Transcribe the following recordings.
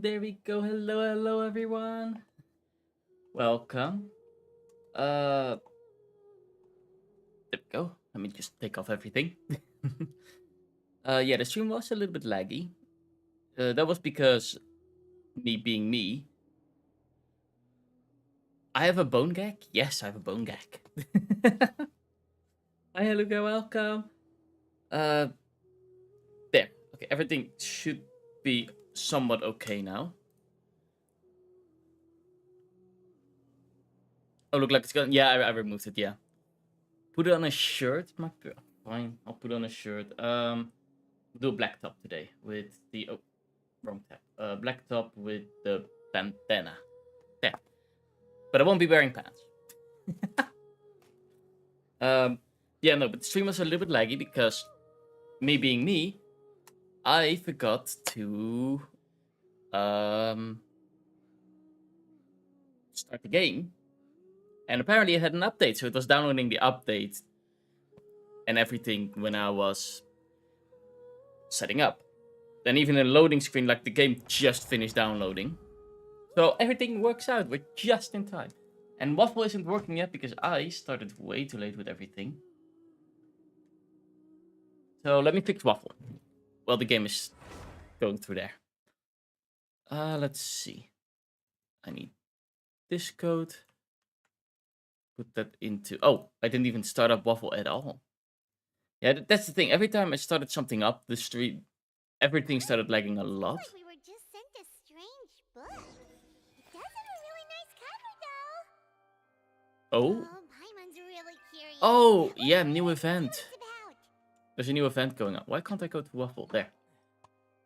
there we go. Hello, hello, everyone. Welcome. There we go. Let me just take off everything. Yeah, the stream was a little bit laggy. That was because me being me. I have a bone gag? Yes, I have a bone gag. Hi, Luca, welcome. There. Okay, everything should be somewhat okay now. Oh, look like it's gone. Yeah, I removed it, yeah. Put it on a shirt. Fine, I'll put on a shirt. Do a black top today with the wrong tab. Black top with the bandana. There. But I won't be wearing pants. Yeah, no, but the stream was a little bit laggy because me being me, I forgot to start the game. And apparently it had an update, so it was downloading the update and everything when I was setting up. Then even in the loading screen, like the game just finished downloading. So everything works out. We're just in time. And Waffle isn't working yet because I started way too late with everything. So let me fix Waffle. Well, the game is going through there. Let's see. I need this code. Put that into... Oh, I didn't even start up Waffle at all. Yeah, that's the thing. Every time I started something up, the stream... Everything started lagging a lot. Like we were just sent a strange book. It does have a really nice cover, though. Oh? Paimon's really curious. Oh, yeah, new What's event. about? There's a new event going on. Why can't I go to Waffle? There.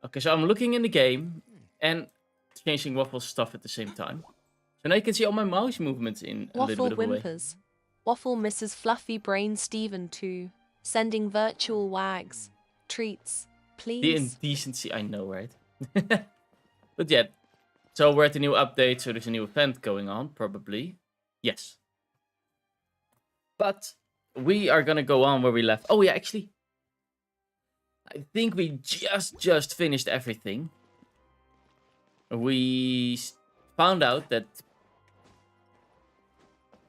Okay, so I'm looking in the game and changing Waffle's stuff at the same time. So now you can see all my mouse movements in a little Waffle bit of a way. whimpers. Waffle misses fluffy brain Steven too. Sending virtual wags. Treats, The please. indecency, I know, right? But yeah, so we're at the new update, so there's a new event going on, probably. Yes. But we are gonna go on where we left. Oh yeah, actually, I think we just finished everything. We found out that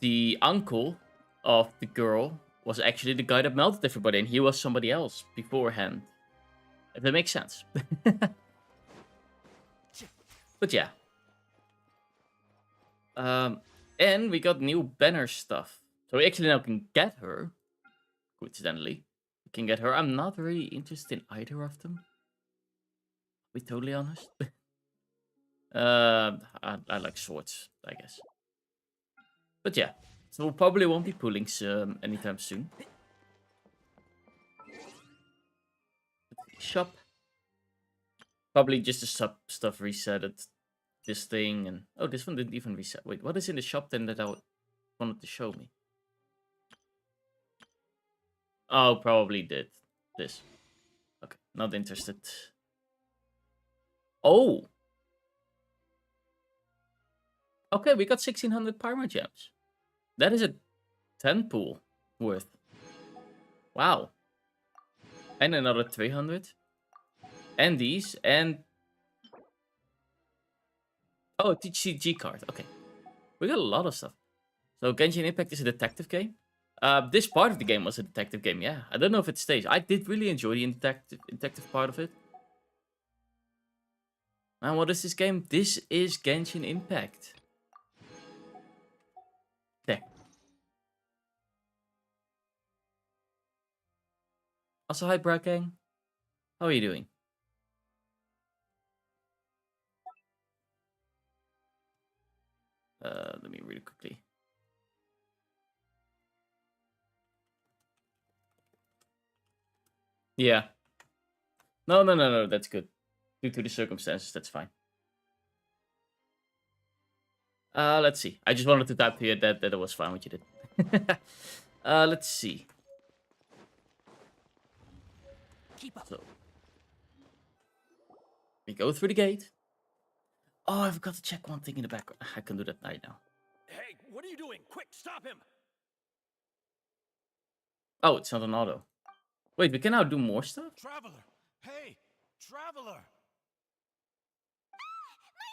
the uncle of the girl was actually the guy that melted everybody, and he was somebody else beforehand. If that makes sense. But yeah. And we got new banner stuff. So we actually now can get her. Coincidentally. We can get her. I'm not really interested in either of them. To be totally honest. I like swords, I guess. But yeah. So we probably won't be pulling anytime soon. Shop. Probably just the sub stuff resetted. This thing and... Oh, this one didn't even reset. Wait, what is in the shop then that I wanted to show me? Oh, probably did. This. Okay, not interested. Oh! Okay, we got 1600 Parma gems. That is a 10 pool worth. Wow. And another 300. And these, and... Oh, a TCG card. Okay. We got a lot of stuff. So Genshin Impact is a detective game. This part of the game was a detective game, yeah. I don't know if it stays. I did really enjoy the detective part of it. And what is this game? This is Genshin Impact. There. Also, hi Brackang. How are you doing? Let me read it quickly. Yeah. No, that's good. Due to the circumstances, that's fine. Let's see. I just wanted to type here that it was fine what you did. Let's see. Keep up. So, we go through the gate. Oh, I forgot to check one thing in the background. I can do that right now. Hey, what are you doing? Quick, stop him! Oh, it's not an auto. Wait, we can now do more stuff? Traveler! Hey, traveler! My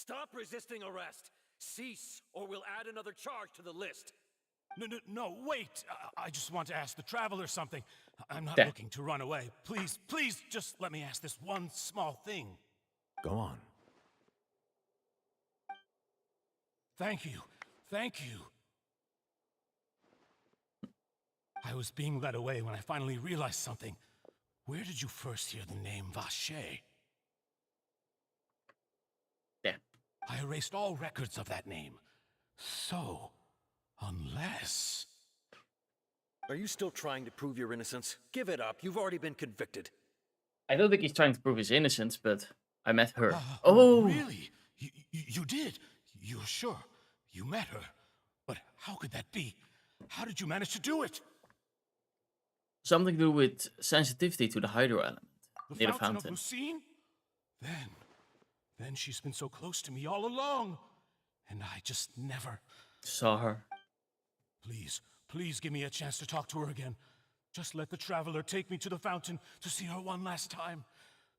Stop resisting arrest. Cease, or we'll add another charge to the list. No, wait. I just want to ask the traveler something. I'm not There. looking to run away. Please, just let me ask this one small thing. Go on. Thank you. I was being led away when I finally realized something. Where did you first hear the name Vache? Yeah. I erased all records of that name. So, unless... Are you still trying to prove your innocence? Give it up. You've already been convicted. I don't think he's trying to prove his innocence, but I met her. Really? You did? You're sure? You met her? But how could that be? How did you manage to do it? Something to do with sensitivity to the hydro element near the Of fountain. Lucine? Then she's been so close to me all along. And I just never... Saw her. Please give me a chance to talk to her again. Just let the traveler take me to the fountain to see her one last time.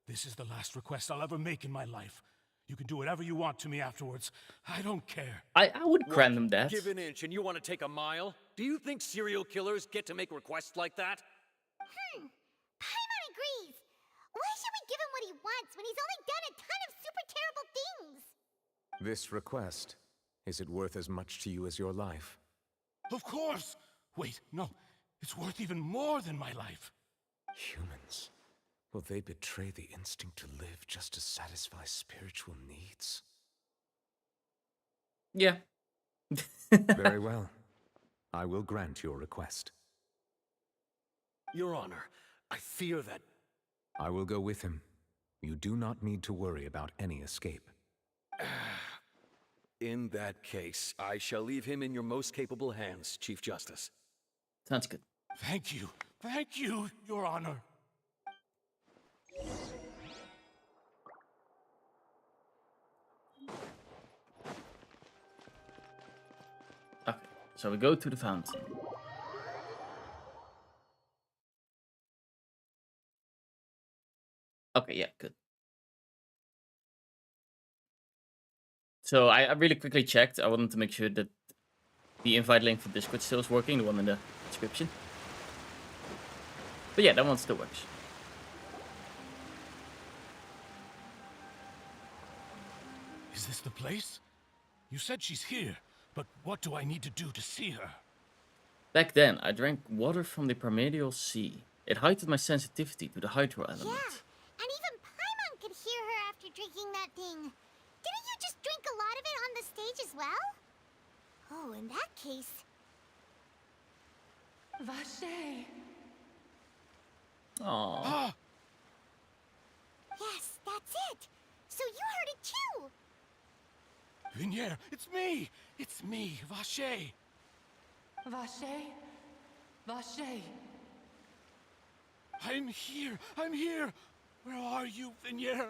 This is the last request I'll ever make in my life. You can do whatever you want to me afterwards. I don't care. I would grant him that. Give an inch and you want to take a mile? Do you think serial killers get to make requests like that? Paimon agrees. Why should we give him what he wants when he's only done a ton of super terrible things? This request, is it worth as much to you as your life? Of course! Wait, no. It's worth even more than my life. Humans. Will they betray the instinct to live just to satisfy spiritual needs? Yeah. Very well. I will grant your request. Your Honor, I fear that... I will go with him. You do not need to worry about any escape. In that case, I shall leave him in your most capable hands, Chief Justice. Sounds good. Thank you, Your Honor. Okay, so we go to the fountain. Okay, yeah, good. So I really quickly checked. I wanted to make sure that the invite link for Discord still is working, the one in the description. But yeah, that one still works. Is this the place? You said she's here, but what do I need to do to see her? Back then, I drank water from the primordial sea. It heightened my sensitivity to the hydro element. Yeah, and even Paimon could hear her after drinking that thing. Didn't you just drink a lot of it on the stage as well? Oh, in that case... Vache. Aww. Yes, that's it. So you heard it too. Vignier, it's me! It's me, Vache! Vache. Vache. I'm here! Where are you, Vignier?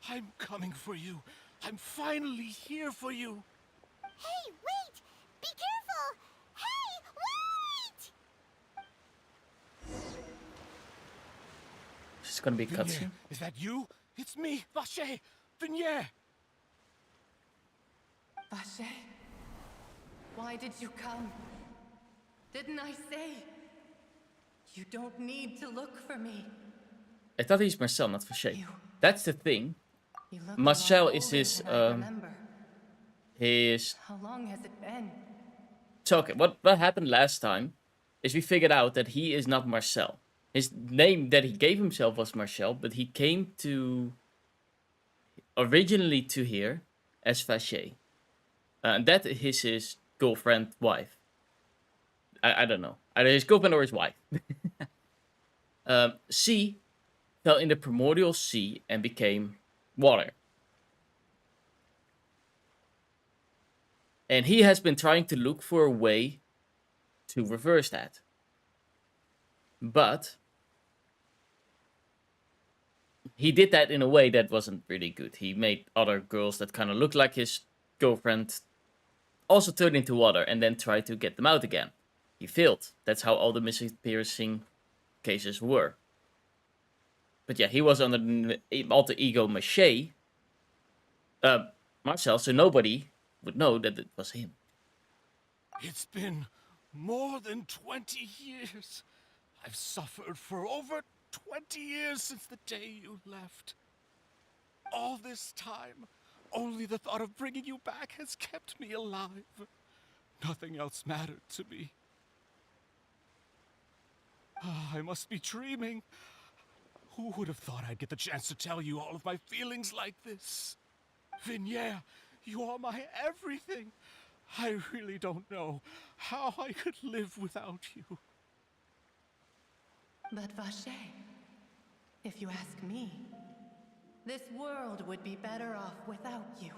I'm coming for you. I'm finally here for you. Hey, wait! Be careful! Hey, wait! This is gonna be a Vignier, cutscene. is that you? It's me, Vache! Vignier! Vache. Why did you come? Didn't I say? You don't need to look for me. I thought he's Marcel, not Vache. You- That's the thing. You look Marcel a lot is older his, than I remember. His... How long has it been? So, okay, what happened last time is we figured out that he is not Marcel. His name that he gave himself was Marcel, but he came to... originally to here as Vache. And that is his girlfriend, wife. I don't know. Either his girlfriend or his wife. Sea fell in the primordial sea and became water. And he has been trying to look for a way to reverse that. But he did that in a way that wasn't really good. He made other girls that kind of looked like his girlfriend also turn into water and then try to get them out again. He failed. That's how all the missing piercing cases were. But yeah, he was under the alter ego Marche. Marcel, so nobody would know that it was him. It's been more than 20 years. I've suffered for over 20 years since the day you left. All this time, only the thought of bringing you back has kept me alive. Nothing else mattered to me. I must be dreaming. Who would have thought I'd get the chance to tell you all of my feelings like this? Vignier, you are my everything. I really don't know how I could live without you. But Vache, if you ask me, this world would be better off without you.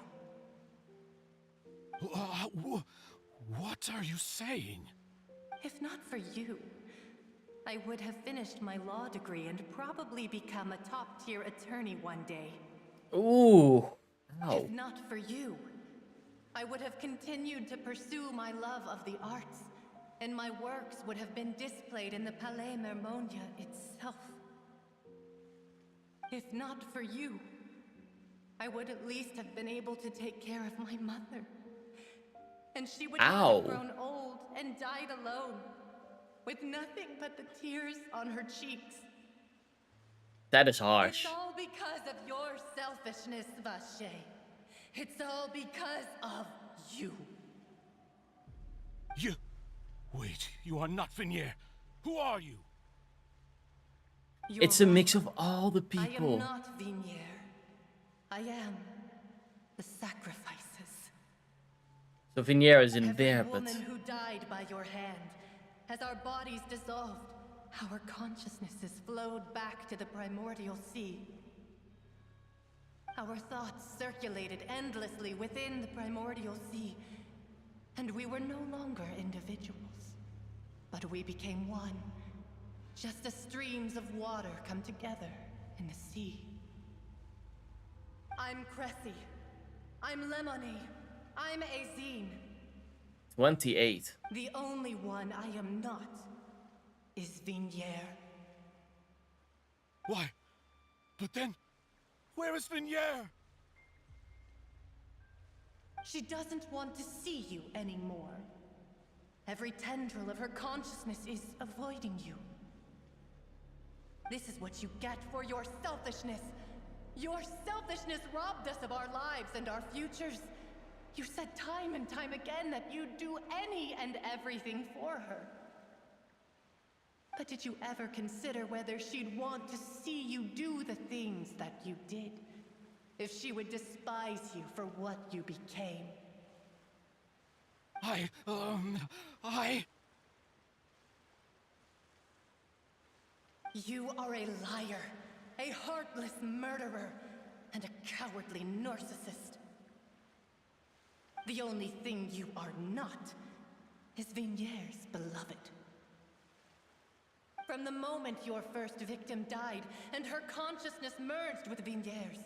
What are you saying? If not for you, I would have finished my law degree and probably become a top-tier attorney one day. Ooh. Ow. If not for you, I would have continued to pursue my love of the arts, and my works would have been displayed in the Palais Mermonia itself. If not for you, I would at least have been able to take care of my mother. And she would Ow. have grown old and died alone, with nothing but the tears on her cheeks. That is harsh. It's all because of your selfishness, Vache. It's all because of you. You... Wait, you are not Vignier. Who are you? You're It's a wrong. mix of all the I am people. not Vignier. I am the sacrifices. So Vignier is in Every there, but woman who died by your hand, as our bodies dissolved, our consciousnesses flowed back to the primordial sea. Our thoughts circulated endlessly within the primordial sea, and we were no longer individuals, but we became one, just as streams of water come together in the sea. I'm Cressy. I'm Lemonade. I'm Azine. 28. The only one I am not is Vignier. Why? But then, where is Vignier? She doesn't want to see you anymore. Every tendril of her consciousness is avoiding you. This is what you get for your selfishness. Your selfishness robbed us of our lives and our futures. You said time and time again that you'd do any and everything for her. But did you ever consider whether she'd want to see you do the things that you did? If she would despise you for what you became? You are a liar, a heartless murderer, and a cowardly narcissist. The only thing you are not is Vignier's beloved. From the moment your first victim died and her consciousness merged with Vignier's,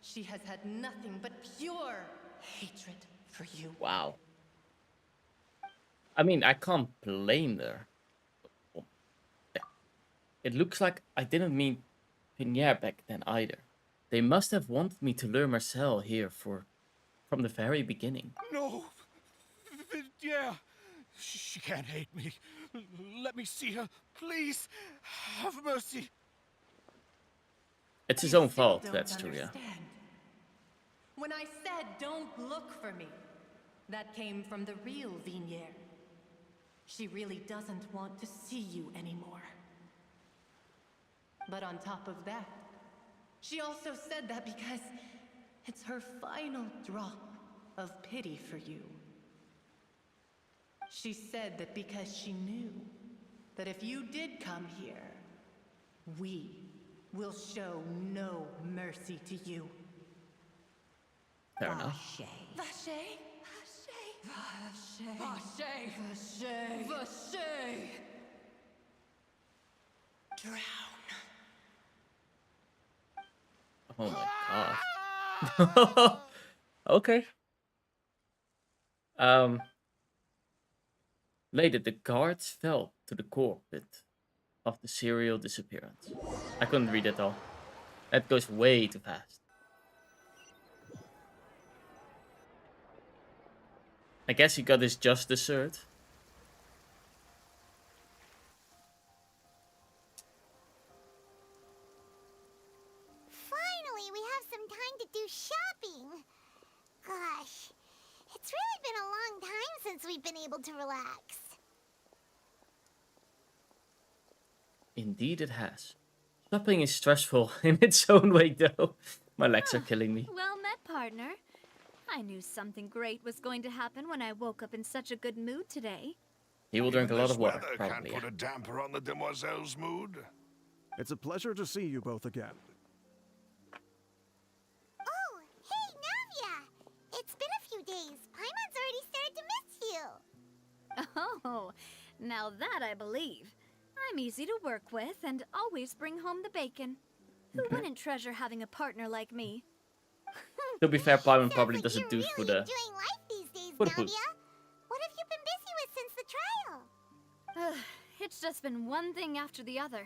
she has had nothing but pure hatred for you. Wow. I mean, I can't blame her. It looks like I didn't mean Vignier back then either. They must have wanted me to lure Marcel here from the very beginning. No! Vignier! She can't hate me. Let me see her. Please, have mercy. It's his You own still fault, don't that's true, yeah. understand. When I said don't look for me, that came from the real Vignier. She really doesn't want to see you anymore. But on top of that, she also said that because it's her final drop of pity for you. She said that because she knew that if you did come here, we will show no mercy to you. Fair enough. Vache! Vache! Vache! Vache! Vache! Drown. Oh my god. Okay. Later, the guards fell to the cockpit of the serial disappearance. I couldn't read it all. That goes way too fast. I guess he got his just dessert. Finally, we have some time to do shopping. Gosh, it's really been a long time since we've been able to relax. Indeed it has. Shopping is stressful in its own way though. My legs are killing me. Well met, partner. I knew something great was going to happen when I woke up in such a good mood today. He will drink a lot of water, This weather probably. can't put a damper on the demoiselle's mood. It's a pleasure to see you both again. Oh, hey, Navia! It's been a few days. Paimon's already started to miss you. Oh, now that I believe. I'm easy to work with and always bring home the bacon. Who wouldn't treasure having a partner like me? To be fair, Paimon Sounds probably like doesn't you're do really for the... enjoying life these days, for the food. Navia. What have you been busy with since the trial? It's just been one thing after the other.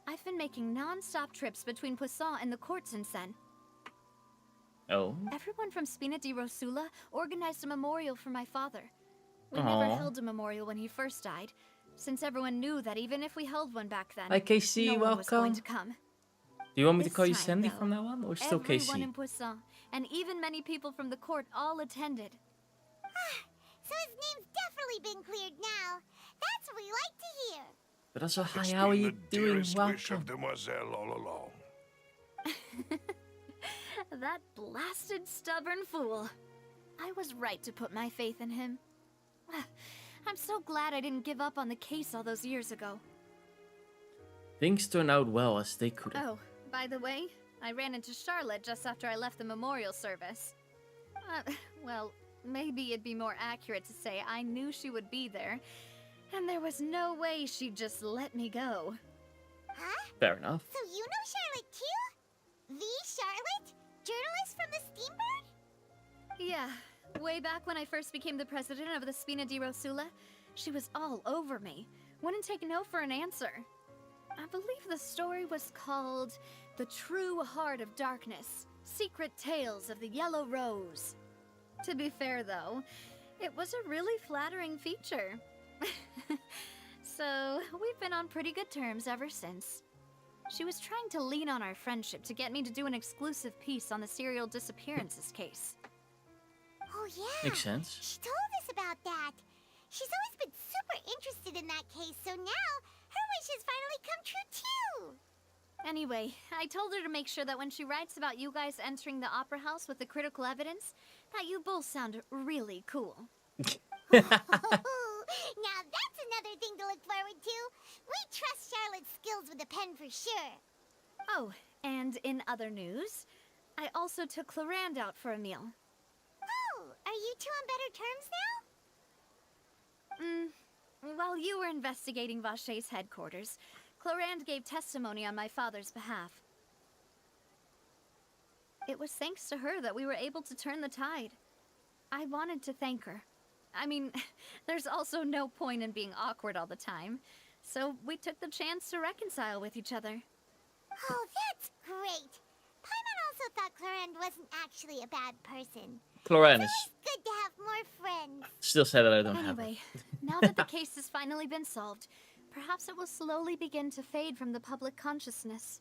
I've been making non-stop trips between Poisson and the courts in Sen. Oh. Everyone from Spina di Rosula organized a memorial for my father. We Aw. never held a memorial when he first died, since everyone knew that even if we held one back then, Hi KC, no one was going welcome. to come. Do you want me to This call you time, Sandy though, from now on, or still Everyone KC? in Poisson, and even many people from the court, all attended. So his name's definitely been cleared now. That's what we like to hear. But also, hi, It's how are been you the doing? dearest wish Welcome. of demoiselle all along. That blasted stubborn fool. I was right to put my faith in him. I'm so glad I didn't give up on the case all those years ago. Things turn out well as they could have. Oh, by the way, I ran into Charlotte just after I left the memorial service. Well, maybe it'd be more accurate to say I knew she would be there, and there was no way she'd just let me go. Huh? Fair enough. So you know Charlotte too? The Charlotte? Journalist from the Steambird? Yeah, way back when I first became the president of the Spina di Rosula, she was all over me. Wouldn't take no for an answer. I believe the story was called The True Heart of Darkness, Secret Tales of the Yellow Rose. To be fair, though, it was a really flattering feature. So, we've been on pretty good terms ever since. She was trying to lean on our friendship to get me to do an exclusive piece on the serial disappearances case. Oh yeah. Makes sense. She told us about that. She's always been super interested in that case, so now her wish has finally come true too. Anyway, I told her to make sure that when she writes about you guys entering the opera house with the critical evidence, that you both sound really cool. Now that's another thing to look forward to. We trust Charlotte's skills with a pen for sure. Oh, and in other news, I also took Clarand out for a meal. Oh, are you two on better terms now? While you were investigating Vaché's headquarters, Clarand gave testimony on my father's behalf. It was thanks to her that we were able to turn the tide. I wanted to thank her. I mean, there's also no point in being awkward all the time, so we took the chance to reconcile with each other. Oh, that's great. Paimon also thought Clarand wasn't actually a bad person. Cloran is It's good to have more friends. still sad that I don't have her. Anyway, now that the case has finally been solved, perhaps it will slowly begin to fade from the public consciousness.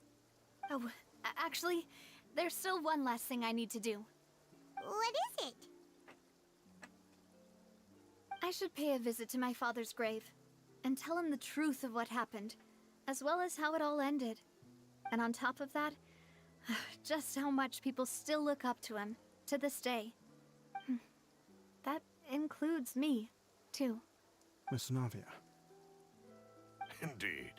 Oh, actually, there's still one last thing I need to do. What is it? I should pay a visit to my father's grave and tell him the truth of what happened, as well as how it all ended. And on top of that, just how much people still look up to him to this day. That includes me, too. Miss Navia. Indeed.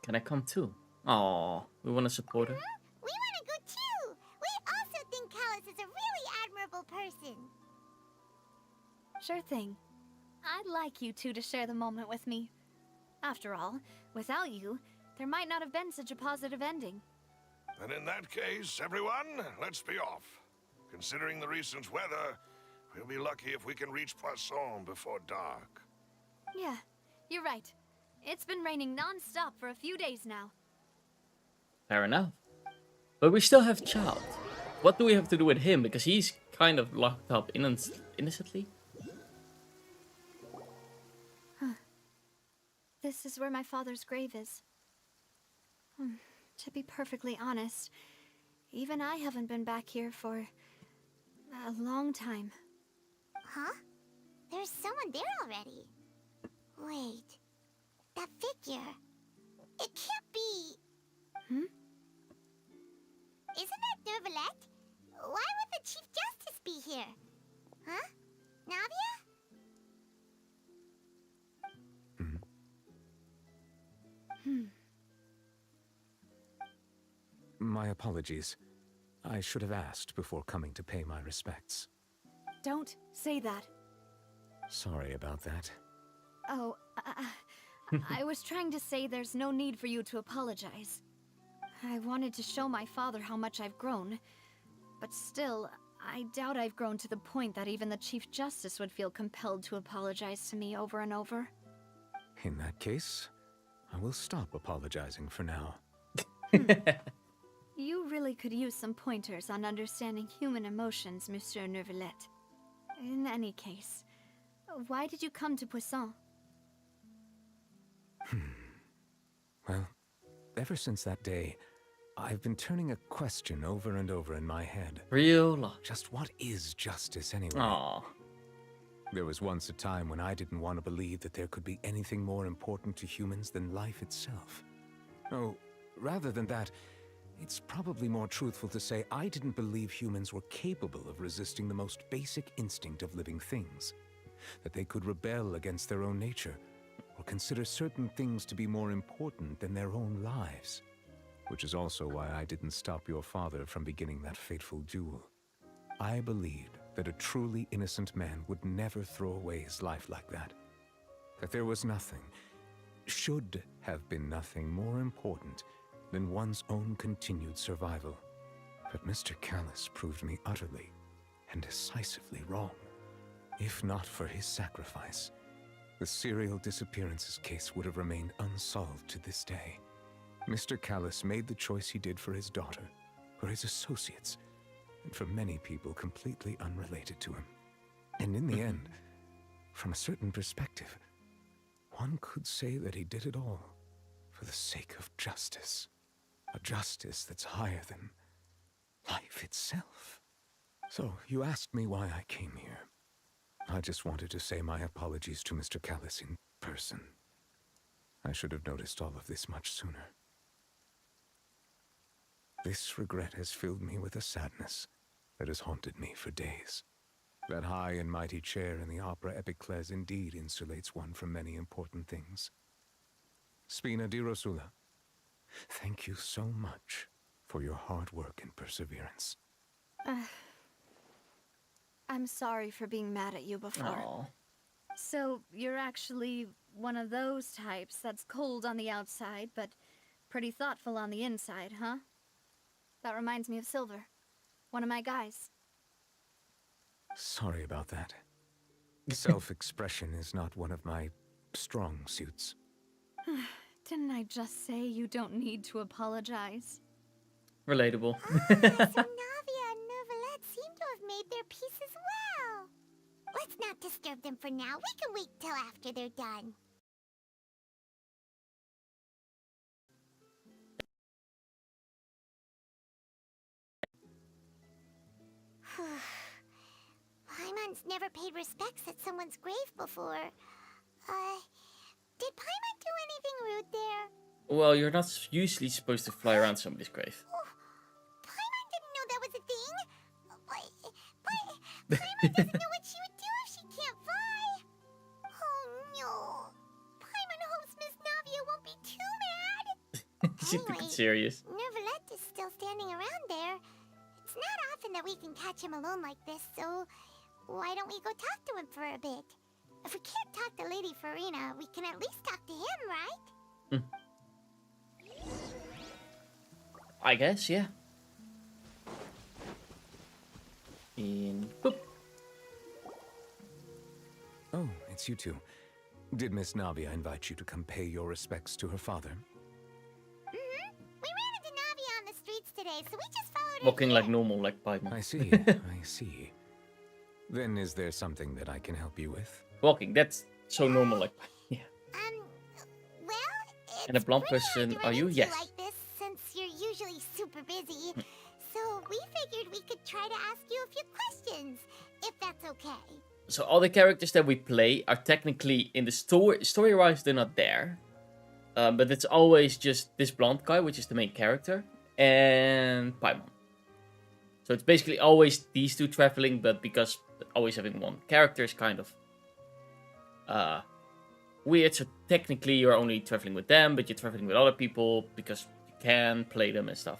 Can I come too? Aw, we want to support her. We want to go too. We also think Callus is a really admirable person. Sure thing. I'd like you two to share the moment with me. After all, without you, there might not have been such a positive ending. And in that case, everyone, let's be off. Considering the recent weather, we'll be lucky if we can reach Poisson before dark. Yeah, you're right. It's been raining non-stop for a few days now. Fair enough. But we still have Child. What do we have to do with him? Because he's kind of locked up innocently. This is where my father's grave is. To be perfectly honest, even I haven't been back here for a long time. Huh? There's someone there already. Wait. That figure. It can't be. Isn't that Nervalette? Why would the Chief Justice be here? Huh? Navia? My apologies. I should have asked before coming to pay my respects. Don't say that. Sorry about that. Oh, I was trying to say there's no need for you to apologize. I wanted to show my father how much I've grown, but still, I doubt I've grown to the point that even the Chief Justice would feel compelled to apologize to me over and over. In that case, I will stop apologizing for now. You really could use some pointers on understanding human emotions, Monsieur Nervalette. In any case, why did you come to Poisson? Well, ever since that day, I've been turning a question over and over in my head. Real life. Just what is justice anyway? Aww. There was once a time when I didn't want to believe that there could be anything more important to humans than life itself. Oh, rather than that, it's probably more truthful to say I didn't believe humans were capable of resisting the most basic instinct of living things. That they could rebel against their own nature, or consider certain things to be more important than their own lives. Which is also why I didn't stop your father from beginning that fateful duel. I believed that a truly innocent man would never throw away his life like that. That there was nothing, should have been nothing more important than one's own continued survival. But Mr. Callus proved me utterly and decisively wrong. If not for his sacrifice, the serial disappearances case would have remained unsolved to this day. Mr. Callus made the choice he did for his daughter, for his associates, and for many people completely unrelated to him. And in the end, from a certain perspective, one could say that he did it all for the sake of justice. A justice that's higher than life itself. So, you asked me why I came here. I just wanted to say my apologies to Mr. Callus in person. I should have noticed all of this much sooner. This regret has filled me with a sadness that has haunted me for days. That high and mighty chair in the Opera Epiclese indeed insulates one from many important things. Spina di Rosula, thank you so much for your hard work and perseverance. I'm sorry for being mad at you before. Aww. So, you're actually one of those types that's cold on the outside, but pretty thoughtful on the inside, huh? That reminds me of Silver, one of my guys. Sorry about that. Self-expression is not one of my strong suits. Didn't I just say you don't need to apologize? Relatable. So Navia and Nervalette seem to have made their peace as well. Let's not disturb them for now. We can wait till after they're done. Paimon's never paid respects at someone's grave before. Did Paimon do anything rude there? Well, you're not usually supposed to fly around somebody's grave. Oh, Paimon didn't know that was a thing. But Paimon doesn't know what she would do if she can't fly. Oh no. Paimon hopes Miss Navia won't be too mad. She took Anyway, it serious. Nervalette is still standing around there. It's not often that we can catch him alone like this, so why don't we go talk to him for a bit? If we can't talk to Lady Farina, we can at least talk to him, right? I guess, yeah. And boop. Oh, it's you two. Did Miss Navia invite you to come pay your respects to her father? Mm-hmm. We ran into Navia on the streets today, so we just followed her Walking here. like normal, like Paimon. I see, I see. Then is there something that I can help you with? Walking, that's so normal, like, yeah. Well, it's And a blonde pretty hard person, to are run you? into Yes. like this since you're usually super busy. So we figured we could try to ask you a few questions, if that's okay. So all the characters that we play are technically in the story-wise, they're not there. But it's always just this blonde guy, which is the main character, and Paimon. So it's basically always these two traveling, but because always having one character is kind of weird. So technically you're only traveling with them, but you're traveling with other people because you can play them and stuff.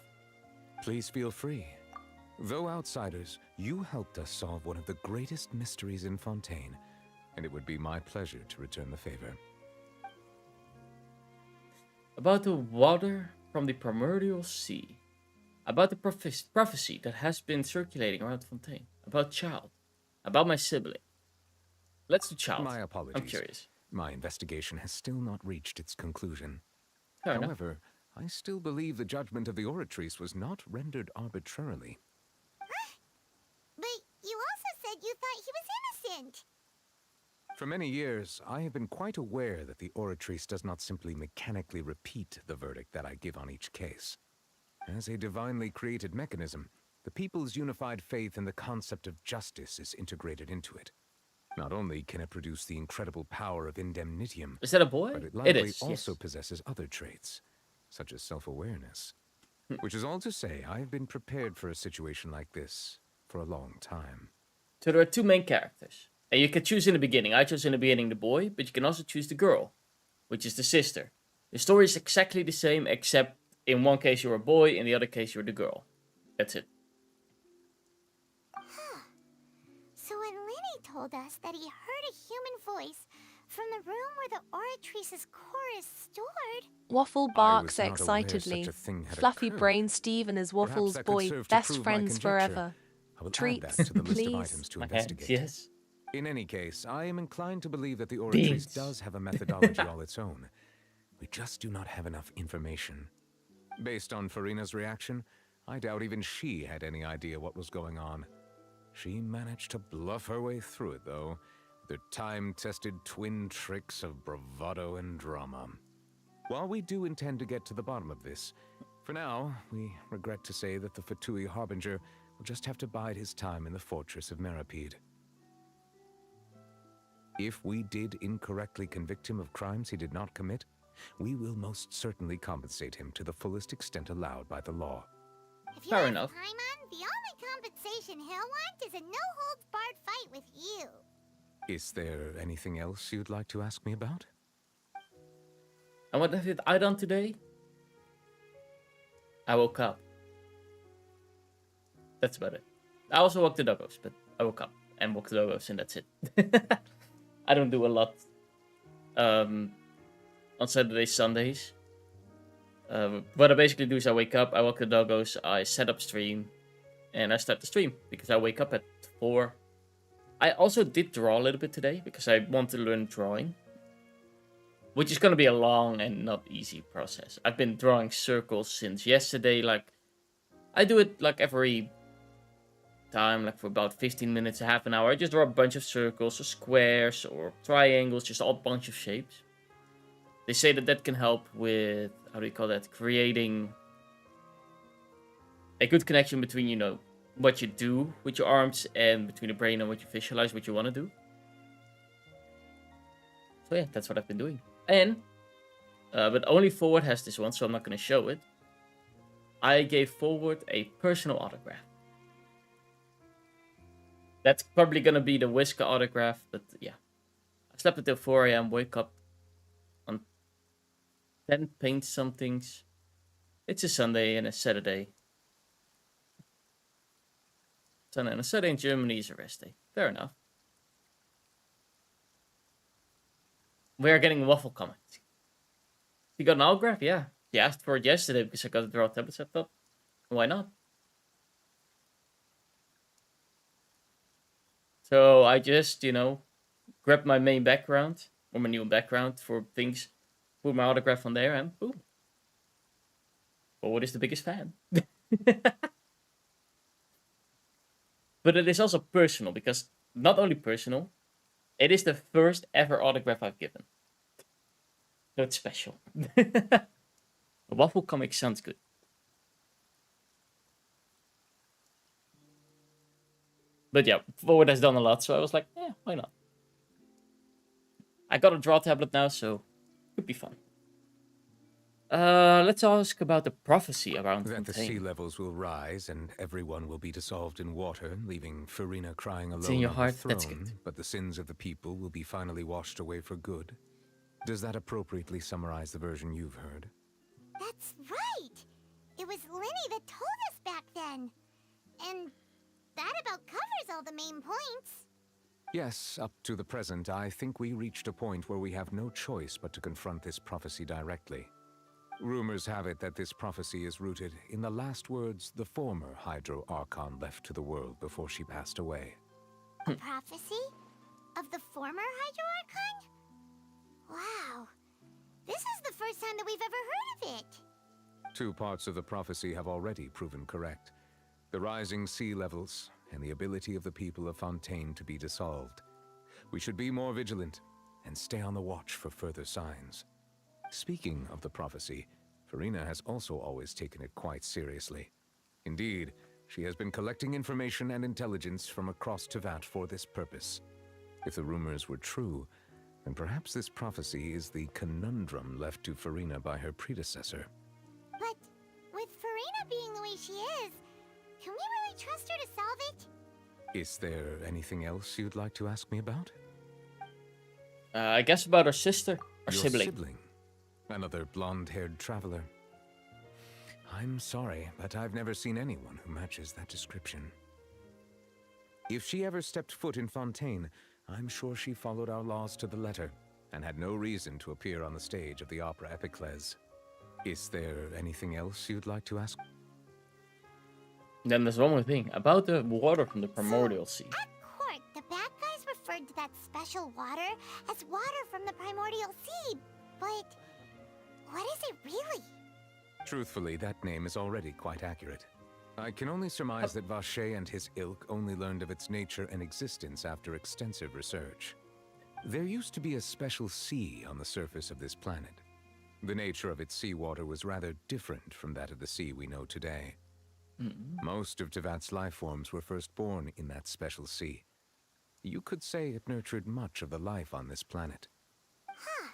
Please feel free. Though outsiders, you helped us solve one of the greatest mysteries in Fontaine, and it would be my pleasure to return the favor. About the water from the primordial sea. About the prophecy that has been circulating around Fontaine. About Child. About my sibling. Let's do Child. My apologies. I'm curious. My investigation has still not reached its conclusion. Fair enough. However, I still believe the judgment of the Oratrice was not rendered arbitrarily. But you also said you thought he was innocent. For many years, I have been quite aware that the Oratrice does not simply mechanically repeat the verdict that I give on each case. As a divinely created mechanism, the people's unified faith in the concept of justice is integrated into it. Not only can it produce the incredible power of indemnitium, Is that a boy? but it likely is, also yes. possesses other traits, such as self-awareness. Which is all to say, I have been prepared for a situation like this for a long time. So there are two main characters. And you can choose in the beginning. I chose in the beginning the boy, but you can also choose the girl, which is the sister. The story is exactly the same, except in one case you're a boy, in the other case you're the girl. That's it. So when Lenny told us that he heard a human voice from the room where the Oratrice's core is stored... Waffle I barks was not aware excitedly. such a thing had Fluffy occurred. brain Steven is Waffle's Perhaps that could boy, serve to best prove my friends conjecture. forever. I will add Treats, that to the list of please. items to My investigate. hands, yes. In any case, I am inclined to believe that the Oratrice Beans. does have a methodology all its own. We just do not have enough information. Based on Farina's reaction, I doubt even she had any idea what was going on. She managed to bluff her way through it, though, with her time-tested twin tricks of bravado and drama. While we do intend to get to the bottom of this, for now, we regret to say that the Fatui Harbinger will just have to bide his time in the fortress of Meripede. If we did incorrectly convict him of crimes he did not commit, we will most certainly compensate him to the fullest extent allowed by the law. If you Fair ask enough. Paimon, the only compensation he'll want is a no-holds-barred fight with you. Is there anything else you'd like to ask me about? And what have I done today? I woke up. That's about it. I also walked the doggos, but I woke up and walked the doggos, and that's it. I don't do a lot on Saturdays, Sundays. What I basically do is I wake up, I walk the doggos, I set up stream, and I start the stream because I wake up at 4. I also did draw a little bit today because I want to learn drawing, which is going to be a long and not easy process. I've been drawing circles since yesterday. Like, I do it like every time, like for about 15 minutes, a half an hour. I just draw a bunch of circles or squares or triangles, just a bunch of shapes. They say that that can help with, how do you call that, creating a good connection between, you know, what you do with your arms and between the brain and what you visualize, what you want to do. So yeah, that's what I've been doing. And, but only Forward has this one, so I'm not going to show it. I gave Forward a personal autograph. That's probably going to be the Wisca autograph, but yeah. I slept until 4 a.m., wake up on 10, paint some things. It's a Sunday and a Saturday. Sunday and a Saturday in Germany is a rest day. Fair enough. We are getting waffle comments. You got an autograph? Yeah. You asked for it yesterday because I got a draw tablet set up. Why not? So I just, you know, grabbed my main background, or my new background for things, put my autograph on there, and boom. Forward is the biggest fan. But it is also personal, because not only personal, it is the first ever autograph I've given. So it's special. A waffle comic sounds good. But yeah, Forward has done a lot, so I was like, yeah, why not? I got a draw tablet now, so it could be fun. Let's ask about the prophecy around That the sea Fontaine. levels will rise and everyone will be dissolved in water, leaving Furina crying It's alone in your on heart, the that's throne, good. but the sins of the people will be finally washed away for good. Does that appropriately summarize the version you've heard? That's right! It was Lenny that told us back then. And that about covers all the main points. Yes, up to the present, I think we reached a point where we have no choice but to confront this prophecy directly. Rumors have it that this prophecy is rooted in the last words the former Hydro Archon left to the world before she passed away. A prophecy? Of the former Hydro Archon? Wow. This is the first time that we've ever heard of it. 2 parts of the prophecy have already proven correct. The rising sea levels and the ability of the people of Fontaine to be dissolved. We should be more vigilant and stay on the watch for further signs. Speaking of the prophecy, Furina has also always taken it quite seriously. Indeed, she has been collecting information and intelligence from across Tevat for this purpose. If the rumors were true, then perhaps this prophecy is the conundrum left to Furina by her predecessor. But with Furina being the way she is, can we really trust her to solve it? Is there anything else you'd like to ask me about? I guess about her sister, or Your sibling. Another blonde-haired traveler. I'm sorry, but I've never seen anyone who matches that description. If she ever stepped foot in Fontaine, I'm sure she followed our laws to the letter, and had no reason to appear on the stage of the opera Epicles. Is there anything else you'd like to ask? Then there's one more thing, about the water from the Primordial Sea. At court, the bad guys referred to that special water as water from the Primordial Sea, but what is it really? Truthfully, that name is already quite accurate. I can only surmise that Vache and his ilk only learned of its nature and existence after extensive research. There used to be a special sea on the surface of this planet. The nature of its seawater was rather different from that of the sea we know today. Most of Tevat's life forms were first born in that special sea. You could say it nurtured much of the life on this planet. Huh.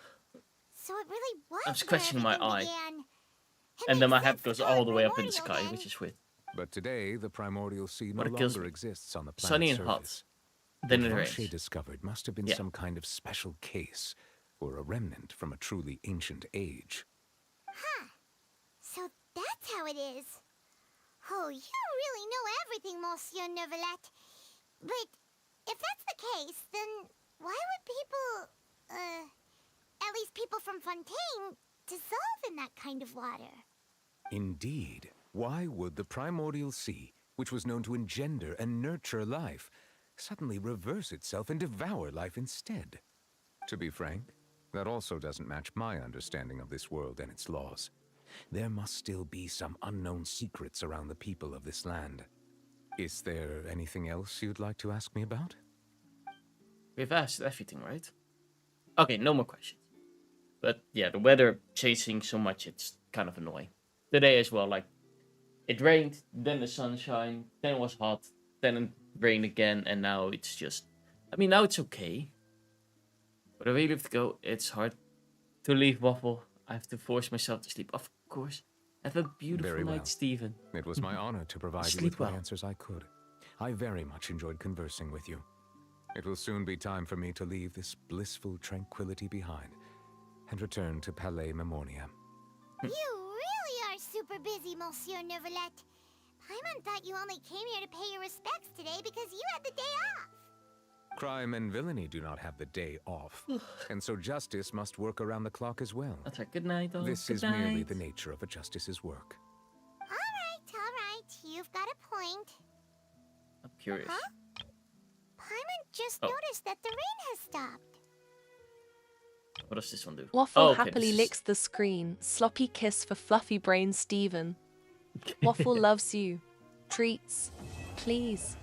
So it really was. I'm scratching my eye. Began. And then my head It goes makes sense all to the call way it up in the primordial sky, then. which is weird. But today, the primordial sea no But it kills longer me. exists on the planet's Sunny and surface. hot. Then it What rains. Vache discovered must have been Yeah. some kind of special case, or a remnant from a truly ancient age. Huh. So that's how it is. Oh, you really know everything, Monsieur Neuvillette. But if that's the case, then why would people, at least people from Fontaine, dissolve in that kind of water? Indeed. Why would the primordial sea, which was known to engender and nurture life, suddenly reverse itself and devour life instead? To be frank, that also doesn't match my understanding of this world and its laws. There must still be some unknown secrets around the people of this land. Is there anything else you'd like to ask me about? We've asked everything, right? Okay, no more questions. But yeah, the weather changing so much, it's kind of annoying. Today as well, like, it rained, then the sunshine, then it was hot, then it rained again, and now it's just... I mean, now it's okay. But I really have to go. It's hard to leave Waffle. I have to force myself to sleep, of course. Have a beautiful Very well. night, Stephen. It was my honor to provide you Sleep with what well. answers I could. I very much enjoyed conversing with you. It will soon be time for me to leave this blissful tranquility behind and return to Palais Memoria. You really are super busy, Monsieur Neuvillette. Paimon thought you only came here to pay your respects today because you had the day off. Crime and villainy do not have the day off, and so justice must work around the clock as well. That's right. Good night, all. This Good is night. merely the nature of a justice's work. All right. You've got a point. I'm curious. Huh? Paimon just Oh. noticed that the rain has stopped. What does this one do? Waffle Oh, okay, happily this is- licks the screen. Sloppy kiss for fluffy brain Steven. Waffle loves you. Treats. Please.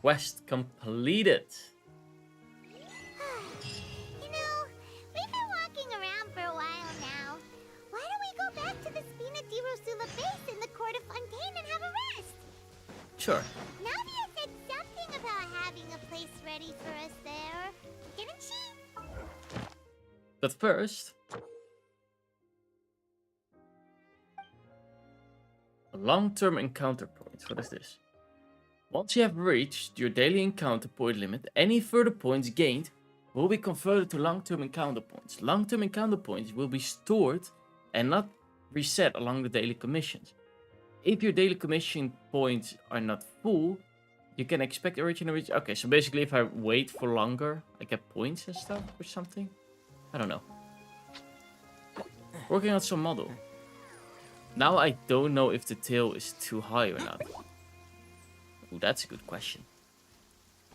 Quest completed. You know, we've been walking around for a while now. Why don't we go back to the Spina di Rosula base in the Court of Fontaine and have a rest? Sure. Navia said something about having a place ready for us there, didn't she? But first... a long-term encounter point. What is this? Once you have reached your daily encounter point limit, any further points gained will be converted to long-term encounter points. Long-term encounter points will be stored and not reset along the daily commissions. If your daily commission points are not full, you can expect original reach. Okay, so basically if I wait for longer, I get points and stuff or something. I don't know. Working on some model. Now I don't know if the tail is too high or not. Ooh, that's a good question.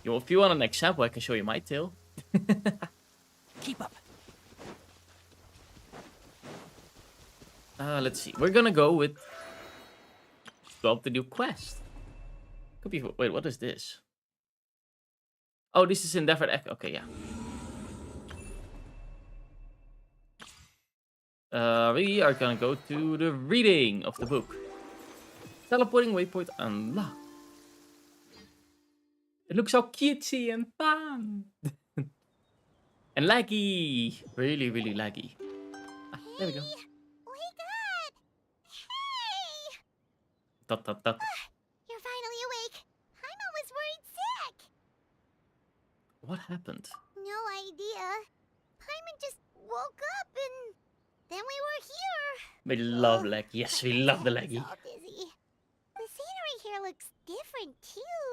Yo, if you want an example, I can show you my tail. Keep up. Let's see. We're gonna go with 12 the new quest. Could be. Wait, what is this? Oh, this is Endeavor. Okay, yeah. We are gonna go to the reading of the book. Teleporting waypoint unlocked. It looks so cutesy and fun. And laggy. Really, really laggy. Ah, there we go. Wake up! Hey! Dot, dot, dot. You're finally awake. Paimon was worried sick. What happened? No idea. Paimon just woke up and then we were here. We love laggy. Yes, we love the laggy. So dizzy. The scenery here looks different too.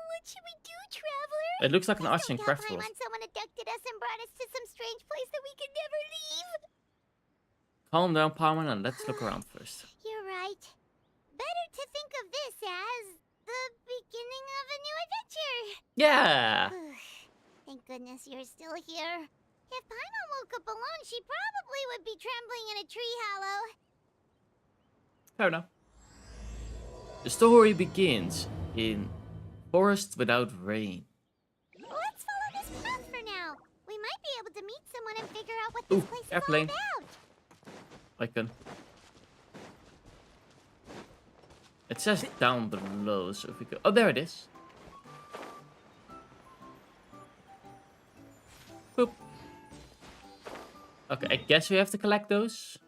What should we do, Traveler? It looks like an arts and Don't crafts tell world. Paimon someone abducted us and brought us to some strange place that we could never leave. Calm down, Paimon, and let's look around first. You're right. Better to think of this as the beginning of a new adventure. Yeah. Thank goodness you're still here. If Paimon woke up alone, she probably would be trembling in a tree hollow. Fair enough. The story begins in Forest Without Rain. Let's follow this path for now. We might be able to meet someone and figure out what this Ooh, place is airplane. all about. Icon. It says down below, so if we go... Oh, there it is. Boop. Okay, I guess we have to collect those.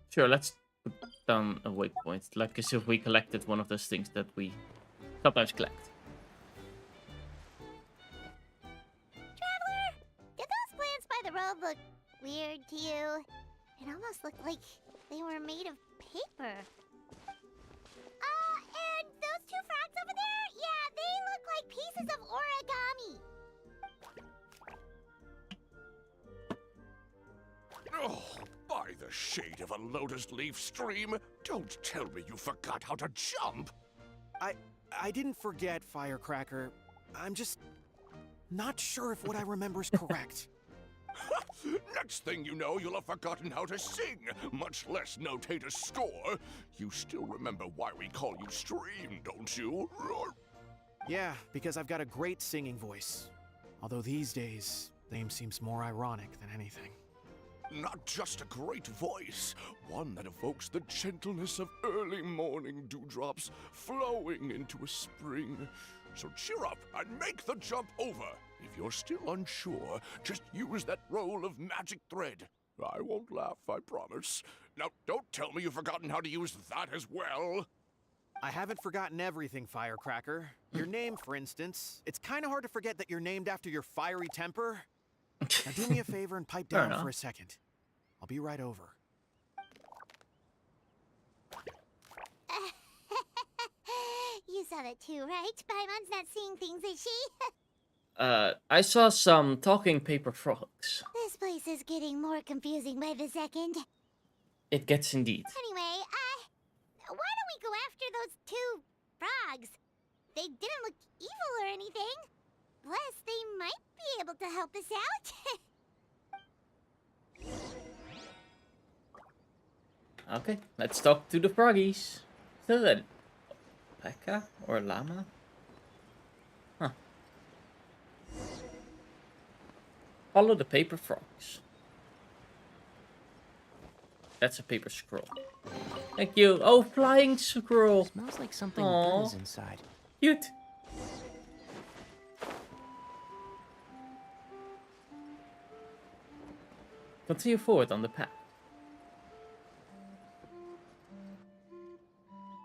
Sure, let's put down a waypoint, like as if we collected one of those things that we sometimes collect. Traveler, did those plants by the road look weird to you? It almost looked like they were made of paper. And those two frogs over there? Yeah, they look like pieces of origami. Oh, by the shade of a lotus leaf stream, don't tell me you forgot how to jump. I didn't forget, Firecracker. I'm just not sure if what I remember is correct. Next thing you know, you'll have forgotten how to sing, much less notate a score. You still remember why we call you Stream, don't you? Yeah, because I've got a great singing voice. Although these days, name seems more ironic than anything. Not just a great voice, one that evokes the gentleness of early morning dewdrops flowing into a spring. So cheer up and make the jump over. If you're still unsure, just use that roll of magic thread. I won't laugh, I promise. Now, don't tell me you've forgotten how to use that as well. I haven't forgotten everything, Firecracker. Your name, for instance. It's kind of hard to forget that you're named after your fiery temper. Now do me a favor and pipe down for a second. I'll be right over. You saw that too, right? Paimon's not seeing things, is she? I saw some talking paper frogs. This place is getting more confusing by the second. It gets indeed. Anyway, why don't we go after those two frogs? They didn't look evil or anything. Plus, they might be able to help us out. Okay, let's talk to the froggies. Is that a Pekka or a llama? Huh. Follow the paper frogs. That's a paper scroll. Thank you. Oh, flying scroll. Smells like something Aww. good is inside. Cute. Continue forward on the path.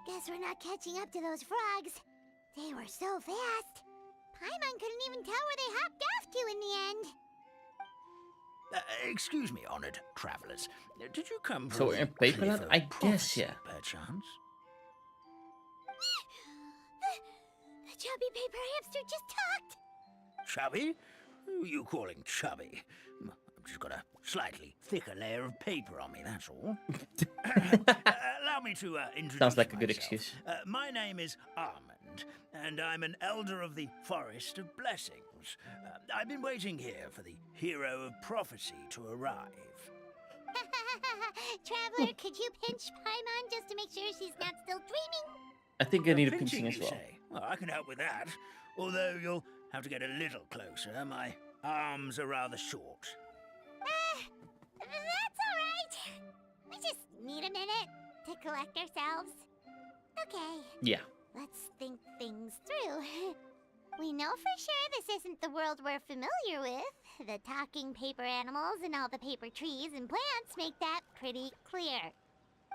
Guess we're not catching up to those frogs. They were so fast. Paimon couldn't even tell where they hopped off to in the end. Excuse me, honored travelers. Did you come from So we're in Paperland? I guess, prophecy, yeah. perchance? The chubby paper hamster just talked. Chubby? Who are you calling chubby? I've just got a slightly thicker layer of paper on me, that's all. Allow me to introduce Sounds like a good myself. excuse. My name is Armand, and I'm an elder of the Forest of Blessings. I've been waiting here for the hero of prophecy to arrive. Traveler, could you pinch Paimon just to make sure she's not still dreaming? I think I need a pinching as you well. say? Well, I can help with that. Although you'll have to get a little closer. My arms are rather short. That's alright. We just need a minute to collect ourselves. Okay, Yeah. let's think things through. We know for sure this isn't the world we're familiar with. The talking paper animals and all the paper trees and plants make that pretty clear.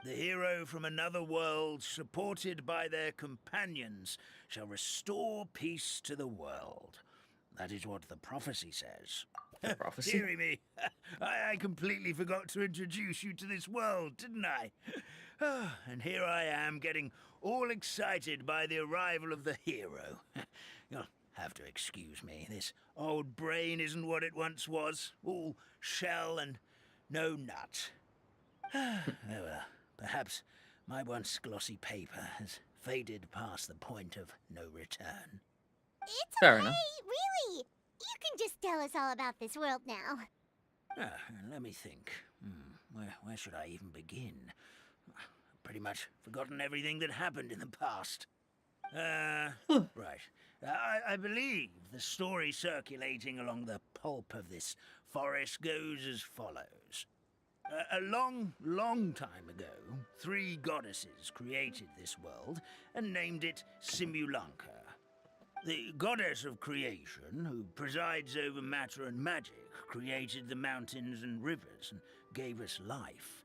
The hero from another world, supported by their companions, shall restore peace to the world. That is what the prophecy says. Prophecy? Dearie me, I completely forgot to introduce you to this world, didn't I? And here I am, getting all excited by the arrival of the hero. You'll have to excuse me. This old brain isn't what it once was. All shell and no nut. Oh well, perhaps my once glossy paper has faded past the point of no return. It's Fair okay, enough. really. You can just tell us all about this world now. Let me think. Where should I even begin? Pretty much forgotten everything that happened in the past. Right. I believe the story circulating along the pulp of this forest goes as follows. A long, long time ago, 3 goddesses created this world and named it Simulanka. The goddess of creation, who presides over matter and magic, created the mountains and rivers and gave us life.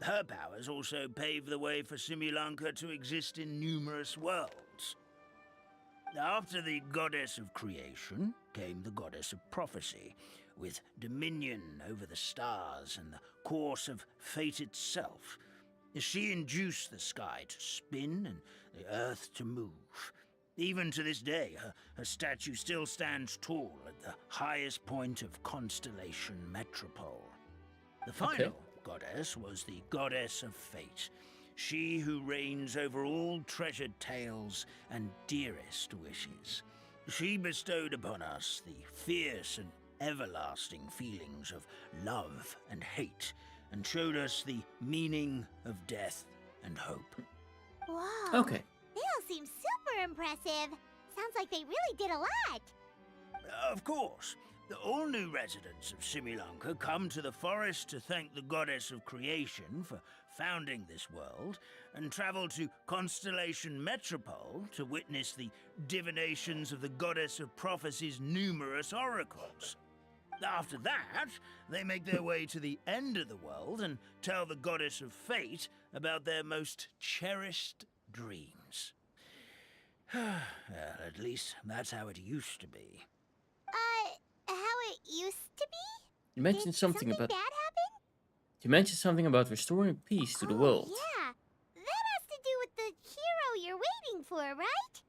Her powers also paved the way for Simulanka to exist in numerous worlds. After the goddess of creation came the goddess of prophecy, with dominion over the stars and the course of fate itself. She induced the sky to spin and the earth to move. Even to this day, her statue still stands tall at the highest point of Constellation Metropole. The final goddess was the goddess of fate, she who reigns over all treasured tales and dearest wishes. She bestowed upon us the fierce and everlasting feelings of love and hate, and showed us the meaning of death and hope. Whoa. Okay. They all seem super impressive. Sounds like they really did a lot. Of course. All new residents of Simulanka come to the forest to thank the goddess of creation for founding this world, and travel to Constellation Metropole to witness the divinations of the goddess of prophecy's numerous oracles. After that, they make their way to the end of the world and tell the goddess of fate about their most cherished dreams. Well, at least that's how it used to be. How it used to be? You mentioned Did something about. bad happen? You mentioned something about restoring peace to the world. Yeah. That has to do with the hero you're waiting for, right?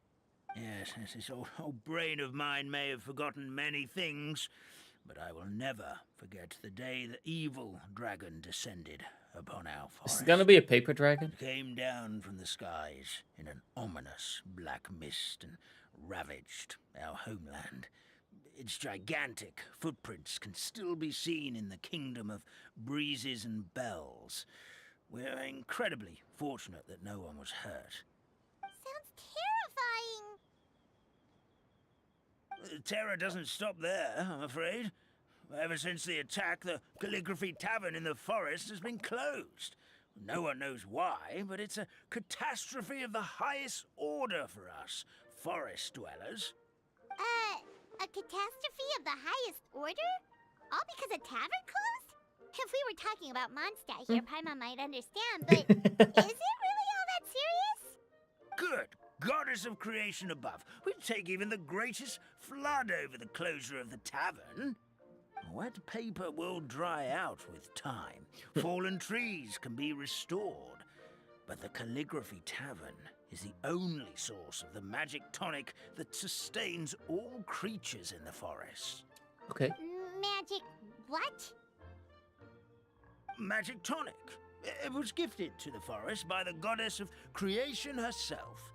Yes, this old brain of mine may have forgotten many things, but I will never forget the day the evil dragon descended upon our forest. Is it gonna be a paper dragon? It came down from the skies in an ominous black mist and ravaged our homeland. Its gigantic footprints can still be seen in the kingdom of breezes and bells. We're incredibly fortunate that no one was hurt. Sounds terrifying. The terror doesn't stop there, I'm afraid. Ever since the attack, the Calligraphy Tavern in the forest has been closed. No one knows why, but it's a catastrophe of the highest order for us, forest dwellers. A catastrophe of the highest order? All because a tavern closed? If we were talking about Mondstadt here, Paimon might understand, but is it really all that serious? Good. Goddess of creation above. We'd take even the greatest flood over the closure of the tavern. Wet paper will dry out with time. Fallen trees can be restored. But the Calligraphy Tavern is the only source of the magic tonic that sustains all creatures in the forest. Okay. Magic what? Magic tonic. It was gifted to the forest by the goddess of creation herself.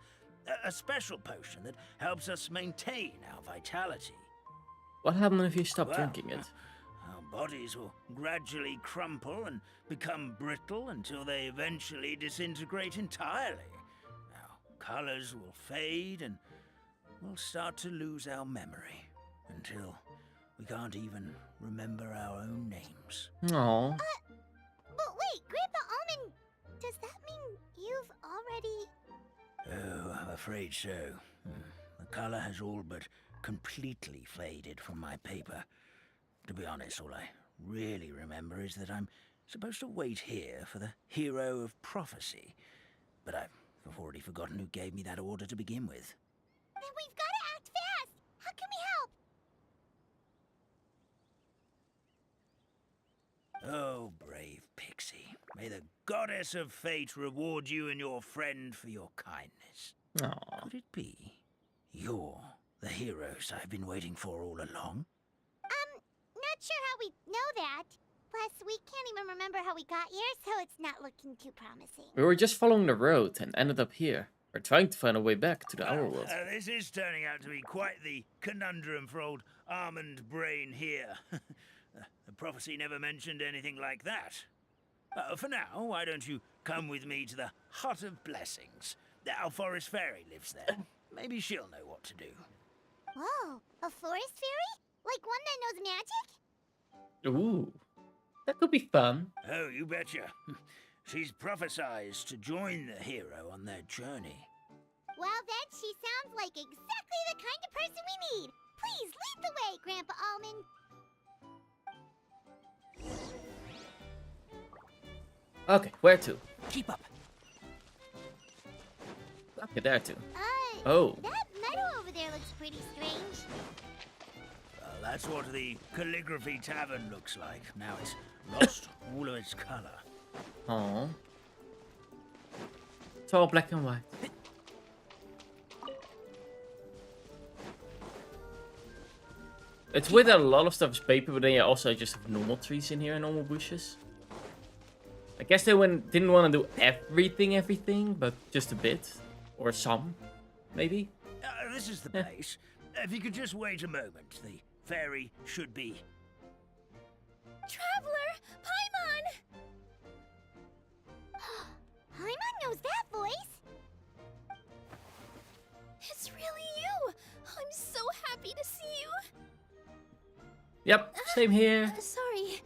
A special potion that helps us maintain our vitality. What happens if you stop drinking it? Our bodies will gradually crumple and become brittle until they eventually disintegrate entirely. Our colors will fade and we'll start to lose our memory until we can't even remember our own names. Aww. But wait, Grandpa Almond, does that mean you've already... Oh, I'm afraid so. The color has all but completely faded from my paper. To be honest, all I really remember is that I'm supposed to wait here for the hero of prophecy. But I've already forgotten who gave me that order to begin with. Then we've got to act fast! How can we help? Oh, brave Pixie. May the goddess of fate reward you and your friend for your kindness. Aww. Could it be you're the heroes I've been waiting for all along? Not sure how we know that. Plus, we can't even remember how we got here, so it's not looking too promising. We were just following the road and ended up here. We're trying to find a way back to the Our World. This is turning out to be quite the conundrum for old Almond Brain here. The prophecy never mentioned anything like that. For now, why don't you come with me to the Hut of Blessings? Our forest fairy lives there. Maybe she'll know what to do. Whoa, a forest fairy? Like one that knows magic? Ooh, that could be fun. Oh, you betcha. She's prophesized to join the hero on their journey. Well, then she sounds like exactly the kind of person we need. Please lead the way, Grandpa Almond. Okay, where to? Keep up. Okay, there too. Oh. That meadow over there looks pretty strange. Well, that's what the Calligraphy Tavern looks like. Now it's lost all of its color. Oh. It's all black and white. It's with a lot of stuff is paper, but then you also just have normal trees in here and normal bushes. I guess they didn't want to do everything, but just a bit. Or some, maybe? This is the place. If you could just wait a moment, the fairy should be... Traveler! Paimon! Paimon knows that voice! It's really you! I'm so happy to see you! Yep, same here. Sorry.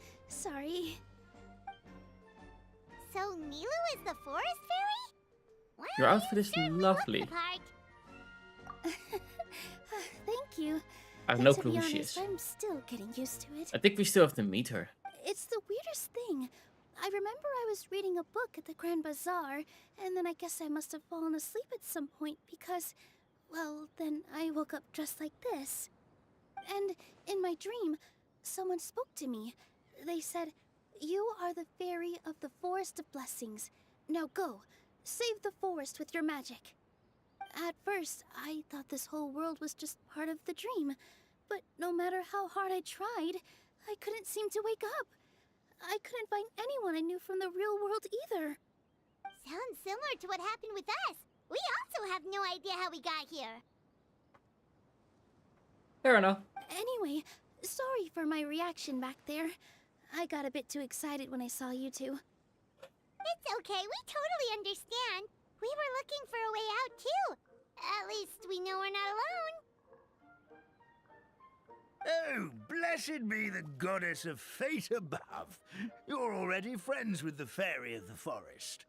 So Nilu is the forest fairy? Wow, Your outfit is lovely. Thank you. I have no clue who she is. I'm still getting used to it. I think we still have to meet her. It's the weirdest thing. I remember I was reading a book at the Grand Bazaar, and then I guess I must have fallen asleep at some point because, well, then I woke up just like this. And in my dream, someone spoke to me. They said, "You are the fairy of the Forest of Blessings. Now go, save the forest with your magic." At first, I thought this whole world was just part of the dream, but no matter how hard I tried, I couldn't seem to wake up. I couldn't find anyone I knew from the real world either. Sounds similar to what happened with us. We also have no idea how we got here. Fair enough. Anyway, sorry for my reaction back there. I got a bit too excited when I saw you two. It's okay, we totally understand. We were looking for a way out too. At least we know we're not alone. Oh, blessed be the goddess of fate above. You're already friends with the fairy of the forest.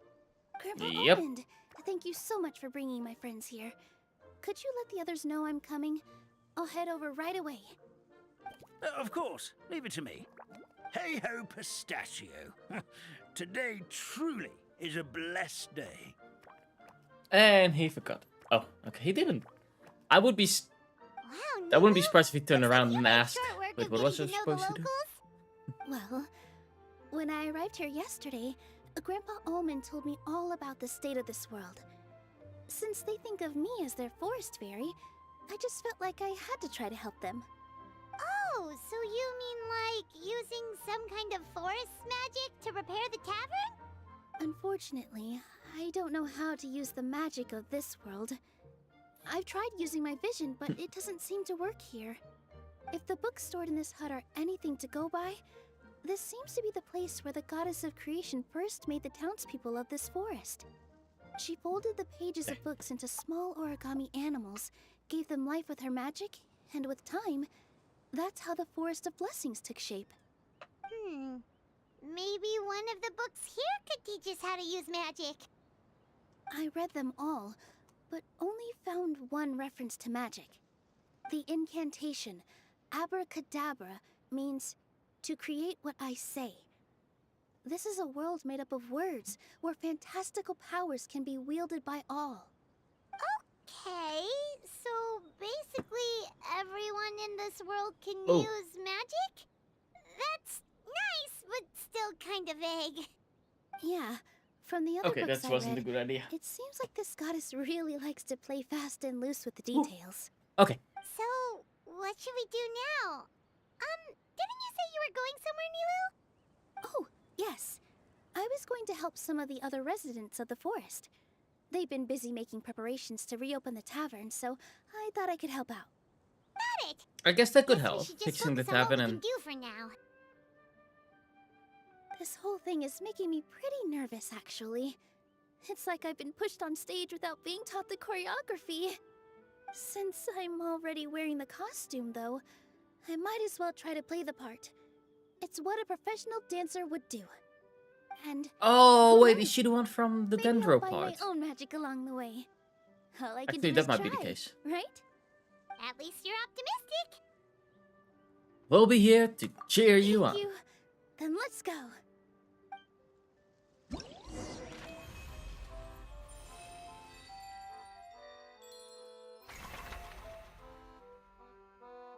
Grandpa Yep. Almond, thank you so much for bringing my friends here. Could you let the others know I'm coming? I'll head over right away. Of course, leave it to me. Hey ho, pistachio. Today truly is a blessed day. And he forgot. Oh, okay, he didn't. I would be. Wow, I wouldn't be Nunu, surprised if he turned looks like around you and made asked. short work Wait, of what was I getting to know the supposed to do? locals. Well, when I arrived here yesterday, Grandpa Almond told me all about the state of this world. Since they think of me as their forest fairy, I just felt like I had to try to help them. Oh, so you mean like using some kind of forest magic to repair the tavern? Unfortunately, I don't know how to use the magic of this world. I've tried using my vision, but it doesn't seem to work here. If the books stored in this hut are anything to go by, this seems to be the place where the goddess of creation first made the townspeople of this forest. She folded the pages of books into small origami animals, gave them life with her magic, and with time, that's how the Forest of Blessings took shape. Maybe one of the books here could teach us how to use magic. I read them all, but only found one reference to magic. The incantation, abracadabra, means to create what I say. This is a world made up of words, where fantastical powers can be wielded by all. Okay, so basically everyone in this world can Oh. use magic? That's nice, but still kind of vague. Yeah, from the other Okay, books that I wasn't a read, good idea. it seems like this goddess really likes to play fast and loose with the details. Okay. So, what should we do now? Didn't you say you were going somewhere, Nilu? Oh, yes. I was going to help some of the other residents of the forest. They've been busy making preparations to reopen the tavern, so I thought I could help out. Got it. I guess that could Guess we help. should just Fixing the focus on what tavern we and. can do for now. This whole thing is making me pretty nervous, actually. It's like I've been pushed on stage without being taught the choreography. Since I'm already wearing the costume, though, I might as well try to play the part. It's what a professional dancer would do. And Oh, who wait, knows? is she the one from the Maybe I'll Dendro find part? my own magic along the way. All I can Actually, do that is might be the try, case. right? At least you're optimistic. We'll be here to cheer you on. Thank you. Then let's go.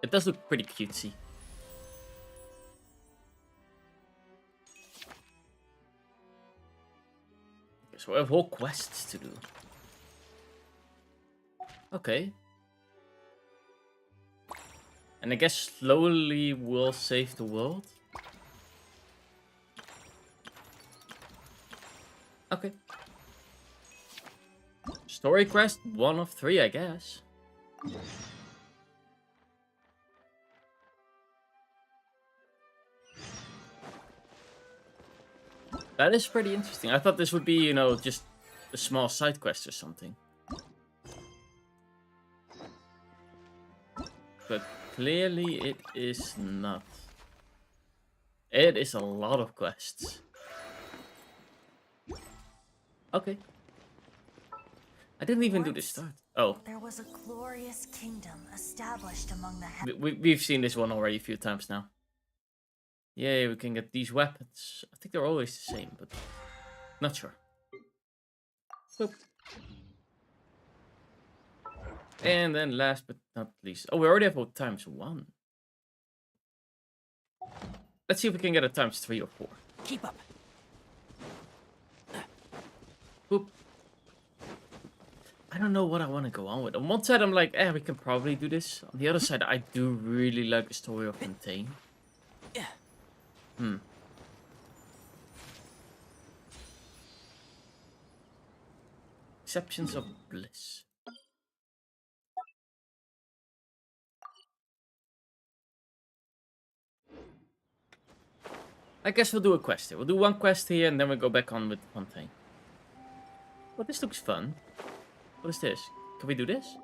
It does look pretty cutesy. Okay, so we have whole quests to do. Okay. And I guess slowly we'll save the world. Okay. Story quest 1 of 3, I guess. That is pretty interesting. I thought this would be, you know, just a small side quest or something. But clearly it is not. It is a lot of quests. Okay. I didn't even do the start. Oh. There was a glorious kingdom established among the We've seen this one already a few times now. Yay, we can get these weapons. I think they're always the same, but not sure. Boop. And then last but not least. Oh, we already have ×1. Let's see if we can get a ×3 or 4. Keep up. Boop. I don't know what I want to go on with. On one side, I'm like, we can probably do this. On the other side, I do really like the story of Fontaine. Exceptions of Bliss. I guess we'll do a quest here. We'll do one quest here and then we'll go back on with one thing. Well, this looks fun. What is this? Can we do this?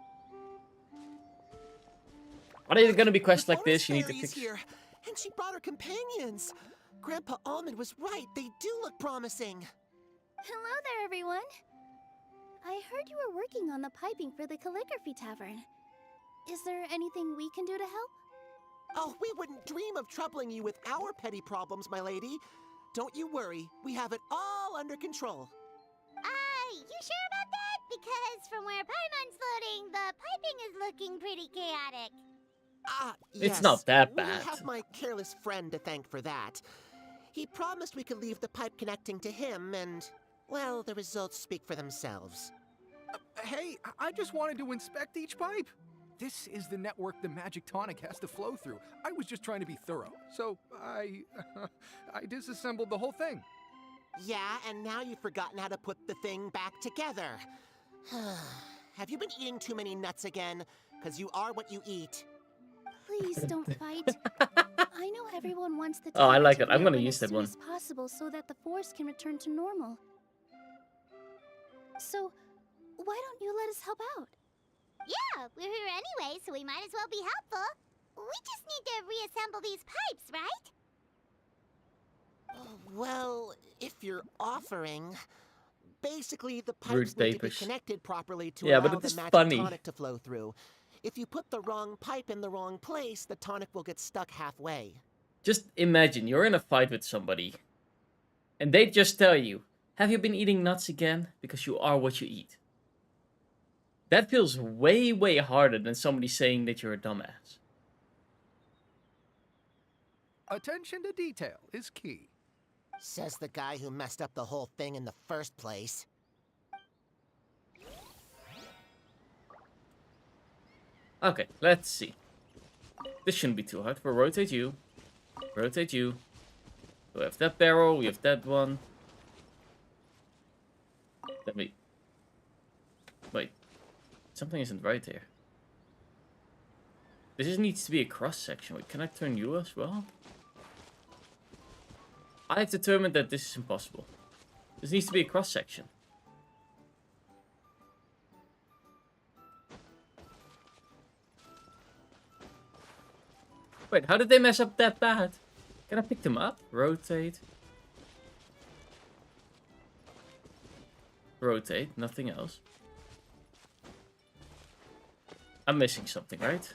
Are there gonna be quests like this? You need to fix. Here, and she brought her companions. Grandpa Almond was right. They do look promising. Hello there, everyone. I heard you were working on the piping for the calligraphy tavern. Is there anything we can do to help? Oh, we wouldn't dream of troubling you with our petty problems, my lady. Don't you worry. We have it all under control. You sure about that? Because from where Paimon's floating, the piping is looking pretty chaotic. Yes. It's not that bad. We have my careless friend to thank for that. He promised we could leave the pipe connecting to him, and, well, the results speak for themselves. Hey, I just wanted to inspect each pipe. This is the network the magic tonic has to flow through. I was just trying to be thorough, so I disassembled the whole thing. Yeah, and now you've forgotten how to put the thing back together. Have you been eating too many nuts again? Because you are what you eat. Please don't fight. I know everyone wants the Oh, I like to it. I'm gonna reopen use that one. as soon as possible so that the forest can return to normal. So, why don't you let us help out? Yeah, we're here anyway, so we might as well be helpful. We just need to reassemble these pipes, right? Well, if you're offering... Basically, the pipes need to be connected properly to allow the magic tonic to flow through. If you put the wrong pipe in the wrong place, the tonic will get stuck halfway. Just imagine you're in a fight with somebody and they just tell you, have you been eating nuts again? Because you are what you eat. That feels way, way harder than somebody saying that you're a dumbass. Attention to detail is key. Says the guy who messed up the whole thing in the first place. Okay, let's see. This shouldn't be too hard. We'll rotate you. Rotate you. We have that barrel, we have that one. Let me... Wait. Something isn't right here. This just needs to be a cross-section. Wait, can I turn you as well? I've determined that this is impossible. This needs to be a cross-section. Wait, how did they mess up that bad? Can I pick them up? Rotate. Rotate, nothing else. I'm missing something, right?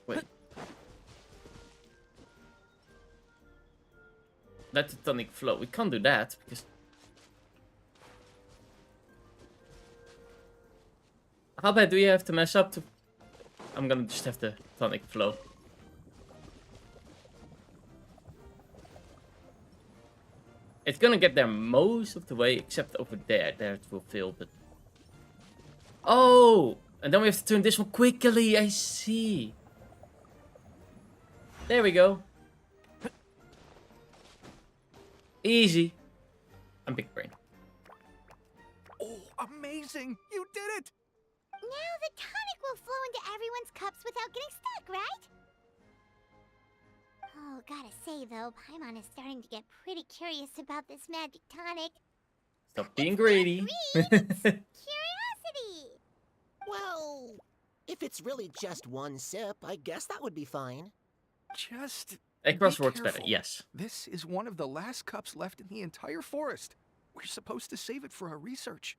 Wait. Let the tonic flow. We can't do that because... How bad do you have to mess up to... I'm gonna just have the tonic flow. It's gonna get there most of the way, except over there. There it will fail, but... Oh! And then we have to turn this one quickly, I see. There we go. Easy. I'm big brain. Oh, amazing! You did it! Now the tonic will flow into everyone's cups without getting stuck, right? Oh, gotta say though, Paimon is starting to get pretty curious about this magic tonic. Stop being greedy. Curiosity! Well, if it's really just one sip, I guess that would be fine. Just... Across be works better, careful. yes. This is one of the last cups left in the entire forest. We're supposed to save it for our research.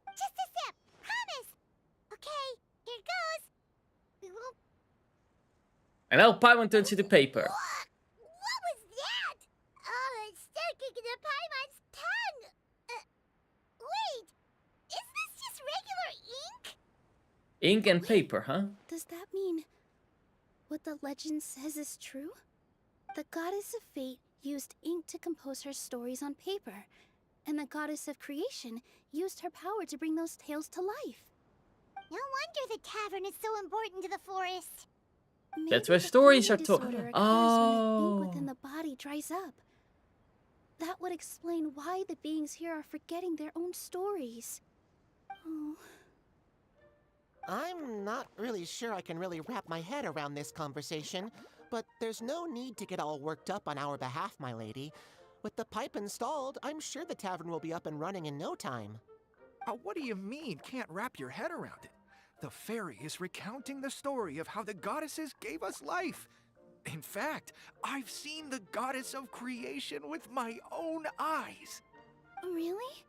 Just a sip, promise! Okay, here goes. We won't... And now Paimon turns into paper. What was that? Oh, it's sticking to Paimon's tongue! Wait, is this just regular ink? Ink and paper, huh? Does that mean what the legend says is true? The goddess of fate used ink to compose her stories on paper, and the goddess of creation used her power to bring those tales to life. No wonder the tavern is so important to the forest. That's where stories are told. told. When the Oh. ink within the body dries up. That would explain why the beings here are forgetting their own stories. Oh. I'm not really sure I can really wrap my head around this conversation, but there's no need to get all worked up on our behalf, my lady. With the pipe installed, I'm sure the tavern will be up and running in no time. What do you mean, can't wrap your head around it? The fairy is recounting the story of how the goddesses gave us life. In fact, I've seen the goddess of creation with my own eyes. Really?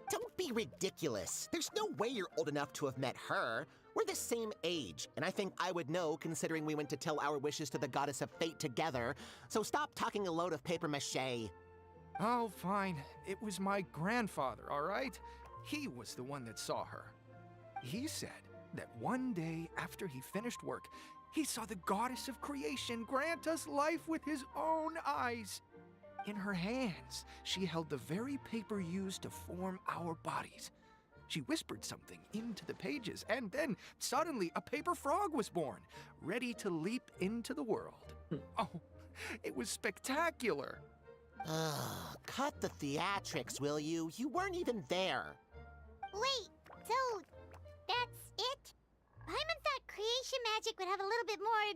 Don't be ridiculous. There's no way you're old enough to have met her. We're the same age, and I think I would know considering we went to tell our wishes to the goddess of fate together. So stop talking a load of papier-mâché. Oh, fine. It was my grandfather, all right? He was the one that saw her. He said that one day after he finished work, he saw the goddess of creation grant us life with his own eyes. In her hands, she held the very paper used to form our bodies. She whispered something into the pages, and then suddenly a paper frog was born, ready to leap into the world. Oh, it was spectacular. Cut the theatrics, will you? You weren't even there. Wait, so that's it? Paimon thought creation magic would have a little bit more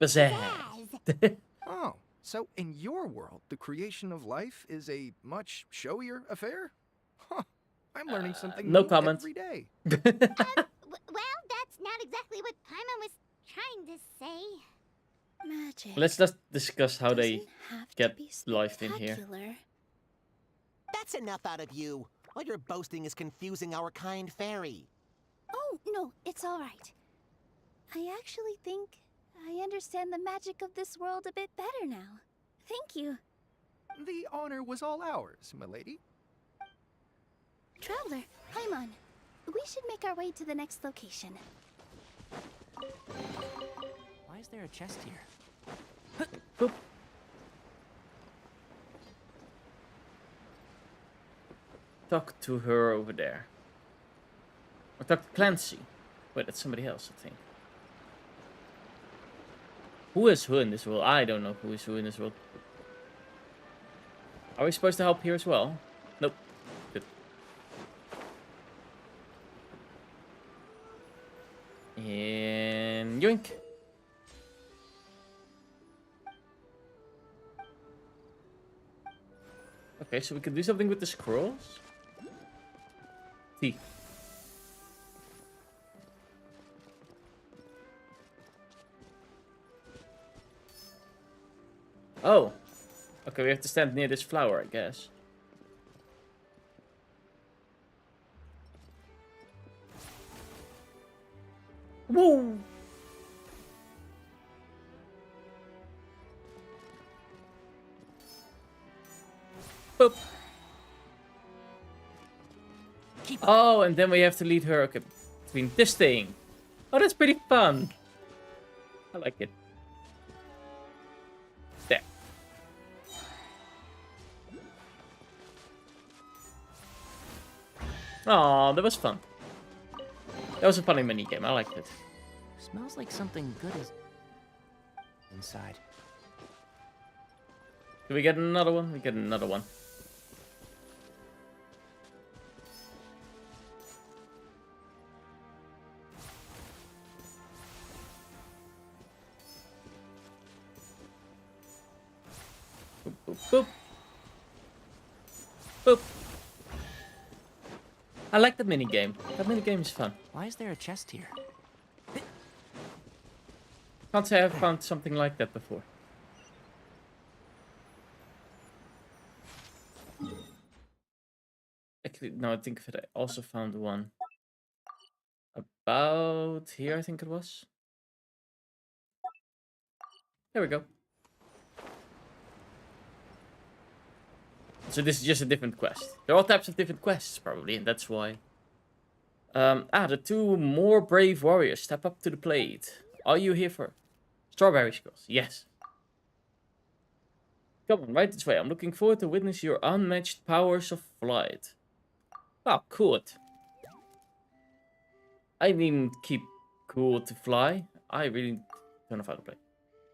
Pizzazz. Oh, so in your world, the creation of life is a much showier affair? Huh, I'm learning something no new comment. every day. well, that's not exactly what Paimon was trying to say. Magic. Let's just discuss how they doesn't have to get be life in here. spectacular. That's enough out of you. All your boasting is confusing our kind fairy. Oh, no, it's all right. I actually think I understand the magic of this world a bit better now. Thank you. The honor was all ours, milady. Traveler, Paimon, we should make our way to the next location. Why is there a chest here? Boop. Talk to her over there. Or talk to Clancy. Wait, that's somebody else, I think. Who is who in this world? I don't know who is who in this world. Are we supposed to help here as well? Nope. Good. And yoink. Okay, so we can do something with the scrolls. T. Oh. Okay, we have to stand near this flower, I guess. Woo! Boop. Oh, and then we have to lead her, okay, between this thing. Oh, that's pretty fun. I like it. There. Oh, that was fun. That was a funny mini game. I liked it. Smells like something good is inside. Do we get another one? We get another one. Boop, boop, boop. Boop. I like the mini game. That mini game is fun. Why is there a chest here? Can't say I've found something like that before. Actually, no, I think that I also found one about here, I think it was. There we go. So this is just a different quest. There are all types of different quests, probably, and that's why. The two more brave warriors step up to the plate. Are you here for strawberry scrolls? Yes. Come on, right this way. I'm looking forward to witness your unmatched powers of flight. Oh, cool. I didn't keep cool to fly. I really don't know how to play.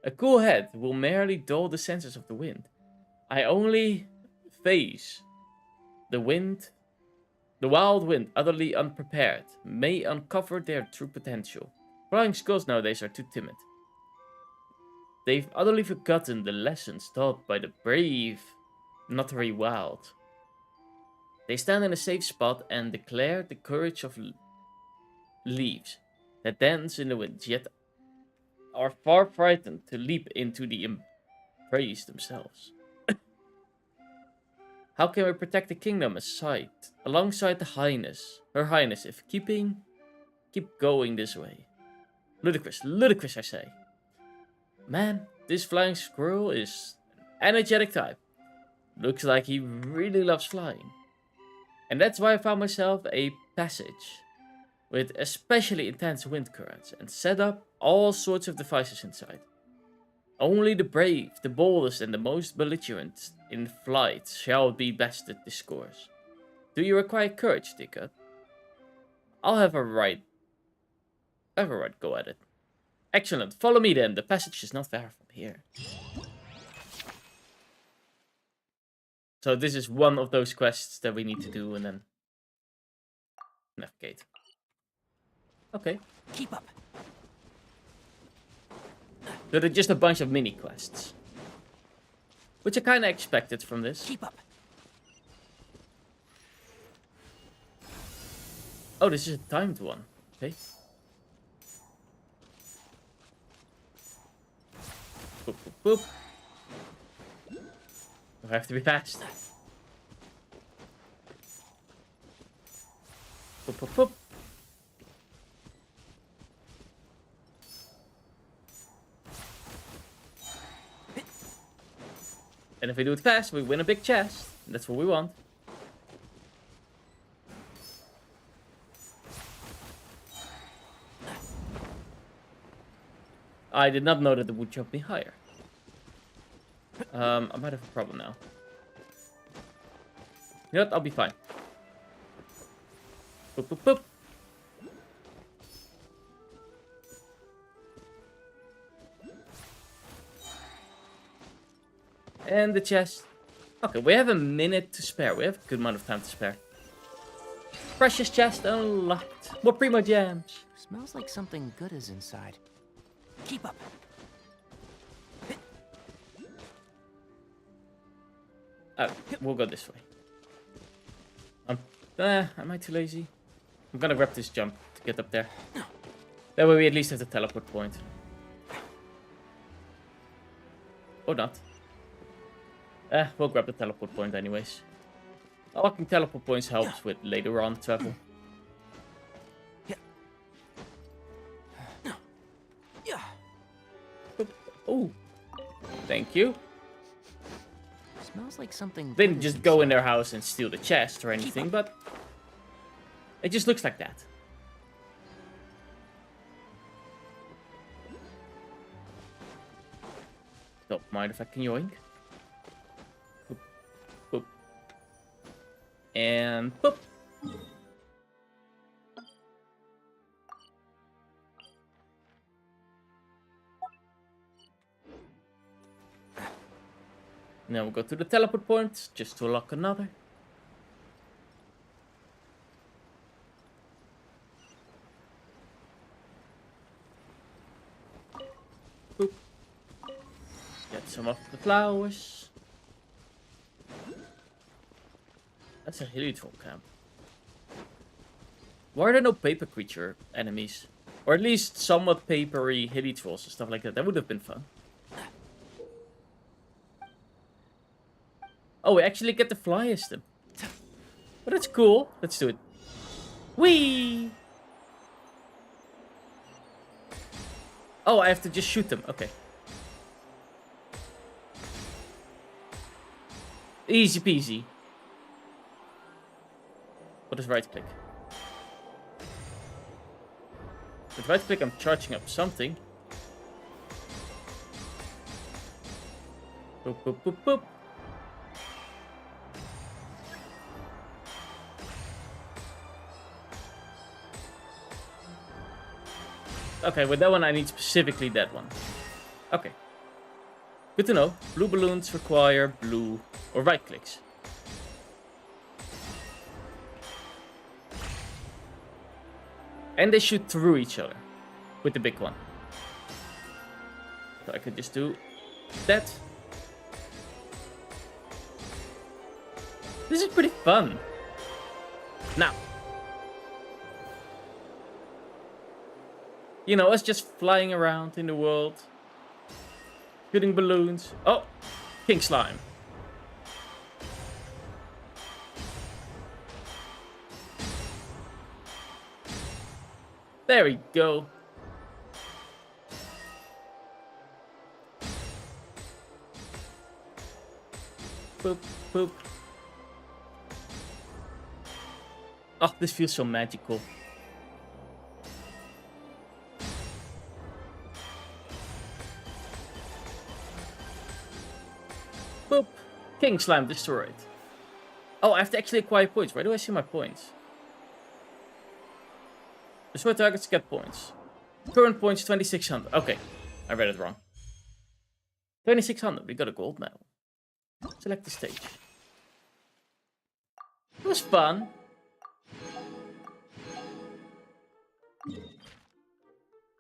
A cool head will merely dull the senses of the wind. I only face the wind. The wild wind, utterly unprepared, may uncover their true potential. Flying skulls nowadays are too timid. They've utterly forgotten the lessons taught by the brave, not very wild. They stand in a safe spot and declare the courage of leaves that dance in the wind, yet are far frightened to leap into the embrace themselves. How can we protect the kingdom alongside the Highness, Her Highness, if keep going this way? Ludicrous, ludicrous, I say. Man, this flying squirrel is an energetic type. Looks like he really loves flying. And that's why I found myself a passage with especially intense wind currents and set up all sorts of devices inside. Only the brave, the boldest, and the most belligerent in flight shall be best at this course. Do you require courage, Dickard? I'll have a right go at it. Excellent, follow me then. The passage is not far from here. So this is one of those quests that we need to do and then navigate. Okay. Keep up. So they're just a bunch of mini quests, which I kind of expected from this. Keep up. Oh, this is a timed one. Okay. Boop, boop, boop. I have to be fast. Boop, boop, boop. And if we do it fast, we win a big chest. That's what we want. I did not know that it would jump me higher. I might have a problem now. You know what? I'll be fine. Boop, boop, boop. And the chest. Okay, we have a minute to spare. We have a good amount of time to spare. Precious chest unlocked. More primo gems. Smells like something good is inside. Keep up. Oh, we'll go this way. Am I too lazy? I'm gonna grab this jump to get up there. That way we at least have the teleport point. Or not. We'll grab the teleport point anyways. Unlocking teleport points helps with later on travel. Oh, thank you. Smells like something. Didn't just go in their house and steal the chest or anything, but it just looks like that. Don't mind if I can yoink. Boop, boop. And boop. Now we'll go to the teleport point, just to unlock another. Boop. Get some of the flowers. That's a hilly troll camp. Why are there no paper creature enemies? Or at least somewhat papery hilly trolls and stuff like that. That would have been fun. Oh, we actually get to fly as them. But that's cool. Let's do it. Whee! Oh, I have to just shoot them. Okay. Easy peasy. What is right click? With right click, I'm charging up something. Boop, boop, boop, boop. Okay, with that one I need specifically that one. Okay. Good to know. Blue balloons require blue or right clicks. And they shoot through each other with the big one. So I could just do that. This is pretty fun. Now, you know, us just flying around in the world, shooting balloons. Oh, King Slime. There we go. Boop, boop. Oh, this feels so magical. Boop. King Slime destroyed. Oh, I have to actually acquire points. Where do I see my points? Destroy targets, get points. Current points 2600. Okay, I read it wrong. 2600. We got a gold medal. Select the stage. It was fun.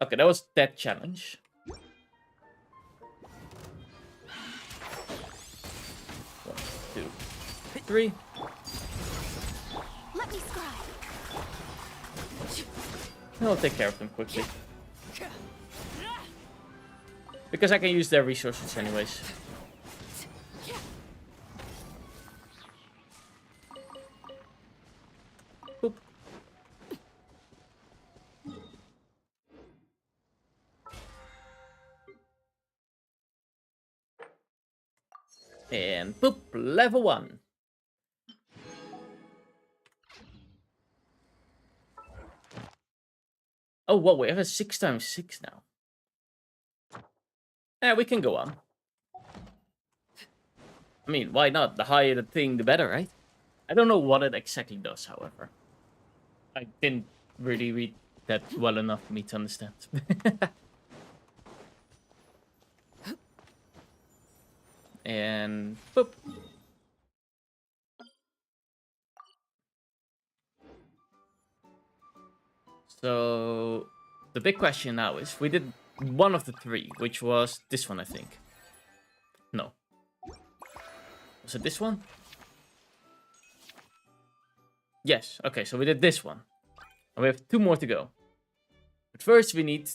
Okay, that was that challenge. One, two, three. Let me scribe. I'll take care of them quickly. Because I can use their resources anyways. Boop. And boop, level 1. Oh, whoa, we have a 6x6 now. Yeah, we can go on. I mean, why not? The higher the thing, the better, right? I don't know what it exactly does, however. I didn't really read that well enough for me to understand. And boop. So the big question now is, we did one of the 3, which was this one, I think. No. Was it this one? Yes. Okay, so we did this one. And we have 2 more to go. But first we need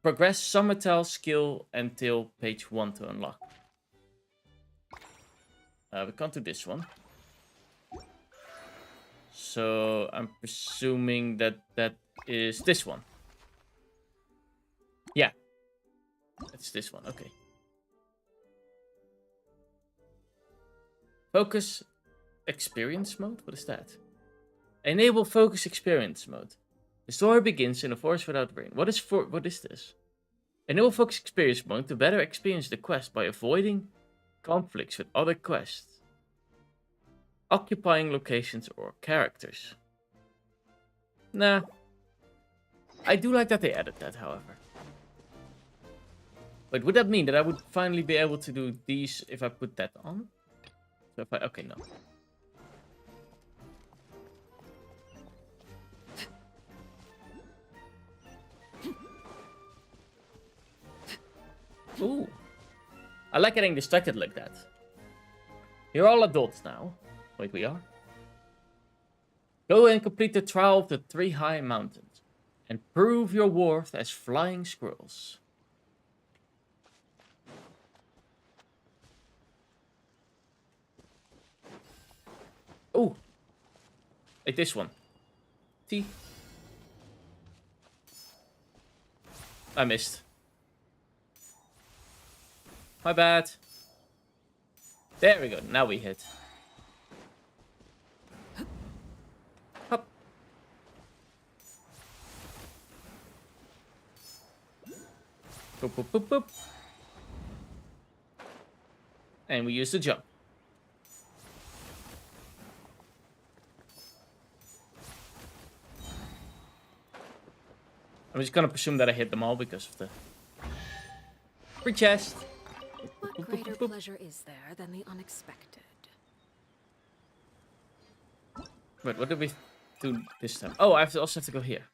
progress Summertale skill until page 1 to unlock. We can't do this one. So I'm presuming that that is this one. Yeah. It's this one, okay. Focus experience mode? What is that? Enable focus experience mode. The story begins in a forest without rain. What is this? Enable focus experience mode to better experience the quest by avoiding conflicts with other quests, occupying locations or characters. Nah. I do like that they added that, however. But would that mean that I would finally be able to do these if I put that on? So if I... Okay, no. Ooh. I like getting distracted like that. You're all adults now. Wait, we are? Go and complete the trial of the 3 high mountains. And prove your worth as flying squirrels. Ooh. Like this one. T. I missed. My bad. There we go. Now we hit. Hop. Boop, boop, boop, boop. And we use the jump. I'm just gonna presume that I hit them all because of the free chest. What greater pleasure is there than the unexpected? Wait, what do we do this time? Oh, I also have to go here.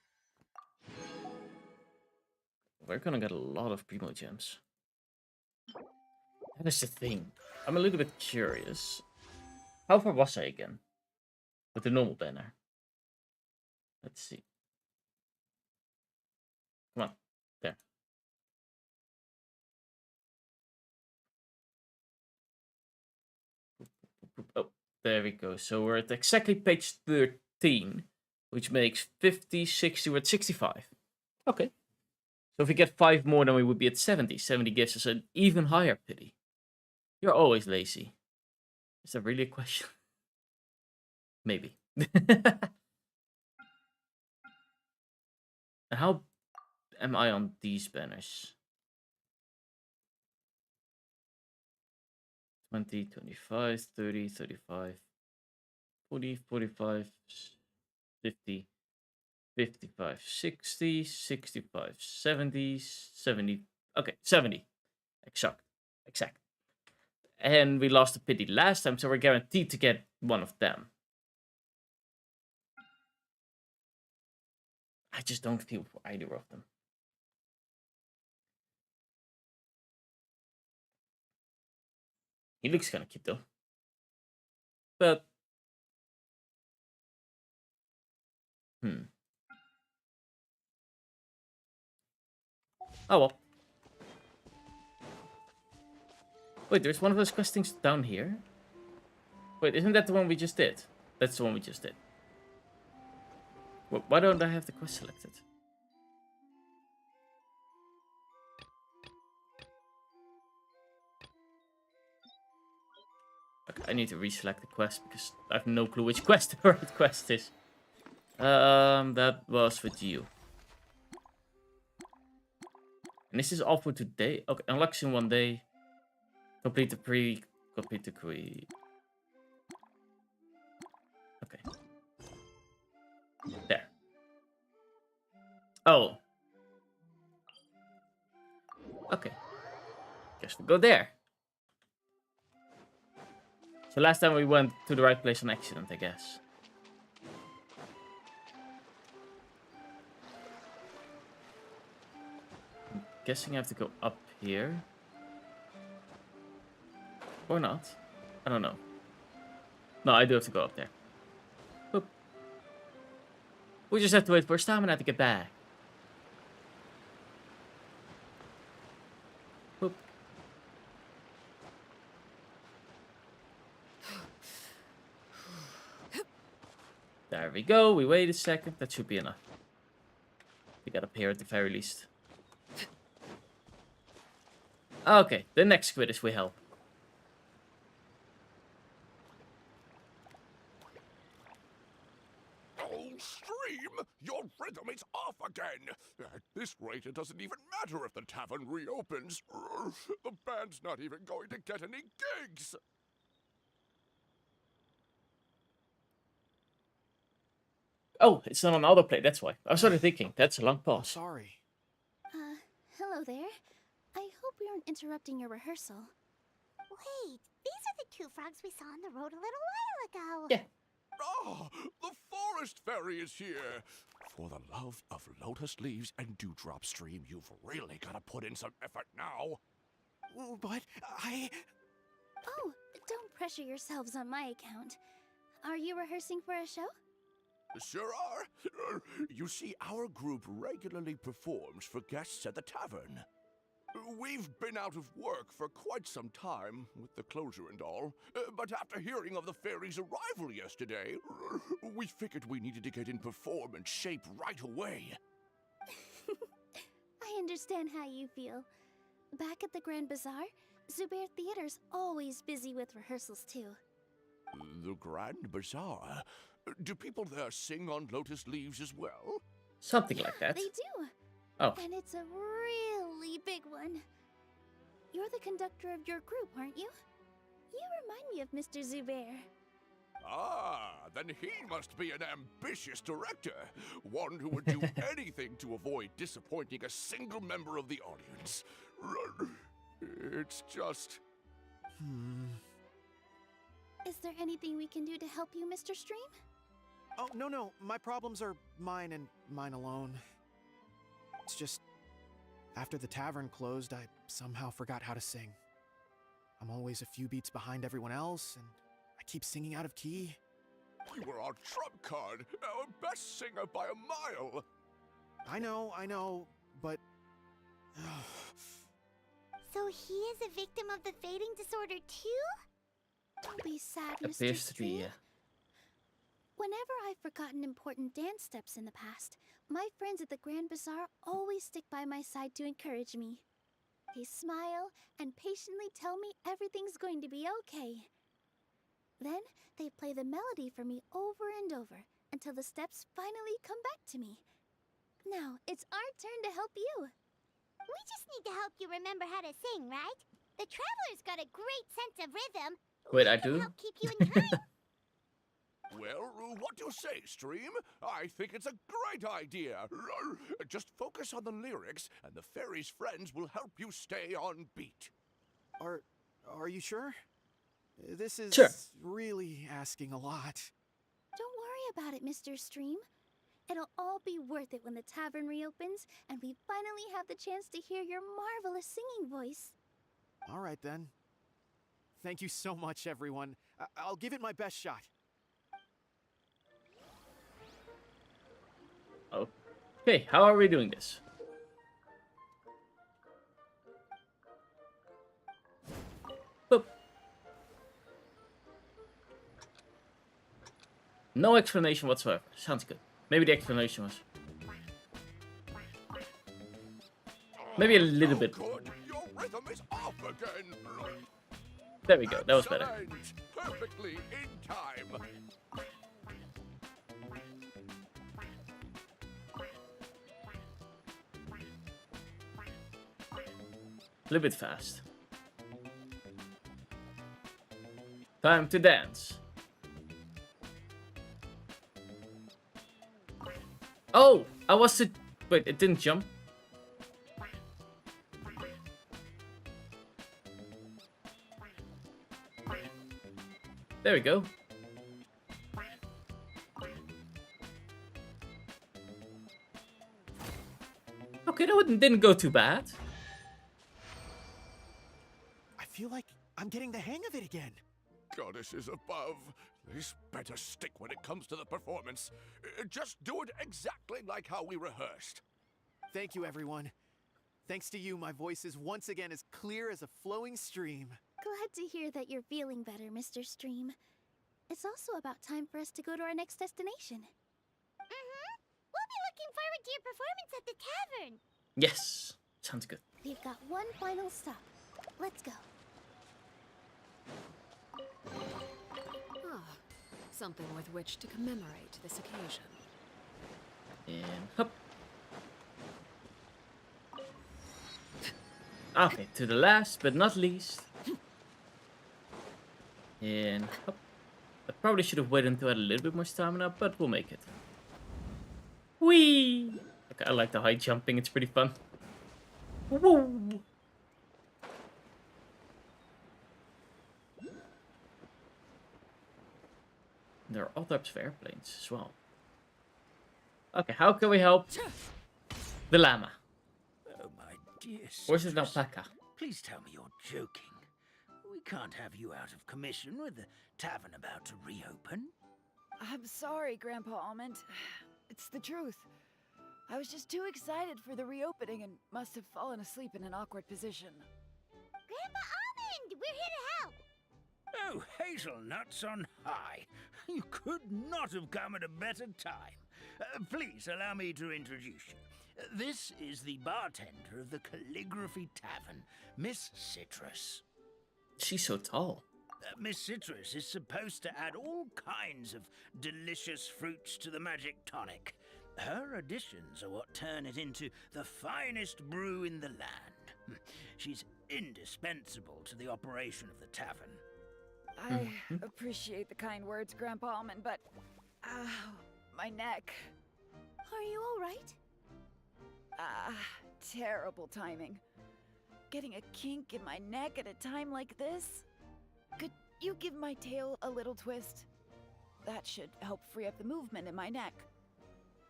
We're gonna get a lot of primo gems. That is the thing. I'm a little bit curious. How far was I again? With the normal banner. Let's see. Come on. There. Oh, there we go. So we're at exactly page 13, which makes 50, 60, we're at 65. Okay. So if we get 5 more, then we would be at 70. 70 gives us an even higher pity. You're always lazy. Is that really a question? Maybe. And how am I on these banners? 20, 25, 30, 35, 40, 45, 50, 55, 60, 65, 70, 70. Okay, 70. Exact. And we lost the pity last time, so we're guaranteed to get one of them. I just don't feel for either of them. He looks kind of cute though. But oh well. Wait, there's one of those quest things down here. Wait, isn't that the one we just did? That's the one we just did. Well, why don't I have the quest selected? Okay, I need to reselect the quest because I have no clue which quest the right quest is. That was with you. And this is all for today. Okay, unlocks in 1 day. Complete the complete the query. Okay. There. Oh. Okay. Guess we go there. So last time we went to the right place on accident, I guess. I'm guessing I have to go up here. Or not. I don't know. No, I do have to go up there. Boop. We just have to wait for stamina to get back. Boop. There we go. We wait a second. That should be enough. We got up here at the very least. Okay, the next squid is we help. Your rhythm is off again! At this rate, it doesn't even matter if the tavern reopens. The band's not even going to get any gigs! Oh, it's not on autoplay, that's why. I started thinking, that's a long pause. Sorry. Hello there. I hope we aren't interrupting your rehearsal. Wait, these are the 2 frogs we saw on the road a little while ago. Yeah. Ah, the forest fairy is here! For the love of lotus leaves and dewdrop stream, you've really got to put in some effort now. But Oh, don't pressure yourselves on my account. Are you rehearsing for a show? Sure are. You see, our group regularly performs for guests at the tavern. We've been out of work for quite some time, with the closure and all, but after hearing of the fairy's arrival yesterday, we figured we needed to get in performance shape right away. I understand how you feel. Back at the Grand Bazaar, Zubair Theater's always busy with rehearsals too. The Grand Bazaar? Do people there sing on lotus leaves as well? Something like that. They do. Oh. And it's a really big one. You're the conductor of your group, aren't you? You remind me of Mr. Zubair. Ah, then he must be an ambitious director. One who would do anything to avoid disappointing a single member of the audience. It's just Is there anything we can do to help you, Mr. Stream? Oh, no. My problems are mine and mine alone. It's just, after the tavern closed, I somehow forgot how to sing. I'm always a few beats behind everyone else, and I keep singing out of key. You were our trump card, our best singer by a mile. I know, but... So he is a victim of the fading disorder too? Don't be sad, Mr. Appears to be, Stream. yeah. Whenever I've forgotten important dance steps in the past, my friends at the Grand Bazaar always stick by my side to encourage me. They smile and patiently tell me everything's going to be okay. Then they play the melody for me over and over until the steps finally come back to me. Now it's our turn to help you. We just need to help you remember how to sing, right? The Traveler's got a great sense of rhythm. Wait, I do? Help keep you in time. Well, what do you say, Stream? I think it's a great idea. Just focus on the lyrics, and the fairy's friends will help you stay on beat. Are you sure? This is really asking a lot. Don't worry about it, Mr. Stream. It'll all be worth it when the tavern reopens and we finally have the chance to hear your marvelous singing voice. All right, then. Thank you so much, everyone. I'll give it my best shot. Okay, how are we doing this? Boop. No explanation whatsoever. Sounds good. Maybe the explanation was... Maybe a little bit. Good. Your rhythm is off again. There we go. That was better. Perfectly in time. A little bit fast. Time to dance. Oh, I was it. Wait, it didn't jump. There we go. Okay, that didn't go too bad. I feel like I'm getting the hang of it again. Goddesses above, this better stick when it comes to the performance. Just do it exactly like how we rehearsed. Thank you, everyone. Thanks to you, my voice is once again as clear as a flowing stream. Glad to hear that you're feeling better, Mr. Stream. It's also about time for us to go to our next destination. We'll be looking forward to your performance at the tavern. Yes, sounds good. We've got one final stop. Let's go. Ah, something with which to commemorate this occasion. And hop. Okay, to the last but not least. And hop. I probably should have waited until I had a little bit more stamina, but we'll make it. Whee! Okay, I like the high jumping, it's pretty fun. Woo! There are all types of airplanes as well. Okay, how can we help the llama? Oh, my dear Where's his Citrus, alpaca? Please tell me you're joking. We can't have you out of commission with the tavern about to reopen. I'm sorry, Grandpa Almond. It's the truth. I was just too excited for the reopening and must have fallen asleep in an awkward position. Grandpa Almond, we're here to help. Oh, hazelnuts on high. You could not have come at a better time. Please allow me to introduce you. This is the bartender of the Calligraphy Tavern, Miss Citrus. She's so tall. Miss Citrus is supposed to add all kinds of delicious fruits to the magic tonic. Her additions are what turn it into the finest brew in the land. She's indispensable to the operation of the tavern. I appreciate the kind words, Grandpa Almond, but... Ow, my neck. Are you all right? Terrible timing. Getting a kink in my neck at a time like this? you give my tail a little twist? That should help free up the movement in my neck.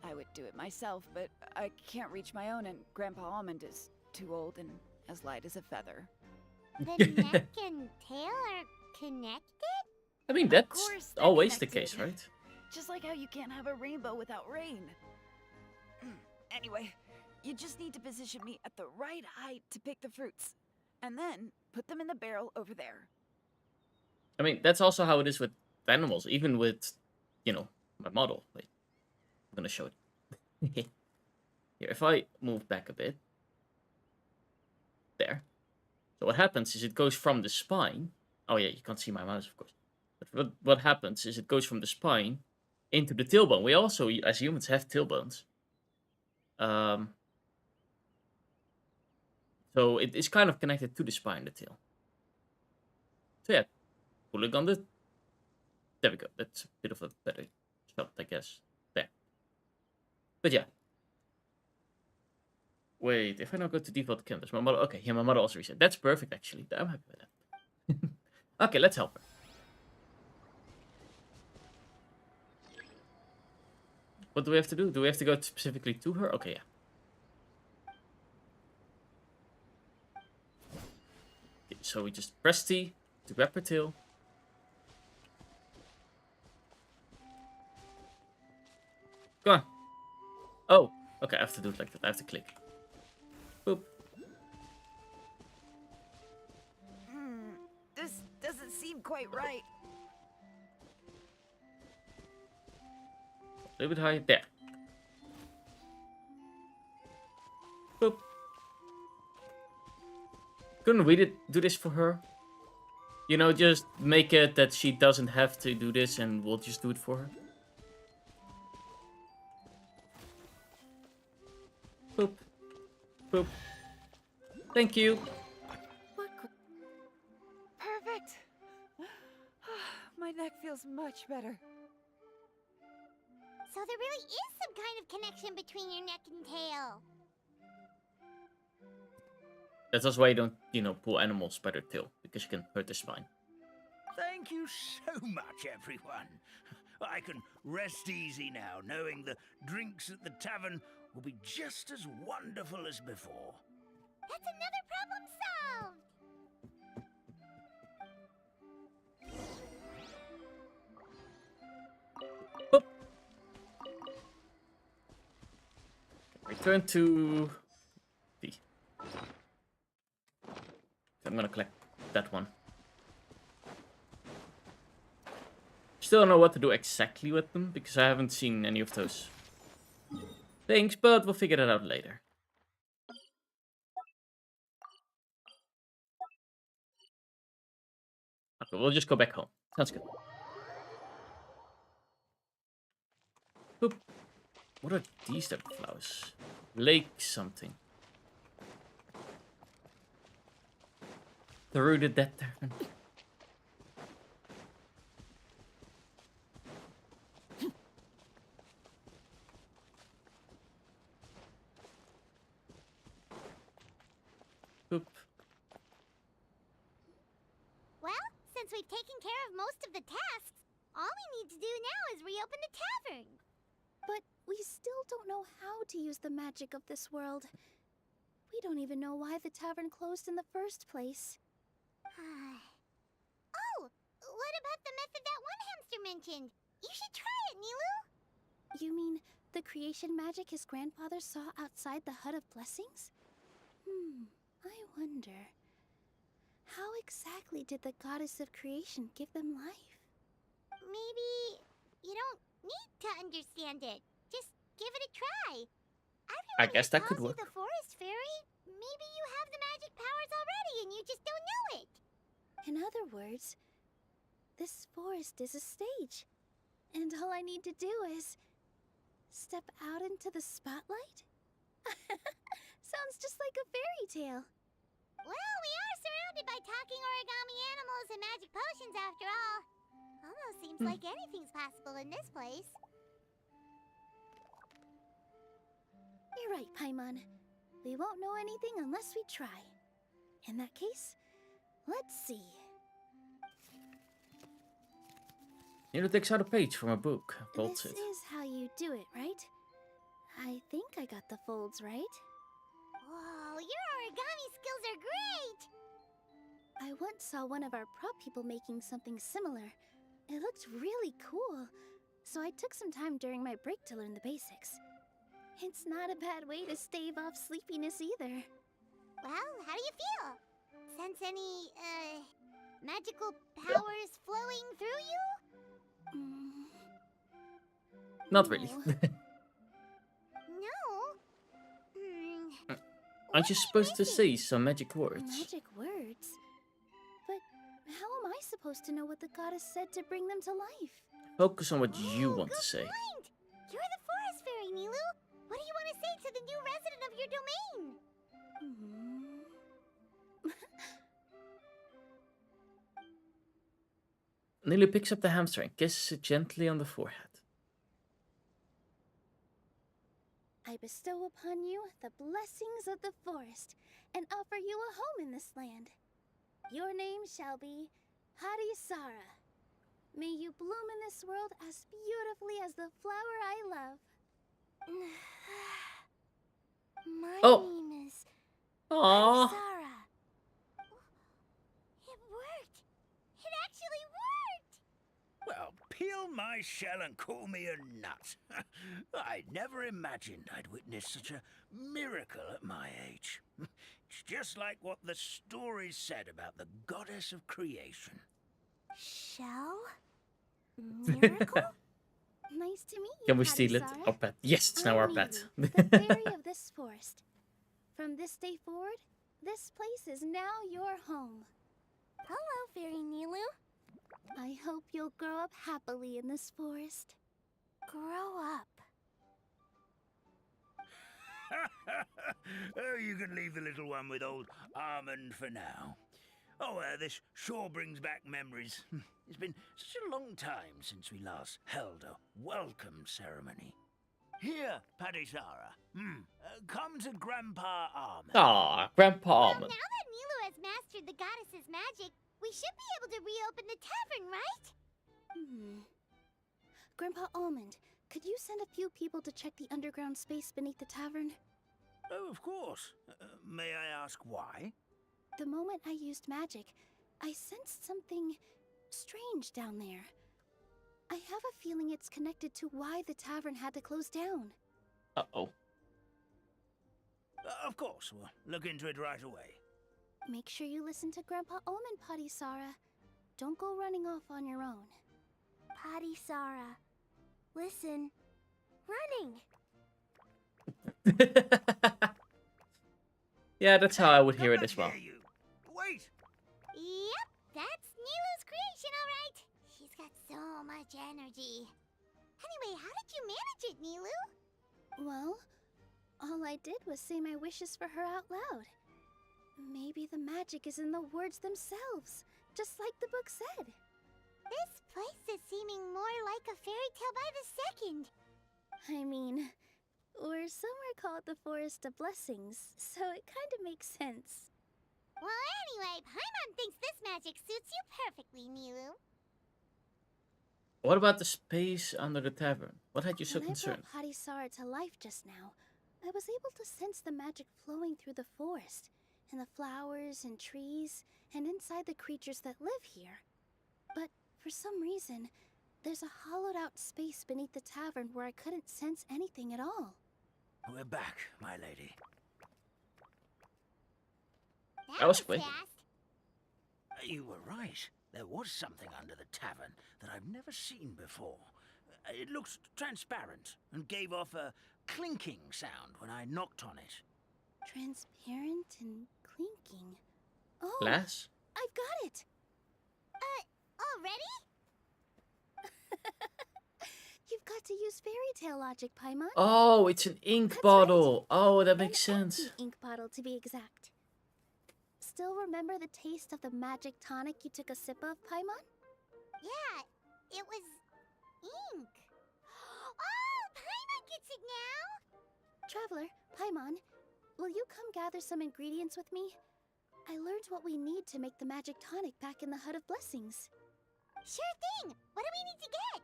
I would do it myself, but I can't reach my own, and Grandpa Almond is too old and as light as a feather. The neck and tail are connected? I mean, that's always the case, right? Just like how you can't have a rainbow without rain. Anyway, you just need to position me at the right height to pick the fruits, and then put them in the barrel over there. I mean, that's also how it is with animals, even with, you know, my model. Wait, I'm gonna show it. Here, if I move back a bit. There. So what happens is it goes from the spine. Oh yeah, you can't see my mouse, of course. But what happens is it goes from the spine into the tailbone. We also, as humans, have tailbones. So it is kind of connected to the spine, the tail. So yeah, pulling on the... There we go. That's a bit of a better shot, I guess. There. But yeah. Wait, if I now go to default canvas, my model... Okay, yeah, my model also reset. That's perfect, actually. I'm happy with that. Okay, let's help her. What do we have to do? Do we have to go specifically to her? Okay, yeah. Okay, so we just press T to grab her tail. Go on. Oh, okay, I have to do it like that. I have to click. Boop. This doesn't seem quite right. A little bit higher. There. Boop. Couldn't we do this for her? You know, just make it that she doesn't have to do this and we'll just do it for her. Boop. Boop. Thank you. Perfect. My neck feels much better. So there really is some kind of connection between your neck and tail. That's also why you don't, you know, pull animals by their tail, because you can hurt their spine. Thank you so much, everyone. I can rest easy now, knowing the drinks at the tavern will be just as wonderful as before. That's another problem solved! Boop. Return to D. I'm gonna collect that one. Still don't know what to do exactly with them, because I haven't seen any of those things, but we'll figure that out later. Okay, we'll just go back home. Sounds good. Boop. What are these type of flowers? Lake something. Through the dead tavern. Boop. Well, since we've taken care of most of the tasks, all we need to do now is reopen the tavern. But we still don't know how to use the magic of this world. We don't even know why the tavern closed in the first place. Oh, what about the method that one hamster mentioned? You should try it, Nilu. You mean the creation magic his grandfather saw outside the Hut of Blessings? I wonder. How exactly did the goddess of creation give them life? Maybe you don't need to understand it. Just give it a try. I guess that could work. The forest fairy, maybe you have the magic powers already and you just don't know it. In other words, this forest is a stage. And all I need to do is step out into the spotlight? Sounds just like a fairy tale. Well, we are surrounded by talking origami animals and magic potions after all. Almost seems like anything's possible in this place. You're right, Paimon. We won't know anything unless we try. In that case, let's see. Nilo takes out a page from a book, folds This it. is how you do it, right? I think I got the folds right. Whoa, your origami skills are great! I once saw one of our prop people making something similar. It looked really cool, so I took some time during my break to learn the basics. It's not a bad way to stave off sleepiness either. Well, how do you feel? Sense any, magical powers flowing through you? Not really. No. Aren't you supposed to say some magic words? Magic words? But how am I supposed to know what the goddess said to bring them to life? Focus on what you want to say. Point! You're the forest fairy, Nilu. What do you want to say to the new resident of your domain? Nilu picks up the hamster and kisses it gently on the forehead. I bestow upon you the blessings of the forest and offer you a home in this land. Your name shall be Hadisara. May you bloom in this world as beautifully as the flower I love. My name is Hadisara. It worked! It actually worked! Well, peel my shell and call me a nut. I never imagined I'd witness such a miracle at my age. It's just like what the stories said about the goddess of creation. Shell? Miracle? Nice to meet you, Can we steal it? Hadisara. Our pet. Yes, it's now our pet. The fairy of this forest. From this day forward, this place is now your home. Hello, Fairy Nilu. I hope you'll grow up happily in this forest. Grow up. Oh, you can leave the little one with old Almond for now. Oh, this sure brings back memories. It's been such a long time since we last held a welcome ceremony. Here, Padisara. Come to Grandpa Almond. Ah, Grandpa Well, Almond. now that Nilu has mastered the goddess's magic, we should be able to reopen the tavern, right? Grandpa Almond, could you send a few people to check the underground space beneath the tavern? Oh, of course. May I ask why? The moment I used magic, I sensed something strange down there. I have a feeling it's connected to why the tavern had to close down. Uh-oh. Of course, we'll look into it right away. Make sure you listen to Grandpa Almond, Padisara. Don't go running off on your own. Padisara, listen. Running. Yeah, that's how I would hear it as well. Wait! Yep, that's Nilu's creation, all right. She's got so much energy. Anyway, how did you manage it, Nilu? Well, all I did was say my wishes for her out loud. Maybe the magic is in the words themselves, just like the book said. This place is seeming more like a fairy tale by the second. I mean, or somewhere call it the Forest of Blessings, so it kind of makes sense. Well, anyway, Paimon thinks this magic suits you perfectly, Nilu. What about the space under the tavern? What had you so concerned? When I brought Hadisara to life just now, I was able to sense the magic flowing through the forest, and the flowers and trees, and inside the creatures that live here. But for some reason, there's a hollowed out space beneath the tavern where I couldn't sense anything at all. We're back, my lady. That was quick. You were right. There was something under the tavern that I've never seen before. It looked transparent and gave off a clinking sound when I knocked on it. Transparent and clinking. Oh, Glass? I've got it! Already? You've got to use fairy tale logic, Paimon. Oh, it's an ink bottle. Oh, that makes An sense. empty ink bottle, to be exact. Still remember the taste of the magic tonic you took a sip of, Paimon? Yeah, it was ink. Oh, Paimon gets it now! Traveler, Paimon, will you come gather some ingredients with me? I learned what we need to make the magic tonic back in the Hut of Blessings. Sure thing. What do we need to get?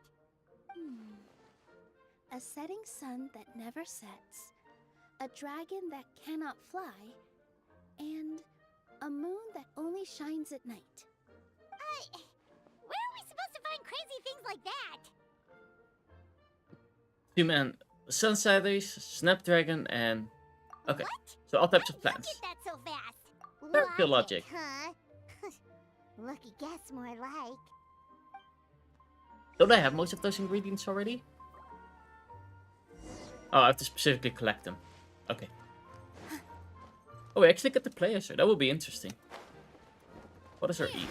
A setting sun that never sets, a dragon that cannot fly, and a moon that only shines at night. Where are we supposed to find crazy things like that? Human, Sunsetters, Snapdragon, and... Okay, so all types of plants. Get that so fast. Very logic. Huh? Lucky guess, more like. Don't I have most of those ingredients already? Oh, I have to specifically collect them. Okay. Oh, we actually get to play as her. That would be interesting. What does her eat?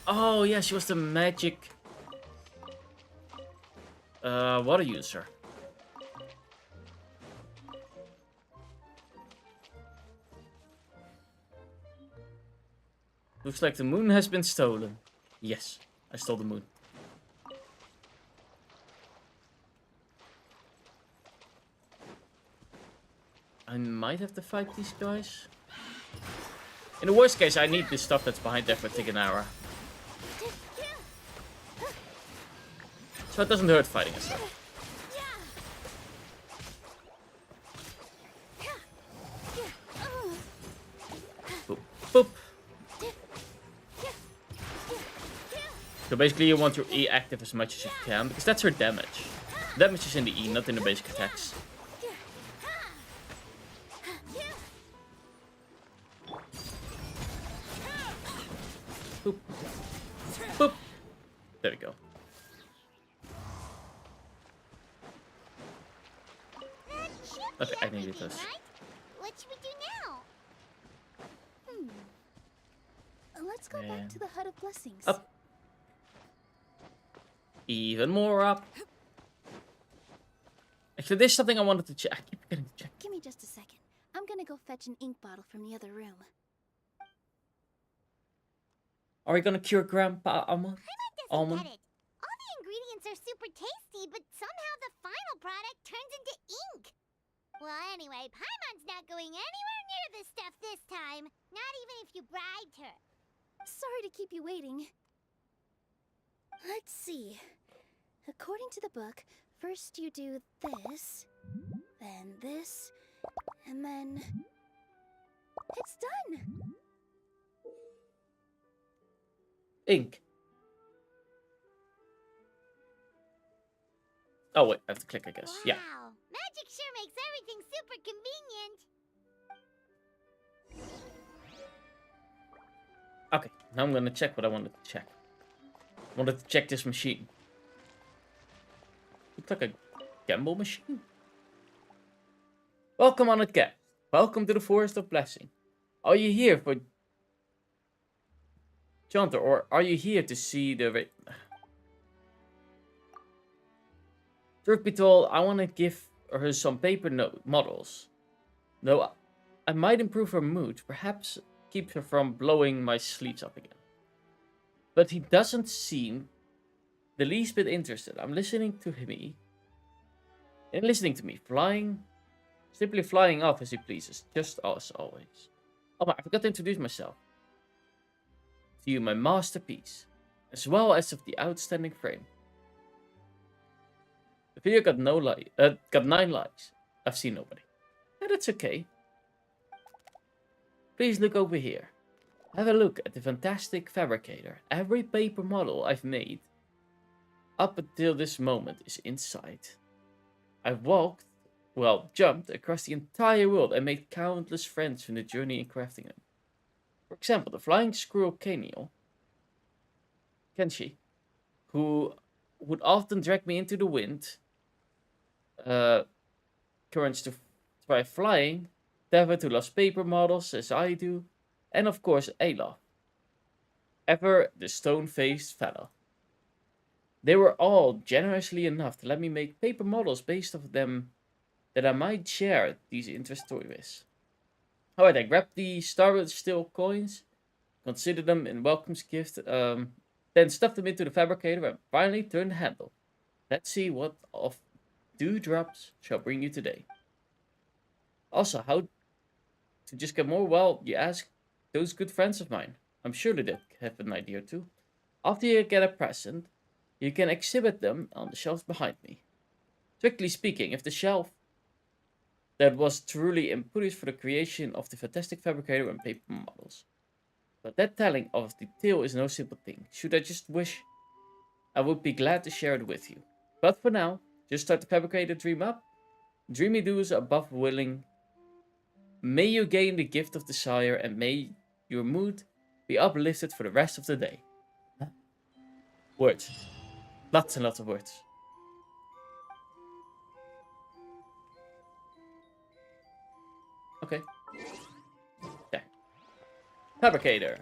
Oh, yeah, she was the magic... water user. Looks like the moon has been stolen. Yes, I stole the moon. I might have to fight these guys. In the worst case, I need this stuff that's behind there for taking an hour. So it doesn't hurt fighting us. Boop, boop. So basically you want your E active as much as you can, because that's her damage. Damage is in the E, not in the basic attacks. Boop. Boop. There we go. Okay, I needed those. What should we do now? Let's go back to the Hut of Blessings. Up. Even more up. Actually, there's something I wanted to check. I keep forgetting to check. Give me just a second. I'm gonna go fetch an ink bottle from the other room. Are we gonna cure Grandpa Almond? Almond? Get it. All the ingredients are super tasty, but somehow the final product turns into ink. Well, anyway, Paimon's not going anywhere near this stuff this time. Not even if you bribed her. Sorry to keep you waiting. Let's see. According to the book, first you do this, then this, and then... It's done! Ink. Oh wait, I have to click, I guess. Yeah. Wow, magic sure makes everything super convenient. Okay, now I'm gonna check what I wanted to check. I wanted to check this machine. Looks like a gamble machine. Welcome on it, guest. Welcome to the Forest of Blessing. Are you here for Chanter, or are you here to see the... Truth be told, I want to give her some paper models. Though I might improve her mood, perhaps keep her from blowing my sleeves up again. But he doesn't seem the least bit interested. I'm listening to me, simply flying off as he pleases, just as always. Oh, I forgot to introduce myself. To you, my masterpiece, as well as of the outstanding frame. The video got 9 likes. I've seen nobody. And that's okay. Please look over here. Have a look at the fantastic fabricator. Every paper model I've made up until this moment is inside. I've jumped across the entire world and made countless friends from the journey in crafting them. For example, the flying squirrel Kenshi, who would often drag me into the wind currents to try flying, Dever who loves paper models as I do, and of course Ayla, ever the stone-faced fellow. They were all generously enough to let me make paper models based off them that I might share these interests with. Alright, I grabbed the Starwood Steel coins, considered them in welcome's gift, then stuffed them into the fabricator and finally turned the handle. Let's see what of dewdrops shall bring you today. Also, how to just get more? Well, you ask those good friends of mine. I'm sure they have an idea too. After you get a present, you can exhibit them on the shelves behind me. Strictly speaking, if the shelf that was truly input for the creation of the fantastic fabricator and paper models. But that telling of the tale is no simple thing. Should I just wish, I would be glad to share it with you. But for now, just start the fabricator dream up. Dreamy doers above willing. May you gain the gift of desire and may your mood be uplifted for the rest of the day. Words. Lots and lots of words. Okay. There. Fabricator.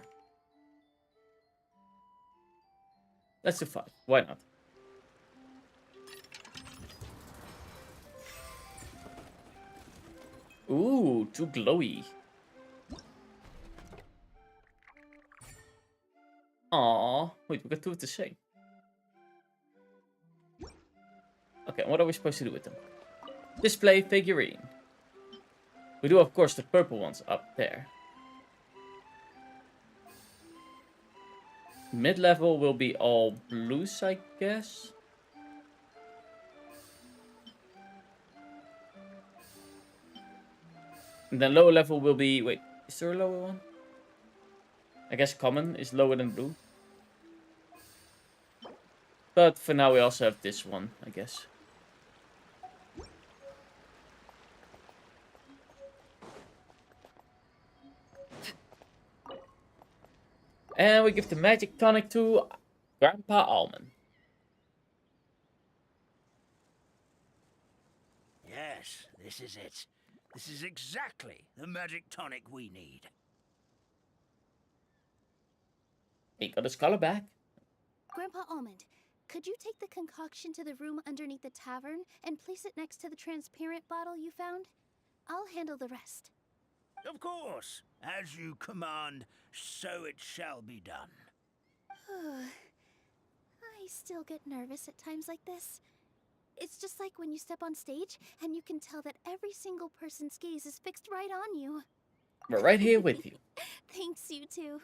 Let's do 5. Why not? Ooh, too glowy. Aww. Wait, we got 2 of the same. Okay, what are we supposed to do with them? Display figurine. We do, of course, the purple ones up there. Mid-level will be all blues, I guess. And then lower level will be... Wait, is there a lower one? I guess common is lower than blue. But for now we also have this one, I guess. And we give the magic tonic to Grandpa Almond. Yes, this is it. This is exactly the magic tonic we need. He got his color back. Grandpa Almond, could you take the concoction to the room underneath the tavern and place it next to the transparent bottle you found? I'll handle the rest. Of course. As you command, so it shall be done. I still get nervous at times like this. It's just like when you step on stage and you can tell that every single person's gaze is fixed right on you. We're right here with you. Thanks, you two.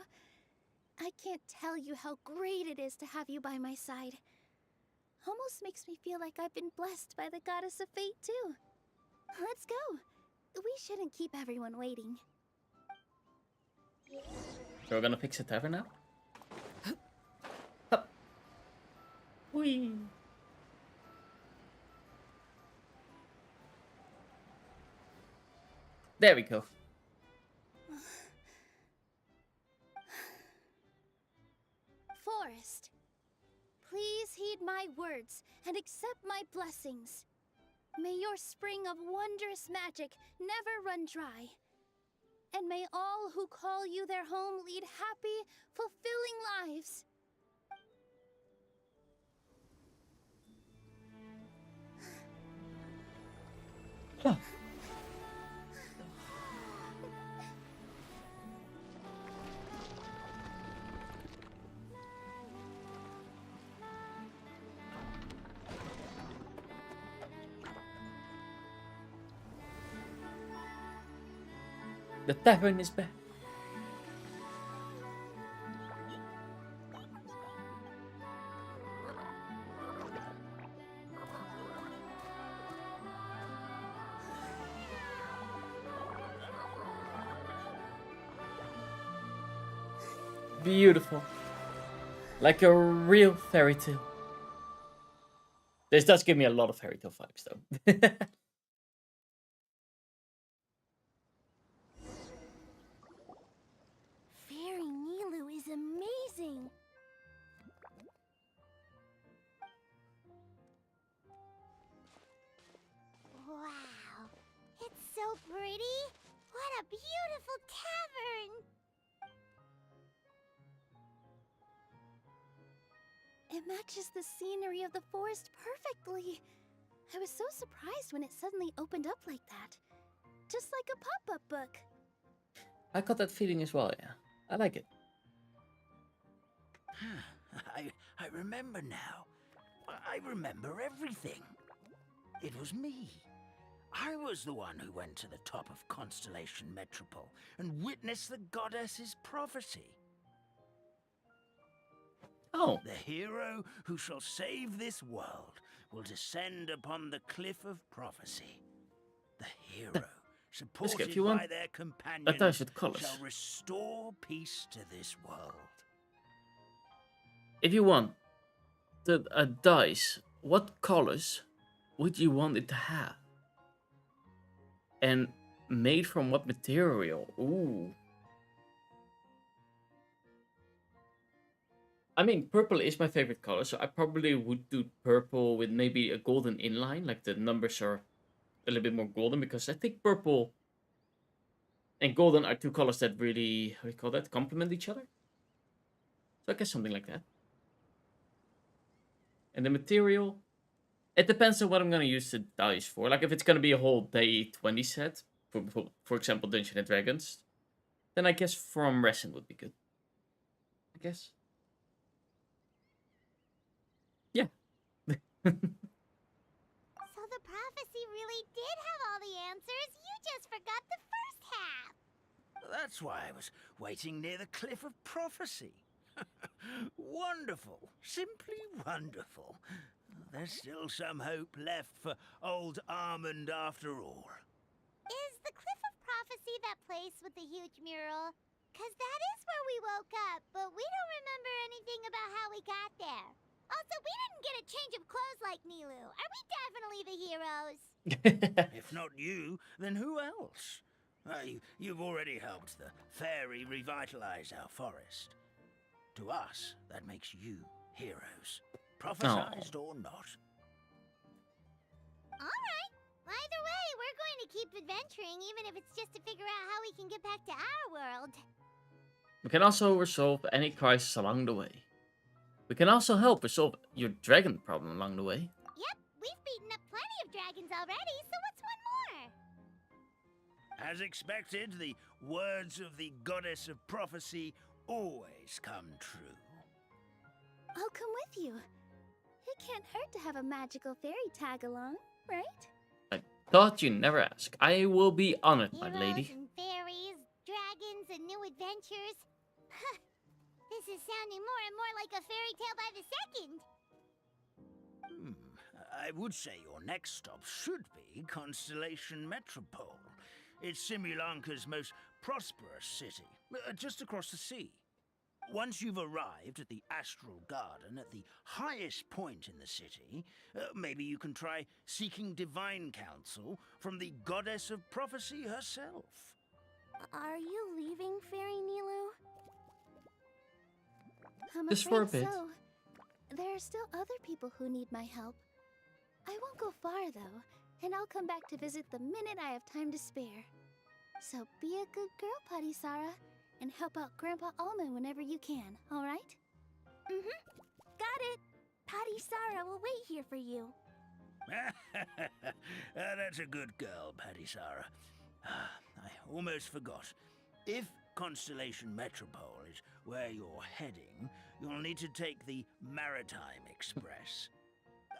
I can't tell you how great it is to have you by my side. Almost makes me feel like I've been blessed by the goddess of fate, too. Let's go. We shouldn't keep everyone waiting. So we're gonna fix the tavern now? Hup. Whee. There we go. Forest, please heed my words and accept my blessings. May your spring of wondrous magic never run dry. And may all who call you their home lead happy, fulfilling lives. Huh. The tavern is back. Beautiful. Like a real fairy tale. This does give me a lot of fairy tale vibes though. Amazing! Wow, it's so pretty! What a beautiful tavern! It matches the scenery of the forest perfectly. I was so surprised when it suddenly opened up like that. Just like a pop-up book. I got that feeling as well, yeah. I like it. I remember now. I remember everything. It was me. I was the one who went to the top of Constellation Metropole and witnessed the goddess's prophecy. Oh. The hero who shall save this world will descend upon the cliff of prophecy. The hero, supported if you by want their a companions, dice with colors. shall restore peace to this world. If you want a dice, what colors would you want it to have? And made from what material? Ooh. I mean, purple is my favorite color, so I probably would do purple with maybe a golden inline, like the numbers are a little bit more golden, because I think purple and golden are two colors that really, how do you call that, complement each other. So I guess something like that. And the material, it depends on what I'm going to use the dice for. Like if it's going to be a whole day 20 set, for example, Dungeons and Dragons, then I guess from resin would be good. I guess. Yeah. So the prophecy really did have all the answers. You just forgot the first half. That's why I was waiting near the cliff of prophecy. Wonderful. Simply wonderful. There's still some hope left for old Armand after all. Is the Cliff of Prophecy that place with the huge mural? 'Cause that is where we woke up, but we don't remember anything about how we got there. Also, we didn't get a change of clothes like Nilu. Are we definitely the heroes? If not you, then who else? You've already helped the Fairy revitalize our forest. To us, that makes you heroes. Prophesized or not. Alright. Either way, we're going to keep adventuring, even if it's just to figure out how we can get back to our world. We can also resolve any crisis along the way. We can also help resolve your dragon problem along the way. Yep, we've beaten up plenty of dragons already, so what's one more? As expected, the words of the goddess of prophecy always come true. I'll come with you. It can't hurt to have a magical fairy tag along, right? I thought you'd never ask. I will be honored, my lady. Heroes and fairies, dragons and new adventures. This is sounding more and more like a fairy tale by the second. I would say your next stop should be Constellation Metropole. It's Simulanka's most prosperous city, just across the sea. Once you've arrived at the Astral Garden at the highest point in the city, maybe you can try seeking divine counsel from the goddess of prophecy herself. Are you leaving, Fairy Nilu? I'm Just for a afraid bit. so. There are still other people who need my help. I won't go far, though, and I'll come back to visit the minute I have time to spare. So be a good girl, Putty Sara, and help out Grandpa Almond whenever you can, alright? Got it! Patty Sara will wait here for you. That's a good girl, Paddy Sara. I almost forgot. If Constellation Metropole is where you're heading, you'll need to take the Maritime Express.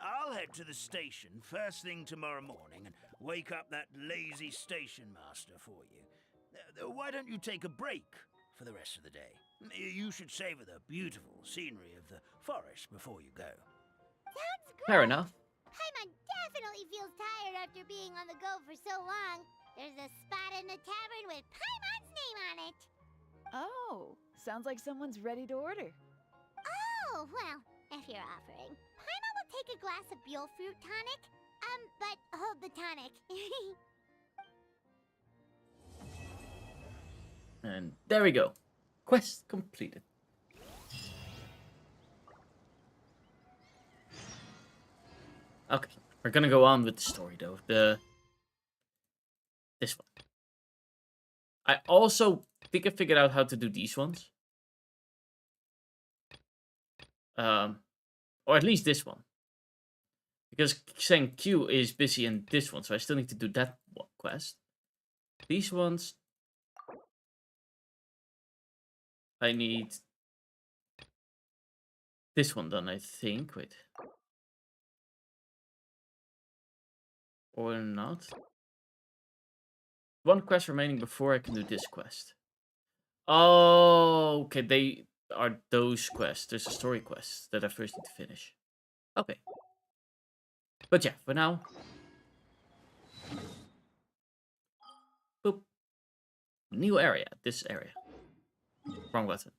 I'll head to the station first thing tomorrow morning and wake up that lazy station master for you. Why don't you take a break for the rest of the day? You should savor the beautiful scenery of the forest before you go. Sounds great. Fair enough. Paimon definitely feels tired after being on the go for so long. There's a spot in the tavern with Paimon's name on it. Oh, sounds like someone's ready to order. Oh, well, if you're offering. Paimon will take a glass of Buell fruit tonic. But hold the tonic. And there we go. Quest completed. Okay, we're gonna go on with the story though. This one. I also think I figured out how to do these ones. Or at least this one. Because saying Q is busy in this one, so I still need to do that one quest. These ones, I need this one done, I think. Wait. Or not. One quest remaining before I can do this quest. Oh, okay. are those quests? There's a story quest that I first need to finish. Okay. But yeah, for now. Boop. New area. This area. Wrong button.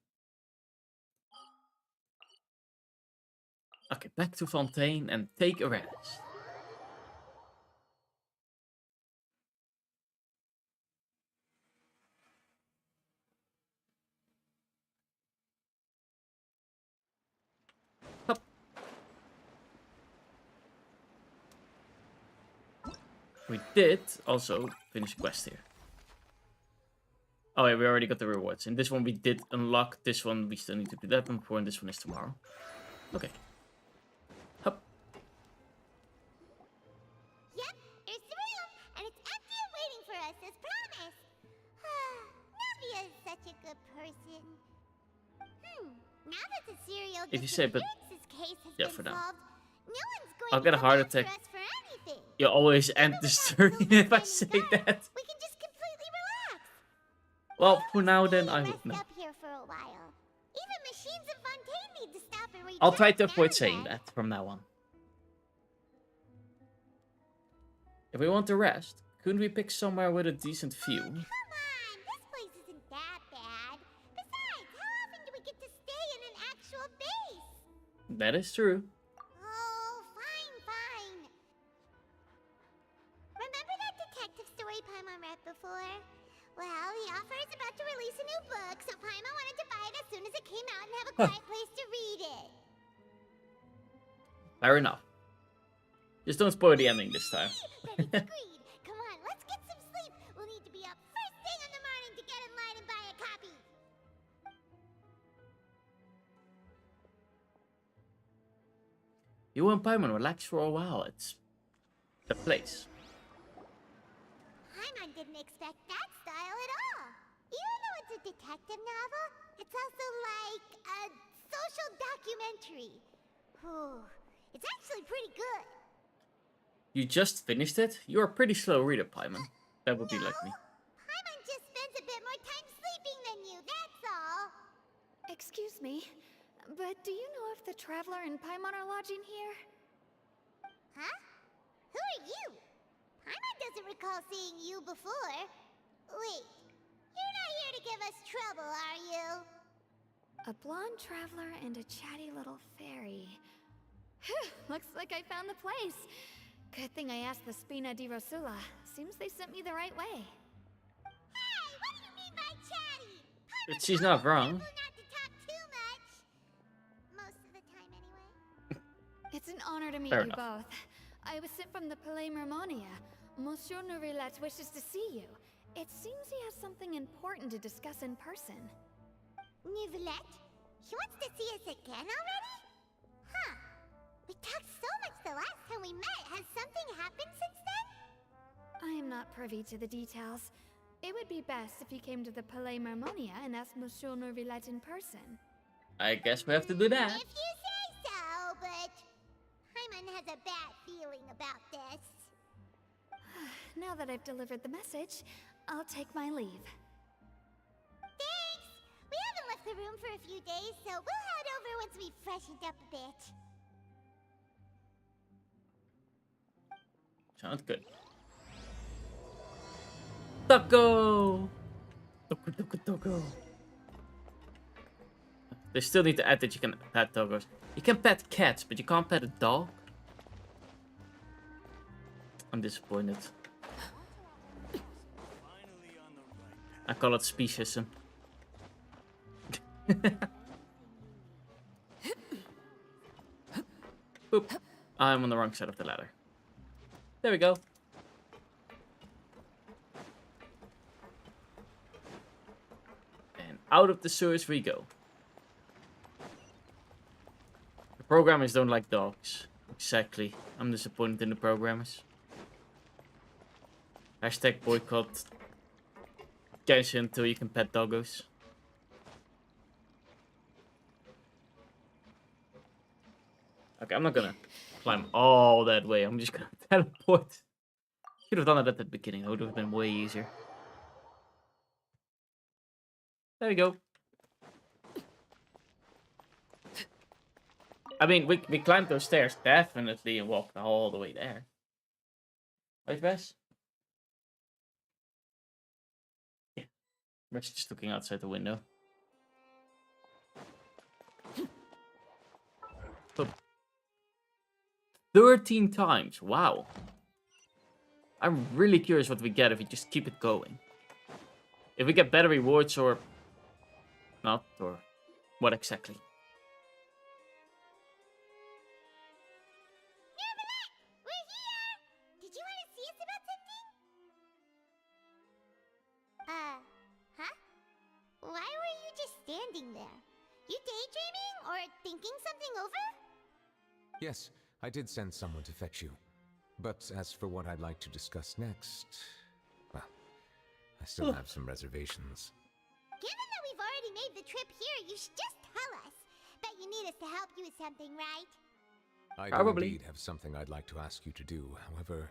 Okay, back to Fontaine and take a rest. Hup. We did also finish a quest here. Oh yeah, we already got the rewards. In this one we did unlock. This one we still need to do that one before, and this one is tomorrow. Okay. Hup. Yep, here's the room, and it's empty and waiting for us as promised. Navia is such a good person. Now that the serial If you say, but case has yeah, been for now. solved, no one's going I'll to get a come heart after attack. us for anything. You always end the story if I say that. We can just completely relax. Well, for now then I would know. Up here for a while. Even machines in Fontaine need to stop and recharge. I'll try to now avoid and saying then. that from now on. If we want to rest, couldn't we pick somewhere with a decent view? Come on, this place isn't that bad. Besides, how often do we get to stay in an actual base? That is true. Oh, fine. Remember that detective story Paimon read before? Well, the author is about to release a new book, so Paimon wanted to buy it as soon as it came out and have a quiet place to read it. Fair enough. Just don't spoil the ending this time. Then it's agreed. Come on, let's get some sleep. We'll need to be up first thing in the morning to get in line and buy a copy. You and Paimon relax for a while. It's the place. Paimon didn't expect that style at all. Even though it's a detective novel, it's also like a social documentary. It's actually pretty good. You just finished it? You're a pretty slow reader, Paimon. That would be like me. Paimon just spends a bit more time sleeping than you, that's all. Excuse me, but do you know if the Traveler and Paimon are lodging here? Huh? Who are you? Paimon doesn't recall seeing you before. Wait, you're not here to give us trouble, are you? A blonde traveler and a chatty little fairy. Whew, looks like I found the place. Good thing I asked the Spina di Rosula. Seems they sent me the right way. Hey, what do you mean by chatty? But she's not wrong. Not to talk too much. Most of the time, anyway. It's an honor to meet Fair you enough. both. I was sent from the Palais Mermonia. Monsieur Nourilette wishes to see you. It seems he has something important to discuss in person. Nouvelette? He wants to see us again already? Huh. We talked so much the last time we met. Has something happened since then? I am not privy to the details. It would be best if you came to the Palais Mermonia and asked Monsieur Nourilette in person. I guess we have to do that. If you say so, but Paimon has a bad feeling about this. Now that I've delivered the message, I'll take my leave. Thanks! We haven't left the room for a few days, so we'll head over once we've freshened up a bit. Sounds good. Doggo! Doggo. They still need to add that you can pet doggos. You can pet cats, but you can't pet a dog? I'm disappointed. I call it speciesism. Boop. I'm on the wrong side of the ladder. There we go. And out of the sewers we go. The programmers don't like dogs. Exactly. I'm disappointed in the programmers. Hashtag boycott Genshin until you can pet doggos. Okay, I'm not gonna climb all that way. I'm just gonna teleport. Should have done it at the beginning. It would have been way easier. There we go. I mean, we climbed those stairs, definitely, and walked all the way there. Right, Wes? Yeah. Wes just looking outside the window. 13 times, wow. I'm really curious what we get if we just keep it going. If we get better rewards or not, or what exactly. We're here! Did you want to see us about something? Huh? Why were you just standing there? You daydreaming or thinking something over? Yes, I did send someone to fetch you. But as for what I'd like to discuss next, well, I still have some reservations. Given that we've already made the trip here, you should just tell us. Bet you need us to help you with something, right? I do indeed have something I'd like to ask you to do. However,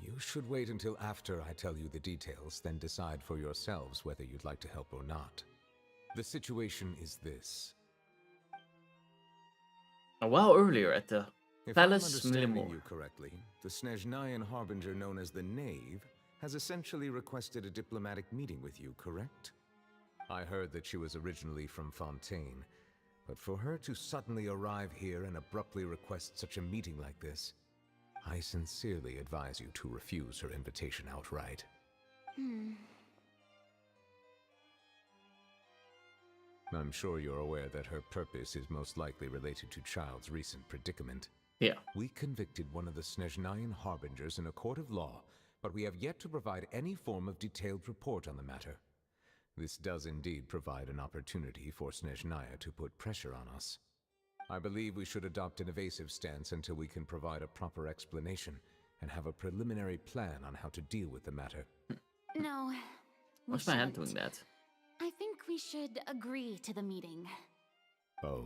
you should wait until after I tell you the details, then decide for yourselves whether you'd like to help or not. The situation is this. A while earlier at the If I'm Palace understanding Milimor. you correctly, the Snezhnayan Harbinger known as the Knave has essentially requested a diplomatic meeting with you, correct? I heard that she was originally from Fontaine, but for her to suddenly arrive here and abruptly request such a meeting like this, I sincerely advise you to refuse her invitation outright. I'm sure you're aware that her purpose is most likely related to Child's recent predicament. Yeah. We convicted one of the Snezhnayan Harbingers in a court of law, but we have yet to provide any form of detailed report on the matter. This does indeed provide an opportunity for Snezhnaya to put pressure on us. I believe we should adopt an evasive stance until we can provide a proper explanation and have a preliminary plan on how to deal with the matter. No. What's my hand doing that? I think we should agree to the meeting. Oh?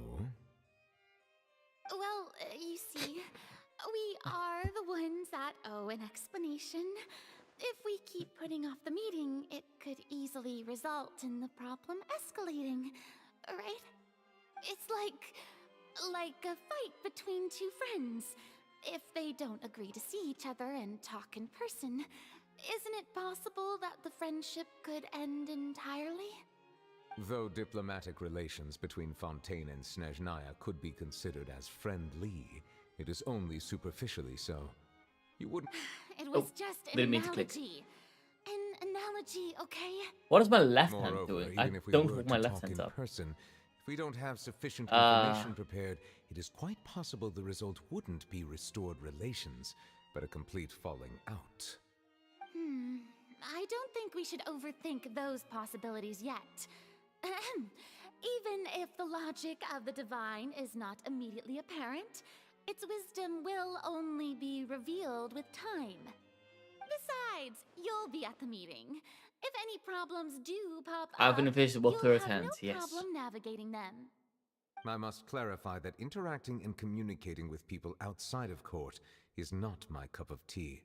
Well, you see, we are the ones that owe an explanation. If we keep putting off the meeting, it could easily result in the problem escalating, right? It's like a fight between two friends. If they don't agree to see each other and talk in person, isn't it possible that the friendship could end entirely? Though diplomatic relations between Fontaine and Snezhnaya could be considered as friendly, it is only superficially so. You wouldn't... It was just an didn't mean to click. analogy. An analogy, okay? What is my left hand Moreover, doing? I even if we don't were hold to my left talk hand in up. person, if we don't have sufficient information prepared, it is quite possible the result wouldn't be restored relations, but a complete falling out. I don't think we should overthink those possibilities yet. Even if the logic of the divine is not immediately apparent, its wisdom will only be revealed with time. Besides, you'll be at the meeting. If any problems do pop up, I have an invisible you'll third have hand, no yes. problem navigating them. I must clarify that interacting and communicating with people outside of court is not my cup of tea.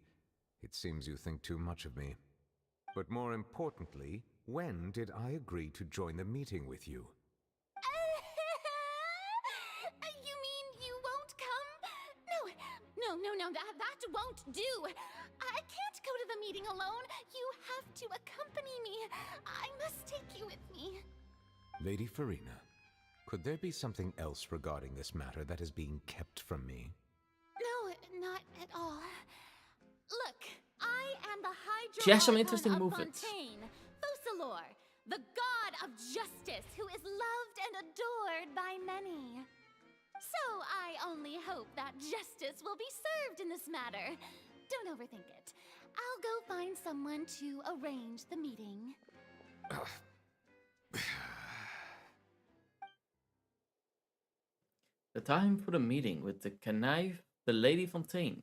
It seems you think too much of me. But more importantly, when did I agree to join the meeting with you? You mean you won't come? No, that won't do. I can't go to the meeting alone. You have to accompany me. I must take you with me. Lady Furina, could there be something else regarding this matter that is being kept from me? No, not at all. Look, I am the Hydra She has some Archon interesting of movements. Fontaine, Focalor, the god of justice who is loved and adored by many. So I only hope that justice will be served in this matter. Don't overthink it. I'll go find someone to arrange the meeting. The time for the meeting with the Canaille, the Lady Fontaine.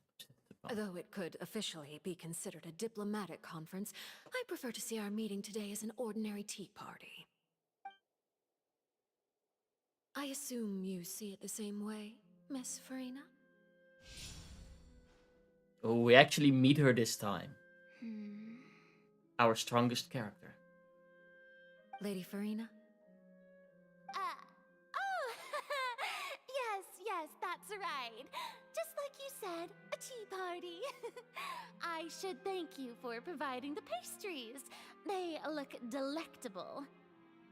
Though it could officially be considered a diplomatic conference, I prefer to see our meeting today as an ordinary tea party. I assume you see it the same way, Miss Furina? Oh, we actually meet her this time. Our strongest character. Lady Furina? Oh, yes, Yes, that's right. Just like you said, a tea party. I should thank you for providing the pastries. They look delectable.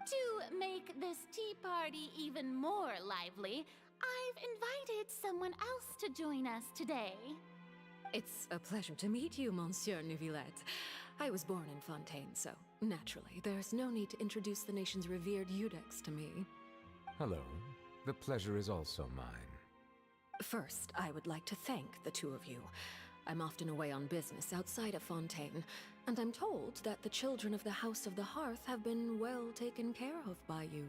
To make this tea party even more lively, I've invited someone else to join us today. It's a pleasure to meet you, Monsieur Neuvillette. I was born in Fontaine, so naturally, there's no need to introduce the nation's revered Eudex to me. Hello. The pleasure is also mine. First, I would like to thank the two of you. I'm often away on business outside of Fontaine, and I'm told that the children of the House of the Hearth have been well taken care of by you.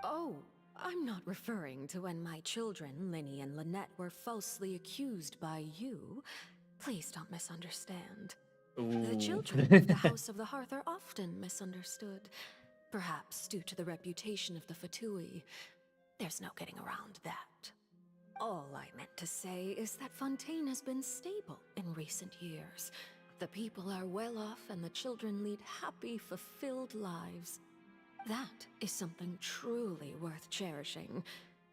Oh, I'm not referring to when my children, Linny and Lynette, were falsely accused by you. Please don't misunderstand. Ooh. The children of the House of the Hearth are often misunderstood, perhaps due to the reputation of the Fatui. There's no getting around that. All I meant to say is that Fontaine has been stable in recent years. The people are well off and the children lead happy, fulfilled lives. That is something truly worth cherishing,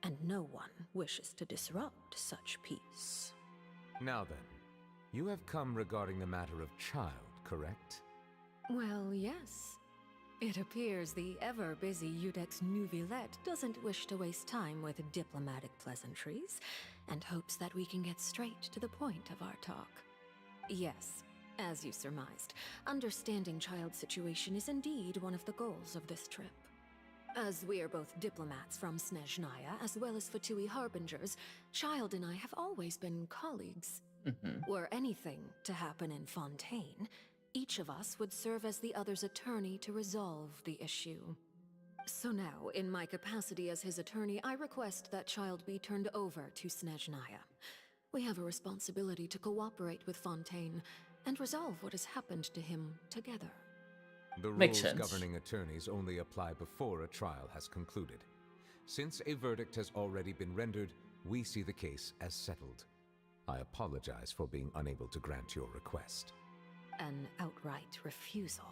and no one wishes to disrupt such peace. Now then, you have come regarding the matter of child, correct? Well, yes. It appears the ever-busy Eudex Neuvillette doesn't wish to waste time with diplomatic pleasantries, and hopes that we can get straight to the point of our talk. Yes, as you surmised, understanding child's situation is indeed one of the goals of this trip. As we are both diplomats from Snezhnaya, as well as Fatui harbingers, Child and I have always been colleagues. Were anything to happen in Fontaine, each of us would serve as the other's attorney to resolve the issue. So now, in my capacity as his attorney, I request that Child be turned over to Snezhnaya. We have a responsibility to cooperate with Fontaine and resolve what has happened to him together. The Makes rules sense. governing attorneys only apply before a trial has concluded. Since a verdict has already been rendered, we see the case as settled. I apologize for being unable to grant your request. An outright refusal.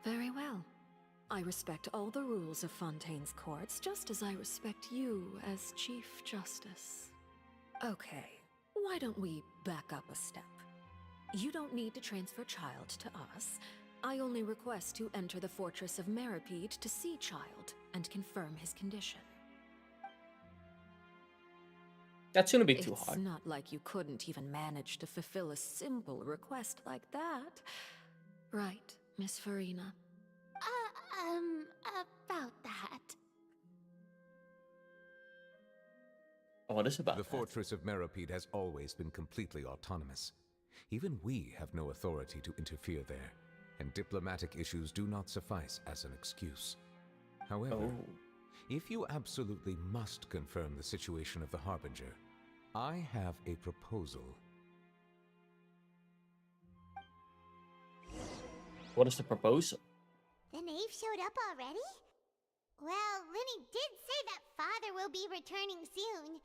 Very well. I respect all the rules of Fontaine's courts, just as I respect you as Chief Justice. Okay, why don't we back up a step? You don't need to transfer Child to us. I only request to enter the fortress of Meripede to see Child and confirm his condition. That shouldn't be too hard. It's not like you couldn't even manage to fulfill a simple request like that. Right, Miss Farina? About that. What is about The that? fortress of Meripede has always been completely autonomous. Even we have no authority to interfere there, and diplomatic issues do not suffice as an excuse. However, if you absolutely must confirm the situation of the Harbinger, I have a proposal. What is the proposal? The knave showed up already? Well, Linny did say that father will be returning soon.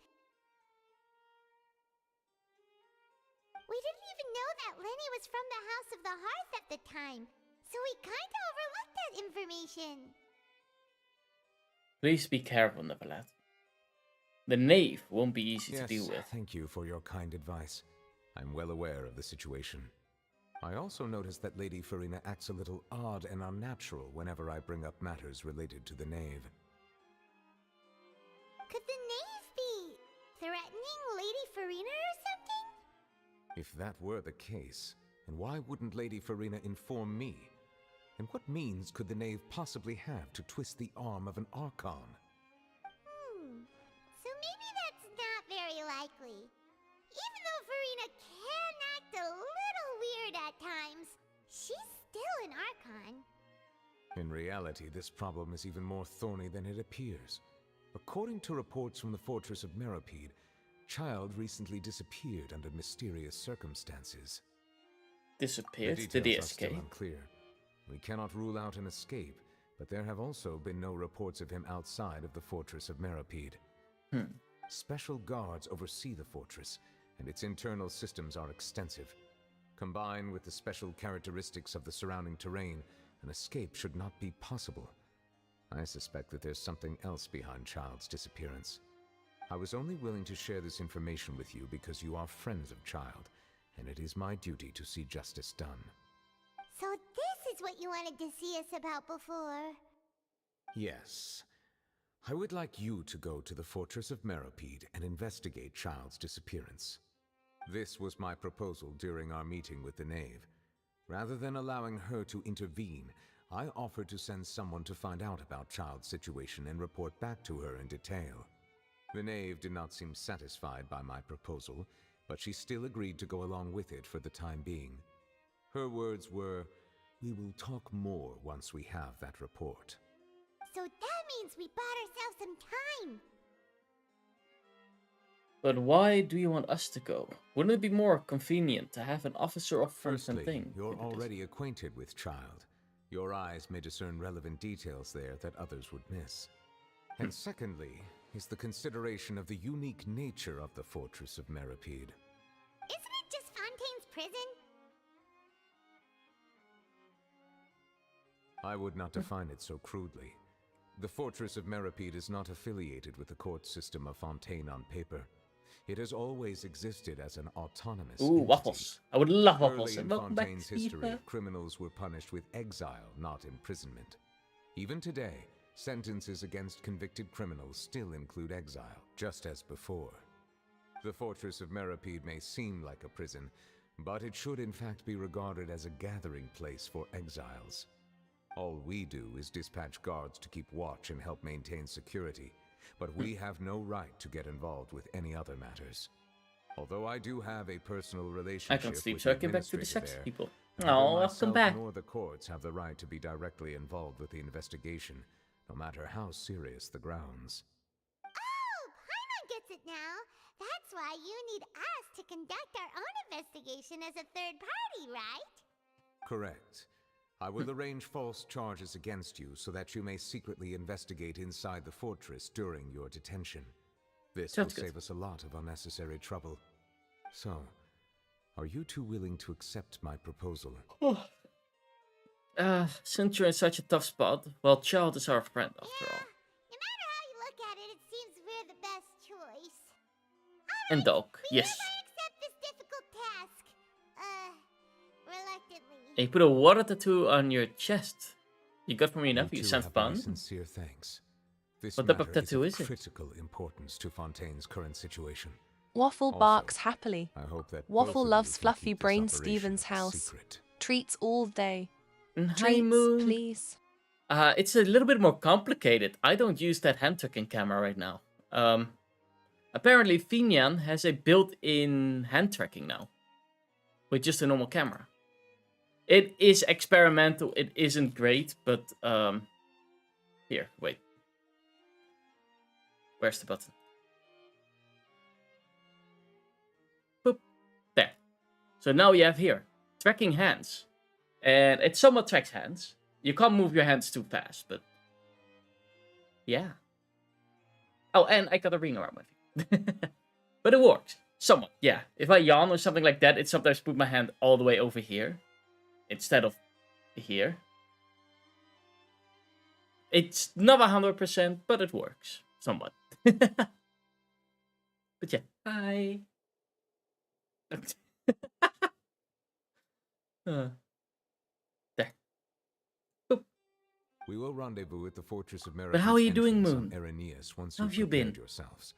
We didn't even know that Linny was from the House of the Hearth at the time, so we kinda overlooked that information. Please be careful, Neuvillette. The knave won't be easy to deal with. Thank you for your kind advice. I'm well aware of the situation. I also noticed that Lady Farina acts a little odd and unnatural whenever I bring up matters related to the knave. Could the knave be threatening Lady Farina or something? If that were the case, then why wouldn't Lady Farina inform me? And what means could the knave possibly have to twist the arm of an Archon? So maybe that's not very likely. Even though Farina can act a little weird at times, she's still an Archon. In reality, this problem is even more thorny than it appears. According to reports from the Fortress of Meripede, Child recently disappeared under mysterious circumstances. Disappeared? The Did he details are escape? still unclear. We cannot rule out an escape, but there have also been no reports of him outside of the Fortress of Meripede. Special guards oversee the fortress, and its internal systems are extensive. Combined with the special characteristics of the surrounding terrain, an escape should not be possible. I suspect that there's something else behind Child's disappearance. I was only willing to share this information with you because you are friends of Child, and it is my duty to see justice done. So this is what you wanted to see us about before. Yes. I would like you to go to the Fortress of Meropide and investigate Child's disappearance. This was my proposal during our meeting with the Knave. Rather than allowing her to intervene, I offered to send someone to find out about Child's situation and report back to her in detail. The Knave did not seem satisfied by my proposal, but she still agreed to go along with it for the time being. Her words were, "We will talk more once we have that report." So that means we bought ourselves some time. But why do you want us to go? Wouldn't it be more convenient to have an officer of something? You're already acquainted with Child. Your eyes may discern relevant details there that others would miss. And secondly, is the consideration of the unique nature of the Fortress of Meropide. Isn't it just Fontaine's prison? I would not define it so crudely. The Fortress of Meropide is not affiliated with the court system of Fontaine on paper. It has always existed as an autonomous entity. Waffles. I would love waffles. Early in Fontaine's history, criminals were punished with exile, not imprisonment. Even today, sentences against convicted criminals still include exile, just as before. The Fortress of Meropide may seem like a prison, but it should in fact be regarded as a gathering place for exiles. All we do is dispatch guards to keep watch and help maintain security, but we have no right to get involved with any other matters. Although I do have a personal relationship I can't sleep, with so I the came back to the administrator sex there, people. neither Oh, welcome myself back. nor the courts have the right to be directly involved with the investigation, no matter how serious the grounds. Oh, Paimon gets it now. That's why you need us to conduct our own investigation as a third party, right? Correct. I will arrange false charges against you so that you may secretly investigate inside the fortress during your detention. This Sounds will good. save us a lot of unnecessary trouble. So, are you two willing to accept my proposal? Since you're in such a tough spot, well, Child is our friend after all. No matter how you look at it, it seems we're the best choice. And Dog, yes. Accept this difficult task. Reluctantly. And you put a water tattoo on your chest. You got from your nephew, two sounds have my fun. sincere thanks. This What type of matter tattoo is is of it? critical importance to Fontaine's current situation. Waffle Also, barks happily. I hope that both Waffle of you loves can Fluffy keep this Brain operation Stevens' a house. secret. Treats all day. Hi, Treats, Moon. please. It's a little bit more complicated. I don't use that hand tracking camera right now. Apparently, Finian has a built-in hand tracking now, with just a normal camera. It is experimental. It isn't great, but here, wait. Where's the button? Boop. There. So now you have here tracking hands, and it somewhat tracks hands. You can't move your hands too fast, but yeah. Oh, and I got a ring around my finger. But it works. Somewhat, yeah. If I yawn or something like that, it sometimes put my hand all the way over here instead of here. It's not 100%, but it works. Somewhat. But yeah. Hi. There. We will rendezvous at the Fortress of Meropide. But how are you doing, entrance Moon? on Irenaeus once How you've have you prepared been? yourselves.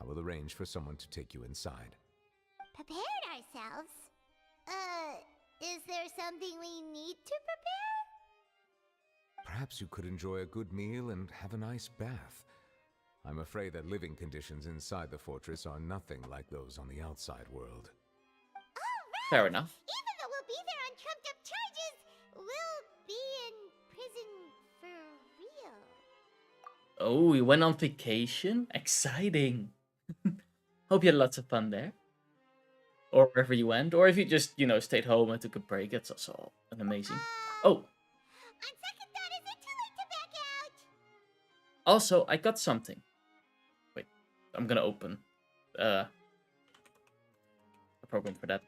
I will arrange for someone to take you inside. Prepared ourselves? Is there something we need to prepare? Perhaps you could enjoy a good meal and have a nice bath. I'm afraid that living conditions inside the fortress are nothing like those on the outside world. Fair enough. Even though we'll be there on trumped up charges, we'll be in prison for real. Oh, we went on vacation? Exciting. Hope you had lots of fun there. Or wherever you went. Or if you just, stayed home and took a break. That's also an amazing. Oh. On second thought, is it too late to back out? Also, I got something. Wait. I'm gonna open a program for that.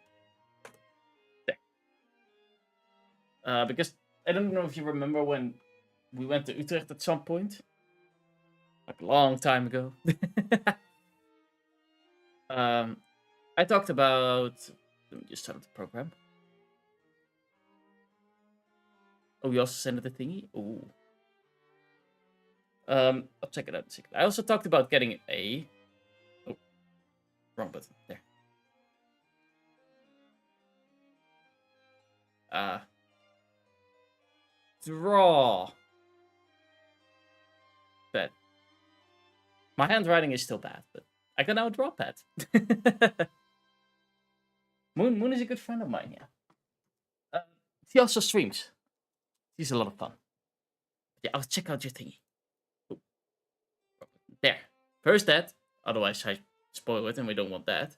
There. Because I don't know if you remember when we went to Utrecht at some point. Like a long time ago. I talked about... Let me just start up the program. Oh, we also sent it a thingy? Ooh. I'll check it out in a second. I also talked about getting a... Oh, wrong button. There. Draw. Bad. My handwriting is still bad, but I can now draw pad. Moon is a good friend of mine, yeah. He also streams. He's a lot of fun. Yeah, I'll check out your thingy. Ooh. There. First that. Otherwise I spoil it and we don't want that.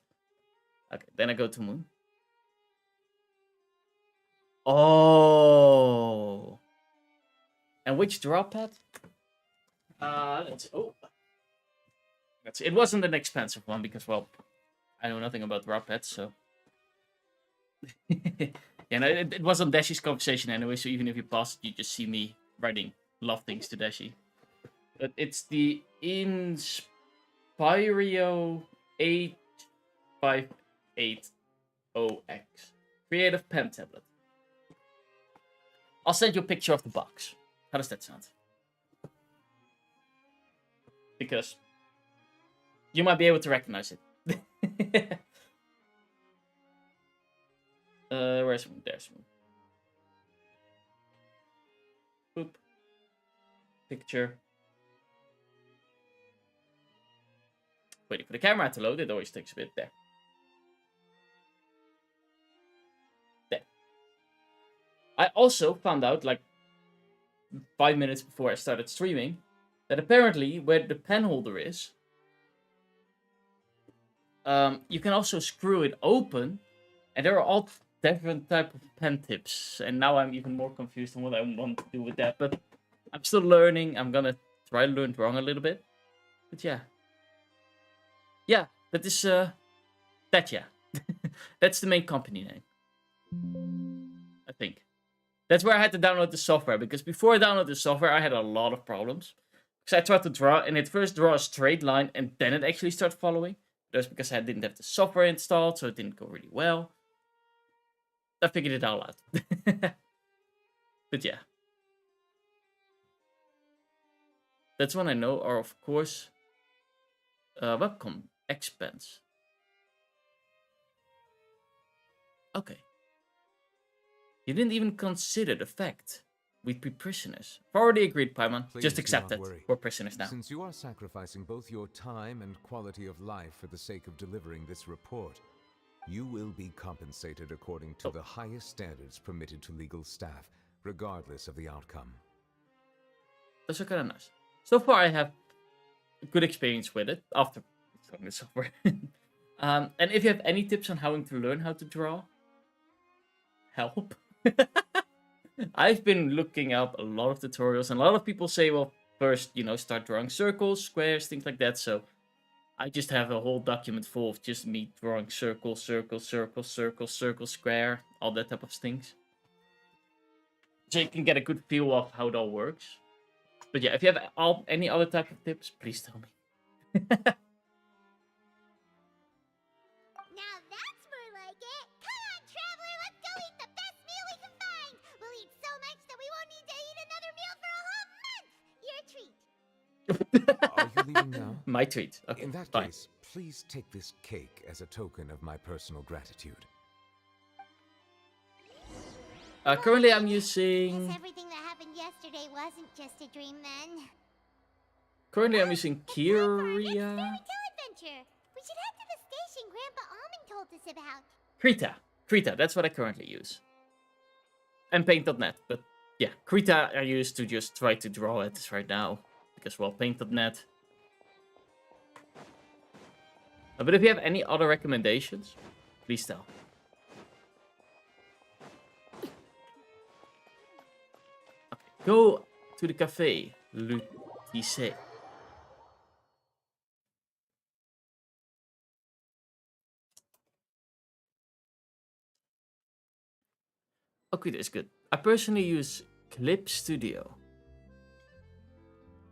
Okay, then I go to Moon. Oh. And which draw pad? Let's... Oh. It wasn't an expensive one because, well, I know nothing about draw pads, so... Yeah, no, it wasn't Dashy's conversation anyway, so even if you pass it, you just see me writing love things to Dashy. But it's the Inspirio 8580X Creative Pen Tablet. I'll send you a picture of the box. How does that sound? Because you might be able to recognize it. Where's one? There's one. Boop. Picture. Waiting for the camera to load. It always takes a bit. There. There. I also found out, like, 5 minutes before I started streaming, that apparently where the pen holder is, you can also screw it open, and there are all different type of pen tips, and now I'm even more confused on what I want to do with that, but I'm still learning. I'm gonna try to learn wrong a little bit, but yeah. Yeah, that is, that, yeah. That's the main company name. I think. That's where I had to download the software, because before I downloaded the software, I had a lot of problems. Because I tried to draw, and it first draw a straight line, and then it actually started following. That's because I didn't have the software installed, so it didn't go really well. I figured it all out. But yeah. That's when I know are, of course, webcam expense. Okay. You didn't even consider the fact we'd be prisoners. I've already agreed, Paimon. Just accept it. We're prisoners now. Since you are sacrificing both your time and quality of life for the sake of delivering this report, you will be compensated according to the highest standards permitted to legal staff, regardless of the outcome. That's kind of nice. So far, I have a good experience with it after installing the software. And if you have any tips on how to learn how to draw, help. I've been looking up a lot of tutorials, and a lot of people say, well, first, you know, start drawing circles, squares, things like that. So I just have a whole document full of just me drawing circle, circle, circle, circle, circle, square, all that type of things. So you can get a good feel of how it all works. But yeah, if you have any other type of tips, please tell me. Now that's more like it. Come on, traveler, let's go eat the best meal we can find. We'll eat so much that we won't need to eat another meal for a whole month. Your treat. Are you leaving now? My treat. Okay, in that fine. case, please take this cake as a token of my personal gratitude. Currently I'm using... Everything that happened yesterday wasn't just a dream then. Currently I'm using Kyria... Adventure. We should head to the station Grandpa Almond told us about. Krita, that's what I currently use. And Paint.net, but yeah, Krita I use to just try to draw it right now. Because, well, Paint.net. But if you have any other recommendations, please tell. Okay, go to the cafe, Lutisse. Okay, that's good. I personally use Clip Studio.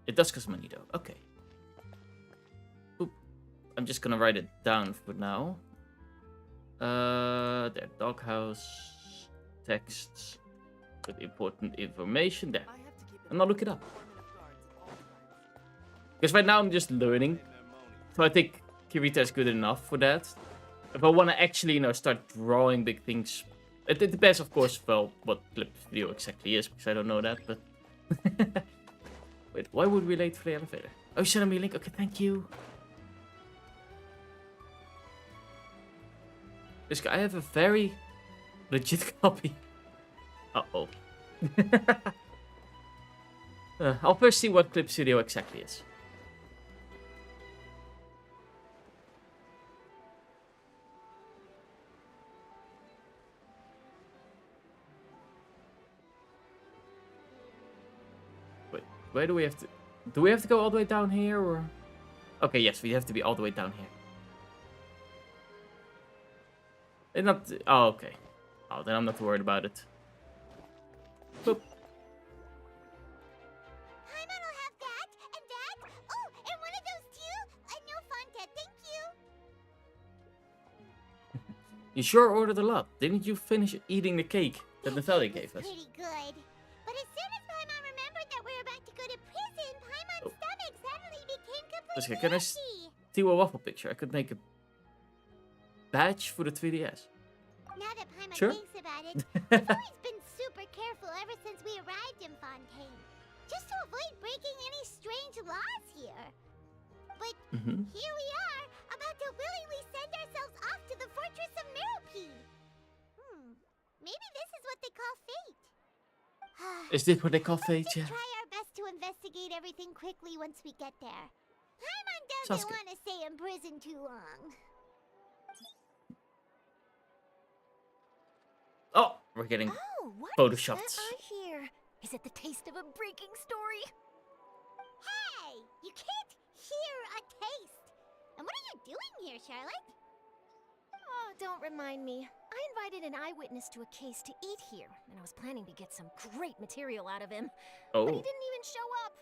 It does cost money though. Okay. Oop. I'm just gonna write it down for now. There, doghouse, texts, with important information there. And I'll look it up. Because right now I'm just learning. So I think Kirita is good enough for that. If I want to actually, start drawing big things, it depends, of course, well, what clip video exactly is, because I don't know that, but... Wait, why would we late for the elevator? Oh, you sent me a link? Okay, thank you. Wisca, I have a very legit copy. Uh-oh. I'll first see what clip studio exactly is. Wait, where do we have to... Do we have to go all the way down here, or... Okay, yes, we have to be all the way down here. And not... Oh, okay. Oh, then I'm not worried about it. Boop. Paimon will have that, and that. Oh, and one of those too. No Fonta, thank you. You sure ordered a lot. Didn't you finish eating the cake that Natalia gave us? Pretty good. But as soon as Paimon remembered that we were about to go to prison, Paimon's stomach suddenly became completely Can I steal a waffle picture? I could make a badge for the 3DS. Now that Paimon Sure. thinks about it, I've always been super careful ever since we arrived in Fontaine. Just to avoid breaking any strange laws here. But here we are, about to willingly send ourselves off to the Fortress of Meropide. Maybe this is what they call fate. Is this what they call fate, yeah? Try our best to investigate everything quickly once we get there. Paimon Sounds doesn't good. want to stay in prison too long. Oh, we're getting what photoshopped. I hear? Is it the taste of a breaking story? Hey, you can't hear a taste. And what are you doing here, Charlotte? Oh, don't remind me. I invited an eyewitness to a case to eat here, and I was planning to get some great material out of him. Oh. But he didn't even show up.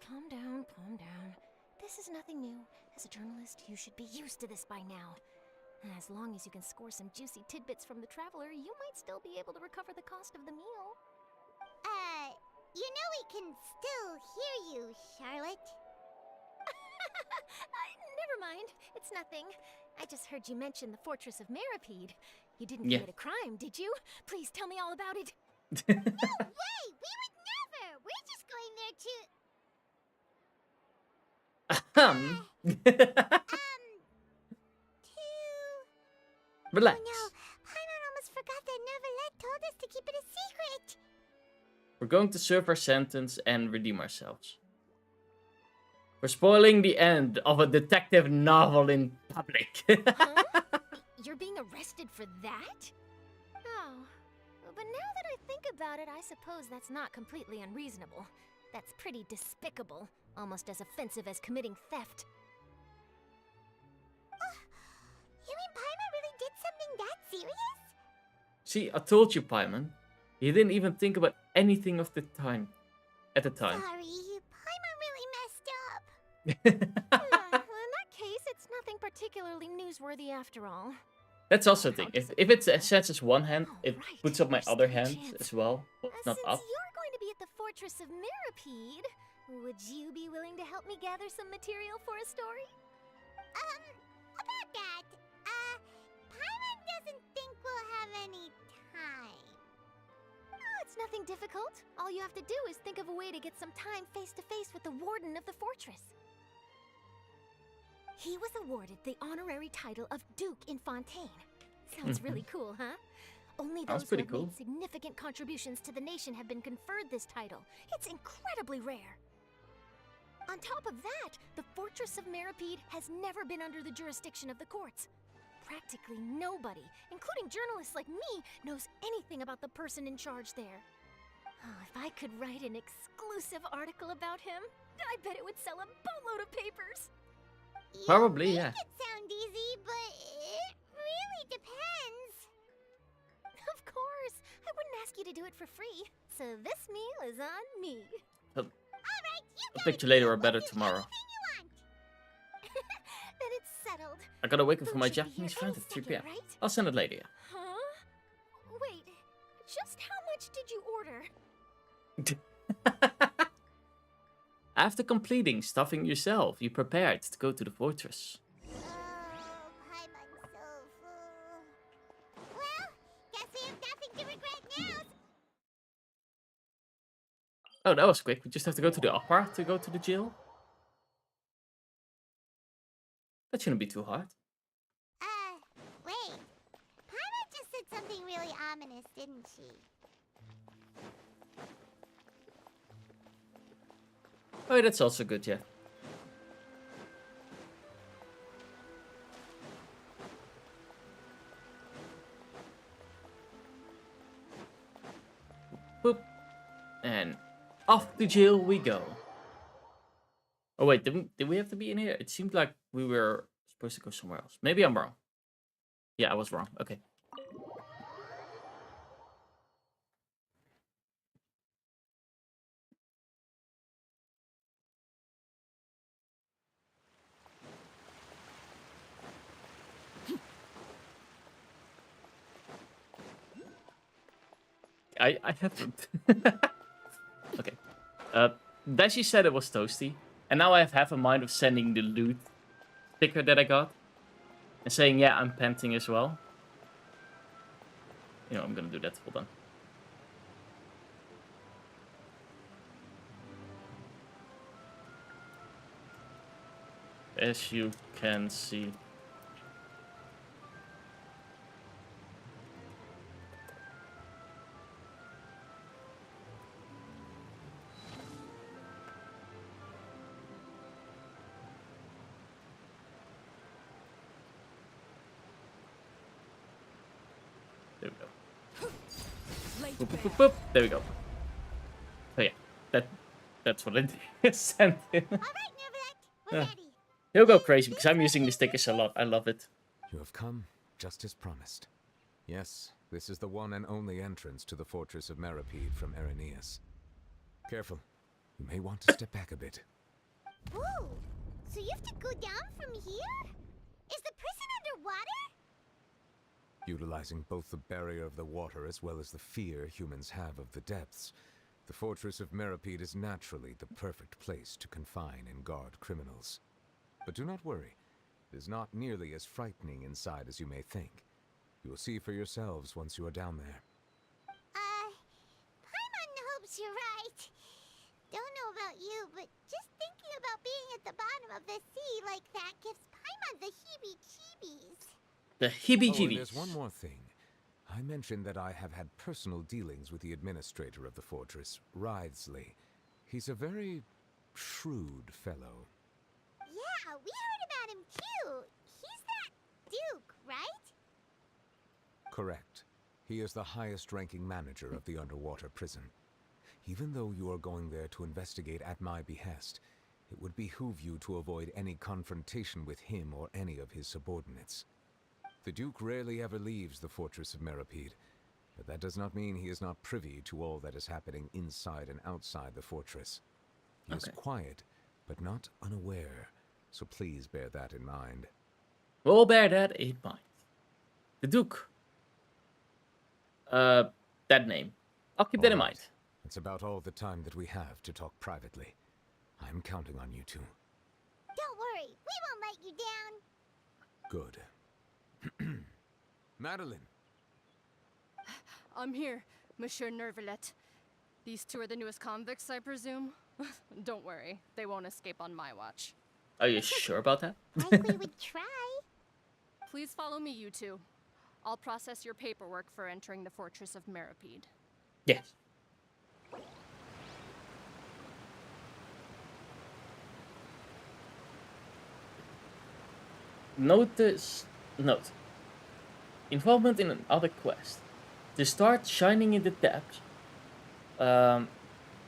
Calm down, calm down. This is nothing new. As a journalist, you should be used to this by now. As long as you can score some juicy tidbits from the traveler, you might still be able to recover the cost of the meal. You know we can still hear you, Charlotte. Never mind. It's nothing. I just heard you mention the Fortress of Meropide. You didn't Yeah. commit a crime, did you? Please tell me all about it. No way! We would never! We're just going there to... Relax. Oh no, Paimon almost forgot that Neverlet told us to keep it a secret. We're going to serve our sentence and redeem ourselves. We're spoiling the end of a detective novel in public. Huh? You're being arrested for that? Oh, but now that I think about it, I suppose that's not completely unreasonable. That's pretty despicable, almost as offensive as committing theft. You mean Paimon really did something that serious? See, I told you, Paimon. He didn't even think about anything of the time. At the time. Sorry, Paimon really messed up. Well, in that case, it's nothing particularly newsworthy after all. That's also the thing. If it senses one hand, it puts up my other hand as well. Well, not Since up. you're going to be at the Fortress of Meropide, would you be willing to help me gather some material for a story? About that, Paimon doesn't think we'll have any time. Oh, it's nothing difficult. All you have to do is think of a way to get some time face-to-face with the Warden of the Fortress. He was awarded the honorary title of Duke in Fontaine. Sounds really cool, huh? Only Sounds those who pretty have cool. made significant contributions to the nation have been conferred this title. It's incredibly rare. On top of that, the Fortress of Meropide has never been under the jurisdiction of the courts. Practically nobody, including journalists like me, knows anything about the person in charge there. Oh, if I could write an exclusive article about him, I bet it would sell a boatload of papers. Probably, yeah. It sound easy, but it really depends. Of course, I wouldn't ask you to do it for free, so this meal is on me. I'll speak to you later or better tomorrow. Then it's settled. I gotta wake up for Food my should be Japanese here friend any at 3 second, p.m. right? I'll send it later. Yeah. Huh? Wait, just how much did you order? After completing stuffing yourself, you prepared to go to the fortress. Paimon's so full. Well, guess we have nothing to regret now. Oh, that was quick. We just have to go to the opera to go to the jail. That shouldn't be too hard. Wait. Paimon just said something really ominous, didn't she? Oh, that's also good, yeah. Boop. And off to jail we go. Oh wait, did we have to be in here? It seemed like we were supposed to go somewhere else. Maybe I'm wrong. Yeah, I was wrong. Okay. I haven't. Okay. Dashi said it was toasty. And now I have half a mind of sending the loot sticker that I got. And saying, yeah, I'm panting as well. You know, I'm gonna do that. Hold on. As you can see. There we go. Boop, boop, boop, boop. There we go. Oh yeah, that's what I sent in. He'll go crazy because I'm using the stickers a lot. I love it. You have come just as promised. Yes, this is the one and only entrance to the fortress of Meripede from Irenaeus. Careful, you may want to step back a bit. Whoa! So you have to go down from here? Is the prison underwater? Utilizing both the barrier of the water as well as the fear humans have of the depths, the fortress of Meripede is naturally the perfect place to confine and guard criminals. But do not worry, it is not nearly as frightening inside as you may think. You will see for yourselves once you are down there. Paimon hopes you're right. Don't know about you, but just thinking about being at the bottom of the sea like that gives Paimon the heebie-jeebies. The Oh, and there's one more thing. I mentioned that I have had personal dealings with the administrator of the fortress, Writhsley. He's a very shrewd fellow. Yeah, we heard about him too. He's that Duke, right? Correct. He is the highest-ranking manager of the underwater prison. Even though you are going there to investigate at my behest, it would behoove you to avoid any confrontation with him or any of his subordinates. The Duke rarely ever leaves the fortress of Meripede, but that does not mean he is not privy to all that is happening inside and outside the fortress. He is quiet, but not unaware, so please bear that in mind. We'll bear that in mind. The Duke. That name. I'll keep that in mind. It's about all the time that we have to talk privately. I'm counting on you two. Don't worry, we won't let you down. Good. Madeline. I'm here, Monsieur Nervalet. These two are the newest convicts, I presume? Don't worry, they won't escape on my watch. Are you sure about that? Like we would try. Please follow me, you two. I'll process your paperwork for entering the fortress of Meripede. Yes. Note. Involvement in another quest. To start shining in the depths,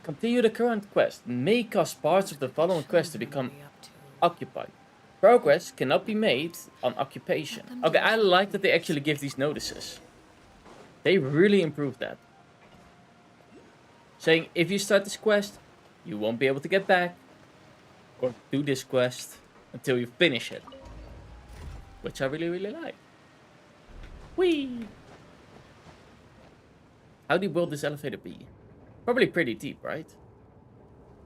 continue the current quest. May cause parts of the following quest to become occupied. Progress cannot be made on occupation. Okay, I like that they actually give these notices. They really improved that. Saying, if you start this quest, you won't be able to get back or do this quest until you finish it. Which I really, really like. Whee! How deep will this elevator be? Probably pretty deep, right?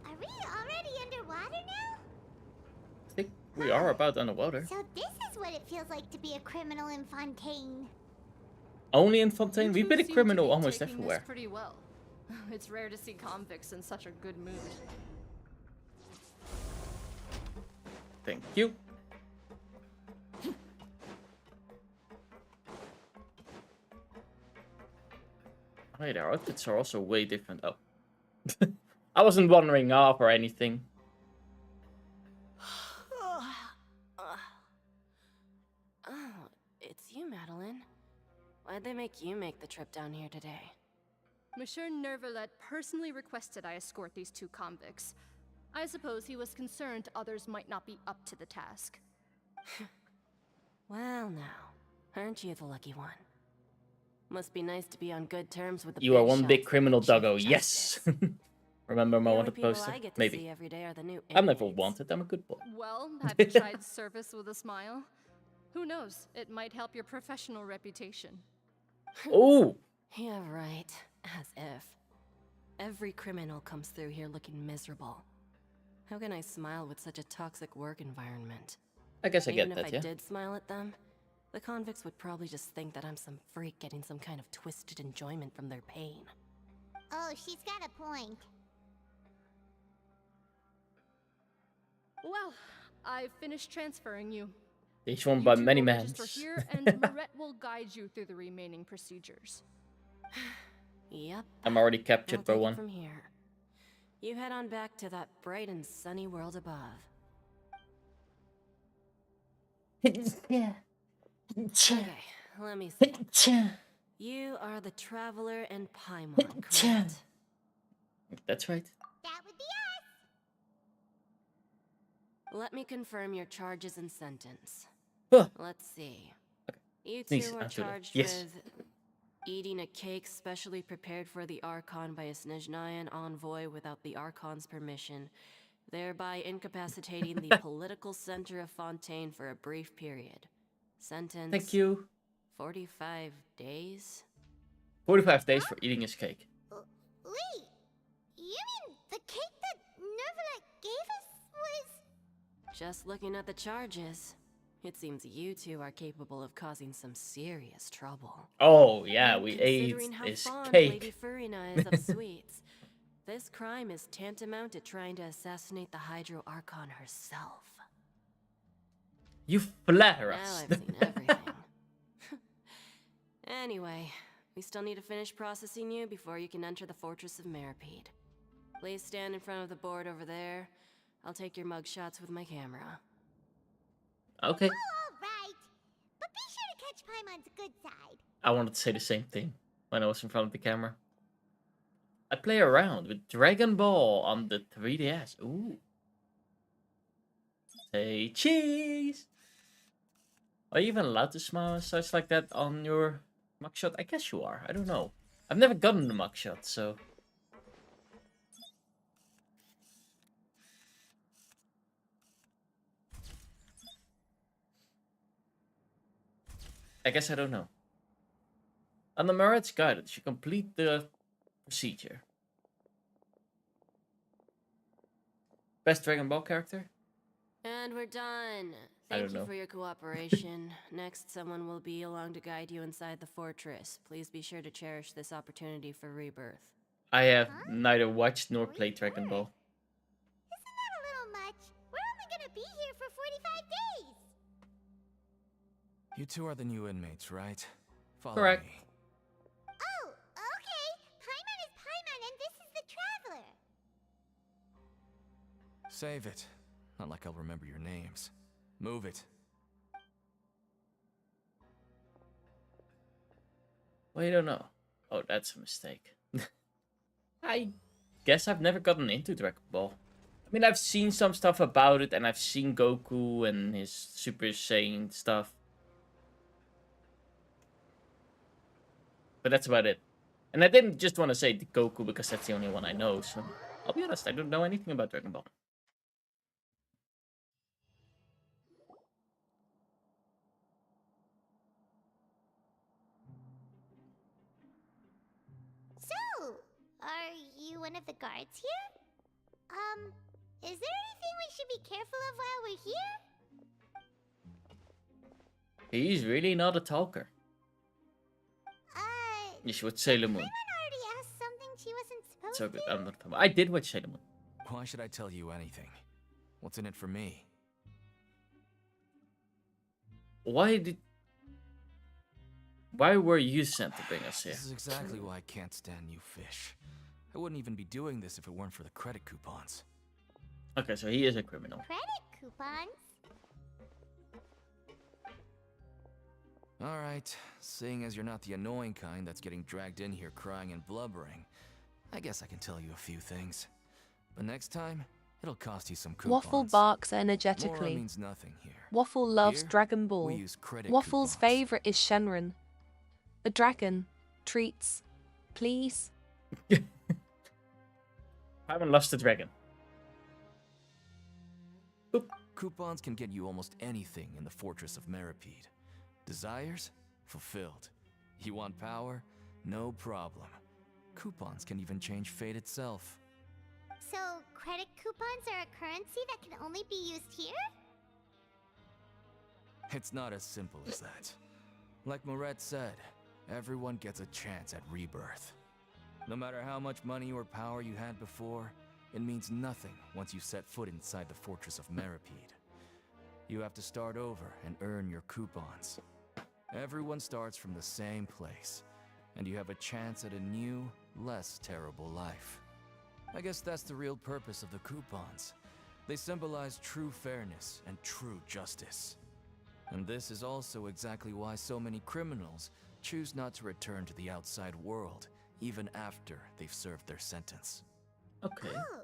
Are we already underwater now? I think we are about underwater. So this is what it feels like to be a criminal in Fontaine. Only in Fontaine? We've been a Seem to criminal be almost taking everywhere. This pretty well. It's rare to see convicts in such a good mood. Thank you. Wait, their outfits are also way different. Oh. I wasn't wandering off or anything. Oh, it's you, Madeline. Why'd they make you make the trip down here today? Monsieur Nervalet personally requested I escort these 2 convicts. I suppose he was concerned others might not be up to the task. Well now, aren't you the lucky one? Must be nice to be on good terms with the You are big one big shots criminal, like Doggo. Chief Yes. Justice. Remember my The wanted only people poster? I get to Maybe. see every day are the new I'm never inmates. wanted. I'm a good boy. Well, have you tried service with a smile? Who knows? It might help your professional reputation. Oh! Yeah, right. As if. Every criminal comes through here looking miserable. How can I smile with such a toxic work environment? I guess I get Even that, if yeah. I did smile at them, the convicts would probably just think that I'm some freak getting some kind of twisted enjoyment from their pain. Oh, she's got a point. Well, I've finished transferring you. Each one You by 2 many will men. register here, and Moret will guide you through the remaining procedures. Yep. I'm already captured I'll by take it one. from here. You head on back to that bright and sunny world above. Yeah. Okay, let me see. You are the Traveler and Paimon, correct? That's right. That would be Let me confirm your charges and sentence. Huh. Let's see. You Please two are answer that. charged Yes. with eating a cake specially prepared for the Archon by a Snezhnayan envoy without the Archon's permission, thereby incapacitating the political center of Fontaine for a brief period. Sentence. Thank you. 45 days? 45 days for eating his cake. Wait, you mean the cake that Nervalet gave us was... Just looking at the charges, it seems you two are capable of causing some serious trouble. Oh, yeah, we Considering ate how his fond cake. Lady Furryna is of sweets, this crime is tantamount to trying to assassinate the Hydro Archon herself. You flatter Now us. I've seen everything. Anyway, we still need to finish processing you before you can enter the Fortress of Meripede. Please stand in front of the board over there. I'll take your mug shots with my camera. Okay. All right, but be sure to catch Paimon's good side. I wanted to say the same thing when I was in front of the camera. I play around with Dragon Ball on the 3DS. Ooh. Say cheese! Are you even allowed to smile and such like that on your mugshot? I guess you are. I don't know. I've never gotten the mugshot, so... I guess I don't know. On the Moret's guidance, you complete the procedure. Best Dragon Ball character? And we're done. I Thank don't you know. for your cooperation. Next, someone will be along to guide you inside the fortress. Please be sure to cherish this opportunity for rebirth. I have neither watched nor played Dragon Ball. Isn't that a little much? We're only gonna be here for 45 days. You two are the new inmates, right? Follow Correct. me. Oh, okay. Paimon is Paimon, and this is the Traveler. Save it. Not like I'll remember your names. Move it. Well, you don't know. Oh, that's a mistake. I guess I've never gotten into Dragon Ball. I mean, I've seen some stuff about it, and I've seen Goku and his Super Saiyan stuff. But that's about it. And I didn't just want to say Goku because that's the only one I know, so I'll be honest, I don't know anything about Dragon Ball. So, are you one of the guards here? Is there anything we should be careful of while we're here? He's really not a talker. You should watch Sailor Moon. Already asked something she wasn't supposed So good. I'm not. I did watch Sailor Moon. Why should I tell you anything? What's in it for me? Why were you sent to bring us here? This is exactly why I can't stand you fish. I wouldn't even be doing this if it weren't for the credit coupons. Okay, so he is a criminal. Credit coupons? Alright, seeing as you're not the annoying kind that's getting dragged in here crying and blubbering, I guess I can tell you a few things. But next time, it'll cost you some coupons. Waffle barks energetically. Moron means nothing here. Waffle loves Here, Dragon Ball. we use credit Waffle's coupons. favorite is Shenron. A dragon. Treats. Please. I haven't lost the dragon. Oop. Coupons can get you almost anything in the Fortress of Meripede. Desires? Fulfilled. You want power? No problem. Coupons can even change fate itself. So, credit coupons are a currency that can only be used here? It's not as simple as that. Like Moret said, everyone gets a chance at rebirth. No matter how much money or power you had before, it means nothing once you set foot inside the Fortress of Meripede. You have to start over and earn your coupons. Everyone starts from the same place, and you have a chance at a new, less terrible life. I guess that's the real purpose of the coupons. They symbolize true fairness and true justice. And this is also exactly why so many criminals choose not to return to the outside world, even after they've served their sentence. Okay. Oh,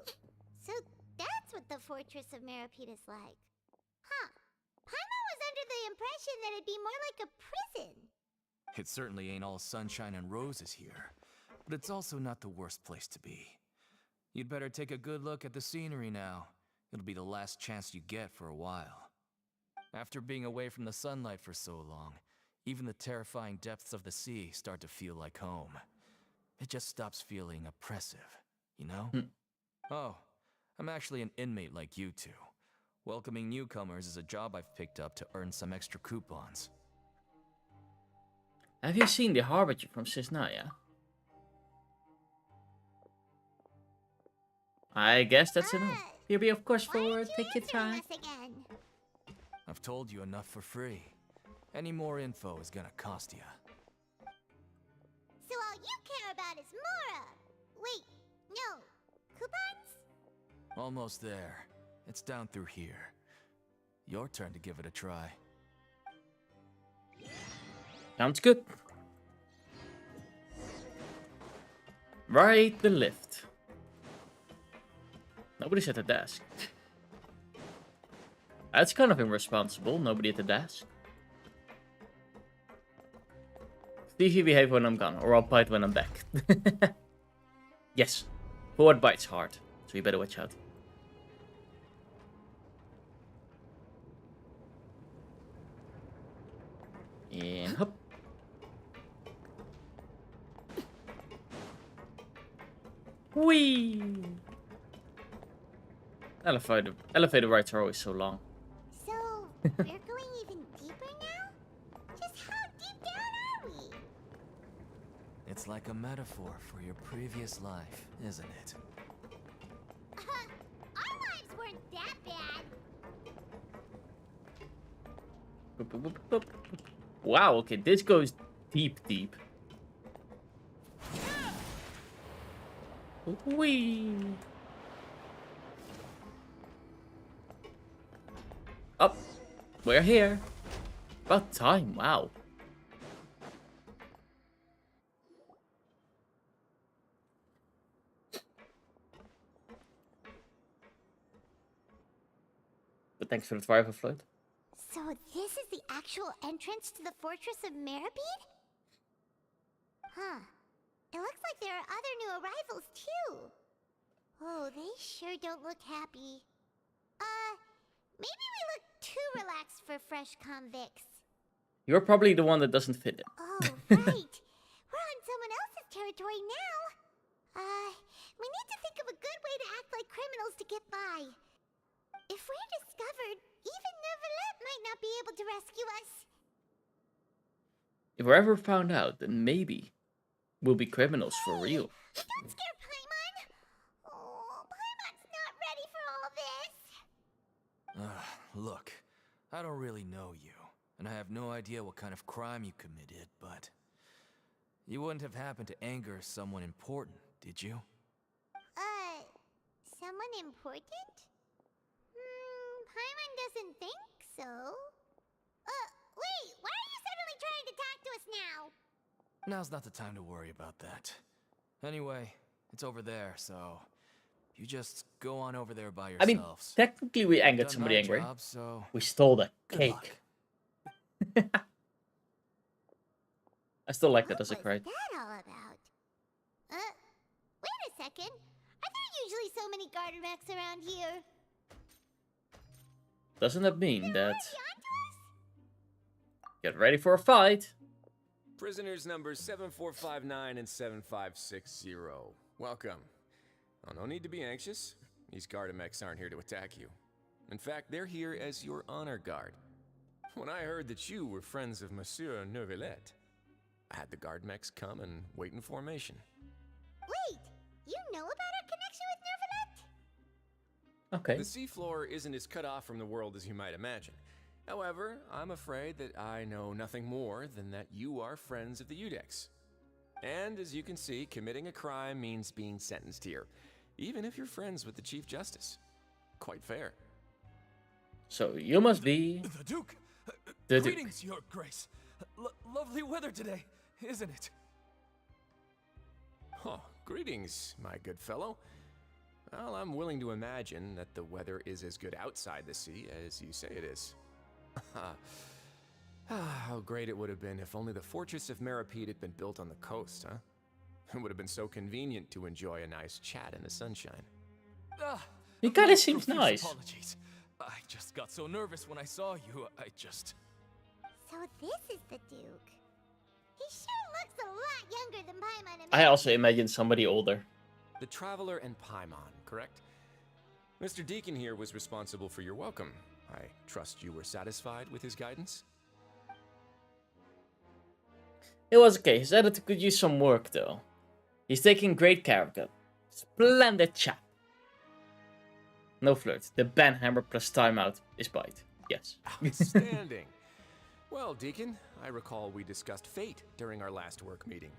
so that's what the Fortress of Meripede is like. Huh. Paimon was under the impression that it'd be more like a prison. It certainly ain't all sunshine and roses here, but it's also not the worst place to be. You'd better take a good look at the scenery now. It'll be the last chance you get for a while. After being away from the sunlight for so long, even the terrifying depths of the sea start to feel like home. It just stops feeling oppressive, you know? Oh, I'm actually an inmate like you two. Welcoming newcomers is a job I've picked up to earn some extra coupons. Have you seen the Harbinger from Cisnaya? I guess that's enough. You'll be, of course, forward. Take your time. I've told you enough for free. Any more info is gonna cost you. So all you care about is Mora. Wait, no. Coupons? Almost there. It's down through here. Your turn to give it a try. Sounds good. Right, the lift. Nobody's at the desk. That's kind of irresponsible. Nobody at the desk. Stevie, behave when I'm gone, or I'll bite when I'm back. Yes, forward bites hard, so you better watch out. And hop. Whee! Elevator rides are always so long. So, we're going even deeper now? Just how deep down are we? It's like a metaphor for your previous life, isn't it? Our lives weren't that bad. Boop, boop, boop, boop, boop. Wow, okay, this goes deep, deep. Whee! Up. We're here. About time, wow. But thanks for the fire float. So this is the actual entrance to the Fortress of Meripede? Huh. It looks like there are other new arrivals too. Oh, they sure don't look happy. Maybe we look too relaxed for fresh convicts. You're probably the one that doesn't fit it. Oh, right. We're on someone else's territory now. We need to think of a good way to act like criminals to get by. If we're discovered, even Neuvillette might not be able to rescue us. If we're ever found out, then maybe we'll be criminals for real. Don't scare Paimon. Oh, Paimon's not ready for all this. Look, I don't really know you, and I have no idea what kind of crime you committed, but you wouldn't have happened to anger someone important, did you? Someone important? Paimon doesn't think so. Wait, why are you suddenly trying to talk to us now? Now's not the time to worry about that. Anyway, it's over there, so you just go on over there by I mean, yourselves. technically we angered somebody angry. We stole the cake. I still like that as a crate. What's that all about? Wait a second. Are there usually so many garter mechs around here? Doesn't that mean that... Get ready for a fight. Prisoners numbers 7459 and 7560. Welcome. Oh, no need to be anxious. These Gardamex aren't here to attack you. In fact, they're here as your honor guard. When I heard that you were friends of Monsieur Neuvillette, I had the Gardamex come and wait in formation. Wait, you know about our connection with Neuvillette? Okay. The seafloor isn't as cut off from the world as you might imagine. However, I'm afraid that I know nothing more than that you are friends of the Udex. And as you can see, committing a crime means being sentenced here, even if you're friends with the Chief Justice. Quite fair. So you must be... The Duke! The Greetings, Your Grace. Lovely weather today, isn't it? Oh, greetings, my good fellow. Well, I'm willing to imagine that the weather is as good outside the sea as you say it is. How great it would have been if only the Fortress of Meripede had been built on the coast, huh? It would have been so convenient to enjoy a nice chat in the sunshine. He kind of seems nice. Apologies. I just got so nervous when I saw you, So this is the Duke. He sure looks a lot younger than Paimon and I also imagine somebody older. The Traveler and Paimon, correct? Mr. Deacon here was responsible for your welcome. I trust you were satisfied with his guidance? It was okay. He said that he could use some work, though. He's taking great care of it. Splendid chap. No flirt. The banhammer plus timeout is bite. Yes. Outstanding. Well, Deacon, I recall we discussed fate during our last work meeting.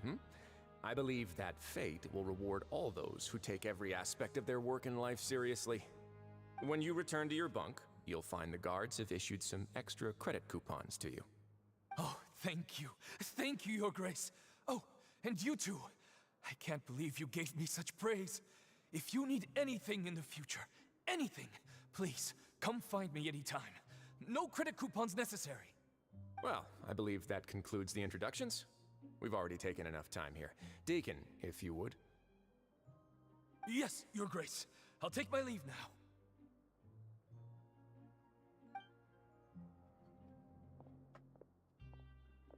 I believe that fate will reward all those who take every aspect of their work in life seriously. When you return to your bunk, you'll find the guards have issued some extra credit coupons to you. Oh, thank you. Thank you, Your Grace. Oh, and you too. I can't believe you gave me such praise. If you need anything in the future, anything, please, come find me anytime. No credit coupons necessary. Well, I believe that concludes the introductions. We've already taken enough time here. Deacon, if you would. Yes, Your Grace. I'll take my leave now.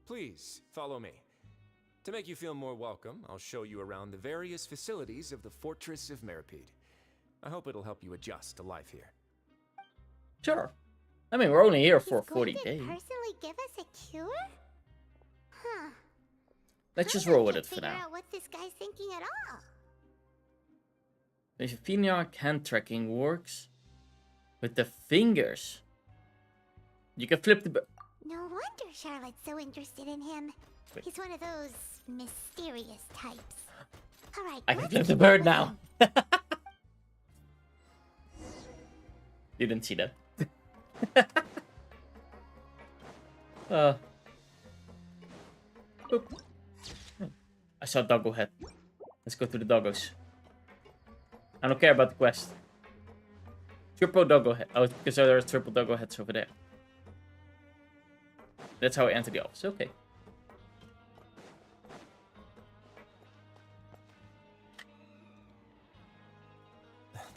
Please, follow me. To make you feel more welcome, I'll show you around the various facilities of the Fortress of Meripede. I hope it'll help you adjust to life here. Sure. I mean, we're only here for 40 days. Personally give us a cure? Huh. Let's just roll with it for Figure now. out what this guy's thinking at all. If Feniarch hand tracking works with the fingers, you can flip the... No wonder Charlotte's so interested in him. Wait. He's one of those mysterious types. All right, I can let's flip the keep bird moving. now. You didn't see that. Oop. I saw Doggo head. Let's go to the doggos. I don't care about the quest. Triple Doggo head. Oh, because there are triple Doggo heads over there. That's how I enter the office. Okay.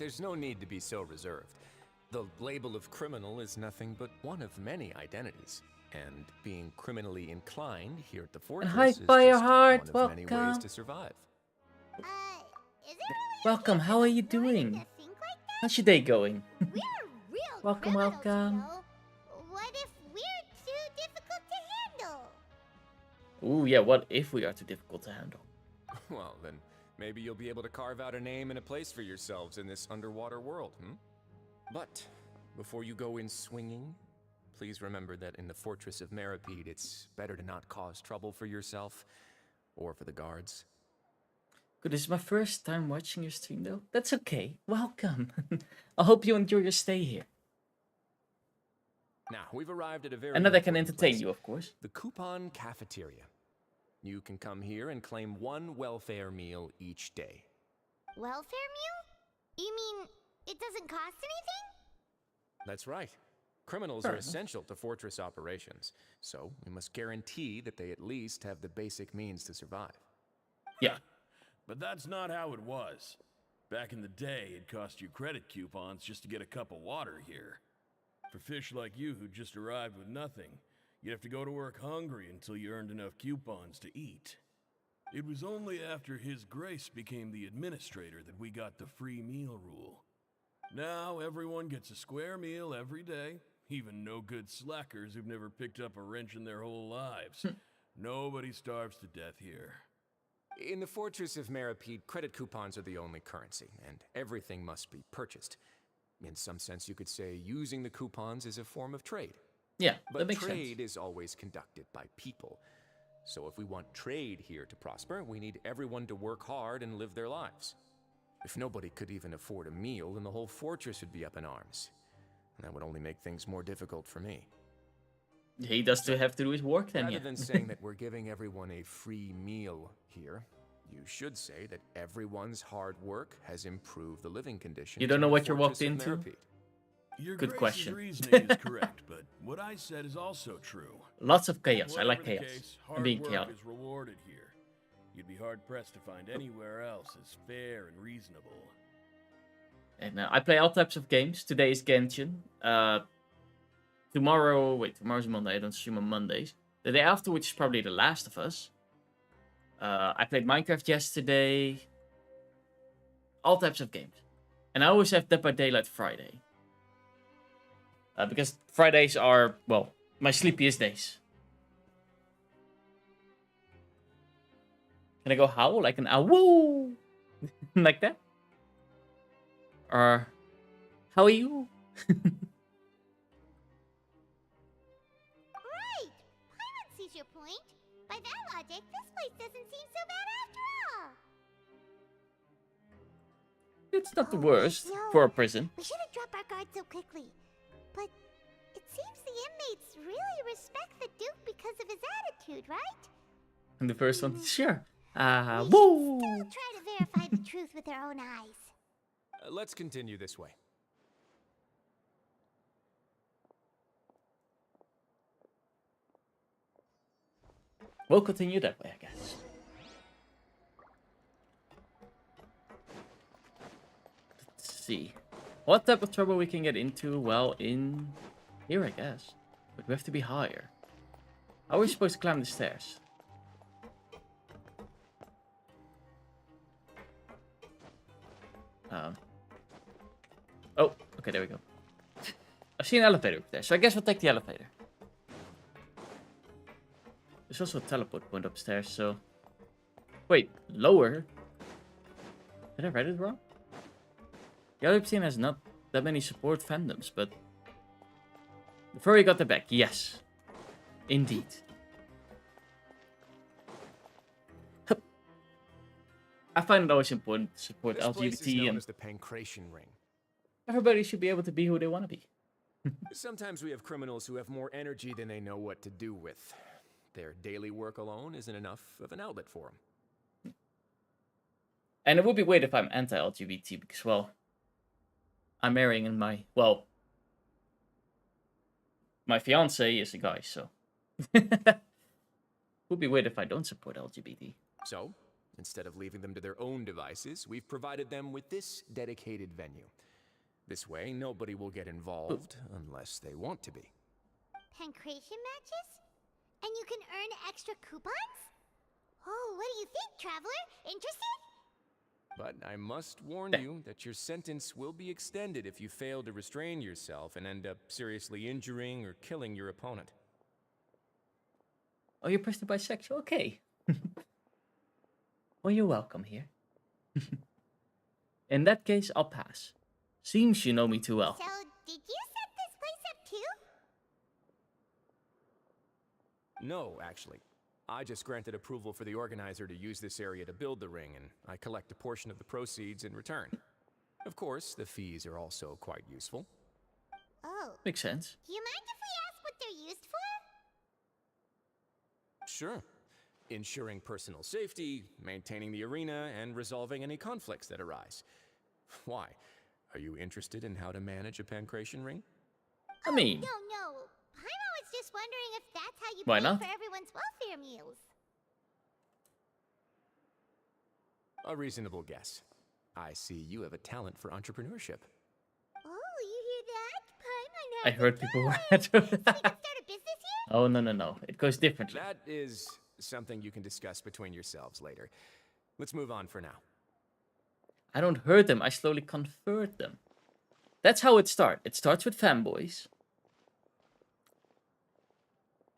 there's no need to be so reserved. The label of criminal is nothing but one of many identities. And being criminally inclined here at the fortress hi, is just Fireheart. one of many ways Welcome. to survive. Is it really Welcome, how are you doing? to think like that? How's your day going? We're real Welcome, criminals, welcome. you know. What if we're too difficult to handle? Ooh, yeah, what if we are too difficult to handle? Well, then maybe you'll be able to carve out a name and a place for yourselves in this underwater world, But before you go in swinging, please remember that in the Fortress of Meripede, it's better to not cause trouble for yourself or for the guards. Good, this is my first time watching your stream though. That's okay. Welcome. I hope you enjoy your stay here. Now, we've arrived at a very And that I can important entertain place, you, of course. the Coupon Cafeteria. You can come here and claim one welfare meal each day. Welfare meal? You mean it doesn't cost anything? That's right. Criminals are essential to fortress operations, so we must guarantee that they at least have the basic means to survive. Yeah. But that's not how it was. Back in the day, it cost you credit coupons just to get a cup of water here. For fish like you who just arrived with nothing, you'd have to go to work hungry until you earned enough coupons to eat. It was only after His Grace became the administrator that we got the free meal rule. Now everyone gets a square meal every day, even no-good slackers who've never picked up a wrench in their whole lives. Nobody starves to death here. In the Fortress of Meripede, credit coupons are the only currency, and everything must be purchased. In some sense, you could say using the coupons is a form of trade. Yeah, but that makes trade sense. is always conducted by people. So if we want trade here to prosper, we need everyone to work hard and live their lives. If nobody could even afford a meal, then the whole fortress would be up in arms. And that would only make things more difficult for me. He does still have to do his work then, Rather yeah. than saying that we're giving everyone a free meal here, you should say that everyone's hard work has improved the living conditions. You don't know in the what you Fortress walked of into? Meripede. Your Good Grace's question. reasoning is correct, but what I said is also true. Lots of chaos. I Whatever like the chaos. case, And hard being work chaotic. is rewarded here. You'd be hard-pressed to find anywhere else as fair and reasonable. And I play all types of games. Today is Genshin. Tomorrow's Monday. I don't stream on Mondays. The day after, which is probably The Last of Us. I played Minecraft yesterday. All types of games. And I always have Dead by Daylight Friday. Because Fridays are, well, my sleepiest days. Can I go howl like an owl? Like that? Or, how are you? Right! Paimon sees your point. By that logic, this place doesn't seem so bad after all. It's not the worst for a prison. We shouldn't drop our guard so quickly. But it seems the inmates really respect the Duke because of his attitude, right? And the first one, sure. We Woo! should still try to verify the truth with our own eyes. Let's continue this way. We'll continue that way, I guess. Let's see. What type of trouble we can get into? Well, in here, I guess. But we have to be higher. How are we supposed to climb the stairs? Oh, okay, there we go. I see an elevator up there, so I guess we'll take the elevator. There's also a teleport point upstairs, so... Wait, lower? Did I read it wrong? The other team has not that many support fandoms, but... The Furry got the back, yes. Indeed. I find it always important to support This place is LGBT known and as the Pancration Ring. everybody should be able to be who they want to be. Sometimes we have criminals who have more energy than they know what to do with. Their daily work alone isn't enough of an outlet for them. And it would be weird if I'm anti-LGBT because, well, I'm marrying and my fiance is a guy, so. It would be weird if I don't support LGBT. So, Instead of leaving them to their own devices, we've provided them with this dedicated venue. This way, nobody will get involved unless they want to be. Pancration matches? And you can earn extra coupons? Oh, what do you think, Traveler? Interested? But I must warn you that your sentence will be extended if you fail to restrain yourself and end up seriously injuring or killing your opponent. Oh, you're personally bisexual? Okay. Well, you're welcome here. In that case, I'll pass. Seems you know me too well. So, did you set this place up too? No, actually. I just granted approval for the organizer to use this area to build the ring, and I collect a portion of the proceeds in return. Of course, the fees are also quite useful. Oh. Makes sense. Do you mind if we ask what they're used for? Sure. Ensuring personal safety, maintaining the arena, and resolving any conflicts that arise. Why? Are you interested in how to manage a pancration ring? I mean... No. Paimon was just wondering if that's how you Why pay not? for everyone's welfare meals. A reasonable guess. I see you have a talent for entrepreneurship. Oh, you hear that? Paimon I has heard people were at we can start a business here? Oh, no. It goes differently. That is something you can discuss between yourselves later. Let's move on for now. I don't hurt them, I slowly convert them. That's how it starts. It starts with fanboys.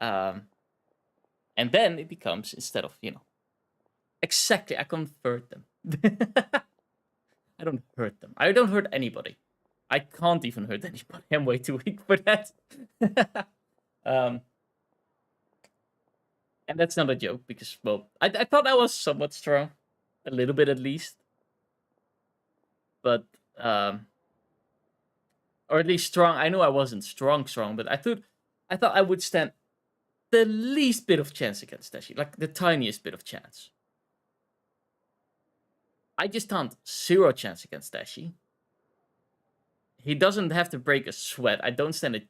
And then it becomes, instead of, exactly, I convert them. I don't hurt them. I don't hurt anybody. I can't even hurt anybody. I'm way too weak for that. And that's not a joke, because, well, I thought I was somewhat strong. A little bit, at least. But, or at least strong. I knew I wasn't strong, but I thought I would stand the least bit of chance against Dashi. Like, the tiniest bit of chance. I just stand 0 chance against Dashi. He doesn't have to break a sweat. I don't stand it.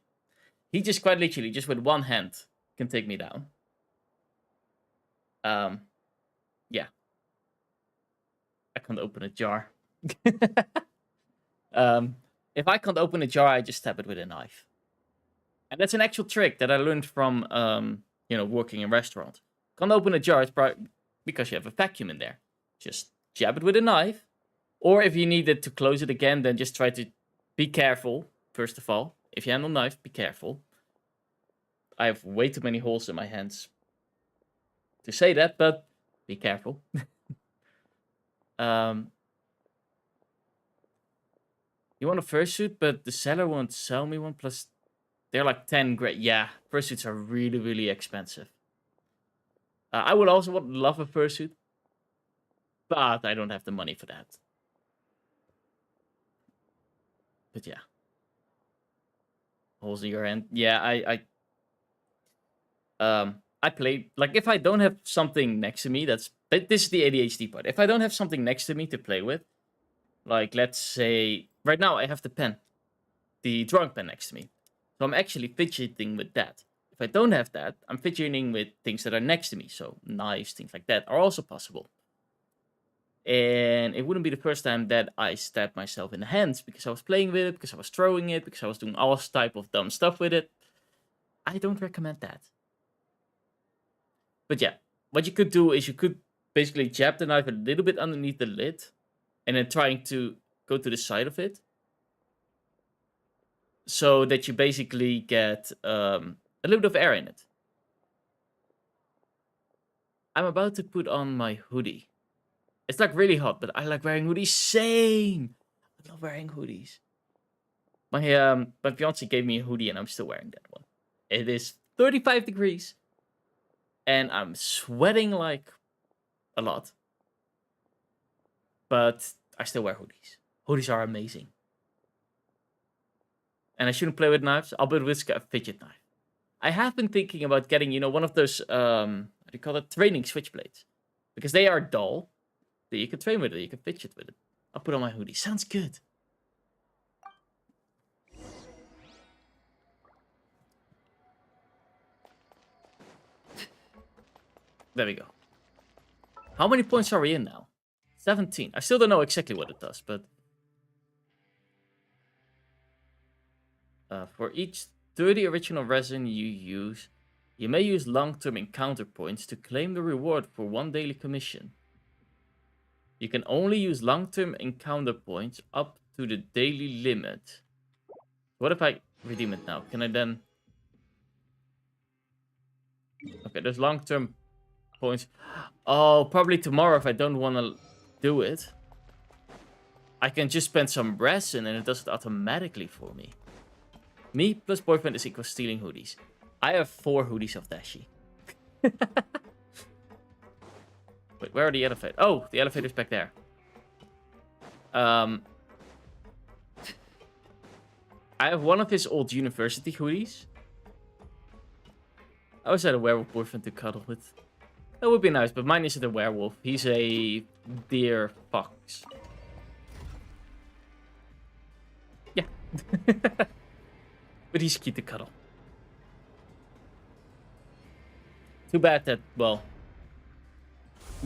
He just quite literally, just with one hand, can take me down. Yeah. I can't open a jar. If I can't open a jar, I just stab it with a knife. And that's an actual trick that I learned from, working in restaurants. Can't open a jar, it's probably because you have a vacuum in there. Just jab it with a knife. Or if you needed to close it again, then just try to be careful, first of all. If you handle a knife, be careful. I have way too many holes in my hands to say that, but be careful. You want a fursuit, but the seller won't sell me one, plus they're like 10 grand. Yeah, fursuits are really, really expensive. I would also love a fursuit, but I don't have the money for that. But yeah. Holes in your hand. Yeah, I play, like, if I don't have something next to me, this is the ADHD part. If I don't have something next to me to play with, like, let's say, right now I have the pen, the drawing pen next to me. So I'm actually fidgeting with that. If I don't have that, I'm fidgeting with things that are next to me. So knives, things like that are also possible. And it wouldn't be the first time that I stabbed myself in the hands because I was playing with it, because I was throwing it, because I was doing all type of dumb stuff with it. I don't recommend that. But yeah, what you could do is you could basically jab the knife a little bit underneath the lid and then trying to go to the side of it. So that you basically get a little bit of air in it. I'm about to put on my hoodie. It's like really hot, but I like wearing hoodies. Same. I love wearing hoodies. My fiance gave me a hoodie and I'm still wearing that one. It is 35 degrees. And I'm sweating like a lot. But I still wear hoodies. Hoodies are amazing. And I shouldn't play with knives. I'll build Wisca a fidget knife. I have been thinking about getting, one of those, what do you call it? Training switchblades. Because they are dull. So you can train with it, you can fidget with it. I'll put on my hoodie. Sounds good. There we go. How many points are we in now? 17. I still don't know exactly what it does, but... for each 30 original resin you use, you may use long-term encounter points to claim the reward for 1 daily commission. You can only use long-term encounter points up to the daily limit. What if I redeem it now? Can I then... Okay, there's long-term points. Oh, probably tomorrow if I don't want to do it. I can just spend some resin and it does it automatically for me. Me plus boyfriend is equal stealing hoodies. I have 4 hoodies of Dashi. Wait, where are the elevators? Oh, the elevator's back there. I have one of his old university hoodies. I always had a werewolf boyfriend to cuddle with. That would be nice, but mine isn't a werewolf. He's a deer fox. Yeah. But he's cute to cuddle. Too bad that, well,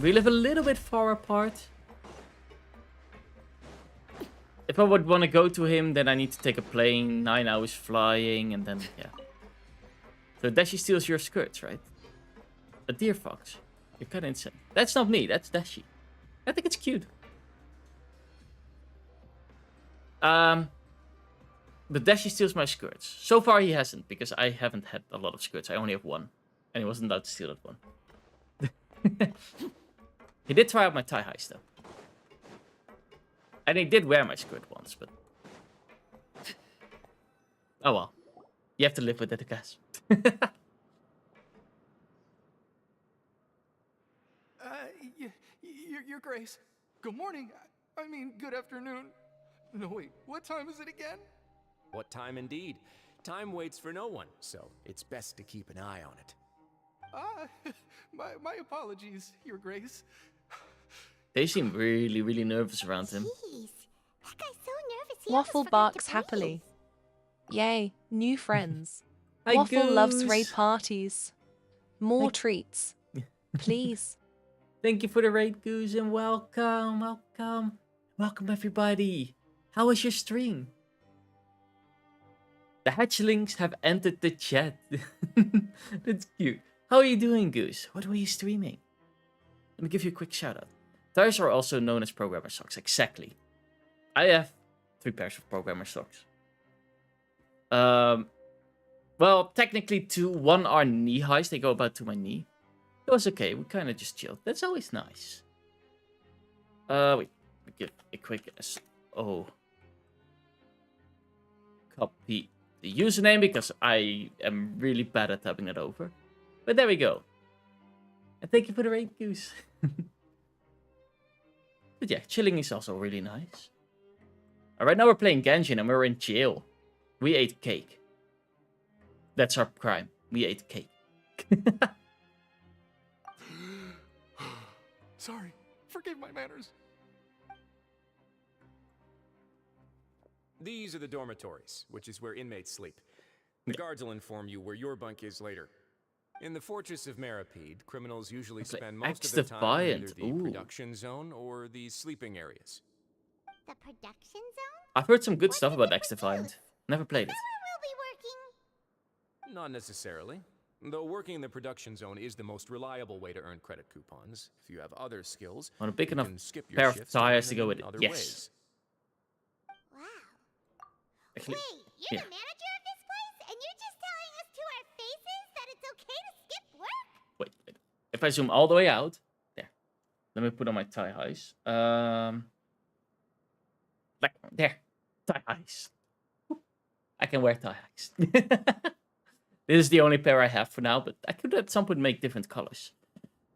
we live a little bit far apart. If I would want to go to him, then I need to take a plane, 9 hours flying, and then, yeah. So Dashi steals your skirts, right? A deer fox. You're kind of insane. That's not me, that's Dashi. I think it's cute. But Dashi steals my skirts. So far he hasn't, because I haven't had a lot of skirts. I only have one. And he wasn't allowed to steal that one. He did try out my tie highs though. And he did wear my skirt once, but... Oh well. You have to live with it, I guess. Your Grace. Good morning. I mean, good afternoon. No, wait. What time is it again? What time indeed? Time waits for no one, so it's best to keep an eye on it. My apologies, Your Grace. They seem really, really nervous around him. Jeez, that guy's so nervous. He Waffle almost forgot barks to happily. Yay, new friends. Hi, Waffle loves Goose. raid parties. More treats. Please. Thank you for the raid, Goose, and welcome, welcome. Welcome, everybody. How was your stream? The hatchlings have entered the chat. That's cute. How are you doing, Goose? What were you streaming? Let me give you a quick shout out. Tires are also known as programmer socks. Exactly. I have 3 pairs of programmer socks. Well, technically 2. 1 are knee highs. They go about to my knee. It was okay. We kind of just chilled. That's always nice. Wait. Give a quick copy the username because I am really bad at typing it over. But there we go. And thank you for the raid, Goose. But yeah, chilling is also really nice. Right now we're playing Genshin and we're in jail. We ate cake. That's our crime. We ate cake. Sorry. Forgive my manners. These are the dormitories, which is where inmates sleep. The guards will inform you where your bunk is later. In the Fortress of Meripede, criminals usually spend most of their time in either the production zone or the sleeping areas. The production zone? I've heard some good stuff about X-Defiant. Never played it. We'll be working. Not necessarily. Though working in the production zone is the most reliable way to earn credit coupons. If you have other skills, Want a big enough can skip your pair of shifts tires to and go in with it. other Yes. ways. Wow. Actually, Wait, you're yeah. the manager of this place, and you're just telling us to our faces that it's okay to skip work? Wait. If I zoom all the way out, there. Let me put on my tie highs. Like there, tie highs. I can wear tie highs. This is the only pair I have for now, but I could at some point make different colors.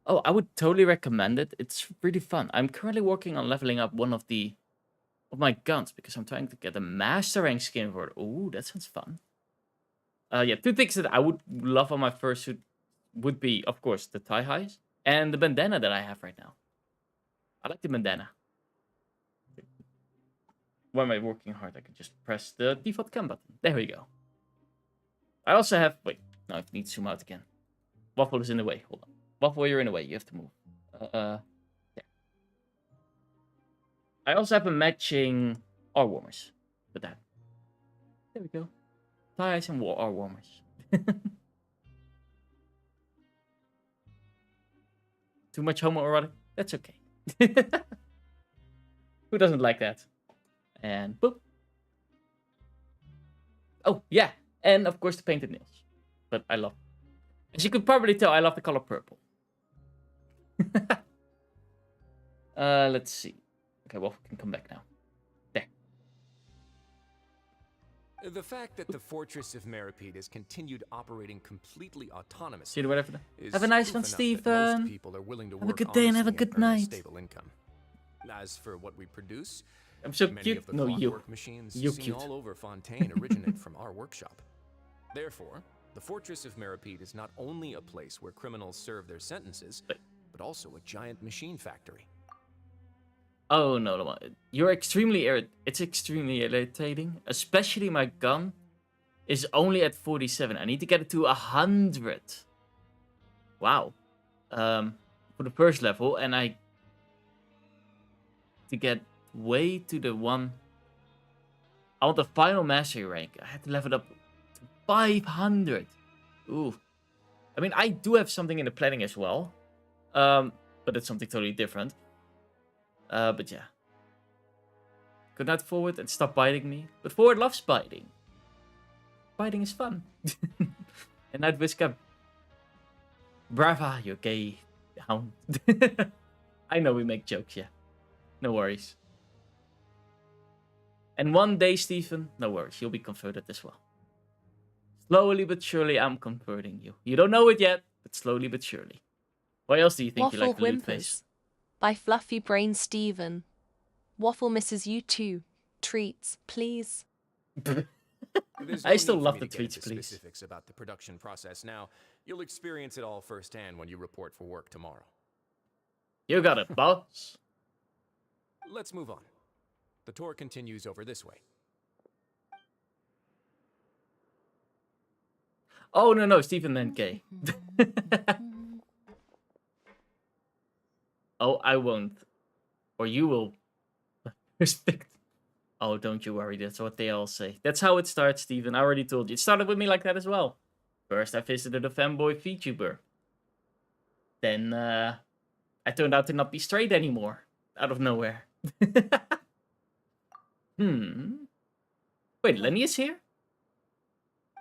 Oh, I would totally recommend it. It's really fun. I'm currently working on leveling up one of my guns because I'm trying to get a master rank skin for it. Ooh, that sounds fun. Yeah, 2 things that I would love on my fursuit would be, of course, the tie highs and the bandana that I have right now. I like the bandana. Why am I working hard? I can just press the default cam button. There we go. I also have... Wait, no, I need to zoom out again. Waffle is in the way. Hold on. Waffle, you're in the way. You have to move. I also have a matching R warmers with that. There we go. Ties and R warmers. Too much homoerotic? That's okay. Who doesn't like that? And boop. Oh, yeah. And of course the painted nails. But I love. As you could probably tell, I love the color purple. Let's see. Okay, well, we can come back now. There. The fact that the Fortress of Meripede has continued operating completely autonomously. See you whatever. Have a nice one, Stephen. Have a good day and have a good night. Stable income. As for what we produce, I'm so many cute. of the No, you. clockwork machines You're seen cute. all over Fontaine originate from our workshop. Therefore, the Fortress of Meripede is not only a place where criminals serve their sentences, but also a giant machine factory. Oh no, you're extremely it's extremely irritating. Especially my gun is only at 47. I need to get it to 100. Wow. For the first level, and I to get way to the one. I want the final mastery rank. I had to level it up to 500. Ooh. I mean, I do have something in the planning as well. But it's something totally different. But yeah. Good night, Forward, and stop biting me. But Forward loves biting. Biting is fun. And night, Wisca. Brava, you gay hound. I know we make jokes, yeah. No worries. And one day, Stephen, no worries, you'll be converted as well. Slowly but surely, I'm converting you. You don't know it yet, but slowly but surely. What else do you think Waffle you like the loot Whimpers face? by Fluffy Brain Steven. Waffle misses you too. Treats, please. I still love the treats, please. Specifics about the production process now. You'll experience it all firsthand when you report for work tomorrow. You got it, boss. Let's move on. The tour continues over this way. Oh, no, Stephen meant gay. Oh, I won't. Or you will. Respect. Oh, don't you worry. That's what they all say. That's how it starts, Stephen. I already told you. It started with me like that as well. First, I visited a Femboy Vtuber. Then, I turned out to not be straight anymore. Out of nowhere. Wait, Lenny is here?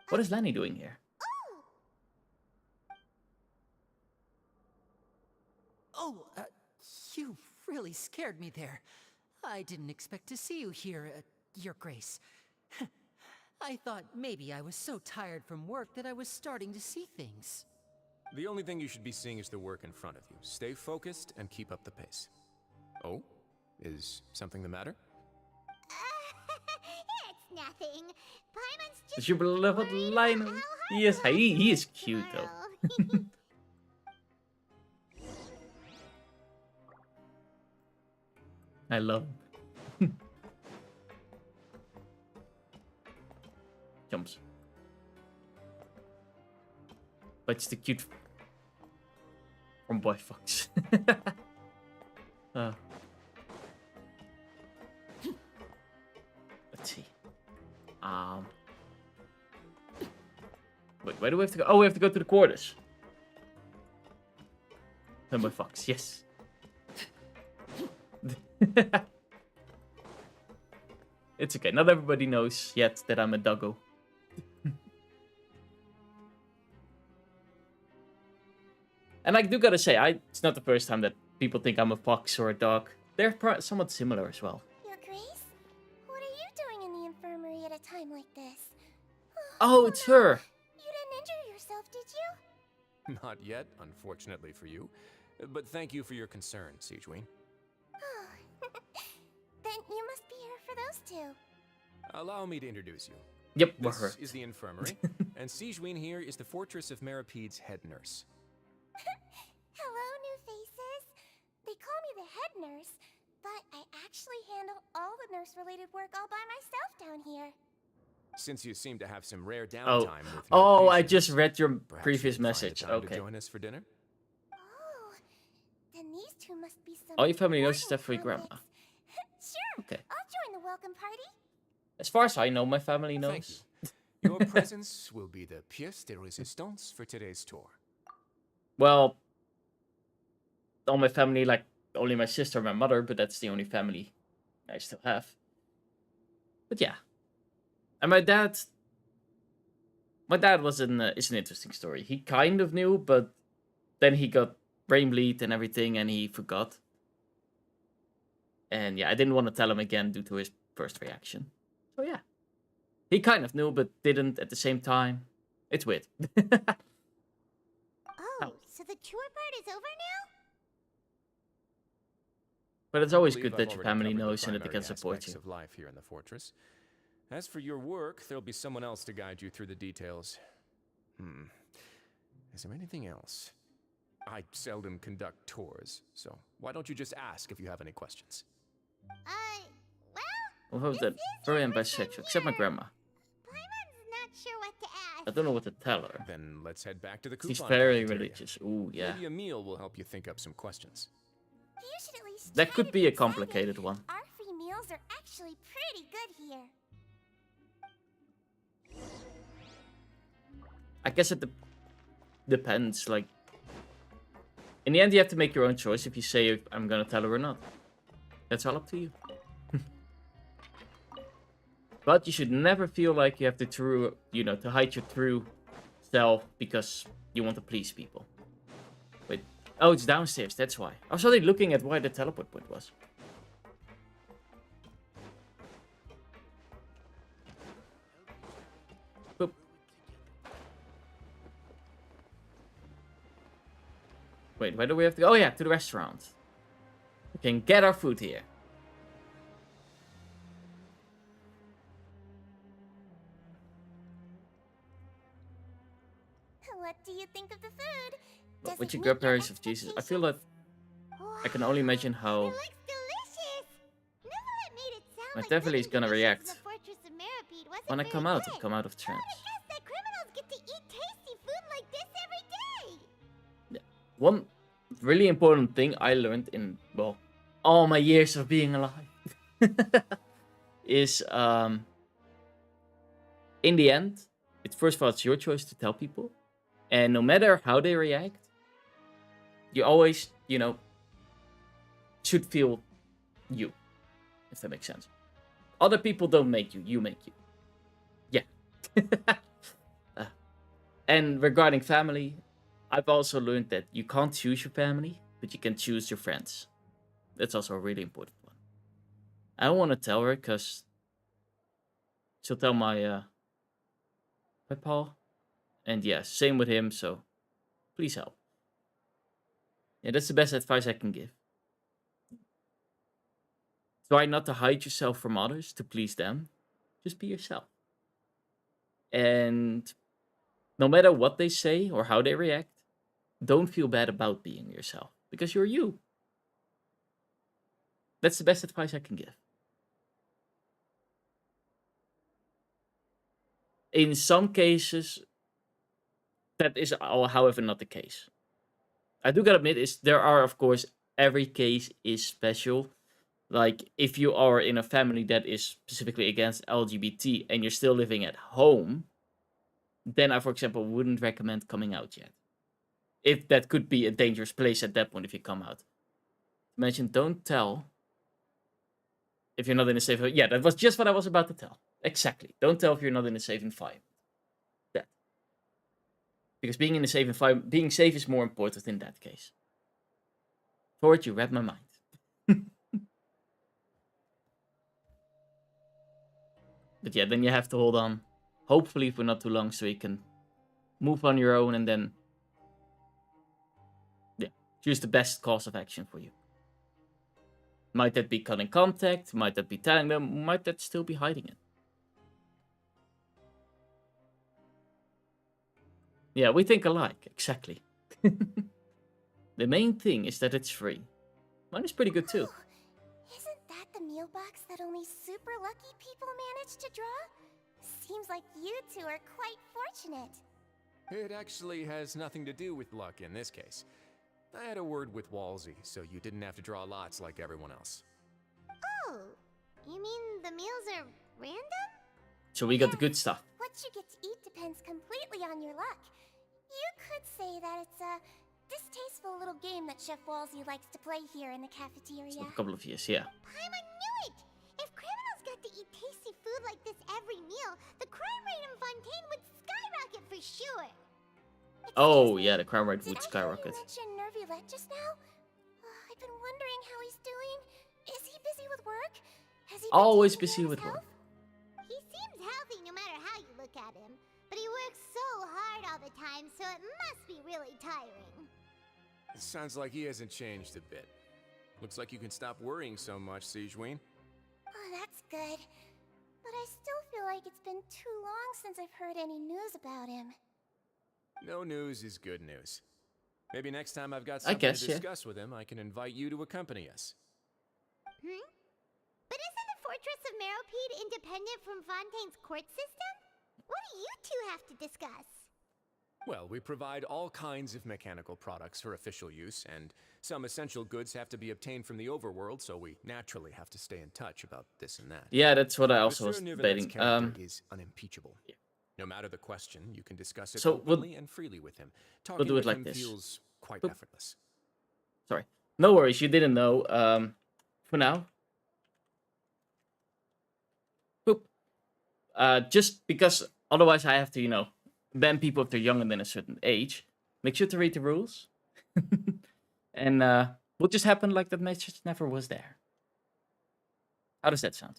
What is Lenny doing here? Oh, you really scared me there. I didn't expect to see you here, Your Grace. I thought maybe I was so tired from work that I was starting to see things. The only thing you should be seeing is the work in front of you. Stay focused and keep up the pace. Oh? Is something the matter? It's nothing. Paimon's just Is your beloved Lionel? Yes, he is cute though. I love him. Jumps. But it's the cute from boy fucks. Let's see. Wait, where do we have to go? Oh, we have to go to the quarters. Boy fucks, yes. It's okay. Not everybody knows yet that I'm a doggo. And I do gotta say, it's not the first time that people think I'm a fox or a dog. They're somewhat similar as well. Your Grace? What are you doing in the infirmary at a time like this? Oh, it's her. You didn't injure yourself, did you? Not yet, unfortunately for you. But thank you for your concern, Siegewein. Then you must be here for those two. Allow me to introduce you. Yep, this her. is the infirmary, and Siegewein here is the Fortress of Meripede's head nurse. Hello, new faces. They call me the head nurse, but I actually handle all the nurse-related work all by myself down here. Since you seem to have some rare downtime with Oh, no I patients, just read your perhaps previous you'd find message. the time Okay. to join us for dinner? Oh, then these two must be some All your family knows is that for your grandma. Sure. Okay. I'll join the welcome party. As far as I know, my family knows. Thank you. Your presence will be the pièce de résistance for today's tour. Well, all my family, like only my sister and my mother, but that's the only family I still have. But yeah. And my dad was is an interesting story. He kind of knew, but then he got brain bleed and everything, and he forgot. And yeah, I didn't want to tell him again due to his first reaction. So yeah. He kind of knew, but didn't at the same time. It's weird. Oh, so the tour part is over now? But it's always I good believe that I've your already family covered the knows and that they can primary support aspects you. of life here in the fortress. As for your work, there'll be someone else to guide you through the details. Is there anything else? I seldom conduct tours, so why don't you just ask if you have any questions? Well, how's that? Furry and bisexual, except my grandma. Not sure what to ask. I don't know what to tell her. Then let's head back to the coupon She's very cafeteria. religious. Ooh, yeah. Maybe Emil will help you think up some questions. You should at least That could be a complicated one. Our free meals are actually pretty good here. I guess it depends. Like, in the end, you have to make your own choice if you say if I'm gonna tell her or not. That's all up to you. But you should never feel like you have to hide your true self because you want to please people. Wait, oh, it's downstairs. That's why. I was already looking at why the teleport point was. Boop. Wait, where do we have to go? Oh yeah, to the restaurant. We can get our food here. What do you think of the food? But with your good parents of Jesus, I feel like I can only imagine how my definitely is gonna react when I come out of trance. Yeah. One really important thing I learned in, well, all my years of being alive is in the end, first of all, it's your choice to tell people. And no matter how they react, you always, should feel you. If that makes sense. Other people don't make you, you make you. Yeah. And regarding family, I've also learned that you can't choose your family, but you can choose your friends. That's also a really important one. I don't want to tell her because she'll tell my Paw. And yeah, same with him, so please help. Yeah, that's the best advice I can give. Try not to hide yourself from others to please them. Just be yourself. And no matter what they say or how they react, don't feel bad about being yourself. Because you're you. That's the best advice I can give. In some cases, that is, however, not the case. I do gotta admit, there are, of course, every case is special. Like, if you are in a family that is specifically against LGBT and you're still living at home, then I, for example, wouldn't recommend coming out yet. If that could be a dangerous place at that point if you come out. Imagine, don't tell if you're not in a safe... Yeah, that was just what I was about to tell. Exactly. Don't tell if you're not in a safe environment. Because being in a safe environment, being safe is more important in that case. Forward, you read my mind. But yeah, then you have to hold on. Hopefully for not too long so you can move on your own and then choose the best course of action for you. Might that be cutting contact? Might that be telling them? Might that still be hiding it? Yeah, we think alike, exactly. The main thing is that it's free. Mine is pretty good too. Isn't that the meal box that only super lucky people manage to draw? Seems like you two are quite fortunate. It actually has nothing to do with luck in this case. I had a word with Walsey, so you didn't have to draw lots like everyone else. Oh, You mean the meals are random? So we got the good stuff. What you get to eat depends completely on your luck. You could say that it's a distasteful little game that Chef Walsey likes to play here in the cafeteria. A couple of years, yeah. Paimon knew it! If criminals got to eat tasty food like this every meal, the crime rate in Fontaine would skyrocket for sure. Oh, yeah, the crime rate would skyrocket. You mentioned Nervulette just now? I've been wondering how he's doing. Is he busy with work? Has he been Always taking busy care of with his work. health? He seems healthy no matter how you look at him, but he works so hard all the time, so it must be really tiring. It sounds like he hasn't changed a bit. Looks like you can stop worrying so much, Sigeween. Oh, that's good. But I still feel like it's been too long since I've heard any news about him. No news is good news. Maybe next time I've got I something guess, to yeah. discuss with him, I can invite you to accompany us. But isn't the Fortress of Meropide independent from Fontaine's court system? What do you two have to discuss? Well, we provide all kinds of mechanical products for official use, and some essential goods have to be obtained from the overworld, so we naturally have to stay in touch about this and that. Yeah, that's what I also was Monsieur Neuvillette's debating. character is unimpeachable. No matter the question, you can discuss it So openly and freely with him. we'll Talking do it with like him this. feels quite Oop. effortless. Sorry. No worries, you didn't know. For now. Boop. Just because otherwise I have to, you know, ban people if they're younger than a certain age. Make sure to read the rules. And what just happened like that message never was there. How does that sound?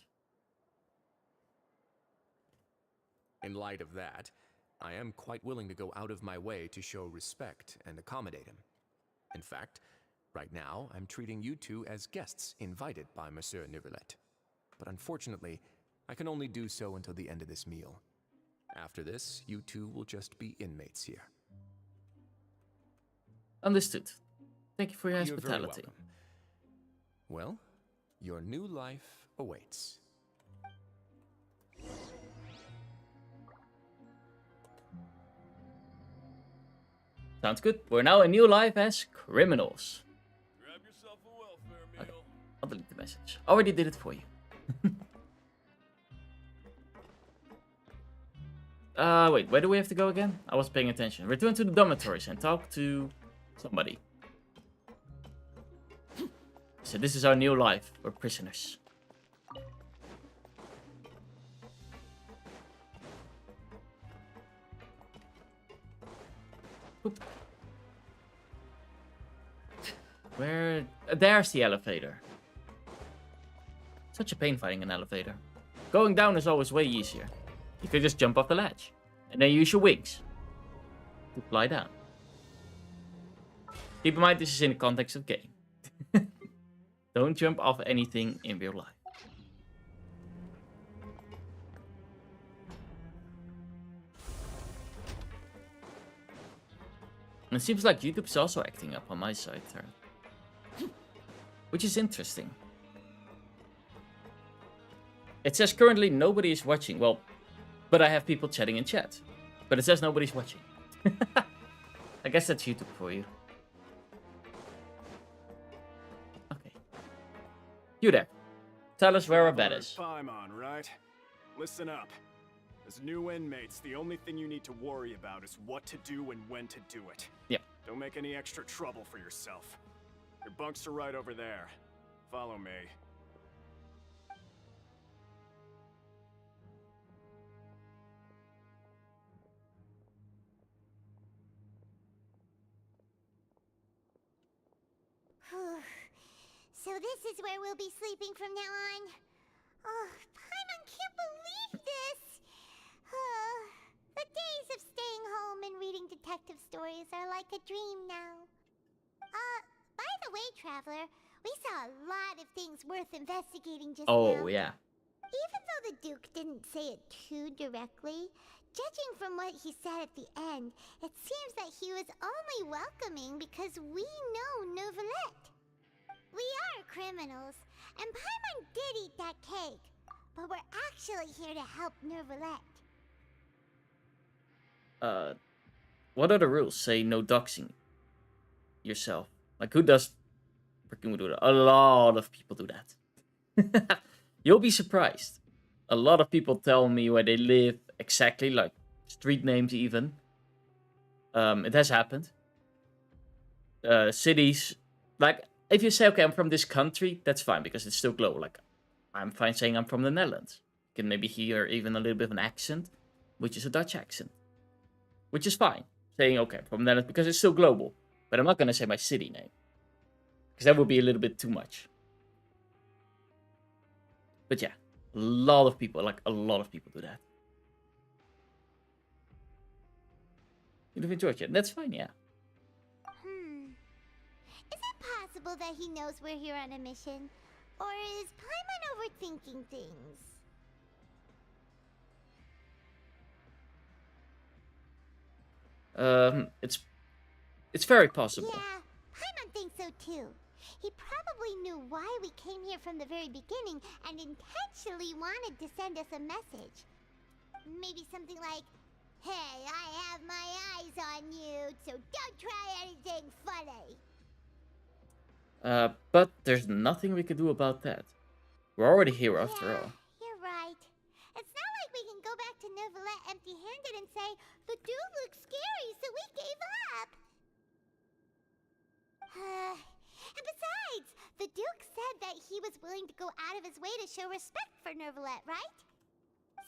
In light of that, I am quite willing to go out of my way to show respect and accommodate him. In fact, right now, I'm treating you two as guests invited by Monsieur Neuvillette. But unfortunately, I can only do so until the end of this meal. After this, you two will just be inmates here. Understood. Thank you for your You're very hospitality. welcome. Well, your new life awaits. Sounds good. We're now in new life as criminals. Grab yourself a welfare meal. Okay. I'll delete the message. Already did it for you. Wait, where do we have to go again? I was paying attention. Return to the dormitories and talk to somebody. So this is our new life. We're prisoners. Oop. Where? There's the elevator. Such a pain finding an elevator. Going down is always way easier. You could just jump off the ledge. And then use your wings to fly down. Keep in mind this is in the context of game. Don't jump off anything in real life. And it seems like YouTube's also acting up on my side there. Which is interesting. It says currently nobody is watching. Well, but I have people chatting in chat. But it says nobody's watching. I guess that's YouTube for you. Okay. You there. Tell us where our bed is. Paimon, right? Listen up. As new inmates, the only thing you need to worry about is what to do and when to do it. Yeah. Don't make any extra trouble for yourself. Your bunks are right over there. Follow me. So this is where we'll be sleeping from now on. Oh, Paimon can't believe this. The days of staying home and reading detective stories are like a dream now. By the way, Traveler, we saw a lot of things worth investigating just now. Oh, yeah. Even though the Duke didn't say it too directly, judging from what he said at the end, it seems that he was only welcoming because we know Neuvillette. We are criminals, and Paimon did eat that cake, but we're actually here to help Neuvillette. What are the rules? Say no doxing yourself. Like, who does freaking do that? A lot of people do that. You'll be surprised. A lot of people tell me where they live exactly, like street names even. It has happened. Cities, like if you say, okay, I'm from this country, that's fine because it's still global. Like, I'm fine saying I'm from the Netherlands. You can maybe hear even a little bit of an accent, which is a Dutch accent. Which is fine. Saying, okay, I'm from the Netherlands because it's still global. But I'm not going to say my city name. Because that would be a little bit too much. But yeah, a lot of people do that. You live in Georgia. That's fine, yeah. Is it possible that he knows we're here on a mission? Or is Paimon overthinking things? It's very possible. Yeah, Paimon thinks so too. He probably knew why we came here from the very beginning and intentionally wanted to send us a message. Maybe something like, hey, I have my eyes on you, so don't try anything funny. But there's nothing we can do about that. We're already here after all. You're right. It's not like we can go back to Neuvillette empty-handed and say, the dude looks scary, so we gave up. And besides, the Duke said that he was willing to go out of his way to show respect for Neuvillette, right?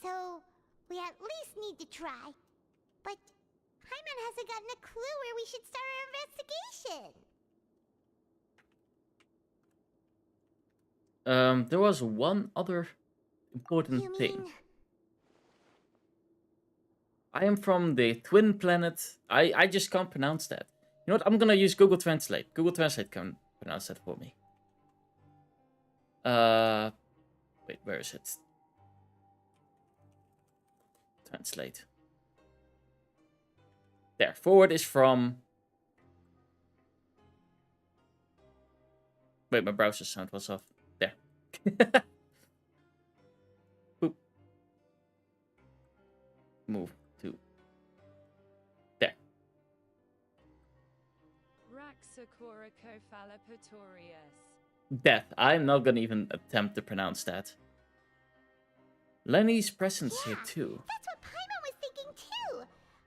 So, we at least need to try. But Paimon hasn't gotten a clue where we should start our investigation. There was one other important thing. I am from the twin planet. I just can't pronounce that. You know what? I'm gonna use Google Translate. Google Translate can pronounce that for me. Wait, where is it? Translate. There. Forward is from... Wait, my browser sound was off. There. Boop. Move to... There. Death. I'm not gonna even attempt to pronounce that. Lenny's presence here too. That's what Paimon was thinking too.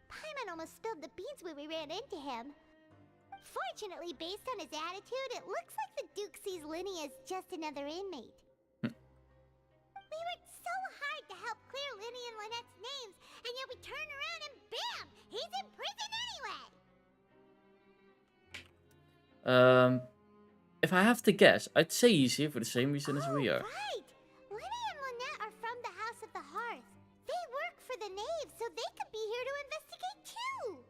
Paimon almost spilled the beans when we ran into him. Fortunately, based on his attitude, it looks like the Duke sees Lenny as just another inmate. We worked so hard to help clear Lenny and Lynette's names, and yet we turn around and bam! He's in prison anyway! If I have to guess, I'd say he's here for the same reason as we are. Right! Lenny and Lynette are from the House of the Hearth. They work for the Knave, so they could be here to investigate too!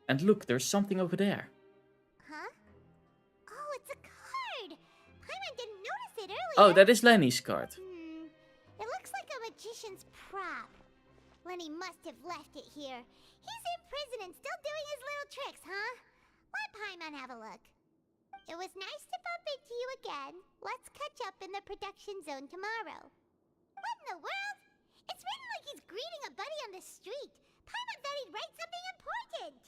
And look, there's something over there. Huh? Oh, it's a card! Paimon didn't notice it earlier! Oh, that is Lenny's card. It looks like a magician's prop. Lenny must have left it here. He's in prison and still doing his little tricks, huh? Let Paimon have a look. It was nice to bump into you again. Let's catch up in the production zone tomorrow. What in the world? It's written like he's greeting a buddy on the street. Paimon thought he'd write something important.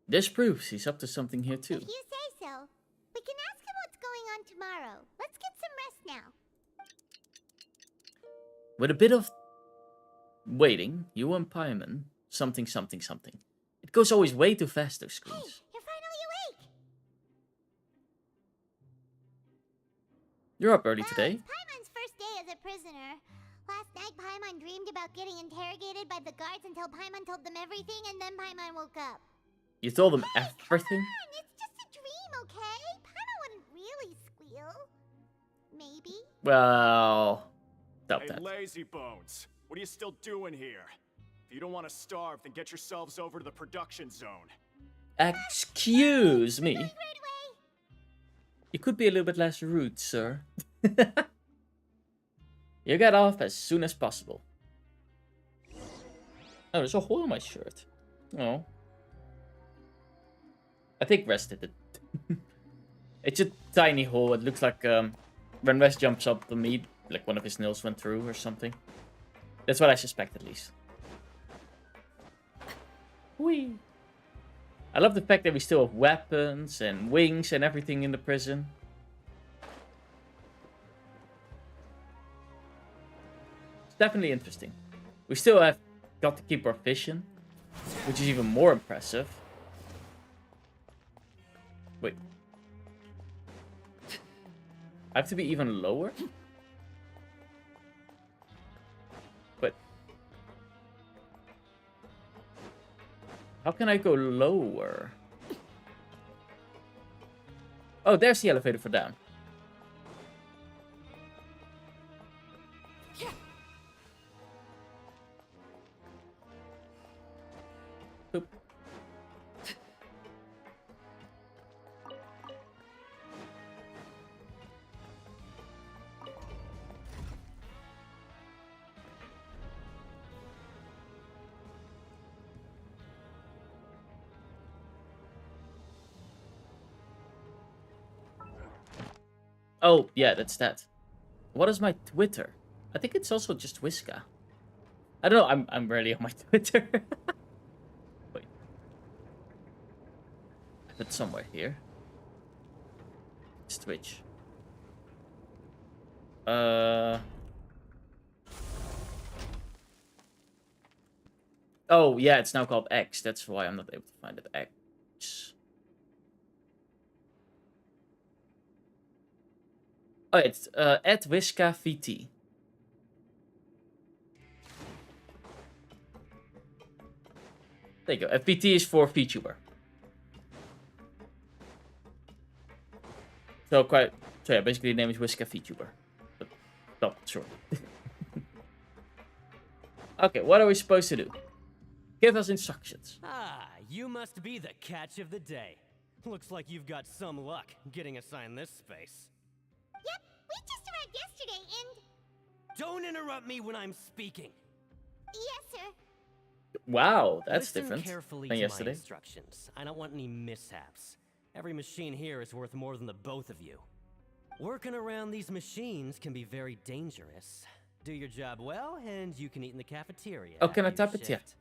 This proves he's up to something here too. If you say so. We can ask him what's going on tomorrow. Let's get some rest now. With a bit of waiting, you and Paimon, something. It goes always way too fast, those screens. Hey, you're finally awake! You're up early today. It's Paimon's first day as a prisoner. Last night, Paimon dreamed about getting interrogated by the guards until Paimon told them everything, and then Paimon woke up. You told them everything? Come on, it's just a dream, okay? Paimon wouldn't really squeal. Maybe? Well, doubt Hey, that. lazy bones. What are you still doing here? If you don't want to starve, then get yourselves over to the production zone. Excuse me. You could be a little bit less rude, sir. You get off as soon as possible. Oh, there's a hole in my shirt. Oh. I think Rest did it. It's a tiny hole. It looks like when Rest jumps up to me, like one of his nails went through or something. That's what I suspect, at least. Whee! I love the fact that we still have weapons and wings and everything in the prison. definitely interesting. We still have got to keep our vision, which is even more impressive. Wait. I have to be even lower? But how can I go lower? Oh, there's the elevator for down. Boop. Oh, yeah, that's that. What is my Twitter? I think it's also just Wisca. I don't know, I'm rarely on my Twitter. Wait. I have it somewhere here. It's Twitch. Oh, yeah, it's now called X. That's why I'm not able to find it. X. Oh, it's at Wisca VT. There you go. VT is for Vtuber. So yeah, basically the name is Wisca Vtuber. But not sure. Okay, what are we supposed to do? Give us instructions. Ah, you must be the catch of the day. Looks like you've got some luck getting assigned this space. Yep, we just arrived yesterday and... Don't interrupt me when I'm speaking. Yes, sir. Wow, that's Listen different carefully than to yesterday. my instructions. I don't want any mishaps. Every machine here is worth more than the both of you. Working around these machines can be very dangerous. Do your job well, and you can eat in the cafeteria. Oh, can I after your tap it? Yeah. shift.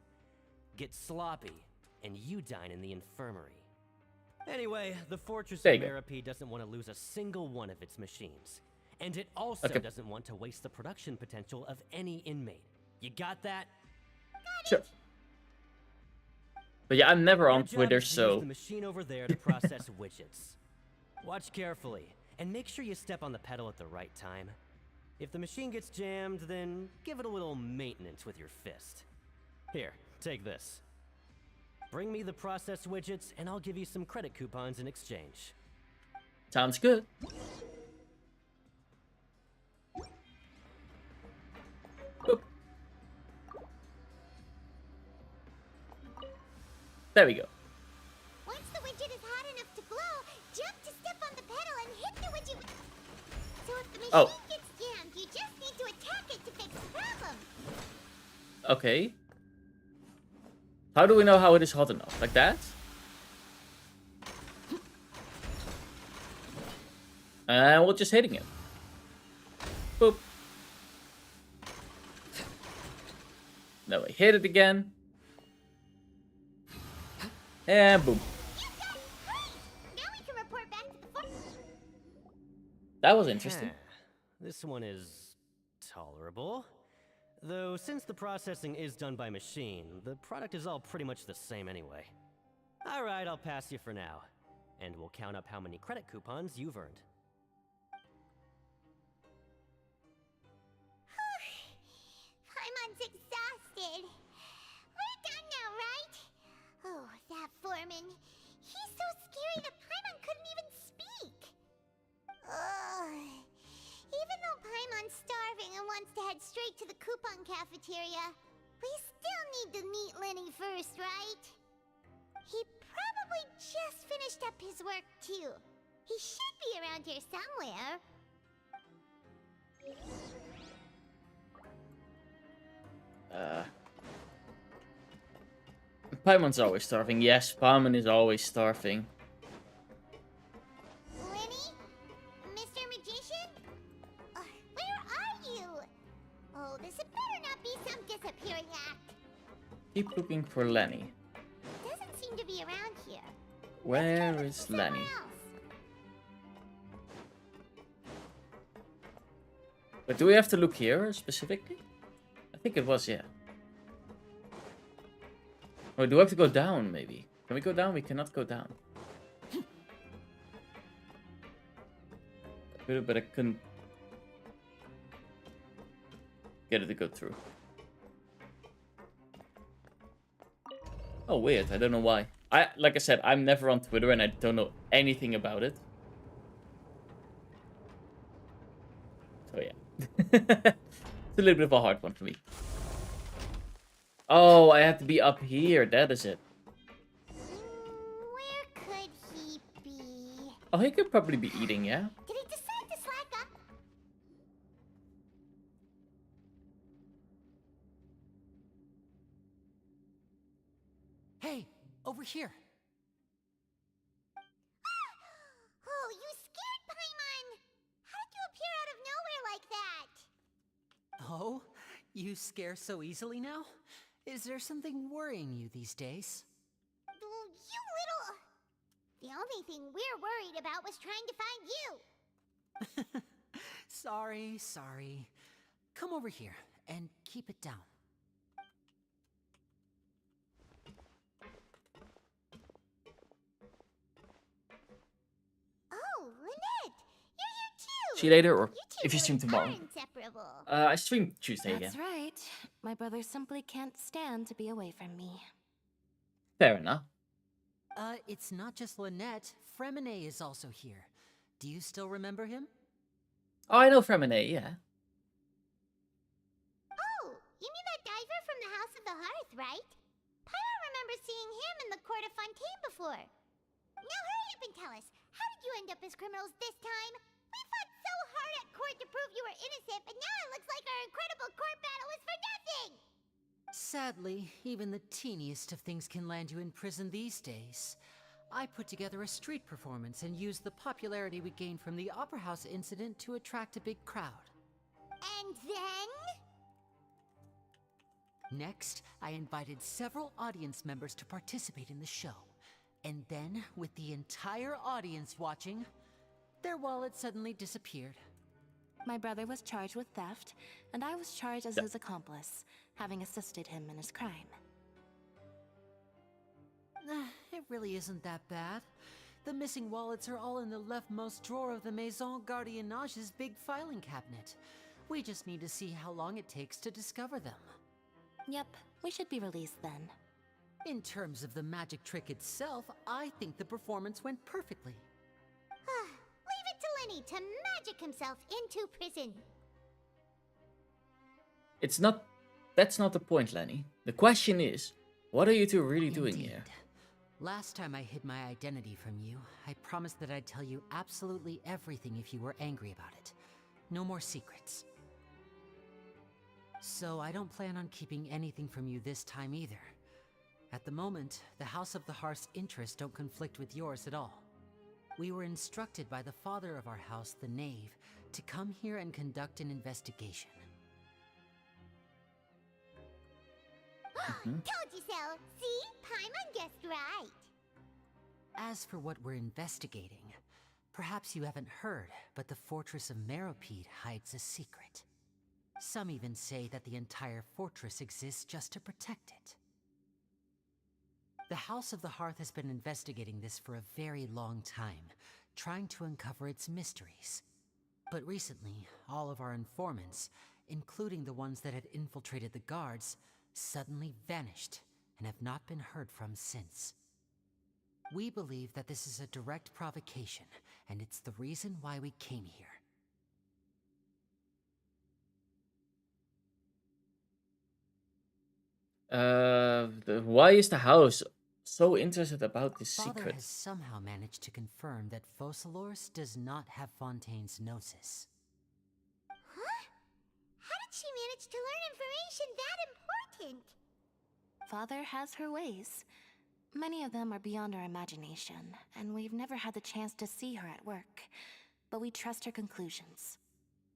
Get sloppy, and you dine in the infirmary. Anyway, the Fortress There of you go. Meropide doesn't want to lose a single one of its machines. And it also Okay. doesn't want to waste the production potential of any inmate. You got that? Sure. But yeah, I'm never on Your job Twitter, is to use so... the machine over there to process widgets. Watch carefully, and make sure you step on the pedal at the right time. If the machine gets jammed, then give it a little maintenance with your fist. Here, take this. Bring me the processed widgets, and I'll give you some credit coupons in exchange. Sounds good. Boop. There we go. Once the widget is hot enough to glow, jump to step on the pedal and hit the widget. So if the machine Oh. gets jammed, you just need to attack it to fix the problem. Okay. How do we know how it is hot enough? Like that? And we're just hitting it. Boop. Now we hit it again. And boom. Now we can report back to the fort. That was interesting. This one is tolerable. Though, since the processing is done by machine, the product is all pretty much the same anyway. Alright, I'll pass you for now. And we'll count up how many credit coupons you've earned. Paimon's exhausted. We're done now, right? Oh, that foreman. He's so scary that Paimon couldn't even speak. Ugh. Even though Paimon's starving and wants to head straight to the coupon cafeteria, we still need to meet Lenny first, right? He probably just finished up his work, too. He should be around here somewhere. Paimon's always starving. Yes, Paimon is always starving. Lenny? Mr. Magician? Where are you? Oh, this had better not be some disappearing act. Keep looking for Lenny. Doesn't seem to be around here. Where is Lenny? But do we have to look here specifically? think it was, yeah. Oh, do I have to go down, maybe? Can we go down? We cannot go down. But I couldn't get it to go through. Oh, weird. I don't know why. Like I said, I'm never on Twitter and I don't know anything about it. So yeah. It's a little bit of a hard one for me. Oh, I have to be up here. That is it. Where could he be? Oh, he could probably be eating, yeah? Did he decide to slack up? Hey, over here. Oh, you scared Paimon! How did you appear out of nowhere like that? Oh, you scare so easily now? Is there something worrying you these days? You little... The only thing we're worried about was trying to find you. Sorry. Come over here and keep it down. Oh, Lynette! You're here too! See you later, or You two if you stream really tomorrow. are inseparable. I stream Tuesday That's again. right. My brother simply can't stand to be away from me. Fair enough. It's not just Lynette. Fremine is also here. Do you still remember him? Oh, I know Femboy, yeah. Oh, you mean that diver from the House of the Hearth, right? Paimon remembers seeing him in the Court of Fontaine before. Now hurry up and tell us, how did you end up as criminals this time? We fought so hard at court to prove you were innocent, but now it looks like our incredible court battle was for nothing! Sadly, even the teeniest of things can land you in prison these days. I put together a street performance and used the popularity we gained from the Opera House incident to attract a big crowd. And then? Next, I invited several audience members to participate in the show. And then, with the entire audience watching, their wallet suddenly disappeared. My brother was charged with theft, and I was charged as his accomplice, having assisted him in his crime. It really isn't that bad. The missing wallets are all in the leftmost drawer of the Maison Gardiennage's big filing cabinet. We just need to see how long it takes to discover them. Yep, we should be released then. In terms of the magic trick itself, I think the performance went perfectly. Leave it to Lenny to magic himself into prison. That's not the point, Lenny. The question is, what are you two really doing here? Last time I hid my identity from you, I promised that I'd tell you absolutely everything if you were angry about it. No more secrets. So I don't plan on keeping anything from you this time either. At the moment, the House of the Hearth's interests don't conflict with yours at all. We were instructed by the father of our house, the Knave, to come here and conduct an investigation. Told you so! See? Paimon guessed right. As for what we're investigating, perhaps you haven't heard, but the fortress of Meropide hides a secret. Some even say that the entire fortress exists just to protect it. The House of the Hearth has been investigating this for a very long time, trying to uncover its mysteries. But recently, all of our informants, including the ones that had infiltrated the guards, suddenly vanished and have not been heard from since. We believe that this is a direct provocation, and it's the reason why we came here. Why is the house so interested about this Father secret? has somehow managed to confirm that Focalors does not have Fontaine's Gnosis. Huh? How did she manage to learn information that important? Father has her ways. Many of them are beyond our imagination, and we've never had the chance to see her at work. But we trust her conclusions.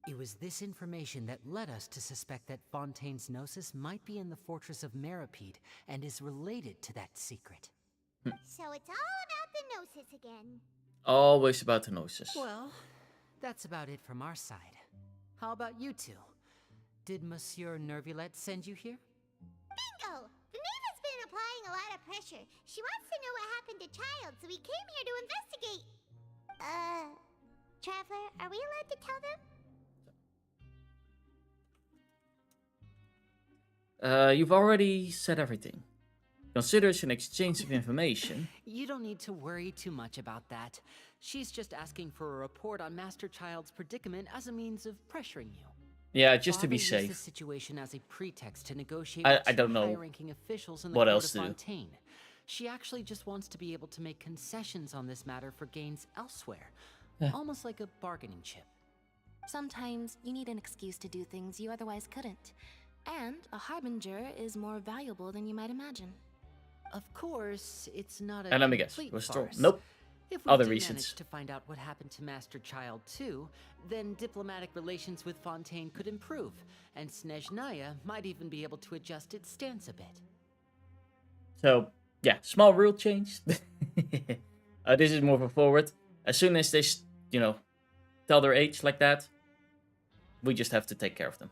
It was this information that led us to suspect that Fontaine's Gnosis might be in the fortress of Meropide and is related to that secret. So it's all about the Gnosis again. Always about the Gnosis. Well, that's about it from our side. How about you two? Did Monsieur Nervulet send you here? Bingo! The knave has been applying a lot of pressure. She wants to know what happened to Child, so we came here to investigate. Traveler, are we allowed to tell them? You've already said everything. Consider it an exchange of information. You don't need to worry too much about that. She's just asking for a report on Master Child's predicament as a means of pressuring you. Yeah, just to be Father used safe. the situation as a pretext to negotiate I don't know high-ranking officials in the what court else of to do. Fontaine. She actually just wants to be able to make concessions on this matter for gains elsewhere, Yeah. almost like a bargaining chip. Sometimes you need an excuse to do things you otherwise couldn't. And a harbinger is more valuable than you might imagine. Of course, it's not a And let me guess. complete Restore. farce. Nope. If we Other do reasons. manage to find out what happened to Master Child too, then diplomatic relations with Fontaine could improve, and Snezhnaya might even be able to adjust its stance a bit. So, yeah, small rule change. This is moving forward. As soon as they, tell their age like that, we just have to take care of them.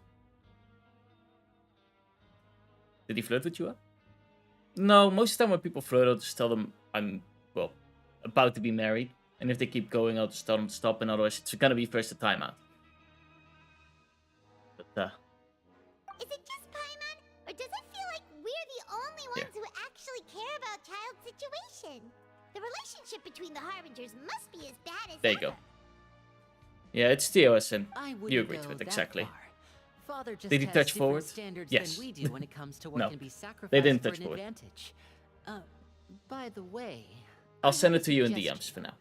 Did he flirt with you? No, most of the time when people flirt, I'll just tell them I'm, about to be married. And if they keep going, I'll just tell them to stop, and otherwise it's gonna be first a timeout. But, Is it just Paimon, or does it feel like we're the only ones who actually care about Child's situation? The relationship between the Harbingers must be as bad as there you go. Yeah, it's TOS, and I you wouldn't agreed go to it, that exactly. far. Father just Did he has touch different forward? standards Yes. than we do when it comes to what No, can be sacrificed they didn't for touch an forward. advantage. By the way, I'll send have it a to you in suggestion. DMs for now.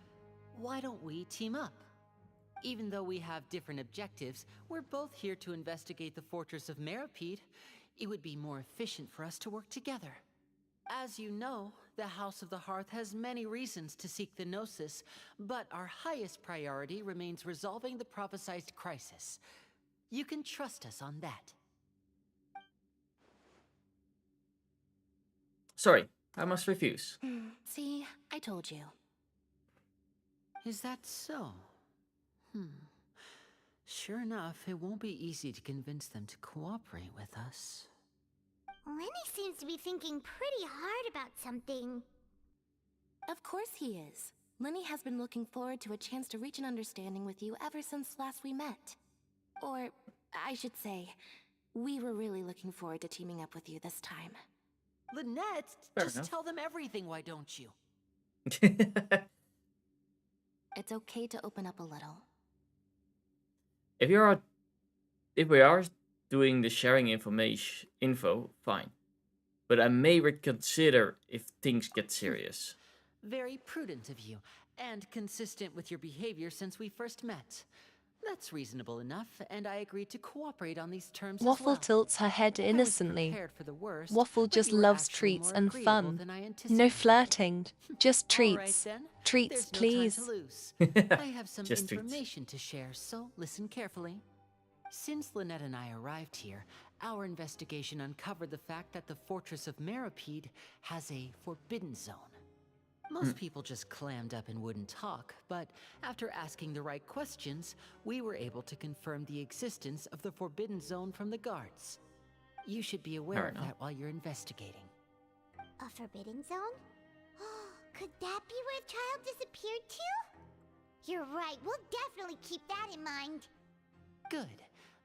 Why don't we team up? Even though we have different objectives, we're both here to investigate the fortress of Meripede. It would be more efficient for us to work together. As you know, the House of the Hearth has many reasons to seek the Gnosis, but our highest priority remains resolving the prophesized crisis. You can trust us on that. Sorry, I must refuse. See, I told you. Is that so? Sure enough, it won't be easy to convince them to cooperate with us. Lenny seems to be thinking pretty hard about something. Of course he is. Lenny has been looking forward to a chance to reach an understanding with you ever since last we met. Or, I should say, we were really looking forward to teaming up with you this time. Lynette, Fair just enough. tell them everything, why don't you? It's okay to open up a little. If we are doing the sharing info, fine. But I may reconsider if things get serious. Very prudent of you, and consistent with your behavior since we first met. That's reasonable enough, and I agree to cooperate on these terms as Waffle well. tilts her head innocently. prepared for the worst, Waffle but just you were loves actually treats more and agreeable fun. than I No anticipated. flirting, just All right, treats. then. Treats, There's no please. time to lose. I have some Just treats. information to share, so listen carefully. Since Lynette and I arrived here, our investigation uncovered the fact that the fortress of Meripede has a forbidden zone. Most people just clammed up and wouldn't talk, but after asking the right questions, we were able to confirm the existence of the forbidden zone from the guards. You should be aware Fair of enough. that while you're investigating. A forbidden zone? Could that be where Child disappeared to? You're right, we'll definitely keep that in mind. Good.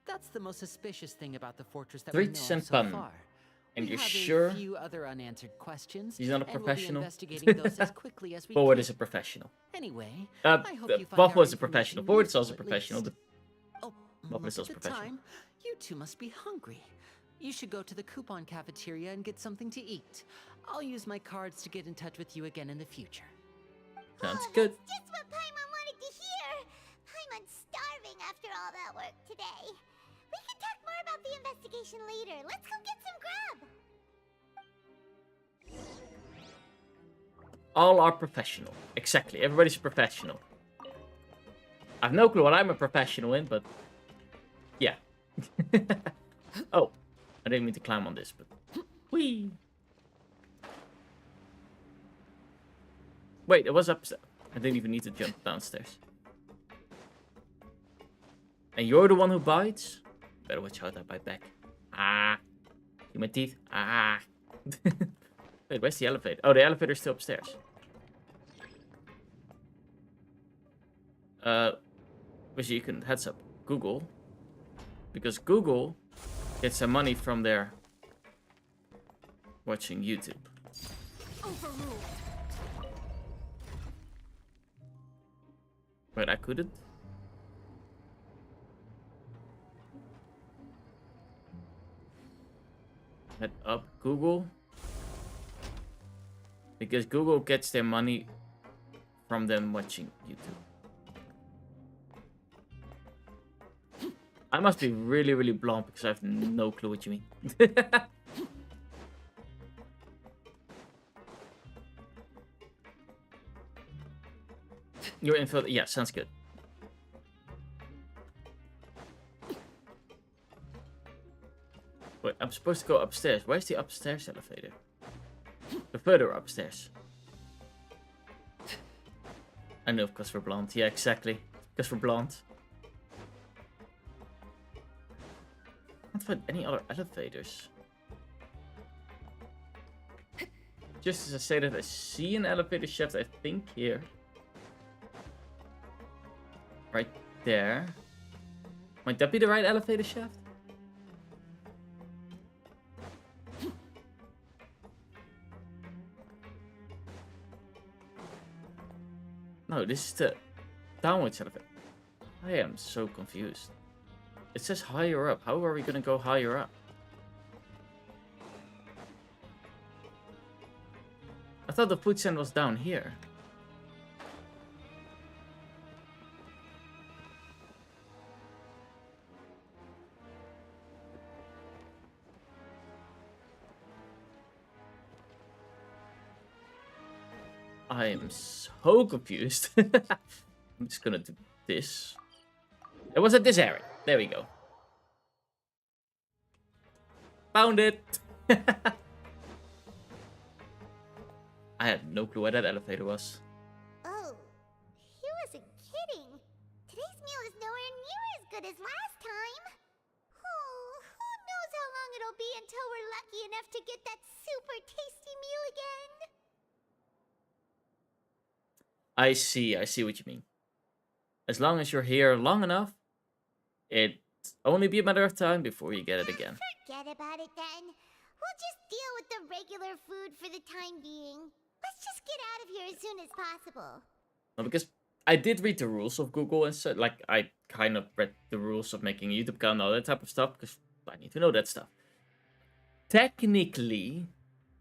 That's the most suspicious thing about the fortress that Treats we know and of so fun. far. And We you're have sure a few other unanswered questions. he's not a and we'll be professional? investigating those as quickly as we Forward can. is a professional. Anyway, I hope you find Waffle our is a professional. information Forward is also useful, at professional. least. But Oh, Waffle is look also at the professional. time. You two must be hungry. You should go to the coupon cafeteria and get something to eat. I'll use my cards to get in touch with you again in the future. Sounds good. That's just what Paimon wanted to hear. Paimon's starving after all that work today. We can talk more about the investigation later. Let's go get some grub. All are professional. Exactly. Everybody's a professional. I've no clue what I'm a professional in, but yeah. Oh, I didn't mean to climb on this, but whee. Wait, it was upstairs. I didn't even need to jump downstairs. And you're the one who bites? better watch out, I bite back. Ah. See my teeth? Ah. Wait, where's the elevator? Oh, the elevator's still upstairs. Which you can, heads up, Google. Because Google gets some money from their watching YouTube. Overruled. Wait, I couldn't? Head up, Google. Because Google gets their money from them watching YouTube. I must be really, really blonde because I have no clue what you mean. Your info, yeah, sounds good. Wait, I'm supposed to go upstairs. Where's the upstairs elevator? The further upstairs. I know, because we're blonde. Yeah, exactly. Because we're blonde. I can't find any other elevators. Just as I say that, I see an elevator shaft, I think, here. Right there. Might that be the right elevator shaft? No, this is the downwards elevator. I am so confused. It says higher up. How are we gonna go higher up? I thought the food stand was down here. I am so confused. I'm just gonna do this. It was at this area. There we go. Found it! I had no clue where that elevator was. Oh, he wasn't kidding. Today's meal is nowhere near as good as last time. Oh, who knows how long it'll be until we're lucky enough to get that super tasty meal again. I see what you mean. As long as you're here long enough, it'll only be a matter of time before you get it again. Forget about it then. We'll just deal with the regular food for the time being. Let's just get out of here as soon as possible. Well, because I did read the rules of Google and so, like, I kind of read the rules of making a YouTube account and all that type of stuff, because I need to know that stuff. Technically,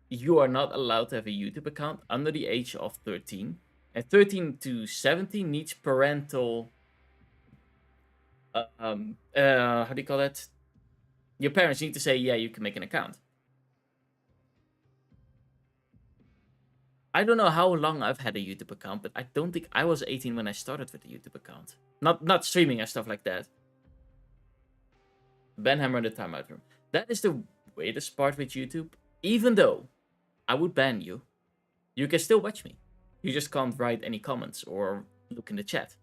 you are not allowed to have a YouTube account under the age of 13. And 13 to 17 needs parental... how do you call that? Your parents need to say, yeah, you can make an account. I don't know how long I've had a YouTube account, but I don't think I was 18 when I started with the YouTube account. Not streaming and stuff like that. Banhammer in the timeout room. That is the weirdest part with YouTube. Even though I would ban you, you can still watch me. You just can't write any comments or look in the chat.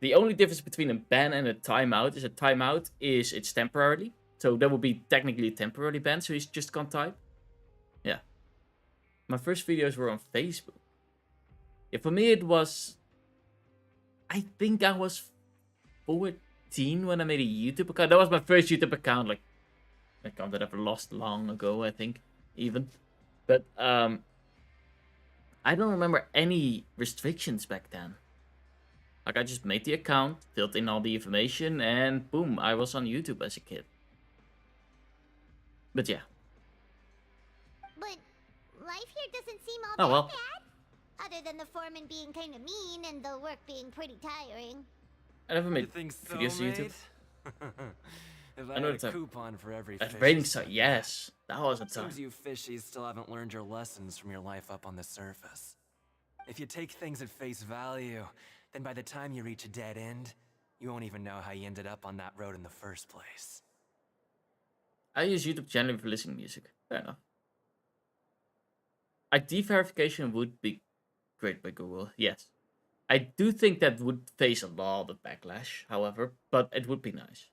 The only difference between a ban and a timeout is a timeout is it's temporarily. So that would be technically a temporary ban, so you just can't type. Yeah. My first videos were on Facebook. Yeah, for me it was... I think I was 14 when I made a YouTube account. That was my first YouTube account, like... an account that I've lost long ago, I think, even. But, I don't remember any restrictions back then. Like, I just made the account, filled in all the information, and boom, I was on YouTube as a kid. But yeah. But life here doesn't seem all that bad. Other than the foreman being kind of mean and the work being pretty tiring. I never made You think so, videos on YouTube. mate? If I I know had it's a a- coupon for every At fish. rating site, yes. That was a time. Seems you fishies still haven't learned your lessons from your life up on the surface. If you take things at face value, then by the time you reach a dead end, you won't even know how you ended up on that road in the first place. I use YouTube generally for listening to music. Fair enough. ID verification would be great by Google, yes. I do think that would face a lot of backlash, however, but it would be nice.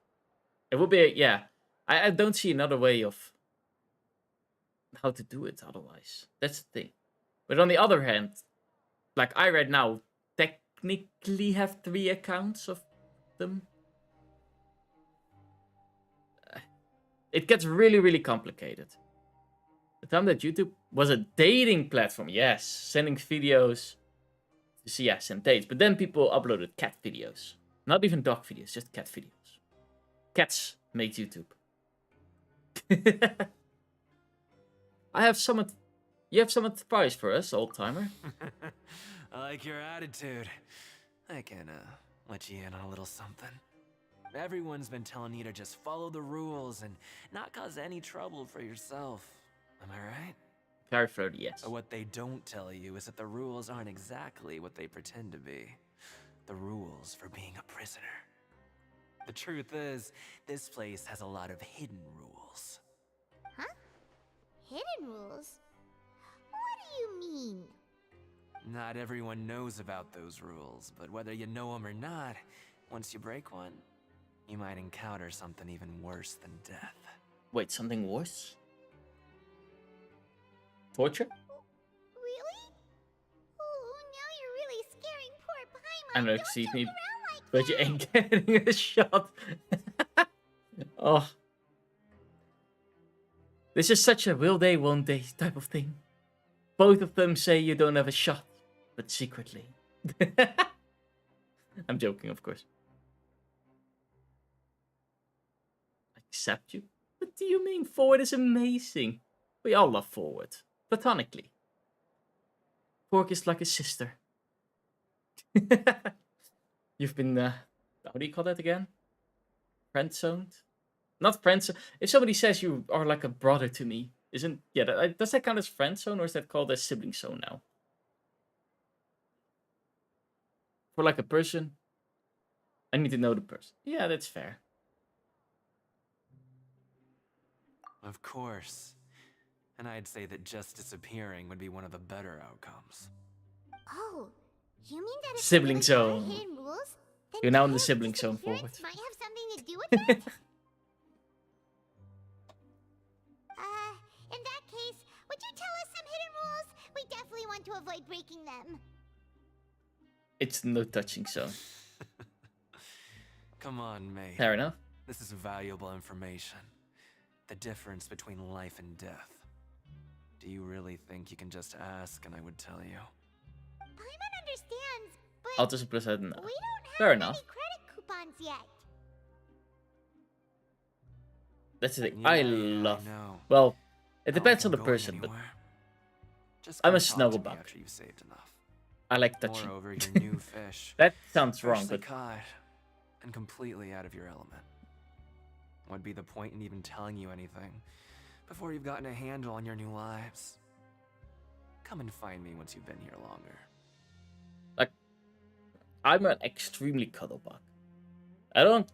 It would be, yeah. I don't see another way of how to do it otherwise. That's the thing. But on the other hand, like I right now technically have 3 accounts of them. It gets really, really complicated. The time that YouTube was a dating platform, yes, sending videos. So yeah, send dates. But then people uploaded cat videos. Not even dog videos, just cat videos. Cats made YouTube. I have some. You have some advice for us, old timer? I like your attitude. I can, let you in on a little something. Everyone's been telling you to just follow the rules and not cause any trouble for yourself. Am I right? Very flirty, yes. But what they don't tell you is that the rules aren't exactly what they pretend to be. The rules for being a prisoner. The truth is, this place has a lot of hidden rules. Huh? Hidden rules? What do you mean? Not everyone knows about those rules, but whether you know them or not, once you break one, you might encounter something even worse than death. Wait, something worse? Torture? Really? Oh, now you're really scaring poor Paimon. I know, excuse me, but you ain't getting a shot. Oh. This is such a will they, won't they type of thing. Both of them say you don't have a shot, but secretly. I'm joking, of course. Accept you? What do you mean? Forward is amazing. We all love Forward. Platonically. Fork is like a sister. You've been, how do you call that again? Friend-zoned? Not friend-zoned. If somebody says you are like a brother to me, isn't... Yeah, does that count as friend-zone or is that called as sibling-zone now? For like a person, I need to know the person. Yeah, that's fair. Of course. And I'd say that just disappearing would be one of the better outcomes. Oh, you mean that if Sibling there really are zone. hidden rules, then You're now in the Tail's sibling zone, disappearance Forward. might have something to do with it? In that case, would you tell us some hidden rules? We definitely want to avoid breaking them. It's no touching zone. Come on, mate. Fair enough. This is valuable information. The difference between life and death. Do you really think you can just ask and I would tell you? Paimon understands, but Altus plus no. we don't have Fair any enough. credit coupons yet. That's the thing. Yeah, I I love. know. Well, it Not depends like on the I'm going person, but anywhere. Just I'm come a talk to snuggle me bug. after you've saved enough. I like touching. Moreover, your new fish. That sounds wrong, freshly but caught and completely out of your element. What'd be the point in even telling you anything before you've gotten a handle on your new lives? Come and find me once you've been here longer. like, I'm an extremely cuddle bug. I don't,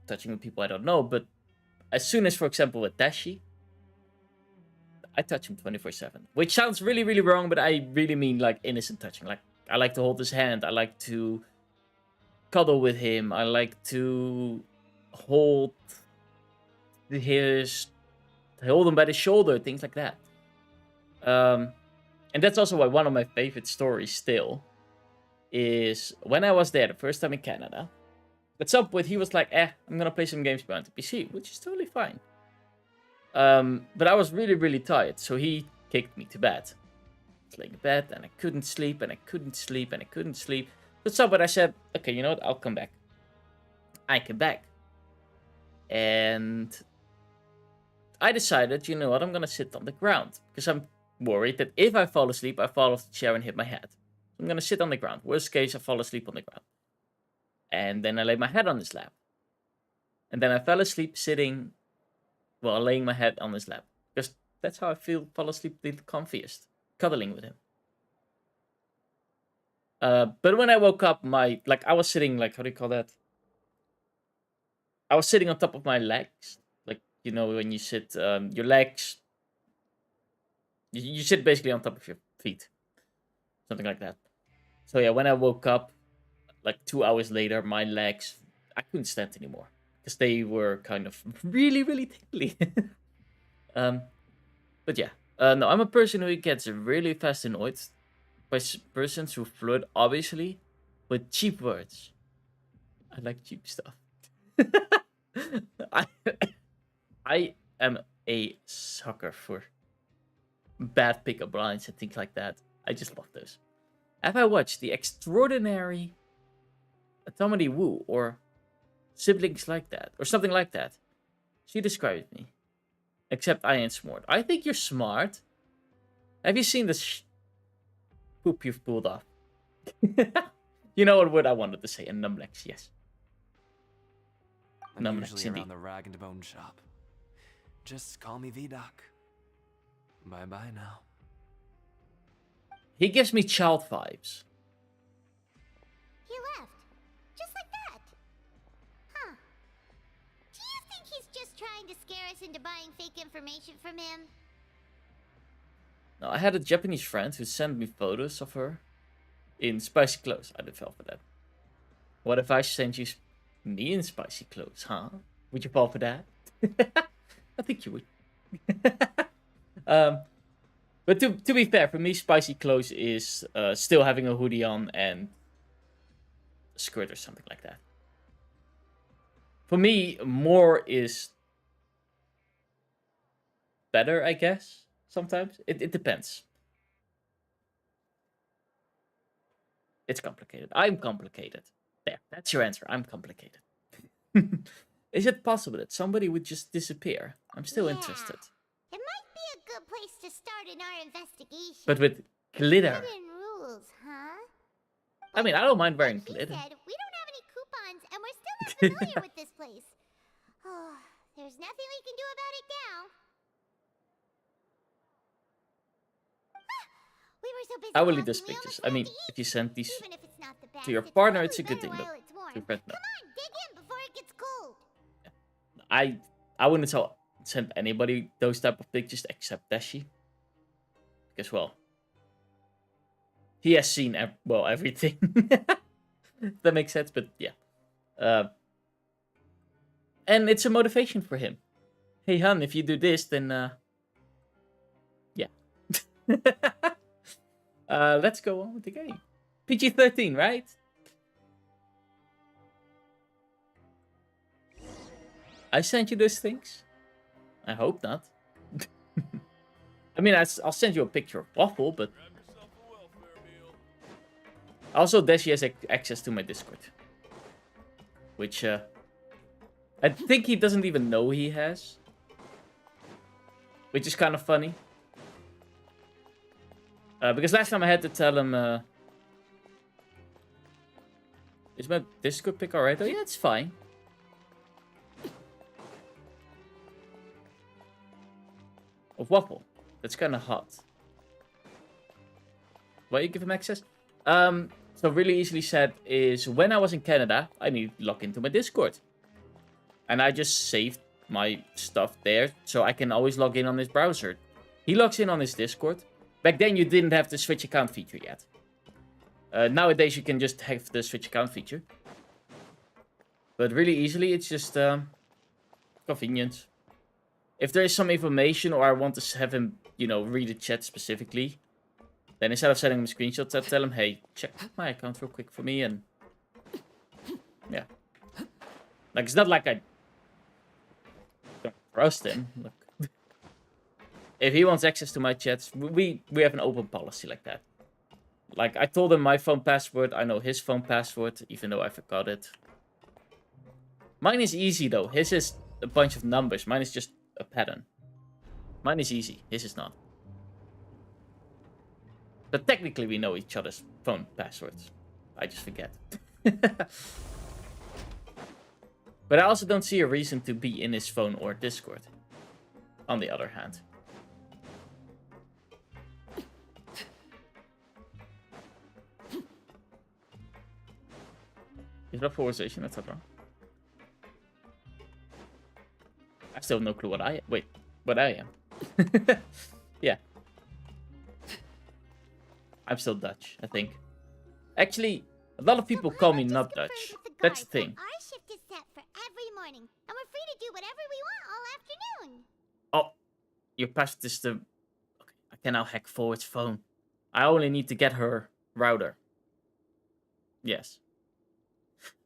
touching with people I don't know, but as soon as, for example, with Dashi, I touch him 24/7. Which sounds really, really wrong, but I really mean like innocent touching. Like, I like to hold his hand. I like to cuddle with him. I like to hold him by the shoulder, things like that. And that's also why one of my favorite stories still is when I was there the first time in Canada. At some point he was like, I'm gonna play some games behind the PC, which is totally fine. But I was really, really tired, so he kicked me to bed. I was laying in bed, and I couldn't sleep, and I couldn't sleep, and I couldn't sleep. But somewhere I said, okay, you know what, I'll come back. I came back. And I decided, you know what, I'm gonna sit on the ground. Because I'm worried that if I fall asleep, I fall off the chair and hit my head. I'm gonna sit on the ground. Worst case, I fall asleep on the ground. And then I lay my head on his lap. And then I fell asleep laying my head on his lap. Because that's how I fall asleep the comfiest. Cuddling with him. But when I woke up, I was sitting, how do you call that? I was sitting on top of my legs. When you sit, your legs, you sit basically on top of your feet. Something like that. So yeah, when I woke up, like 2 hours later, my legs, I couldn't stand anymore. Because they were kind of really, really tickly. But yeah. No, I'm a person who gets really fast annoyed by persons who flirt, obviously, with cheap words. I like cheap stuff. I am a sucker for bad pickup lines and things like that. I just love those. Have I watched The Extraordinary Atomedy Woo or Siblings Like That or something like that? She described me. Except I ain't smart. I think you're smart. Have you seen this poop you've pulled off? You know what word I wanted to say? A numlex, yes. I'm Numlex, usually indeed. around the rag and bone shop. Just call me V-Doc. Bye-bye now. He gives me child vibes. He left. Just like that. Huh. Do you think he's just trying to scare us into buying fake information from him? Now, I had a Japanese friend who sent me photos of her in spicy clothes. I did fall for that. What if I sent you me in spicy clothes, huh? Would you fall for that? I think you would. But to be fair, for me, spicy clothes is still having a hoodie on and a skirt or something like that. For me, more is better, I guess. Sometimes. It depends. It's complicated. I'm complicated. There, that's your answer. I'm complicated. Is it possible that somebody would just disappear? I'm still interested. It might be a good place to start in our investigation. But with glitter. Hidden rules, huh? I mean, I don't mind wearing He glitter. said we don't have any coupons, and we're still not familiar with this place. Oh, there's nothing we can do about it now. We were so busy I will leave talking, those we pictures. almost I forgot mean, to eat. if you send these Even if it's not the best, to your it's partner, it's a probably good thing, better though. while it's warm. To your friend, no. Come on, dig in before it gets cold. I wouldn't send anybody those type of pictures except Dashi. Because, well, he has seen, everything. That makes sense, but yeah. And it's a motivation for him. Hey, hun, if you do this, then, yeah. Let's go on with the game. PG-13, right? I sent you those things? I hope not. I mean, I'll send you a picture of Waffle, but... Also, Dashi has access to my Discord. Which, I think he doesn't even know he has. Which is kind of funny. Because last time I had to tell him... Is my Discord pic alright? Oh yeah, it's fine. Of Waffle. That's kind of hot. Why you give him access? So really easily said is when I was in Canada, I needed to log into my Discord. And I just saved my stuff there so I can always log in on his browser. He logs in on his Discord. Back then you didn't have the Switch account feature yet. Nowadays you can just have the Switch account feature. But really easily it's just convenient. If there is some information or I want to have him, you know, read the chat specifically, then instead of sending him screenshots, I tell him, hey, check my account real quick for me, and yeah. Like, it's not like I don't trust him. Look. If he wants access to my chats, we have an open policy like that. Like, I told him my phone password, I know his phone password, even though I forgot it. Mine is easy, though. His is a bunch of numbers. Mine is just a pattern. Mine is easy. His is not. But technically we know each other's phone passwords. I just forget. But I also don't see a reason to be in his phone or Discord. On the other hand. Is that polarization, etc.? I still have no clue what I am. Wait, what I am. Yeah. I'm still Dutch, I think. Actually, a lot of people call me not Dutch. That's the thing. Our shift is set for every morning, and we're free to do whatever we want all afternoon. Oh, your password is the... Okay, I can now hack Forward's phone. I only need to get her router. Yes.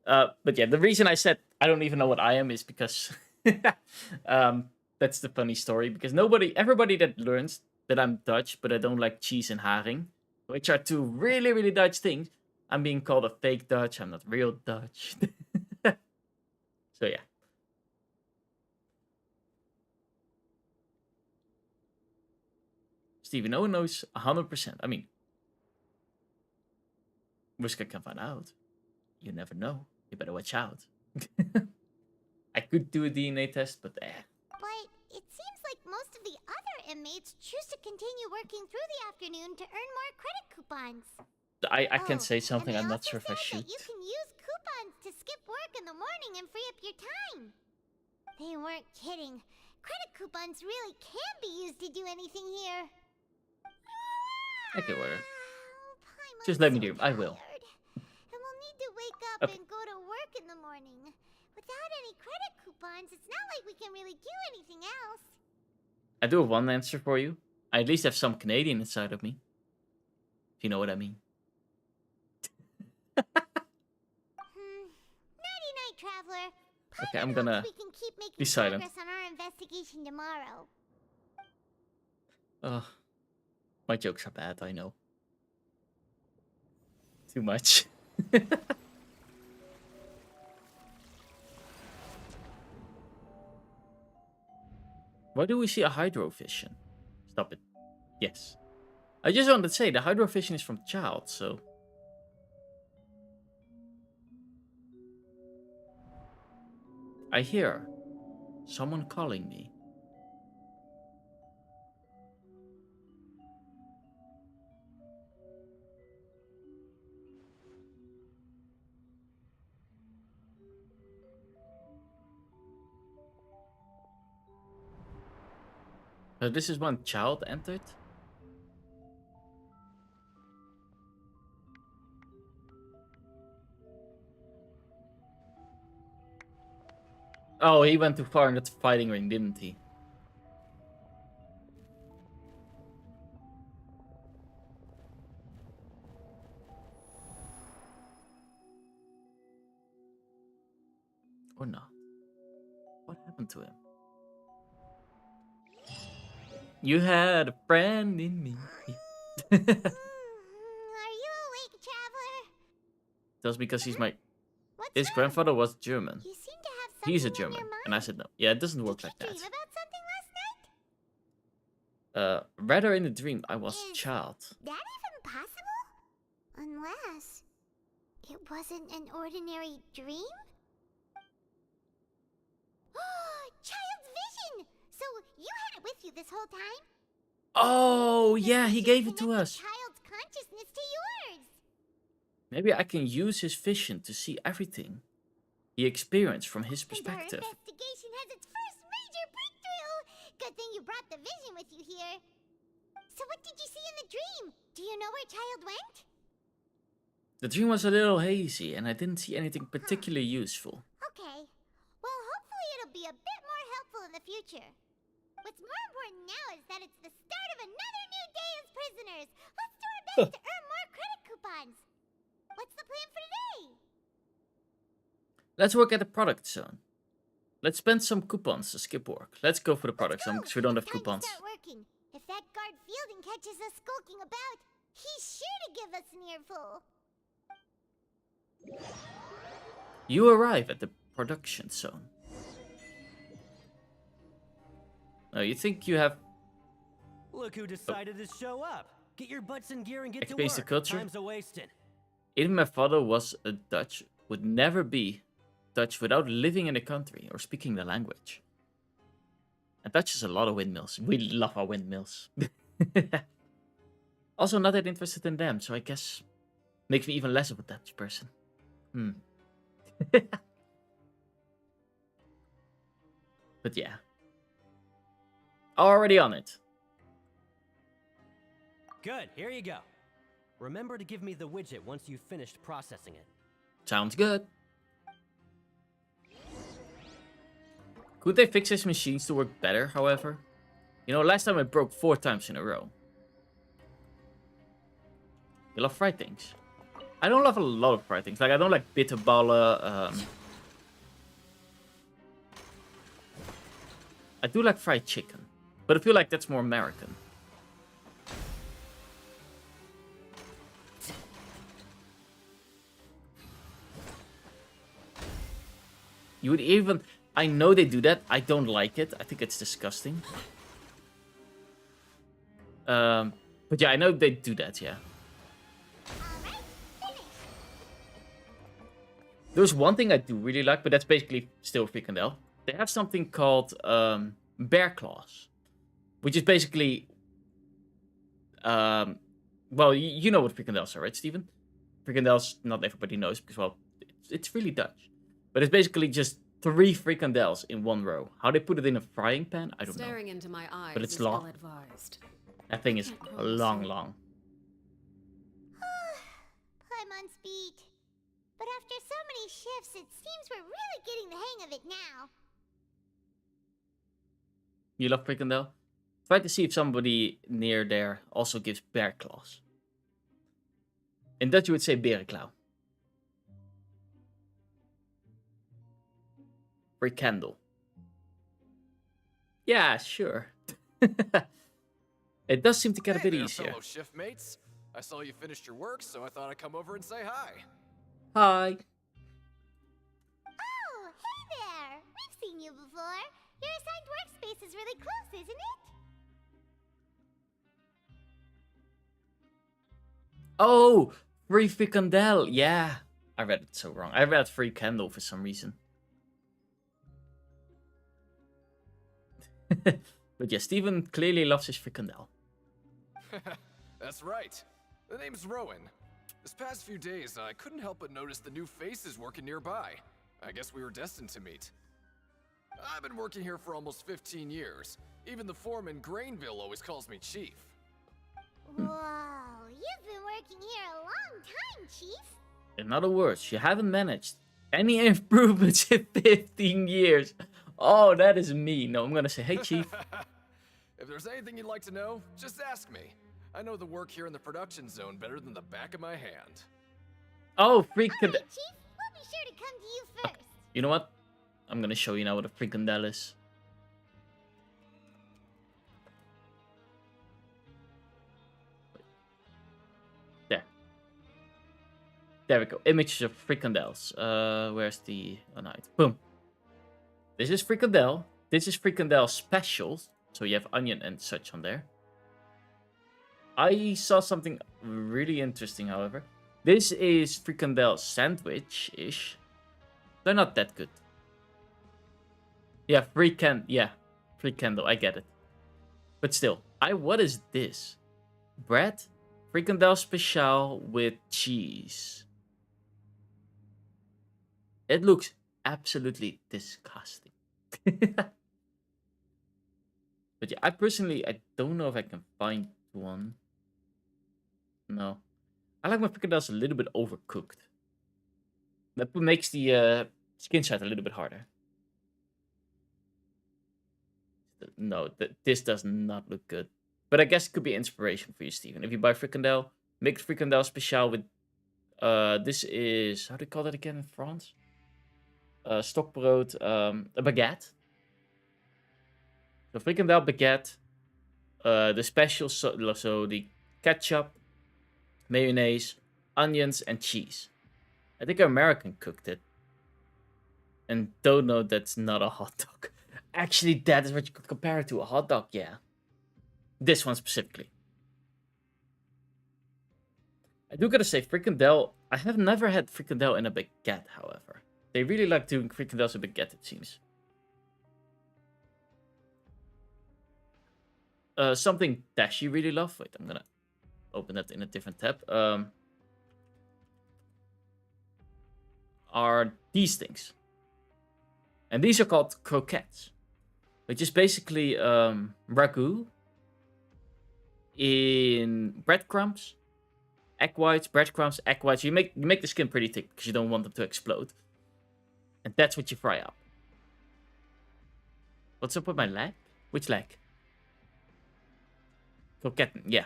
But yeah, the reason I said I don't even know what I am is because... that's the funny story. Because everybody that learns that I'm Dutch, but I don't like cheese and haring, which are two really, really Dutch things, I'm being called a fake Dutch. I'm not real Dutch. So yeah. Steven, no one knows 100%. I mean, Wisca can find out. You never know. You better watch out. I could do a DNA test, but But it seems like most of the other inmates choose to continue working through the afternoon to earn more credit coupons. I can say something. I'm not sure if I That should. you can use coupons to skip work in the morning and free up your time. They weren't kidding. Credit coupons really can be used to do anything here. Okay, whatever. Just let me do it. I will. And we'll need to wake up Okay. and go to work in the morning. Without any credit coupons, it's not like we can really do anything else. I do have one answer for you. I at least have some Canadian inside of me. If you know what I mean. Nighty-night, traveler. Okay, I'm gonna We can keep making be silent. progress on our investigation tomorrow. Ugh. My jokes are bad, I know. Too much. Why do we see a hydrovision? Stop it. Yes. I just wanted to say, the hydrovision is from Child, so... I hear someone calling me. This is when Child entered. Oh, he went too far in that fighting ring, didn't he? Or not? What happened to him? You had a friend in me. Are you awake, traveler? That's because he's my... His grandfather was German. You seem to have He's a something on German. your mind. And I said no. Yeah, it doesn't work like Dream that. about something last night? Rather in the dream, I was Child. That even possible? Unless it wasn't an ordinary dream? Child's vision! So you had it with you this whole time? Oh, yeah, he gave it to us. Child's consciousness to yours! Maybe I can use his vision to see everything he experienced from his And our perspective. investigation has its first major breakthrough! Good thing you brought the vision with you here. So what did you see in the dream? Do you know where Child went? The dream was a little hazy, and I didn't see anything particularly useful. Okay. Well, hopefully it'll be a bit more helpful in the future. What's more important now is that it's the start of another new day as prisoners. Let's do our best to earn more credit coupons. What's the plan for today? Let's work at the product zone. Let's spend some coupons to skip work. Let's go for the product zone because we don't have coupons. Start working. If that guard Fielding catches us skulking about, he's sure to give us an earful. You arrive at the production zone. Oh, you think you have... Look who decided to show up. Get your butts in gear and get to Experience the work. culture? Time's a wasting. Even my father was a Dutch, would never be Dutch without living in the country or speaking the language. And Dutch is a lot of windmills. We love our windmills. Also not that interested in them, so I guess makes me even less of a Dutch person. But yeah. Already on it. Good, here you go. Remember to give me the widget once you've finished processing it. Sounds good. Could they fix his machines to work better, however? You know, last time it broke 4 times in a row. You love fried things. I don't love a lot of fried things. Like, I don't like bitterballen. I do like fried chicken. But I feel like that's more American. You would even... I know they do that. I don't like it. I think it's disgusting. But yeah, I know they do that, yeah. There's one thing I do really like, but that's basically still frikandel. They have something called bear claws. Which is basically... well, you know what frikandels are, right, Steven? Frikandels, not everybody knows, because, well, it's really Dutch. But it's basically just 3 frikandels in one row. How they put it in a frying pan, I don't know. Staring into my eyes but it's is long. ill-advised. That thing is long. Paimon's beat. But after so many shifts, it seems we're really getting the hang of it now. You love frikandel? Try to see if somebody near there also gives bear claws. In Dutch you would say berenklauw. Frikandel. Yeah, sure. It does seem to get a bit easier. Fellow shift mates. I saw you finished your work, so I thought I'd come over and say hi. Hi. Oh, hey there! We've seen you before. Your assigned workspace is really close, isn't it? Oh, free frikandel. Yeah. I read it so wrong. I read free candle for some reason. But yeah, Steven clearly loves his frikandel. That's right. The name's Rowan. This past few days, I couldn't help but notice the new faces working nearby. I guess we were destined to meet. I've been working here for almost 15 years. Even the foreman, Grainville, always calls me Chief. Whoa, you've been working here a long time, Chief. In other words, you haven't managed any improvements in 15 years. Oh, that is me. No, I'm gonna say, hey, Chief. If there's anything you'd like to know, just ask me. I know the work here in the production zone better than the back of my hand. Oh, frikandel. Chief, we'll be sure to come to you first. You know what? I'm gonna show you now what a frikandel is. There. There we go. Images of frikandels. Where's the... Oh, no. Boom. This is frikandel. This is frikandel specials. So you have onion and such on there. I saw something really interesting, however. This is frikandel sandwich-ish. They're not that good. Yeah, frikandel, I get it. But still, what is this? Bread? Frikandel special with cheese. It looks absolutely disgusting. But yeah, I don't know if I can find one. No. I like my frikandels a little bit overcooked. That makes the skin side a little bit harder. No, this does not look good. But I guess it could be inspiration for you, Steven. If you buy frikandel, make frikandel special with... this is... How do you call that again in France? Stokbrood, a baguette. So frikandel baguette. The special, so the ketchup, mayonnaise, onions, and cheese. I think an American cooked it. And don't know that's not a hot dog. Actually, that is what you could compare it to, a hot dog, yeah. This one specifically. I do gotta say, frikandel... I have never had frikandel in a baguette, however. They really like doing frikandels in baguette, it seems. Something Dashi really love. Wait, I'm gonna open that in a different tab. Are these things. And these are called croquettes. Which is basically ragu in breadcrumbs egg whites, breadcrumbs, egg whites. You make the skin pretty thick because you don't want them to explode. And that's what you fry up. What's up with my leg? Which leg? Croquetten, yeah.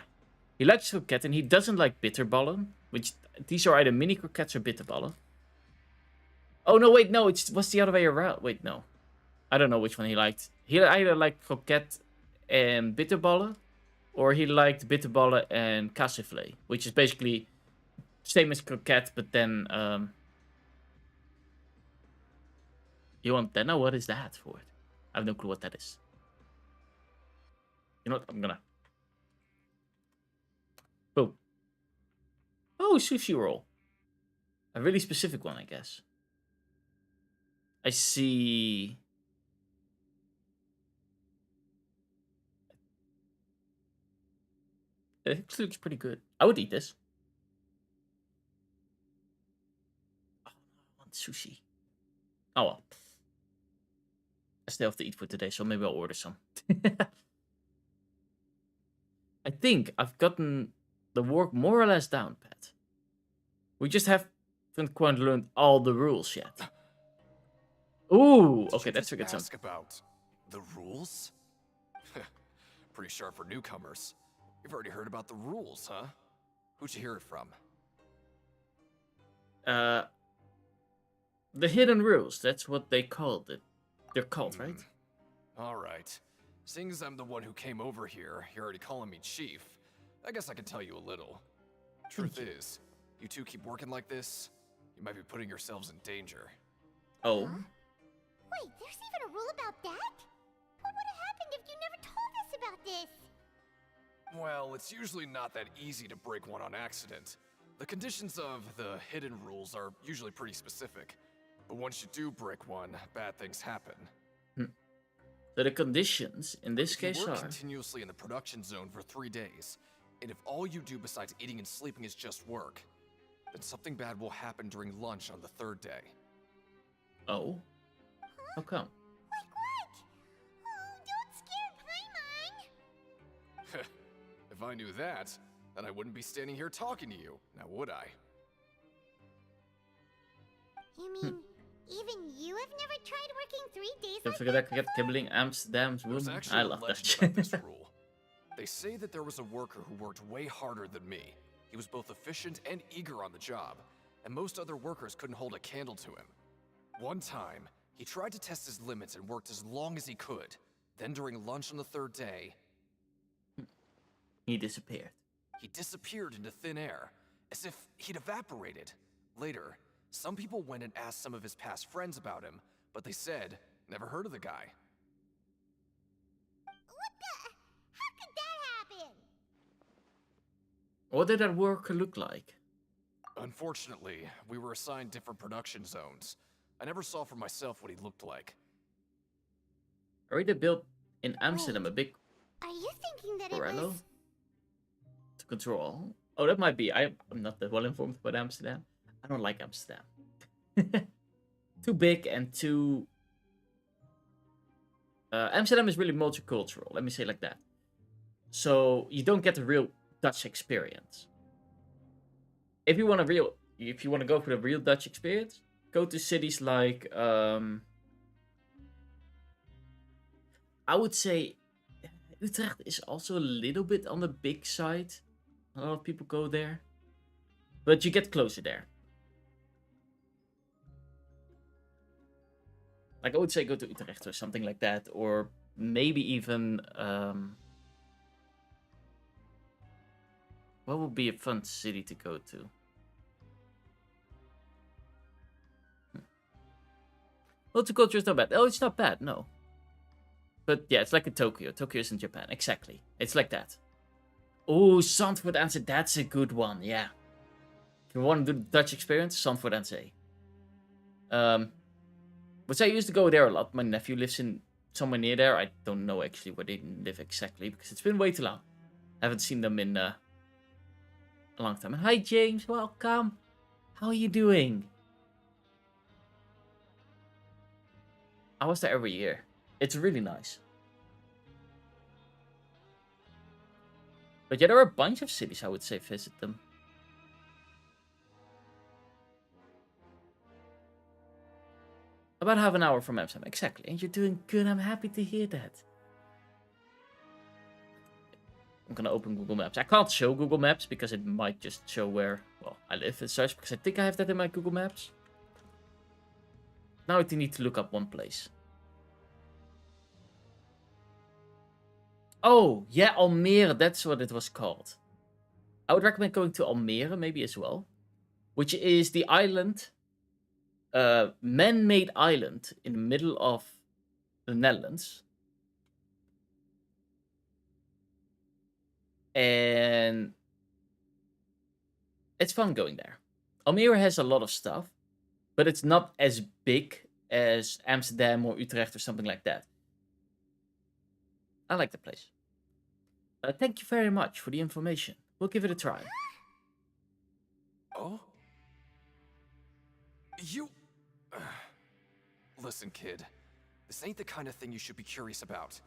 He likes croquetten. He doesn't like bitterballen, which these are either mini croquettes or bitterballen. Oh, no, wait, no, it was the other way around. Wait, no. I don't know which one he liked. He either liked croquette and bitterballen, or he liked bitterballen and cassoufflé, which is basically same as croquette, but then, you want that? No, what is that for it? I have no clue what that is. You know what? I'm gonna... Boom. Oh, sushi roll. A really specific one, I guess. I see... It actually looks pretty good. I would eat this. Oh, I want sushi. Oh well. I still have to eat for today, so maybe I'll order some. I think I've gotten the work more or less down, Pat. We just haven't quite learned all the rules yet. Ooh, okay, that's a good ask about the rules? Pretty sharp for newcomers. You've already heard about the rules, huh? Who'd you hear it from? The hidden rules, that's what they called it. They're called, right? Alright. Seeing as I'm the one who came over here, you're already calling me chief. I guess I can tell you a little. Truth is, you two keep working like this, you might be putting yourselves in danger. Oh. Wait, there's even a rule about that? What would have happened if you never told us about this? Well, it's usually not that easy to break one on accident. The conditions of the hidden rules are usually pretty specific. But once you do break one, bad things happen. So the conditions, in this case, you work are... continuously in the production zone for 3 days, and if all you do besides eating and sleeping is just work, then something bad will happen during lunch on the 3rd day. Oh? How come? Like what? Oh, don't scare Paimon! If I knew that, then I wouldn't be standing here talking to you, now would I? You mean, even you have never tried working 3 days Don't like forget that I get Kibbling Amsterdam's There's woman. actually I a love that legend shit. about this rule. They say that there was a worker who worked way harder than me. He was both efficient and eager on the job, and most other workers couldn't hold a candle to him. One time, he tried to test his limits and worked as long as he could. Then during lunch on the 3rd day, He disappeared. he disappeared into thin air, as if he'd evaporated. Later, some people went and asked some of his past friends about him, but they said, never heard of the guy. What the? How could that happen? What did that worker look like? Unfortunately, we were assigned different production zones. I never saw for myself what he looked like. Already built in Amsterdam a big Are you thinking that it Morello was... to control. Oh, that might be. I'm not that well informed about Amsterdam. I don't like Amsterdam. Too big and too... Amsterdam is really multicultural, let me say it like that. So you don't get the real Dutch experience. If you want to go for the real Dutch experience, go to cities like I would say Utrecht is also a little bit on the big side. A lot of people go there. But you get closer there. Like I would say go to Utrecht or something like that. Or maybe even... what would be a fun city to go to? Multicultural is not bad. Oh, it's not bad, no. But yeah, it's like a Tokyo. Tokyo is in Japan, exactly. It's like that. Oh, Zandvoort aan Zee, that's a good one, yeah. If you want to do the Dutch experience, Zandvoort aan Zee. Which I used to go there a lot. My nephew lives in somewhere near there. I don't know actually where they live exactly, because it's been way too long. I haven't seen them in a long time. Hi James, welcome. How are you doing? I was there every year. It's really nice. But yeah, there are a bunch of cities I would say visit them. About half an hour from Amsterdam, exactly. And you're doing good, I'm happy to hear that. I'm gonna open Google Maps. I can't show Google Maps because it might just show where, well, I live and such, because I think I have that in my Google Maps. Now I need to look up one place. Oh, yeah, Almere, that's what it was called. I would recommend going to Almere, maybe as well. Which is the island, man-made island in the middle of the Netherlands. And it's fun going there. Almere has a lot of stuff, but it's not as big as Amsterdam or Utrecht or something like that. I like the place. Thank you very much for the information. We'll give it a try. Oh? You... Listen, kid. This ain't the kind of thing you should be curious about.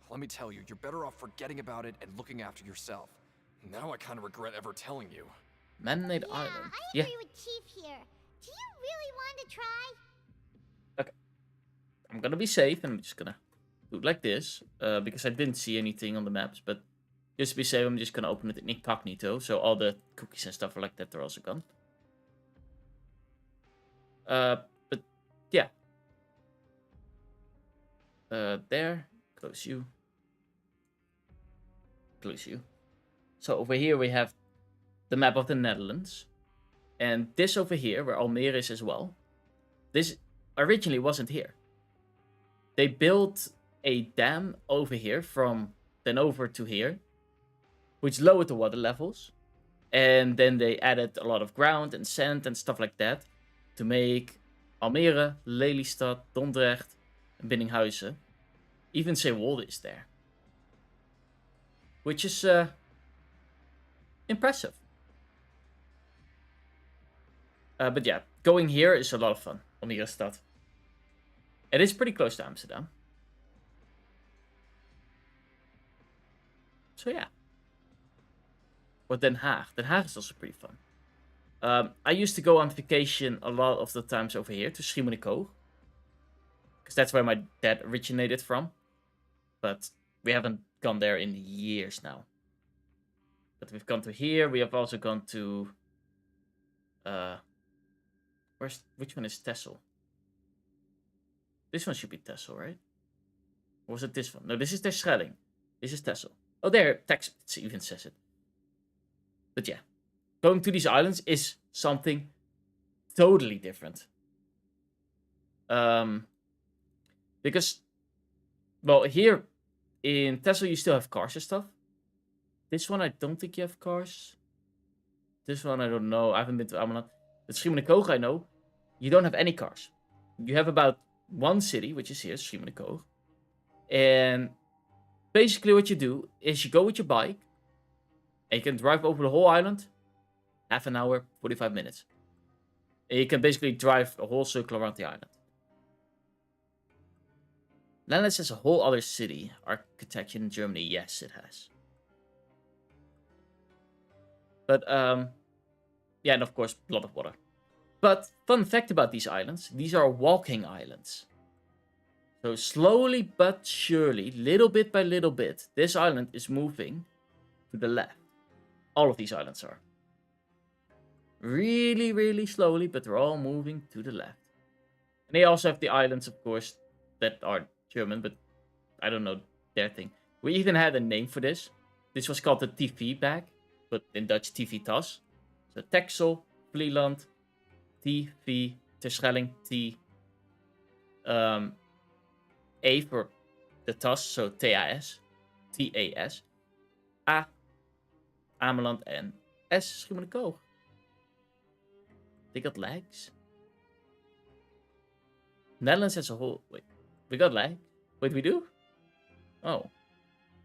Let me tell you, you're better off forgetting about it and looking after yourself. Now I kind of regret ever telling you. Man-made island. I agree with Chief here. Do you really want to try? Okay. I'm gonna be safe and I'm just gonna do it like this. Because I didn't see anything on the maps, but just to be safe, I'm just gonna open it in incognito. So all the cookies and stuff like that are also gone. But yeah. There. Close you. Close you. So over here we have the map of the Netherlands. And this over here, where Almere is as well. This originally wasn't here. They built a dam over here from then over to here. Which lowered the water levels. And then they added a lot of ground and sand and stuff like that. To make Almere, Lelystad, Dordrecht and Biddinghuizen. Even Zeewolde is there. Which is impressive. But yeah, going here is a lot of fun. Almere Stad. It is pretty close to Amsterdam. So yeah. Or Den Haag. Den Haag is also pretty fun. I used to go on vacation a lot of the times over here to Schiermonnikoog. Because that's where my dad originated from. But we haven't gone there in years now. But we've gone to here. We have also gone to... which one is Texel? This one should be Texel, right? Or was it this one? No, this is Terschelling. This is Texel. Oh, there, text even says it. But yeah, going to these islands is something totally different. Because, well, here in Texel you still have cars and stuff. This one I don't think you have cars. This one I don't know. I haven't been to Ameland. But Schiermonnikoog I know. You don't have any cars. You have about one city, which is here, Schiermonnikoog. And basically what you do is you go with your bike. And you can drive over the whole island. Half an hour, 45 minutes. And you can basically drive a whole circle around the island. Netherlands has a whole other city architecture in Germany. Yes, it has. But, yeah, and of course, a lot of water. But, fun fact about these islands. These are walking islands. So, slowly but surely, little bit by little bit, this island is moving to the left. All of these islands are. Really, really slowly, but they're all moving to the left. And they also have the islands, of course, that are German, but I don't know their thing. We even had a name for this. This was called the TV bag, but in Dutch TV tas. So Texel, Vlieland, TV, Terschelling, T. A for the tas, so TAS. TAS. A, Ameland, en S, Schiermonnikoog. They got legs. Netherlands has a whole... Wait, we got lag? Wait, we do? Oh.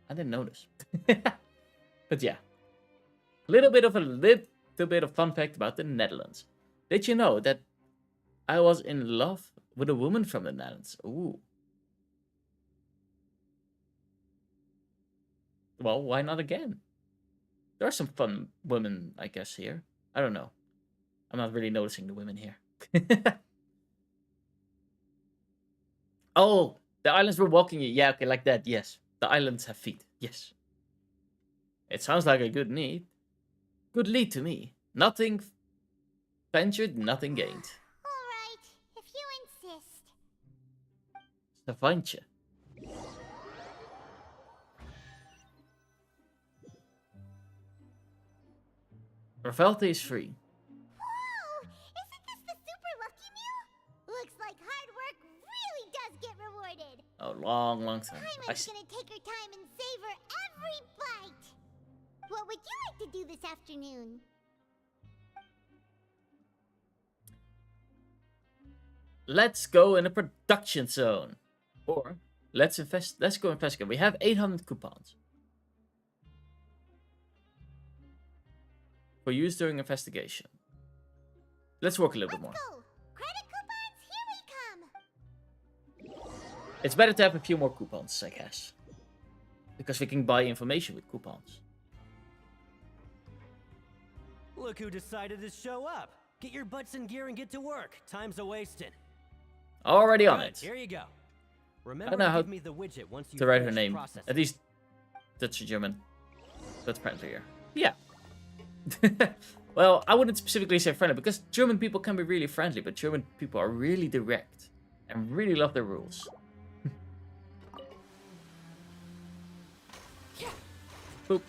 I didn't notice. But yeah. A little bit of fun fact about the Netherlands. Did you know that I was in love with a woman from the Netherlands? Ooh. Well, why not again? There are some fun women, I guess, here. I don't know. I'm not really noticing the women here. Oh, the islands were walking you. Yeah, okay, like that. Yes, the islands have feet. Yes. It sounds like a good need. Good lead to me. Nothing ventured, nothing gained. Alright, if you insist. Savantje. Ravelte is free. Whoa! Isn't this the super lucky meal? Looks like hard work really does get rewarded. A long, long time. Paimon's gonna take her time and savor every bite. What would you like to do this afternoon? Let's go in a production zone. Or let's go investigate. We have 800 coupons. For use during investigation. Let's work a little bit more. Go. Credit coupons, here we come. It's better to have a few more coupons, I guess. Because we can buy information with coupons. Look who decided to show up. Get your butts in gear and get to work. Time's a wasting. Already on Good, it. Here you go. I Remember don't know to how give me the widget once you to write her finish name. processing. At least Dutch or German. That's friendlier. Yeah. Well, I wouldn't specifically say friendly because German people can be really friendly, but German people are really direct and really love their rules. Boop.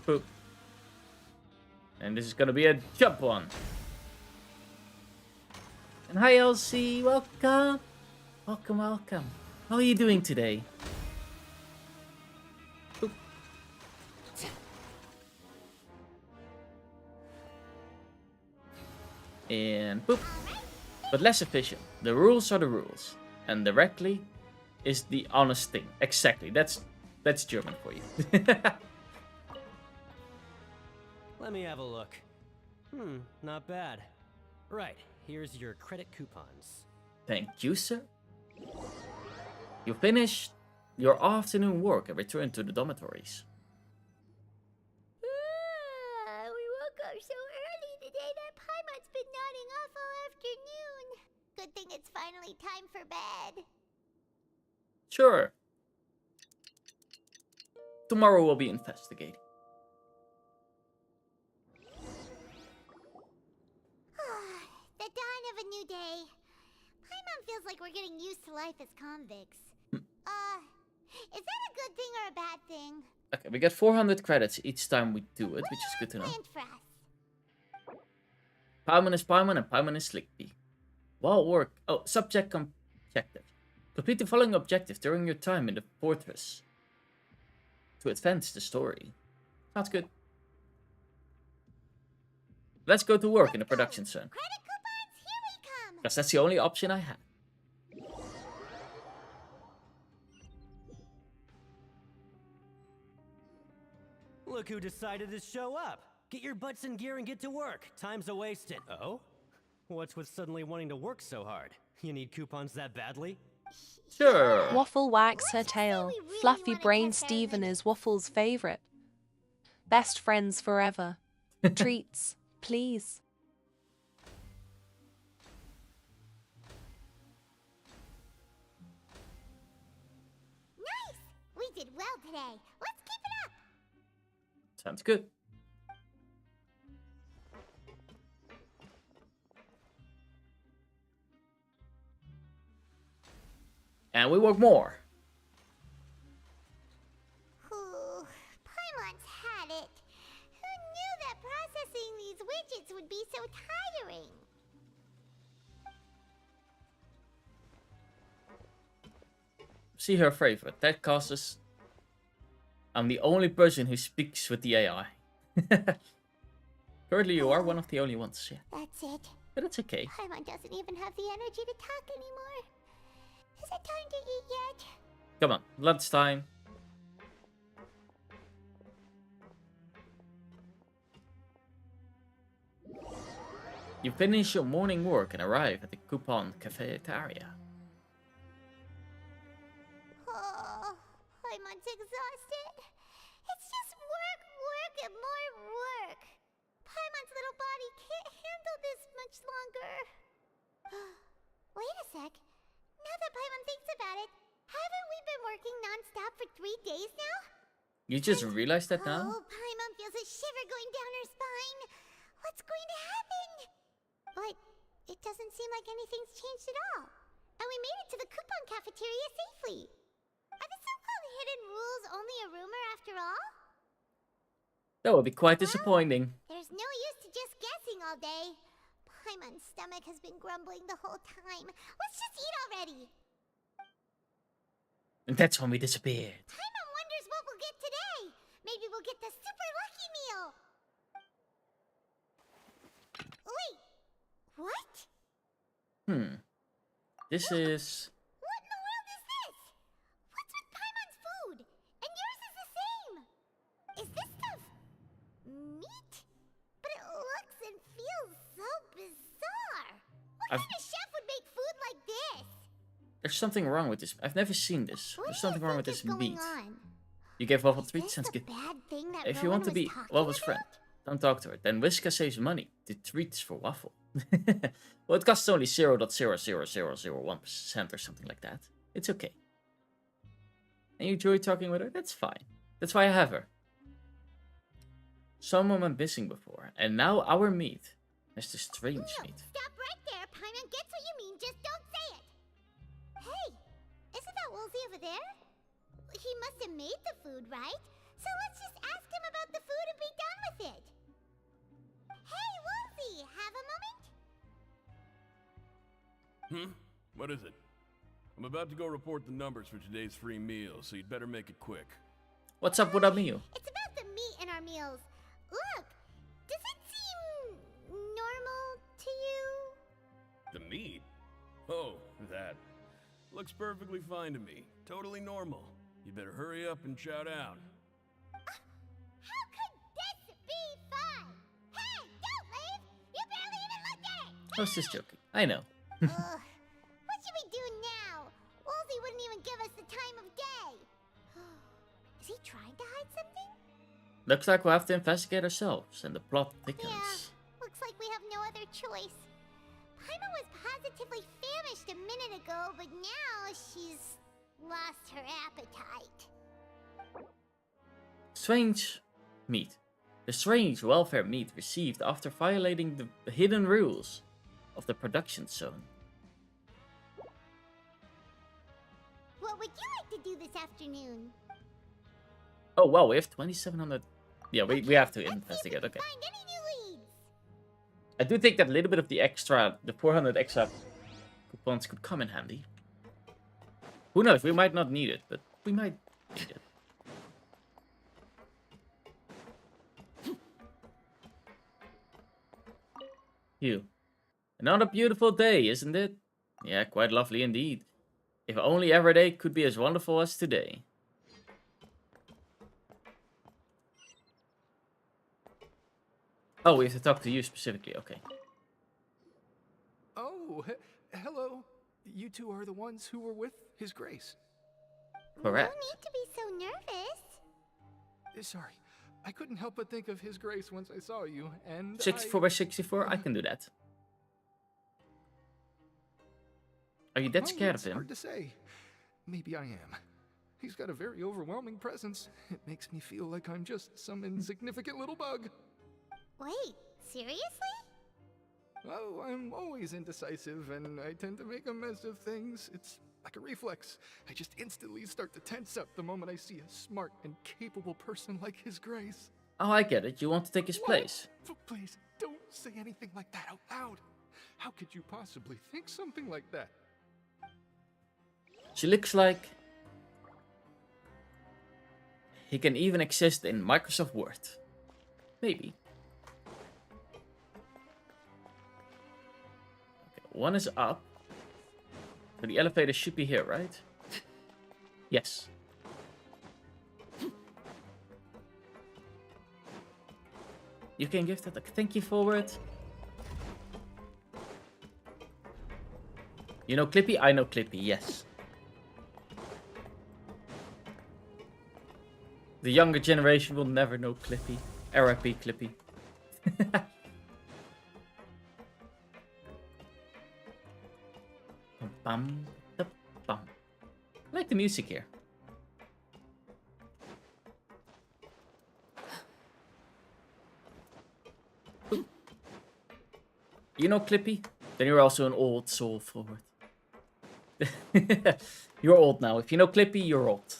Boop. And this is gonna be a jump one. And hi Elsie, welcome. Welcome, welcome. How are you doing today? Boop. And boop. But less efficient. The rules are the rules. And directly is the honest thing. Exactly. That's German for you. Let me have a look. Not bad. Right, here's your credit coupons. Thank you, sir. You finished your afternoon work and return to the dormitories. We woke up so early today that Paimon's been nodding off all afternoon. Good thing it's finally time for bed. Sure. Tomorrow we'll be investigating. The dawn of a new day. Paimon feels like we're getting used to life as convicts. Is that a good thing or a bad thing? Okay, we get 400 credits each time we do it, which is good to know. Planned for us. Paimon is Paimon and Paimon is Slickby. Well work. Oh, subject objective. Complete the following objective during your time in the fortress to advance the story. Sounds good. Let's go to work in the production zone. Credit coupons, here we come. Because that's the only option I have. Look who decided to show up. Get your butts in gear and get to work. Time's a wasting. Oh? What's with suddenly wanting to work so hard? You need coupons that badly? Sure. Waffle wags her tail. Fluffy brain Steven is Waffle's favorite. Best friends forever. Treats, please. Nice! We did well today. Let's keep it up. Sounds good. And we work more. Ooh, Paimon's had it. Who knew that processing these widgets would be so tiring? See her favorite. That causes... I'm the only person who speaks with the AI. Currently you are one of the only ones, yeah. That's it. But it's okay. Paimon doesn't even have the energy to talk anymore. Is it time to eat yet? Come on, lunchtime. You finish your morning work and arrive at the coupon cafeteria. Oh, Paimon's exhausted. It's just work, work, and more work. Paimon's little body can't handle this much longer. Wait a sec. Now that Paimon thinks about it, haven't we been working non-stop for 3 days now? You just realized that now? Oh, Paimon feels a shiver going down her spine. What's going to happen? But it doesn't seem like anything's changed at all. And we made it to the coupon cafeteria safely. Are the so-called hidden rules only a rumor after all? That would be quite disappointing. There's no use to just guessing all day. Paimon's stomach has been grumbling the whole time. Let's just eat already. And that's when we disappeared. Paimon wonders what we'll get today. Maybe we'll get the super lucky meal. Wait, what? This is... What in the world is this? What's with Paimon's food? And yours is the same. Is this stuff meat? But it looks and feels so bizarre. What kind of chef would make food like this? There's something wrong with this. I've never seen this. There's something wrong with this meat. On? You gave Waffle treats and Bad thing that if you want to be Waffle's friend, don't talk to her. Then Wisca saves money. The treats for Waffle. Well, it costs only 0.00001% or something like that. It's okay. And you enjoy talking with her? That's fine. That's why I have her. Someone went missing before, and now our meat. That's the strange meat. Stop right there. Paimon gets what you mean, just don't say it. Hey, isn't that Woolsey over there? He must have made the food, right? So let's just ask him about the food and be done with it. Hey, Woolsey, have a moment? What is it? I'm about to go report the numbers for today's free meal, so you'd better make it quick. What's up with our meal? It's about the meat in our meals. Look, does it seem normal to you? The meat? Oh, that. Looks perfectly fine to me. Totally normal. You better hurry up and chow down. How could this be fun? Hey, don't leave! You barely even looked at it! I was just joking. I know. Ugh. What should we do now? Woolsey wouldn't even give us the time of day. Is he trying to hide something? Looks like we'll have to investigate ourselves, and the plot thickens. Yeah, looks like we have no other choice. Paimon was positively famished a minute ago, but now she's lost her appetite. Strange meat. The strange welfare meat received after violating the hidden rules of the production zone. What would you like to do this afternoon? Oh wow, we have 2,700. Yeah, we have to investigate. Okay. Find any new leads. I do think that a little bit of the 400 extra coupons could come in handy. Who knows? We might not need it, but we might need it. You. Another beautiful day, isn't it? Yeah, quite lovely indeed. If only every day could be as wonderful as today. Oh, we have to talk to you specifically, okay. Oh, hello. You two are the ones who were with His Grace. Correct. No need to be so nervous. Sorry, I couldn't help but think of His Grace once I saw you, and 64 by 64? I can do that. Are you that scared of it's him? hard to say. Maybe I am. He's got a very overwhelming presence. It makes me feel like I'm just some insignificant little bug. Wait, seriously? Oh, I'm always indecisive, and I tend to make a mess of things. It's like a reflex. I just instantly start to tense up the moment I see a smart and capable person like His Grace. Oh, I get it. You want to take his place. Please, don't say anything like that out loud. How could you possibly think something like that? She looks like he can even exist in Microsoft Word. Maybe. Okay, one is up. So the elevator should be here, right? Yes. You can give that a thank you forward. You know Clippy? I know Clippy, yes. The younger generation will never know Clippy. RIP Clippy. bum, da, bum. I like the music here. You know Clippy? Then you're also an old soul forward. You're old now. If you know Clippy, you're old.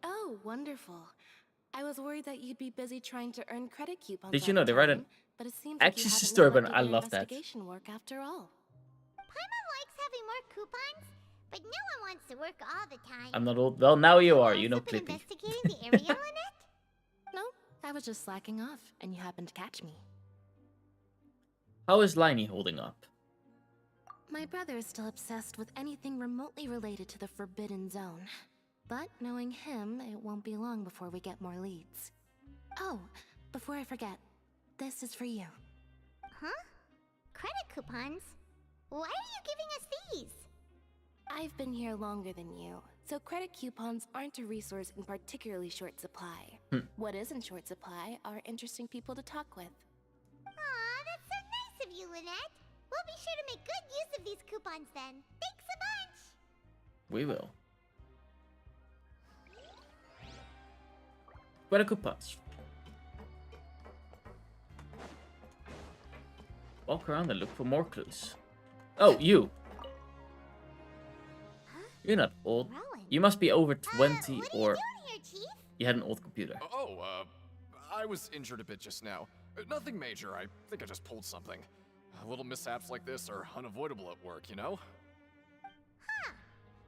Oh, wonderful. I was worried that you'd be busy trying to earn credit coupons. Did you all know the they write time, an but it seems like you Axis haven't Disturban? neglected I your love that. investigation work after all. Paimon likes having more coupons, but no one wants to work all the time. I'm not old. Well, now you are. You know Been Clippy. investigating the area, Lynette? No, I was just slacking off, and you happened to catch me. How is Liney holding up? My brother is still obsessed with anything remotely related to the Forbidden Zone. But knowing him, it won't be long before we get more leads. Oh, before I forget, this is for you. Huh? Credit coupons? Why are you giving us these? I've been here longer than you, so credit coupons aren't a resource in particularly short supply. What is in short supply are interesting people to talk with. Aw, that's so nice of you, Lynette. We'll be sure to make good use of these coupons then. Thanks a bunch! We will. Credit coupons. Walk around and look for more clues. Oh, you. You're not old. You must be over 20 or you had an old computer. I was injured a bit just now. Nothing major. I think I just pulled something. Little mishaps like this are unavoidable at work, you know? Huh.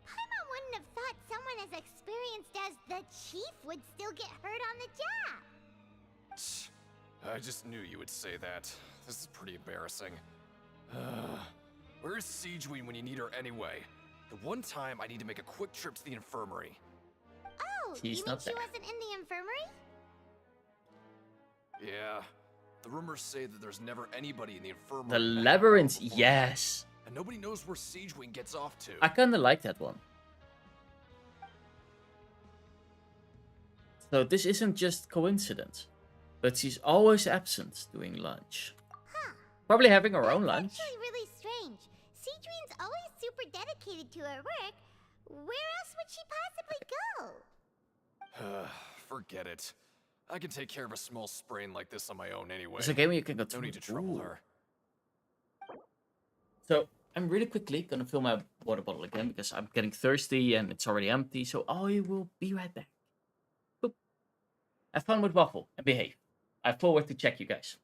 Paimon wouldn't have thought someone as experienced as the Chief would still get hurt on the job. I just knew you would say that. This is pretty embarrassing. Where's Siegeweed when you need her anyway? The one time I need to make a quick trip to the infirmary. Oh, you mean she wasn't in the infirmary? Yeah. The rumors say that there's never anybody in the infirmary. The labyrinth, yes. And nobody knows where Siegewing gets off to. I kinda like that one. So this isn't just coincidence, but she's always absent during lunch. Huh. Probably having her own lunch. Actually really strange. Seedream's always super dedicated to her work. Where else would she possibly go? Forget it. I can take care of a small sprain like this on my own anyway. It's a game where you can go No need to trouble her. So I'm really quickly gonna fill my water bottle again because I'm getting thirsty and it's already empty. So I will be right back. Boop. Have fun with Waffle and behave. I forward to check you guys.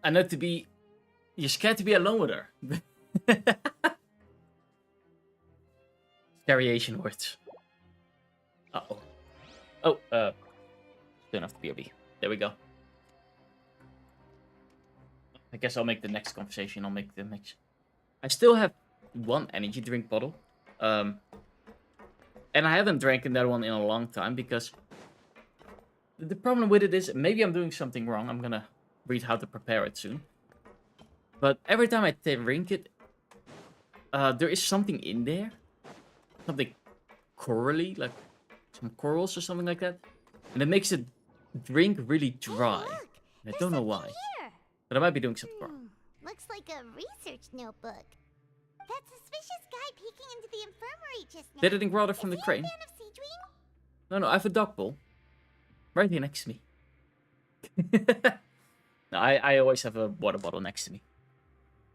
I know to be... You're scared to be alone with her. Variation words. Uh-oh. Oh, don't have to BRB. There we go. I guess I'll make the next conversation. I'll make the mix. I still have one energy drink bottle. And I haven't drank that one in a long time because... The problem with it is, maybe I'm doing something wrong. I'm gonna read how to prepare it soon. But every time I drink it, there is something in there something corally, like some corals or something like that. And it makes the drink really dry. And I don't know why. But I might be doing something wrong. Looks like a research notebook. That suspicious guy peeking into the infirmary just now. Did it water from the crane? No, I have a dog bowl. Right here next to me. No, I always have a water bottle next to me.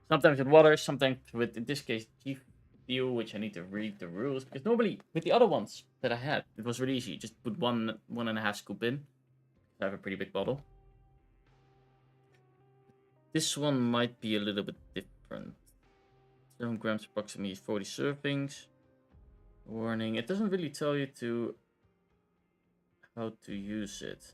Sometimes with water, sometimes with, in this case, Chief Deal, which I need to read the rules. Because normally, with the other ones that I had, it was really easy. Just put 1.5 scoop in. I have a pretty big bottle. This one might be a little bit different. 7 grams approximately 40 servings. Warning, it doesn't really tell you to how to use it.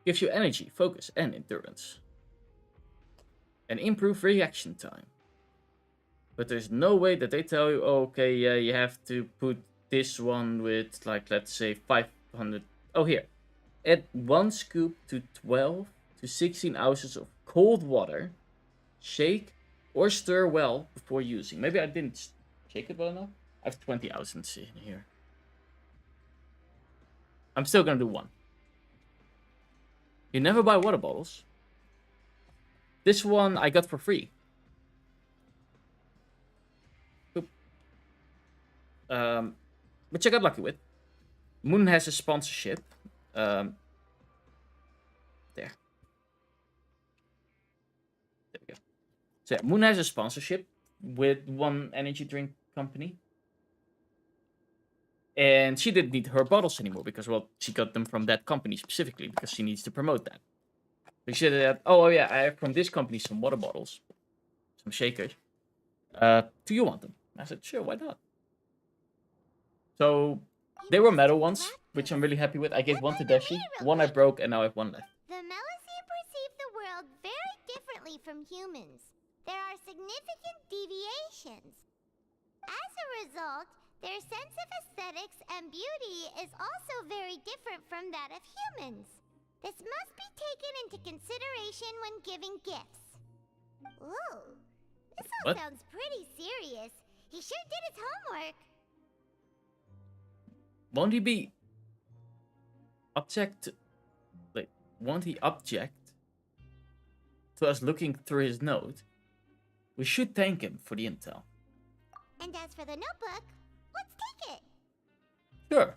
Gives you energy, focus, and endurance. And improve reaction time. But there's no way that they tell you, oh, okay, yeah, you have to put this one with, like, let's say 500. Oh, here. Add 1 scoop to 12 to 16 ounces of cold water. Shake or stir well before using. Maybe I didn't shake it well enough. I have 20 ounces in here. I'm still gonna do 1. You never buy water bottles. This one I got for free. Which I got lucky with. Moon has a sponsorship. There. There we go. So yeah, Moon has a sponsorship with one energy drink company. And she didn't need her bottles anymore because, well, she got them from that company specifically because she needs to promote that. So she said, oh yeah, I have from this company some water bottles, some shakers. Do you want them? I said, sure, why not? So they were metal ones, which I'm really happy with. I gave 1 to Dashi, 1 I broke, and now I have 1 left. The Melusine perceive the world very differently from humans. There are significant deviations. As a result, their sense of aesthetics and beauty is also very different from that of humans. This must be taken into consideration when giving gifts. Ooh, this all sounds pretty serious. He sure did his homework. Won't he be object? Wait, won't he object to us looking through his note? We should thank him for the intel. And as for the notebook, let's take it. Sure.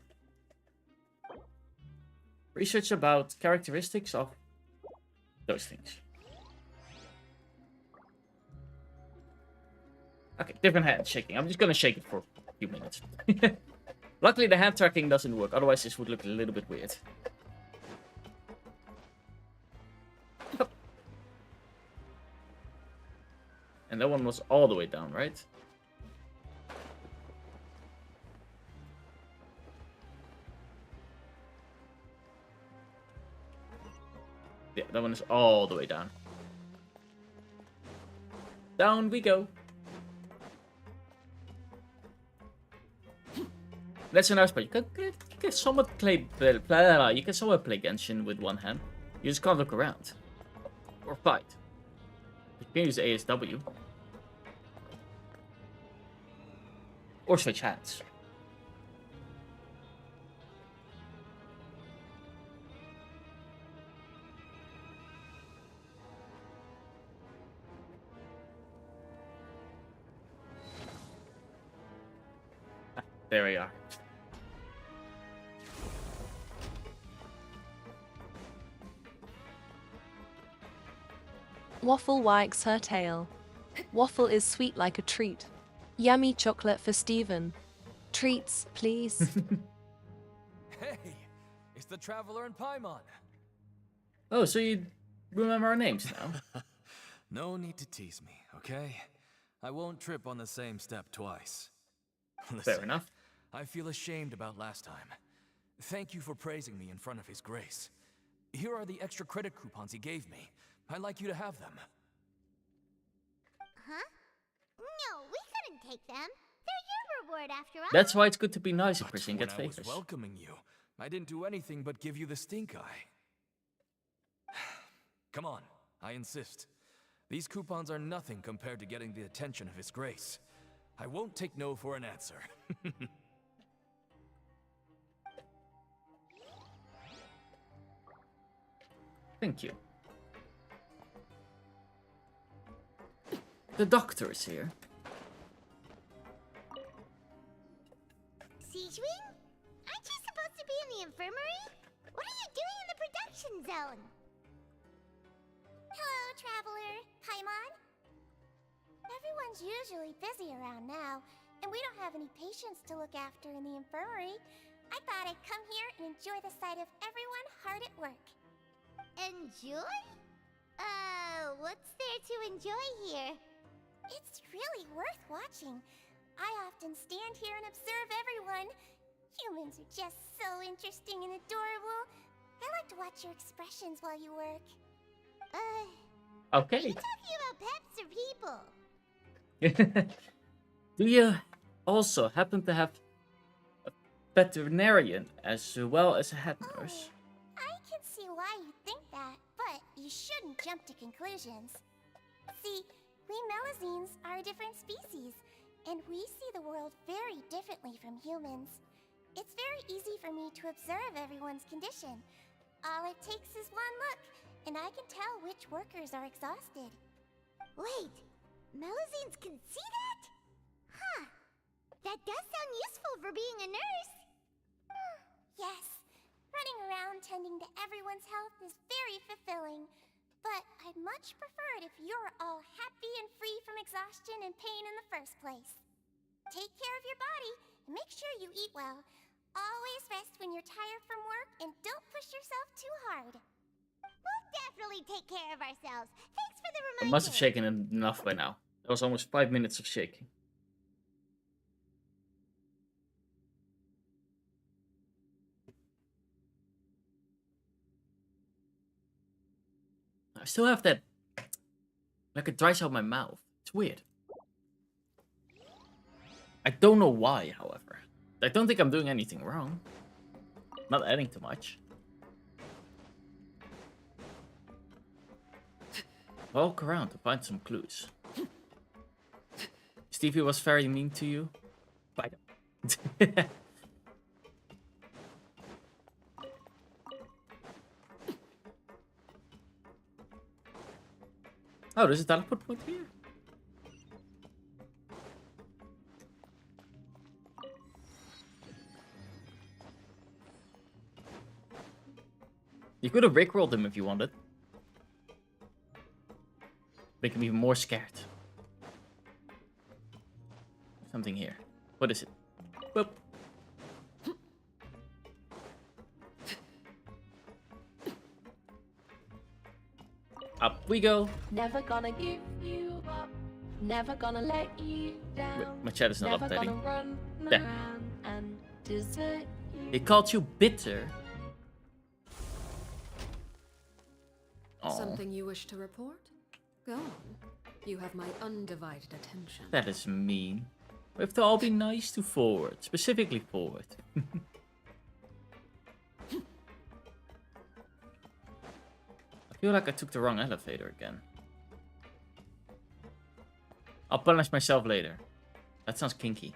Research about characteristics of those things. Okay, different hand shaking. I'm just gonna shake it for a few minutes. Luckily, the hand tracking doesn't work. Otherwise, this would look a little bit weird. And that one was all the way down, right? Yeah, that one is all the way down. Down we go. That's a nice part. You can somewhat play Genshin with one hand. You just can't look around. Or fight. You can use ASW. Or switch hands. There we are. Waffle wags her tail. Waffle is sweet like a treat. Yummy chocolate for Steven. Treats, please. Hey, it's the Traveler and Paimon. Oh, so you remember our names now? No need to tease me, okay? I won't trip on the same step twice. Listen, fair enough. I feel ashamed about last time. Thank you for praising me in front of His Grace. Here are the extra credit coupons he gave me. I'd like you to have them. Huh? No, we couldn't take them. They're your reward after all. That's why it's good to be nice in prison and get When I favors. was welcoming you, I didn't do anything but give you the stink eye. Come on, I insist. These coupons are nothing compared to getting the attention of His Grace. I won't take no for an answer. Thank you. The doctor is here. Siegewing? Aren't you supposed to be in the infirmary? What are you doing in the production zone? Hello, traveler. Paimon. Everyone's usually busy around now, and we don't have any patients to look after in the infirmary. I thought I'd come here and enjoy the sight of everyone hard at work. Enjoy? What's there to enjoy here? It's really worth watching. I often stand here and observe everyone. Humans are just so interesting and adorable. I like to watch your expressions while you work. Okay. Are you talking about pets or people? Do you also happen to have a veterinarian as well as a head nurse? I can see why you think that, but you shouldn't jump to conclusions. See, we Melazines are a different species, and we see the world very differently from humans. It's very easy for me to observe everyone's condition. All it takes is one look, and I can tell which workers are exhausted. Wait, Melazines can see that? Huh. That does sound useful for being a nurse. Yes, running around tending to everyone's health is very fulfilling. But I'd much prefer it if you're all happy and free from exhaustion and pain in the first place. Take care of your body and make sure you eat well. Always rest when you're tired from work and don't push yourself too hard. We'll definitely take care of ourselves. Thanks for the I reminder. must have shaken enough by now. That was almost 5 minutes of shaking. I still have that, like it dries out my mouth. It's weird. I don't know why, however. I don't think I'm doing anything wrong. Not adding too much. Walk around to find some clues. Stevie was very mean to you. Bye. Oh, there's a teleport point here. You could have rickrolled him if you wanted. Make him even more scared. Something here. What is it? Whoop. Up we go. Never gonna give you up. Never gonna let you down. My chat is not Never updating. gonna run There. around and desert you. He called you bitter. Oh, Something you wish to report? Go on. You have my undivided attention. that is mean. We have to all be nice to Forward, specifically Forward. I feel like I took the wrong elevator again. I'll punish myself later. That sounds kinky.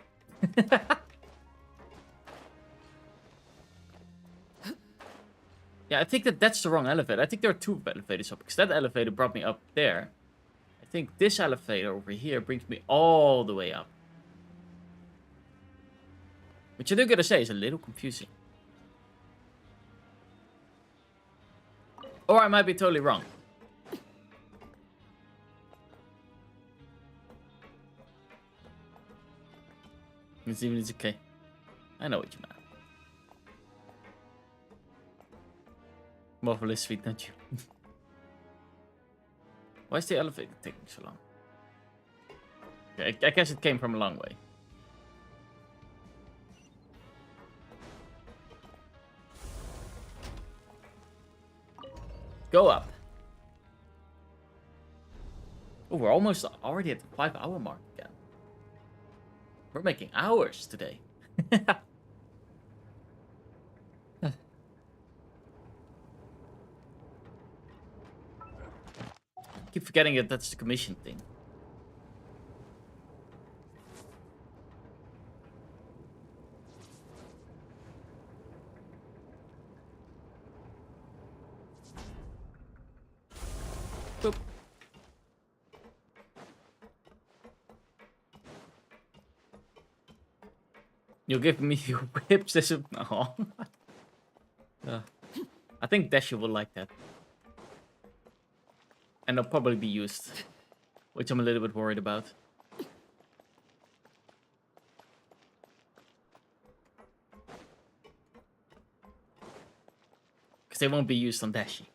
Yeah, I think that's the wrong elevator. I think there are two elevators up, because that elevator brought me up there. I think this elevator over here brings me all the way up. Which I do gotta say is a little confusing. Or I might be totally wrong. It's okay. I know what you meant. Marvel is sweet, don't you? Why is the elevator taking so long? Okay, I guess it came from a long way. Go up. Oh, we're almost already at the 5-hour mark again. We're making hours today. keep forgetting that that's the commission thing. Boop. You'll give me your whips as a... Oh. I think Dasher will like that. And they'll probably be used. Which I'm a little bit worried about. Because they won't be used on Dashi.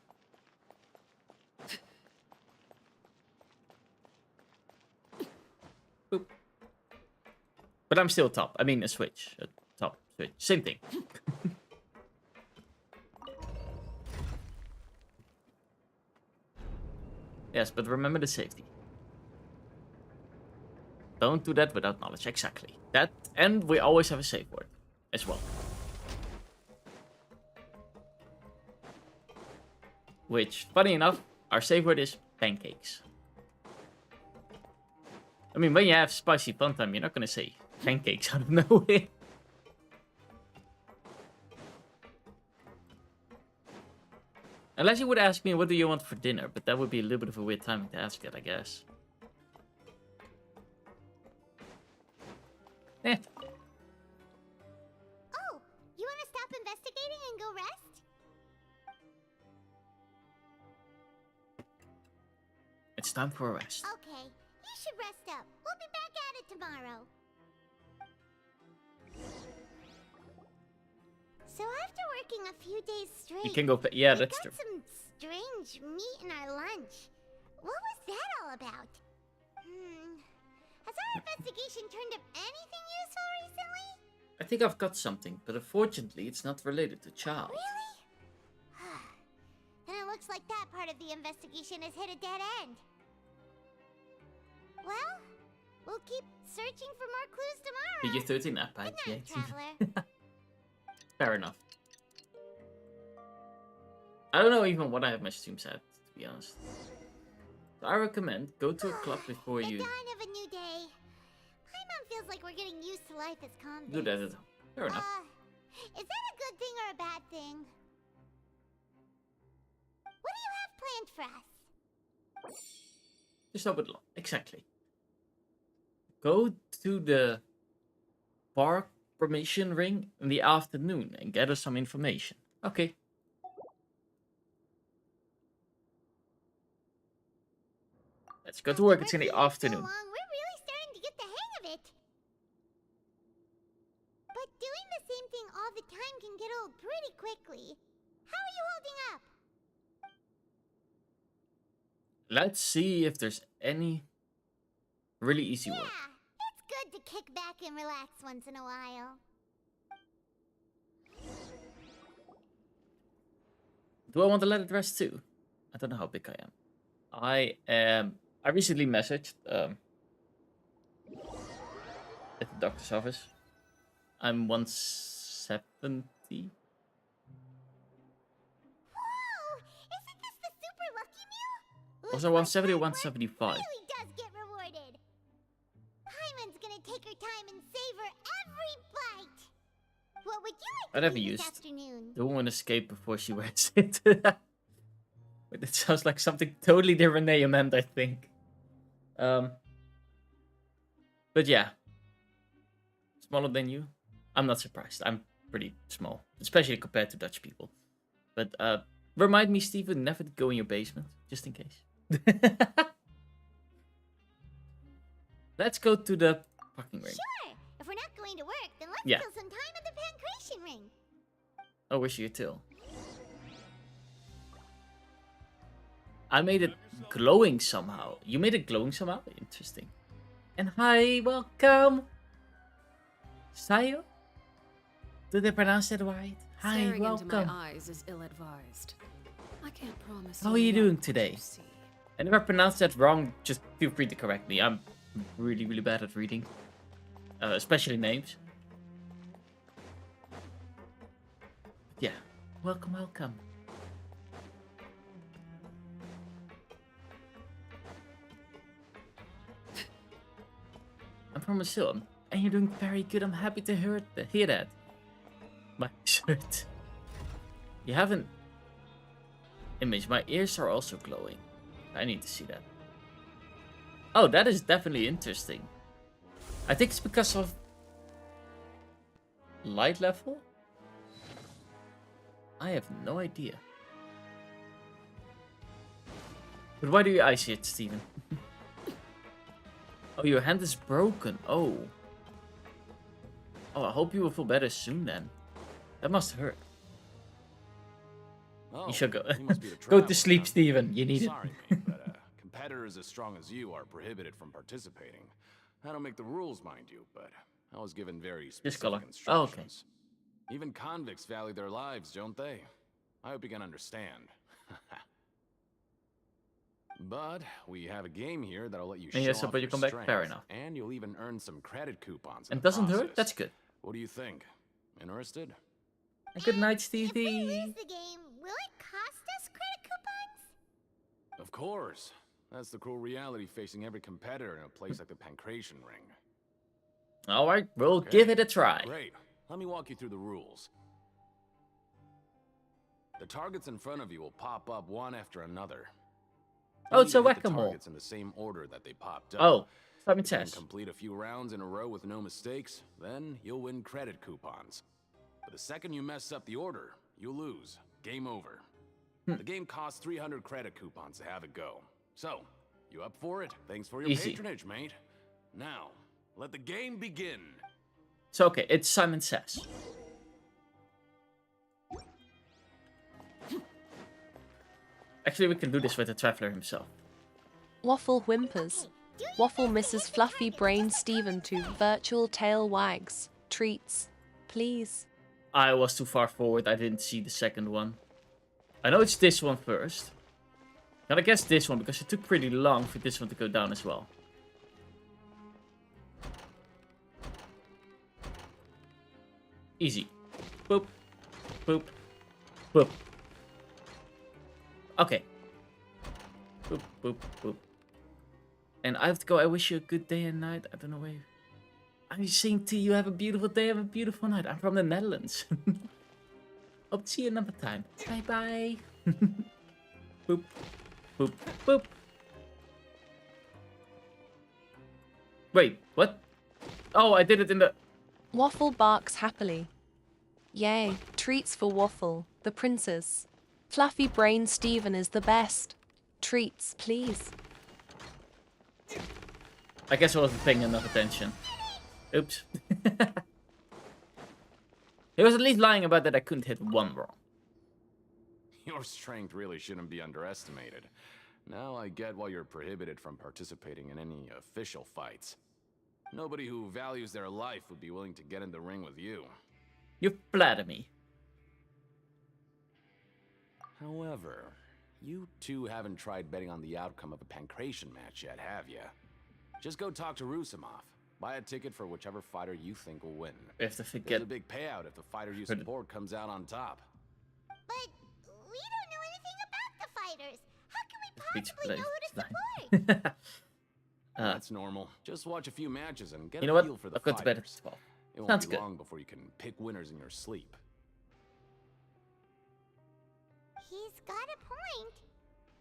Boop. But I'm still top. I mean a switch. A top switch. Same thing. Yes, but remember the safety. Don't do that without knowledge. Exactly. That, and we always have a safe word as well. Which, funny enough, our safe word is pancakes. I mean, when you have spicy fun time, you're not gonna say pancakes out of nowhere. Unless you would ask me, what do you want for dinner? But that would be a little bit of a weird timing to ask it, I guess. Eh. Oh, you want to stop investigating and go rest? It's time for a rest. Okay, you should rest up. We'll be back at it tomorrow. So after working a few days straight, You can go. Yeah, we that's got true. some strange meat in our lunch. What was that all about? Has our investigation turned up anything useful recently? I think I've got something, but unfortunately, it's not related to Child. Really? Then it looks like that part of the investigation has hit a dead end. Well, we'll keep searching for more clues tomorrow. PG-13 app, Good night, yeah. traveler. Fair enough. I don't know even what I have my stream set, to be honest. So I recommend go to a club before you Dawn of a new day. Paimon feels like we're getting used to life as convicts. do that at home. Fair enough. Is that a good thing or a bad thing? What do you have planned for us? Just open the law. Exactly. Go to the park permission ring in the afternoon and gather some information. Okay. Let's go to work. It's in the afternoon. We're really starting to get the hang of it. But doing the same thing all the time can get old pretty quickly. How are you holding up? Let's see if there's any really easy work. It's good to kick back and relax once in a while. Do I want to let it rest too? I don't know how big I am. I recently messaged at the doctor's office. I'm 170. Whoa! Isn't this the super lucky meal? Was I 170 or 175? Really does get rewarded. Paimon's gonna take her time and savor every bite. What would you like I to never do this used afternoon? Don't want to escape before she wears it. Wait, that sounds like something totally different Nea meant, I think. But yeah. Smaller than you? I'm not surprised. I'm pretty small. Especially compared to Dutch people. But remind me, Steven, never to go in your basement. Just in case. Let's go to the parking ring. Sure! If we're not going to work, then let's Yeah. kill some time at the pancreation ring. Oh, wish you till. I made it glowing somehow. You made it glowing somehow? Interesting. And hi, welcome. Sayo? Did I pronounce that right? Hi, Staring welcome. into my eyes is ill-advised. I can't promise. How are you doing today? And if I pronounced that wrong, just feel free to correct me. I'm really, really bad at reading. Especially names. Yeah. Welcome, welcome. I'm from Brazil, and you're doing very good. I'm happy to hear that. My shirt. You haven't image. My ears are also glowing. I need to see that. Oh, that is definitely interesting. I think it's because of light level. I have no idea. But why do you ice it, Steven? Oh, your hand is broken. Oh. Oh, I hope you will feel better soon then. That must hurt. Oh, you should go. you must be the Go to traveler, sleep, huh? Steven. You need Sorry, it. mate, but competitors as strong as you are prohibited from participating. I don't make the rules, mind you, but I was given very specific color. instructions. Oh, okay. Even convicts value their lives, don't they? I hope you can understand. But we have a game here that'll let you show Yes, off but you your come back. strength, Fair enough. and you'll even earn some credit coupons. And in the doesn't hurt? process. That's good. What do you think? Interested? Good night, If we Stevie. lose the game, will it cost us credit coupons? Of course. That's the cruel reality facing every competitor in a place like the Pancration Ring. Alright, we'll Okay, give it a try. Great. Let me walk you through the rules. The targets in front of you will pop up one after another. Oh, it's a You need to hit the whack-a-mole. targets in the same order that they popped up. Oh, Simon If you can says. complete a few rounds in a row with no mistakes, then you'll win credit coupons. But the second you mess up the order, you'll lose. Game over. The game costs 300 credit coupons to have it go. So, you up for it? Thanks for your Easy. patronage, mate. Now, let the game begin. So, okay, it's Simon Says. Actually, we can do this with the Traveler himself. Waffle whimpers. Waffle misses fluffy brain Steven to virtual tail wags. Treats. Please. I was too far forward. I didn't see the second one. I know it's this one first. And I guess this one, because it took pretty long for this one to go down as well. Easy. Boop. Boop. Boop. Okay. Boop, boop, boop. And I have to go. I wish you a good day and night. I don't know where you... I'm saying to you, have a beautiful day, have a beautiful night. I'm from the Netherlands. Hope to see you another time. Bye-bye. Boop. Boop. Boop. Wait, what? Oh, I did it in the... Waffle barks happily. Yay, treats for Waffle, the princess. Fluffy brain Steven is the best. Treats, please. I guess I wasn't paying enough attention. Oops. He was at least lying about that I couldn't hit one wrong. Your strength really shouldn't be underestimated. Now I get why you're prohibited from participating in any official fights. Nobody who values their life would be willing to get in the ring with you. You flatter me. However, you two haven't tried betting on the outcome of a Pancration match yet, have you? Just go talk to Rusimov. Buy a ticket for whichever fighter you think will win. We have to forget. There's a big payout if the fighter you support comes out on top. But we don't know anything about the fighters. How can we possibly know who to support? That's normal. Just watch a few matches and get You a know what? feel for the I'll go to bed at fighters. 12. It won't Sounds be good. long before you can pick winners in your sleep. He's got a point.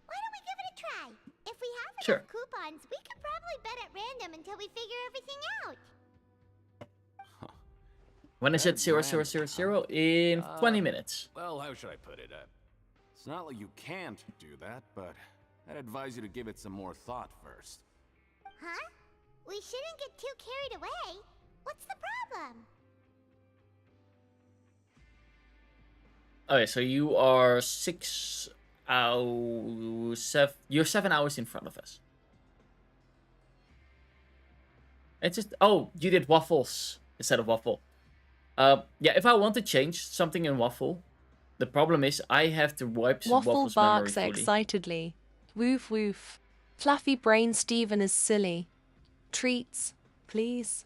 Why don't we give it a try? If we have Sure. enough coupons, we could probably bet at random until we figure everything out. When is it 0000? In 20 minutes. Well, how should I put it? It's not like you can't do that, but I'd advise you to give it some more thought first. Huh? We shouldn't get too carried away. What's the problem? Okay, so you are 6 hours... You're 7 hours in front of us. It's just... Oh, you did waffles instead of waffle. Yeah, if I want to change something in waffle, the problem is I have to wipe Waffle waffle's memory barks fully. excitedly. Woof woof. Fluffy brain Steven is silly. Treats, please.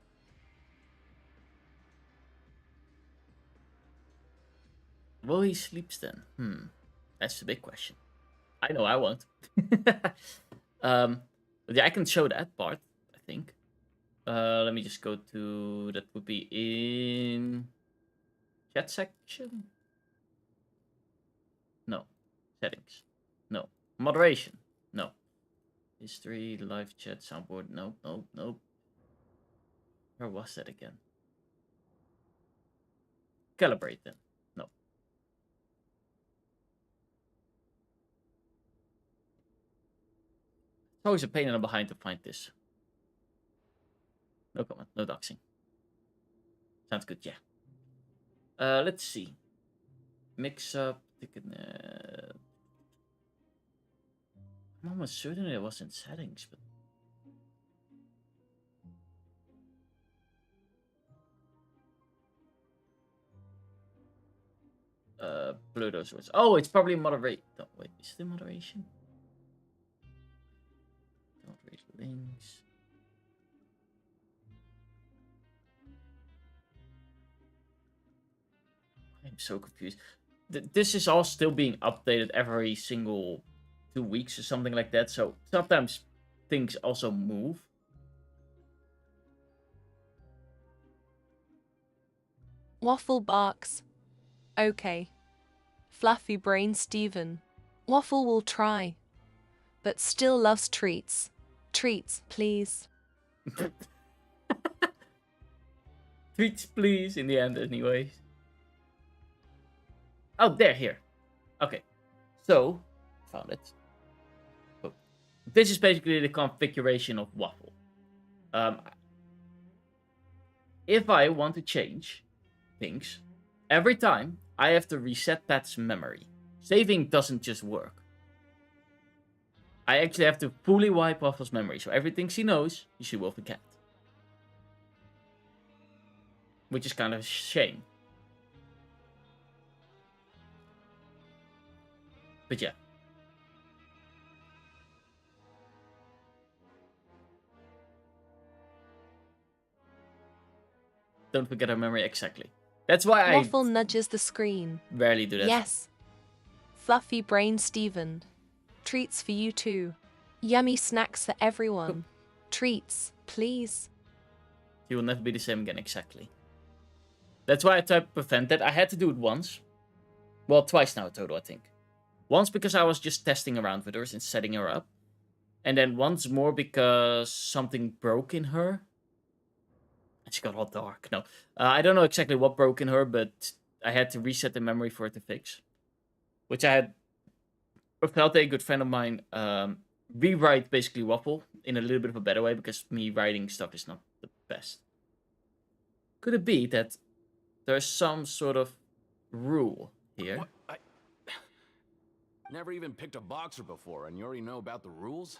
Will he sleeps then? That's the big question. I know I won't. But yeah, I can show that part, I think. Let me just go to, that would be in chat section. No. Settings. No. Moderation. No. History, live chat, soundboard. Nope, nope, nope. Where was that again? Calibrate then. No. It's always a pain in the behind to find this. No comment, no doxing. Sounds good, yeah. Let's see. Mix up. I'm almost certain it was in settings, but Pluto source. Oh, it's probably moderate. No, wait, is it moderation? Don't read links. I'm so confused. This is all still being updated every single 2 weeks or something like that. So sometimes things also move. Waffle barks. Okay. Fluffy brain Steven. Waffle will try. But still loves treats. Treats, please. Treats, please, in the end, anyways. Oh, there, here. Okay. So, found it. Oh. This is basically the configuration of Waffle. If I want to change things, every time I have to reset Pat's memory. Saving doesn't just work. I actually have to fully wipe Waffle's memory, so everything she knows, she will forget. Which is kind of a shame. But yeah. Don't forget her memory exactly. That's why Waffle nudges the screen. Rarely do that. Yes. Fluffy brain Steven. Treats for you too. Yummy snacks for everyone. Treats, please. He will never be the same again, exactly. That's why I tried to prevent that. I had to do it once. Well, twice now in total, I think. Once because I was just testing around with her and setting her up. And then once more because something broke in her. And she got all dark. No, I don't know exactly what broke in her, but I had to reset the memory for it to fix. Which I had felt a good friend of mine rewrite basically Waffle in a little bit of a better way because me writing stuff is not the best. Could it be that there's some sort of rule here? What? Never even picked a boxer before, and you already know about the rules?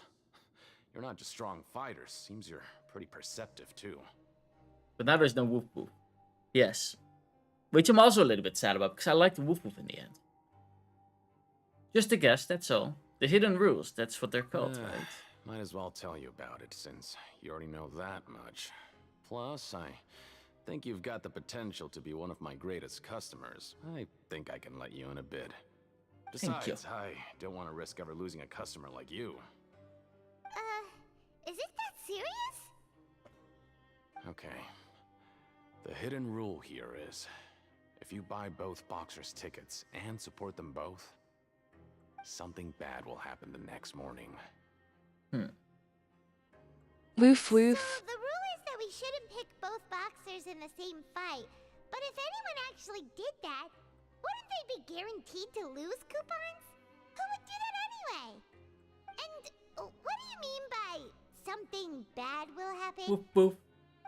You're not just strong fighters. Seems you're pretty perceptive, too. But now there's no woof woof. Yes. Which I'm also a little bit sad about, because I liked the woof woof in the end. Just a guess, that's all. The hidden rules, that's what they're called, right? Might as well tell you about it, since you already know that much. Plus, I think you've got the potential to be one of my greatest customers. I think I can let you in a bid. Besides, I don't want to risk ever losing a customer like you. Is it that serious? Okay. The hidden rule here is, if you buy both boxers' tickets and support them both, something bad will happen the next morning. Woof woof. So the rule is that we shouldn't pick both boxers in the same fight. But if anyone actually did that, wouldn't they be guaranteed to lose coupons? Who would do that anyway? And what do you mean by something bad will happen? Woof woof.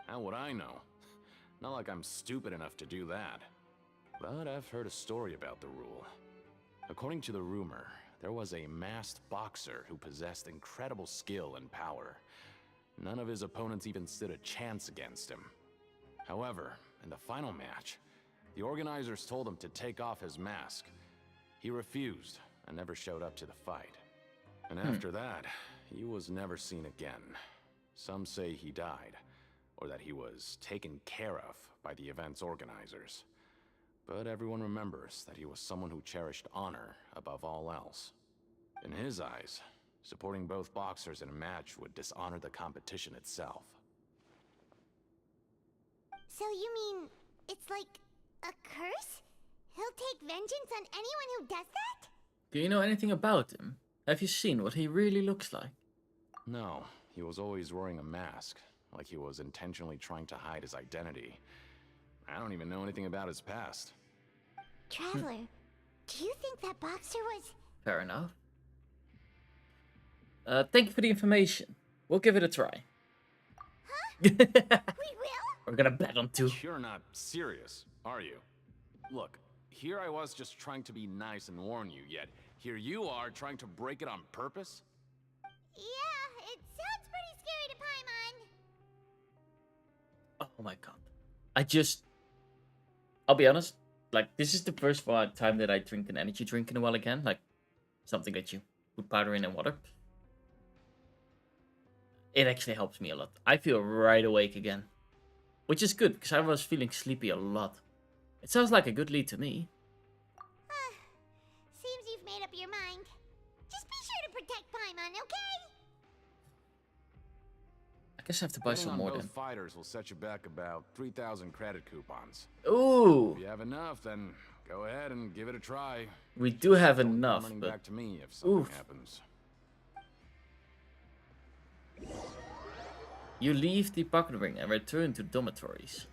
How would I know? Not like I'm stupid enough to do that. But I've heard a story about the rule. According to the rumor, there was a masked boxer who possessed incredible skill and power. None of his opponents even stood a chance against him. However, in the final match, the organizers told him to take off his mask. He refused and never showed up to the fight. And after that, he was never seen again. Some say he died, or that he was taken care of by the event's organizers. But everyone remembers that he was someone who cherished honor above all else. In his eyes, supporting both boxers in a match would dishonor the competition itself. So you mean it's like a curse? He'll take vengeance on anyone who does that? Do you know anything about him? Have you seen what he really looks like? No, he was always wearing a mask, like he was intentionally trying to hide his identity. I don't even know anything about his past. Traveler, do you think that boxer was... Fair enough. Thank you for the information. We'll give it a try. We will? We're gonna bet on 2. You're not serious, are you? Look, here I was just trying to be nice and warn you, yet here you are trying to break it on purpose? Yeah, it sounds pretty scary to Paimon. Oh my god. I'll be honest, like, this is the first time that I drink an energy drink in a while again. Like, something that you put powder in and water. It actually helps me a lot. I feel right awake again. Which is good, because I was feeling sleepy a lot. It sounds like a good lead to me. Seems you've made up your mind. Just be sure to protect Paimon, okay? I guess I have to buy some more those then. fighters will set you back about 3,000 credit coupons. Ooh! If you have enough, then go ahead and give it a try. We do have Don't enough, come running but... back to me if something Oof. happens. You leave the pocket ring and return to dormitories.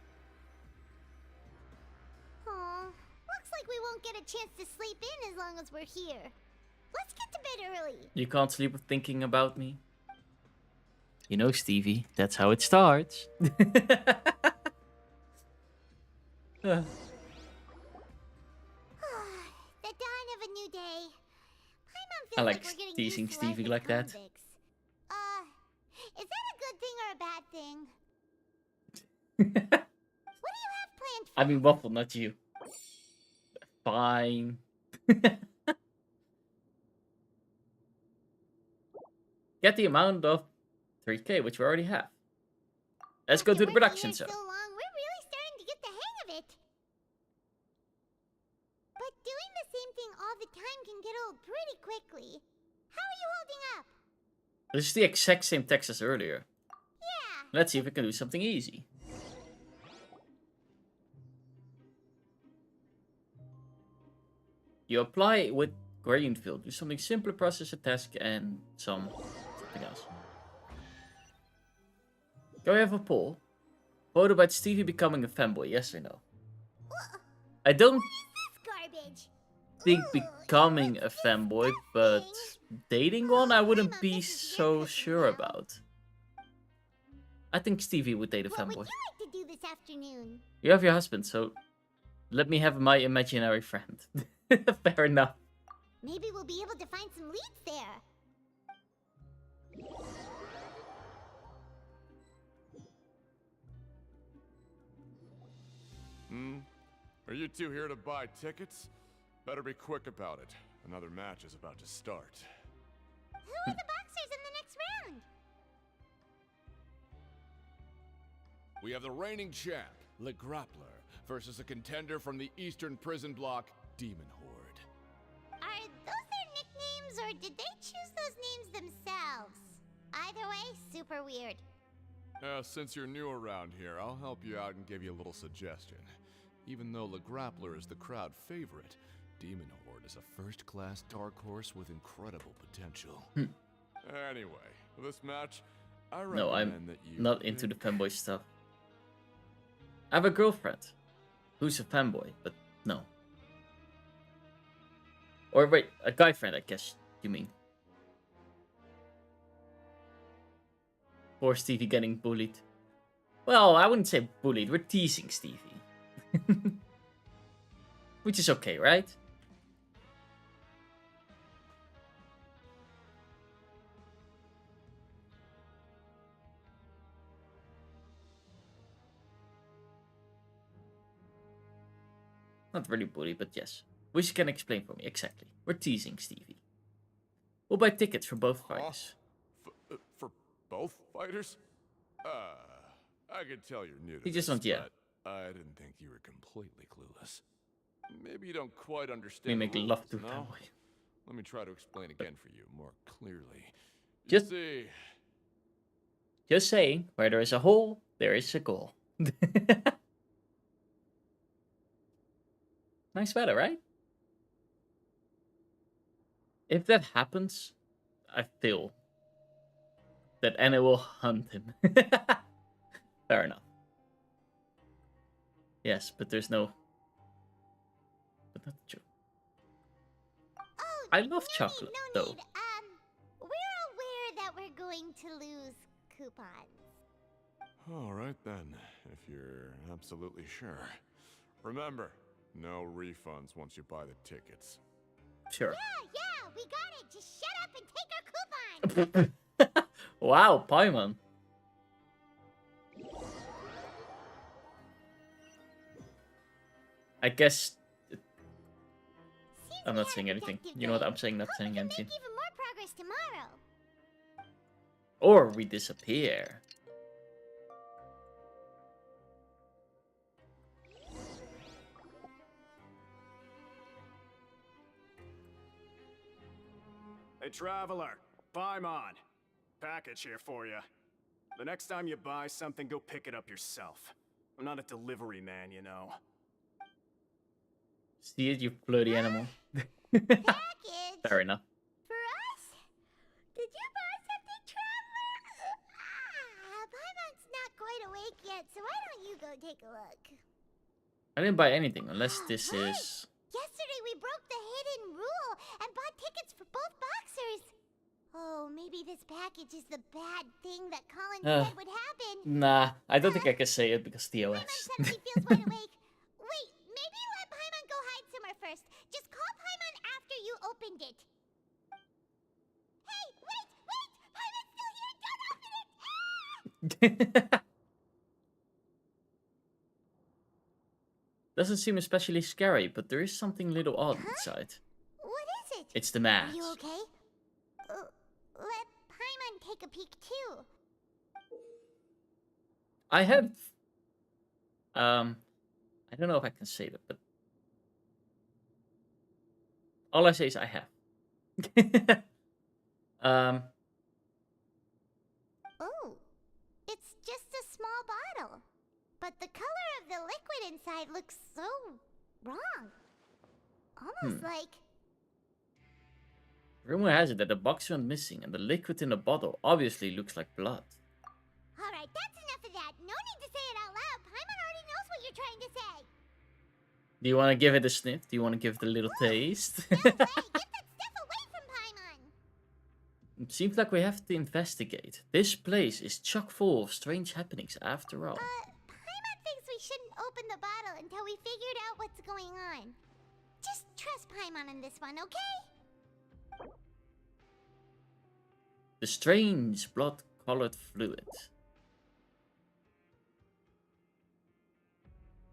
Aw, looks like we won't get a chance to sleep in as long as we're here. Let's get to bed early. You can't sleep with thinking about me. You know, Stevie, that's how it starts. The dawn of a new day. Paimon feels I like we're getting teasing used to life Stevie as like that. convicts. Is that a good thing or a bad thing? What do you have planned for I mean, Waffle, not you. Fine. Get the amount of 3K, which we already have. Let's go to the production so zone. long, we're really starting to get the hang of it. But doing the same thing all the time can get old pretty quickly. How are you holding up? This is the exact same text as earlier. Yeah. Let's see if we can do something easy. You apply with gradient fill. Do something simpler, process a task, and something else. Go have a poll. Vote about Stevie becoming a femboy, yes or no? I don't Garbage. think becoming a femboy, but dating one I wouldn't be so sure about. I think Stevie would date a femboy. What would you like to do this afternoon? You have your husband, so let me have my imaginary friend. Fair enough. Maybe we'll be able to find some leads there. Are you two here to buy tickets? Better be quick about it. Another match is about to start. Who are the boxers in the next round? We have the reigning champ, Le Grappler, versus a contender from the Eastern Prison Block, Demon Horde. Are those their nicknames, or did they choose those names themselves? Either way, super weird. Since you're new around here, I'll help you out and give you a little suggestion. Even though Le Grappler is the crowd favorite, Demon Horde is a first-class dark horse with incredible potential. Anyway, for this match, I recommend No, I'm that you not into the femboy stuff. I have a girlfriend who's a femboy, but no. Or wait, a guy friend, I guess you mean. Poor Stevie getting bullied. Well, I wouldn't say bullied, we're teasing Stevie. Which is okay, right? Not really bully, but yes. Wish can explain for me, exactly. We're teasing Stevie. We'll buy tickets for both fighters. For both fighters? I could tell you're new to He just this, wants, yeah. but I didn't think you were completely clueless. Maybe you don't quite We understand make the love rules, to no? femboy. Let me try to explain again for you more clearly. Just- You see, Just saying, where there is a hole, there is a goal. Nice weather, right? If that happens, I feel that Anna will hunt him. Fair enough. Yes, but there's no... But not true. I love chocolate, though. We're aware that we're going to lose coupons. All right then, if you're absolutely sure. Remember, no refunds once you buy the tickets. Sure. Yeah, we got it. Just shut up and take our coupons. Wow, Paimon. I guess... I'm not saying anything. You know what? I'm saying not saying anything. Make even more progress tomorrow. Or we disappear. Hey, traveler. Paimon. Package here for you. The next time you buy something, go pick it up yourself. I'm not a delivery man, you know. See it, you flirty animal. Package? Fair enough. For us? Did you buy something, traveler? Paimon's not quite awake yet, so why don't you go take a look? I didn't buy anything unless this is... Yesterday we broke the hidden rule and bought tickets for both boxers. Oh, maybe this package is the bad thing that Colin said would happen. Nah, I don't think I can say it because TOS. Paimon suddenly feels wide awake. Wait, maybe let Paimon go hide somewhere first. Just call Paimon after you opened it. Hey, wait! Paimon's still here! Don't open it! Doesn't seem especially scary, but there is something a little odd inside. What is it? It's the mat. Are you okay? Let Paimon take a peek too. I have... I don't know if I can say that, but... All I say is I have. Oh, it's just a small bottle. But the color of the liquid inside looks so wrong. Almost like... Rumor has it that the box went missing and the liquid in the bottle obviously looks like blood. Alright, that's enough of that. No need to say it out loud. Paimon already knows what you're trying to say. Do you want to give it a sniff? Do you want to give it a little taste? Get that stuff away from Paimon. It seems like we have to investigate. This place is chock full of strange happenings after all. Paimon thinks we shouldn't open the bottle until we figured out what's going on. Just trust Paimon on this one, okay? The strange blood-colored fluid.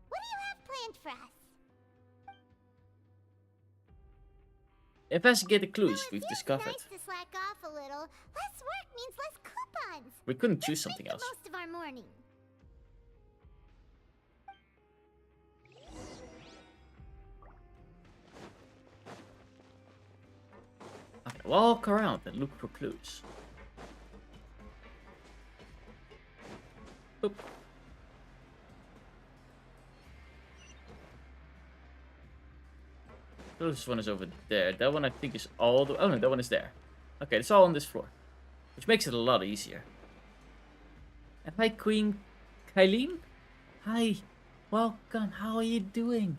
What do you have planned for us? Investigate the clues we've discovered. Nice to slack off a little. Less work means less coupons. We couldn't choose something else. Most of our morning. Okay, walk around and look for clues. Oop. Closest one is over there. That one I think is all the... Oh no, that one is there. Okay, it's all on this floor. Which makes it a lot easier. And hi, Queen Kylene. Hi. Welcome. How are you doing?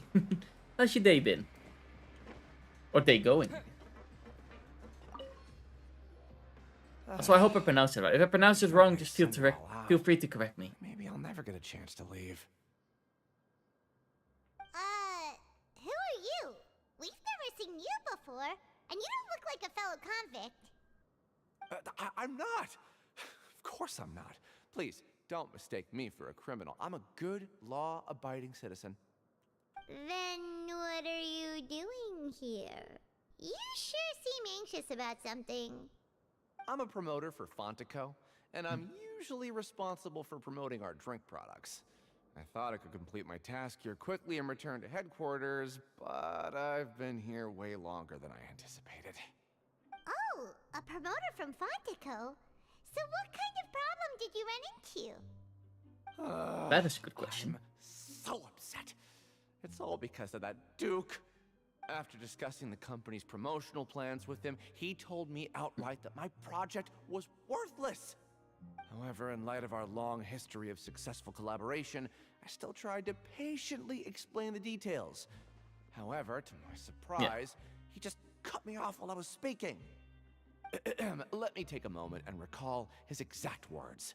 How's your day been? Or day going? So I hope I pronounced it right. If I pronounced it wrong, just feel free to correct me. Maybe I'll never get a chance to leave. Who are you? We've never seen you before, and you don't look like a fellow convict. I'm not. Of course I'm not. Please, don't mistake me for a criminal. I'm a good, law-abiding citizen. Then what are you doing here? You sure seem anxious about something. I'm a promoter for Fontico, and I'm usually responsible for promoting our drink products. I thought I could complete my task here quickly and return to headquarters, but I've been here way longer than I anticipated. Oh, a promoter from Fontico? So what kind of problem did you run into? That is a good question. I'm so upset. It's all because of that Duke. After discussing the company's promotional plans with him, he told me outright that my project was worthless. However, in light of our long history of successful collaboration, I still tried to patiently explain the details. However, to my surprise, he just cut me off while I was speaking. Let me take a moment and recall his exact words.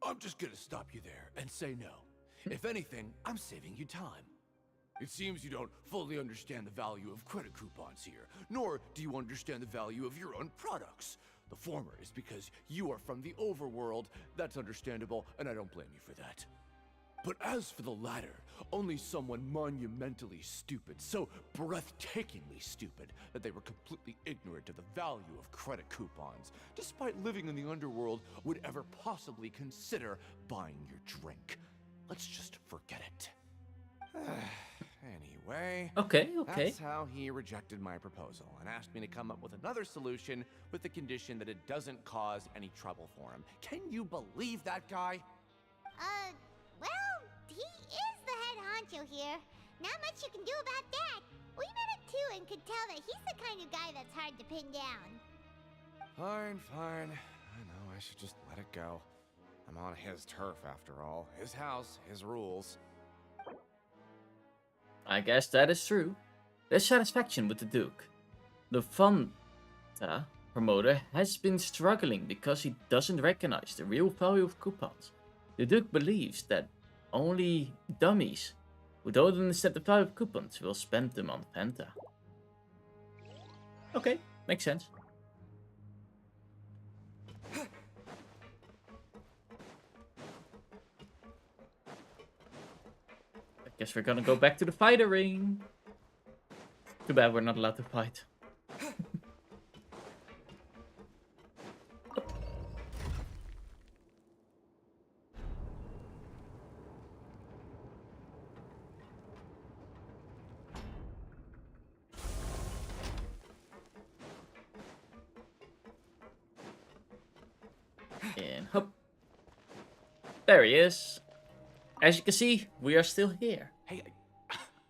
I'm just gonna stop you there and say no. If anything, I'm saving you time. It seems you don't fully understand the value of credit coupons here, nor do you understand the value of your own products. The former is because you are from the overworld. That's understandable, and I don't blame you for that. But as for the latter, only someone monumentally stupid, so breathtakingly stupid that they were completely ignorant of the value of credit coupons, despite living in the underworld, would ever possibly consider buying your drink. Let's just forget it. Anyway, okay. That's how he rejected my proposal and asked me to come up with another solution with the condition that it doesn't cause any trouble for him. Can you believe that guy? Well, he is the head honcho here. Not much you can do about that. We met him too and could tell that he's the kind of guy that's hard to pin down. Fine. I know, I should just let it go. I'm on his turf after all. His house, his rules. I guess that is true. There's satisfaction with the Duke. The Fanta promoter has been struggling because he doesn't recognize the real value of coupons. The Duke believes that only dummies who don't understand the value of coupons will spend them on Fanta. Okay, makes sense. I guess we're gonna go back to the fighter ring. Too bad we're not allowed to fight. And hop. There he is. As you can see, we are still here. Hey,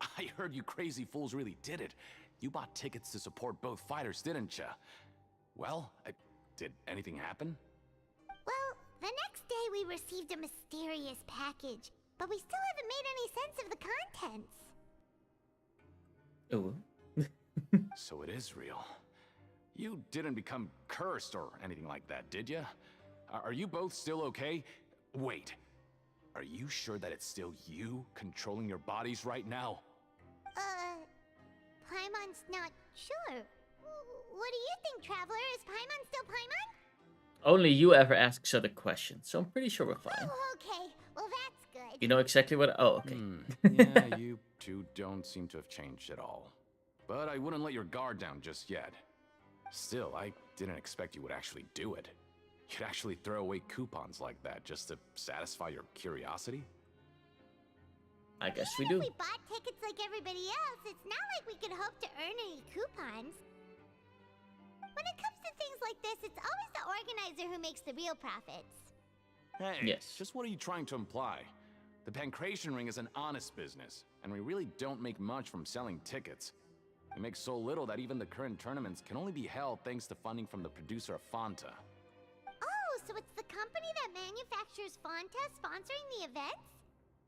I heard you crazy fools really did it. You bought tickets to support both fighters, didn't ya? Well, did anything happen? Well, the next day we received a mysterious package, but we still haven't made any sense of the contents. Oh. So it is real. You didn't become cursed or anything like that, did ya? Are you both still okay? Wait. Are you sure that it's still you controlling your bodies right now? Paimon's not sure. What do you think, Traveler? Is Paimon still Paimon? Only you ever ask such a question, so I'm pretty sure we're fine. Oh, okay. Well, that's good. You know exactly what... Oh, okay. Yeah, you two don't seem to have changed at all. But I wouldn't let your guard down just yet. Still, I didn't expect you would actually do it. You'd actually throw away coupons like that just to satisfy your curiosity? I guess we do. If we bought tickets like everybody else, it's not like we could hope to earn any coupons. When it comes to things like this, it's always the organizer who makes the real profits. Hey, yes. Just what are you trying to imply? The Pancration Ring is an honest business, and we really don't make much from selling tickets. We make so little that even the current tournaments can only be held thanks to funding from the producer of Fanta. Oh, so it's the company that manufactures Fanta sponsoring the events?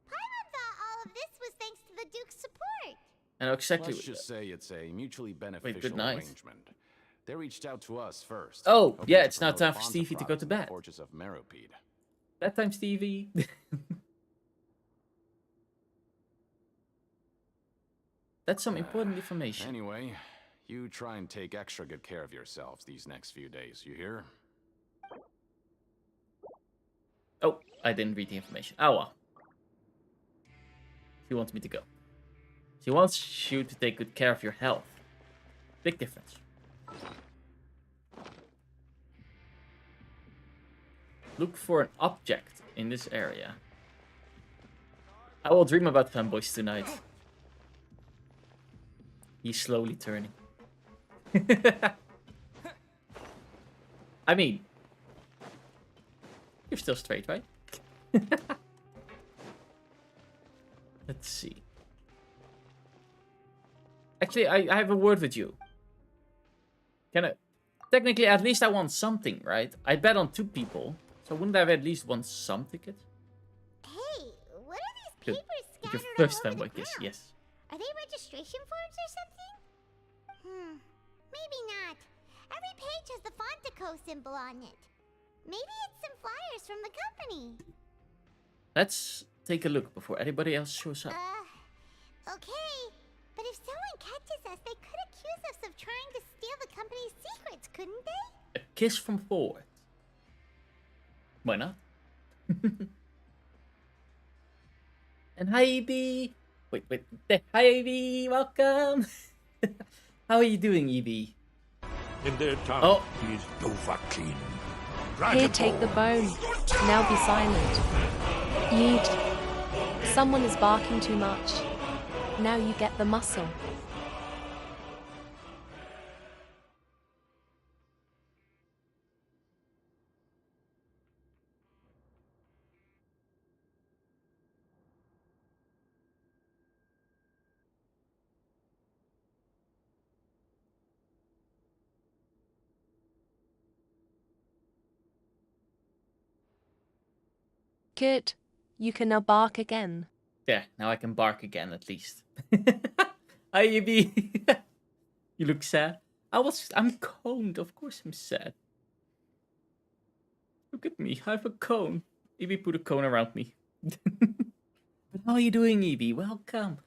Paimon thought all of this was thanks to the Duke's support. I know exactly. Let's just say it's a mutually beneficial good night. arrangement. They reached out to us first. Oh, hoping yeah, to it's now promote time for Fanta Stevie to go products to in the bed. Fortress of Meropide. Bedtime, Stevie. That's some important information. Anyway, you try and take extra good care of yourselves these next few days, you hear? Oh, I didn't read the information. Oh well. She wants me to go. She wants you to take good care of your health. Big difference. Look for an object in this area. I will dream about Femboys tonight. He's slowly turning. I mean, you're still straight, right? Let's see. Actually, I have a word with you. Can I... Technically, at least I won something, right? I bet on 2 people. So wouldn't I have at least won some tickets? Hey, what are these Good. papers It's your scattered first all time over like the this, ground? yes. Are they registration forms or something? Maybe not. Every page has the Fontico symbol on it. Maybe it's some flyers from the company. Let's take a look before anybody else shows up. Okay. But if someone catches us, they could accuse us of trying to steal the company's secrets, couldn't they? A kiss from forward. Why not? And hi, Evie. Wait. Hi, Evie. Welcome. How are you doing, Evie? In their tongue, he's Dovahkiin. Here, take the bone. Now be silent. Yeet. Someone is barking too much. Now you get the muscle. Good. You can now bark again. Yeah, now I can bark again at least. Hi, Evie. You look sad. I'm coned. Of course I'm sad. Look at me. I have a cone. Evie put a cone around me. But how are you doing, Evie? Welcome.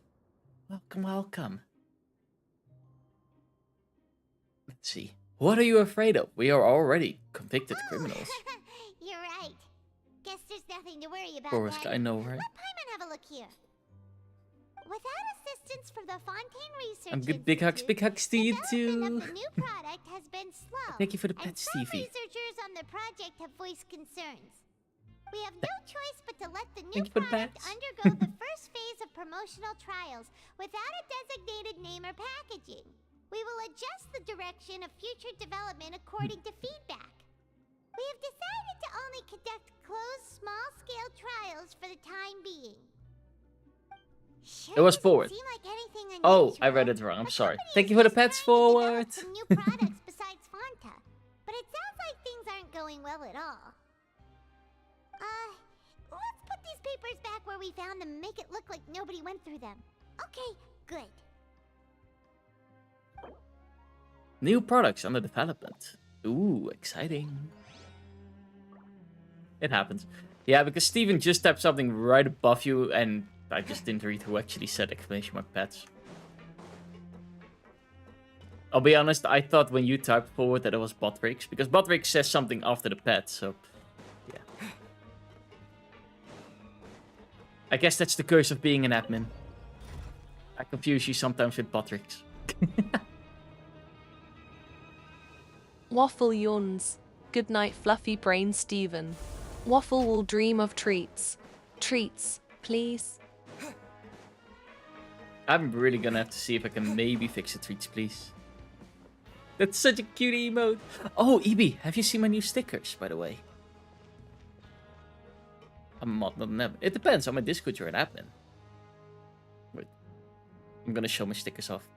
Welcome. Let's see. What are you afraid of? We are already convicted criminals. You're right. Guess there's nothing to worry about. Forrest, then. I know, right? Let Paimon have a look here. Without assistance from the Fontaine Research I'm good. Big hugs to you too. the new product has been slow. Thank you for the and pet, some Stevie. researchers on the project have voiced concerns. We have no choice but to let the Thank new you for the product pets. undergo the first phase of promotional trials without a designated name or packaging. We will adjust the direction of future development according to feedback. We have decided to only conduct closed, small-scale trials for the time being. It was forward. Seem like anything Oh, I read it wrong. I'm sorry. Thank you for the pets forward. some new products besides Fanta, but it sounds like things aren't going well at all. Let's put these papers back where we found them and make it look like nobody went through them. Okay, good. New products under development. Ooh, exciting. It happens. Yeah, because Steven just tapped something right above you, and I just didn't read who actually said exclamation mark pets. I'll be honest, I thought when you typed forward that it was Botrix, because Botrix says something after the pet, so yeah. I guess that's the curse of being an admin. I confuse you sometimes with Botrix. Waffle yawns. Good night, fluffy brain Steven. Waffle will dream of treats. Treats, please. I'm really gonna have to see if I can maybe fix the treats, please. That's such a cute emote. Oh, EB, have you seen my new stickers, by the way? I'm not never. It depends on my Discord. You're an admin. Wait, I'm gonna show my stickers off.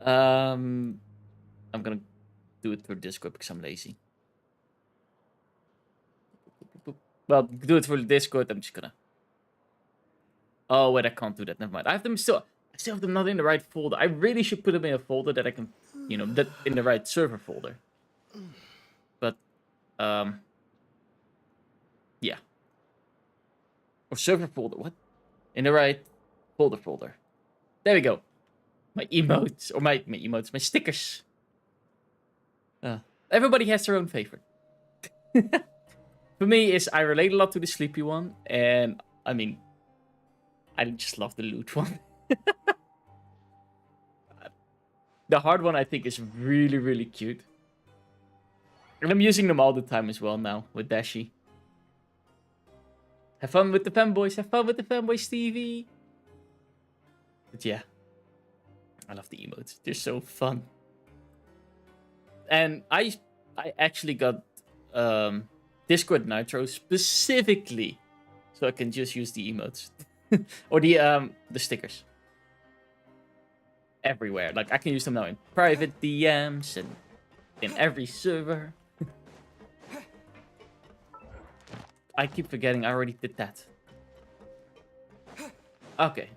I'm gonna do it through Discord because I'm lazy. Well, do it through the Discord. I'm just gonna. Oh wait, I can't do that. Never mind. I have them still. I still have them not in the right folder. I really should put them in a folder that I can, you know, that in the right server folder. But, yeah. Or server folder. What? In the right folder. There we go. My emotes or my emotes, my stickers. Everybody has their own favorite. For me, is I relate a lot to the sleepy one, and I mean, I just love the loot one. The hard one, I think, is really, really cute. And I'm using them all the time as well now with Dashi. Have fun with the femboys. Have fun with the femboy, Stevie. But yeah, I love the emotes. They're so fun. And I actually got Discord Nitro specifically so I can just use the emotes. Or the stickers. Everywhere. Like, I can use them now in private DMs and in every server. I keep forgetting I already did that. Okay.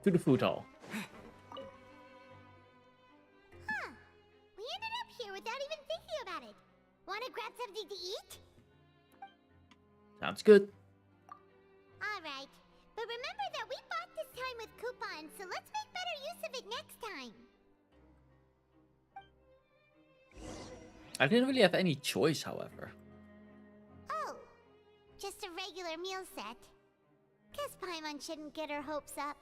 To the food hall. Huh. We ended up here without even thinking about it. Wanna grab something to eat? Sounds good. Alright. But remember that we bought this time with coupons, so let's make better use of it next time. I didn't really have any choice, however. Oh. Just a regular meal set. Guess Paimon shouldn't get her hopes up.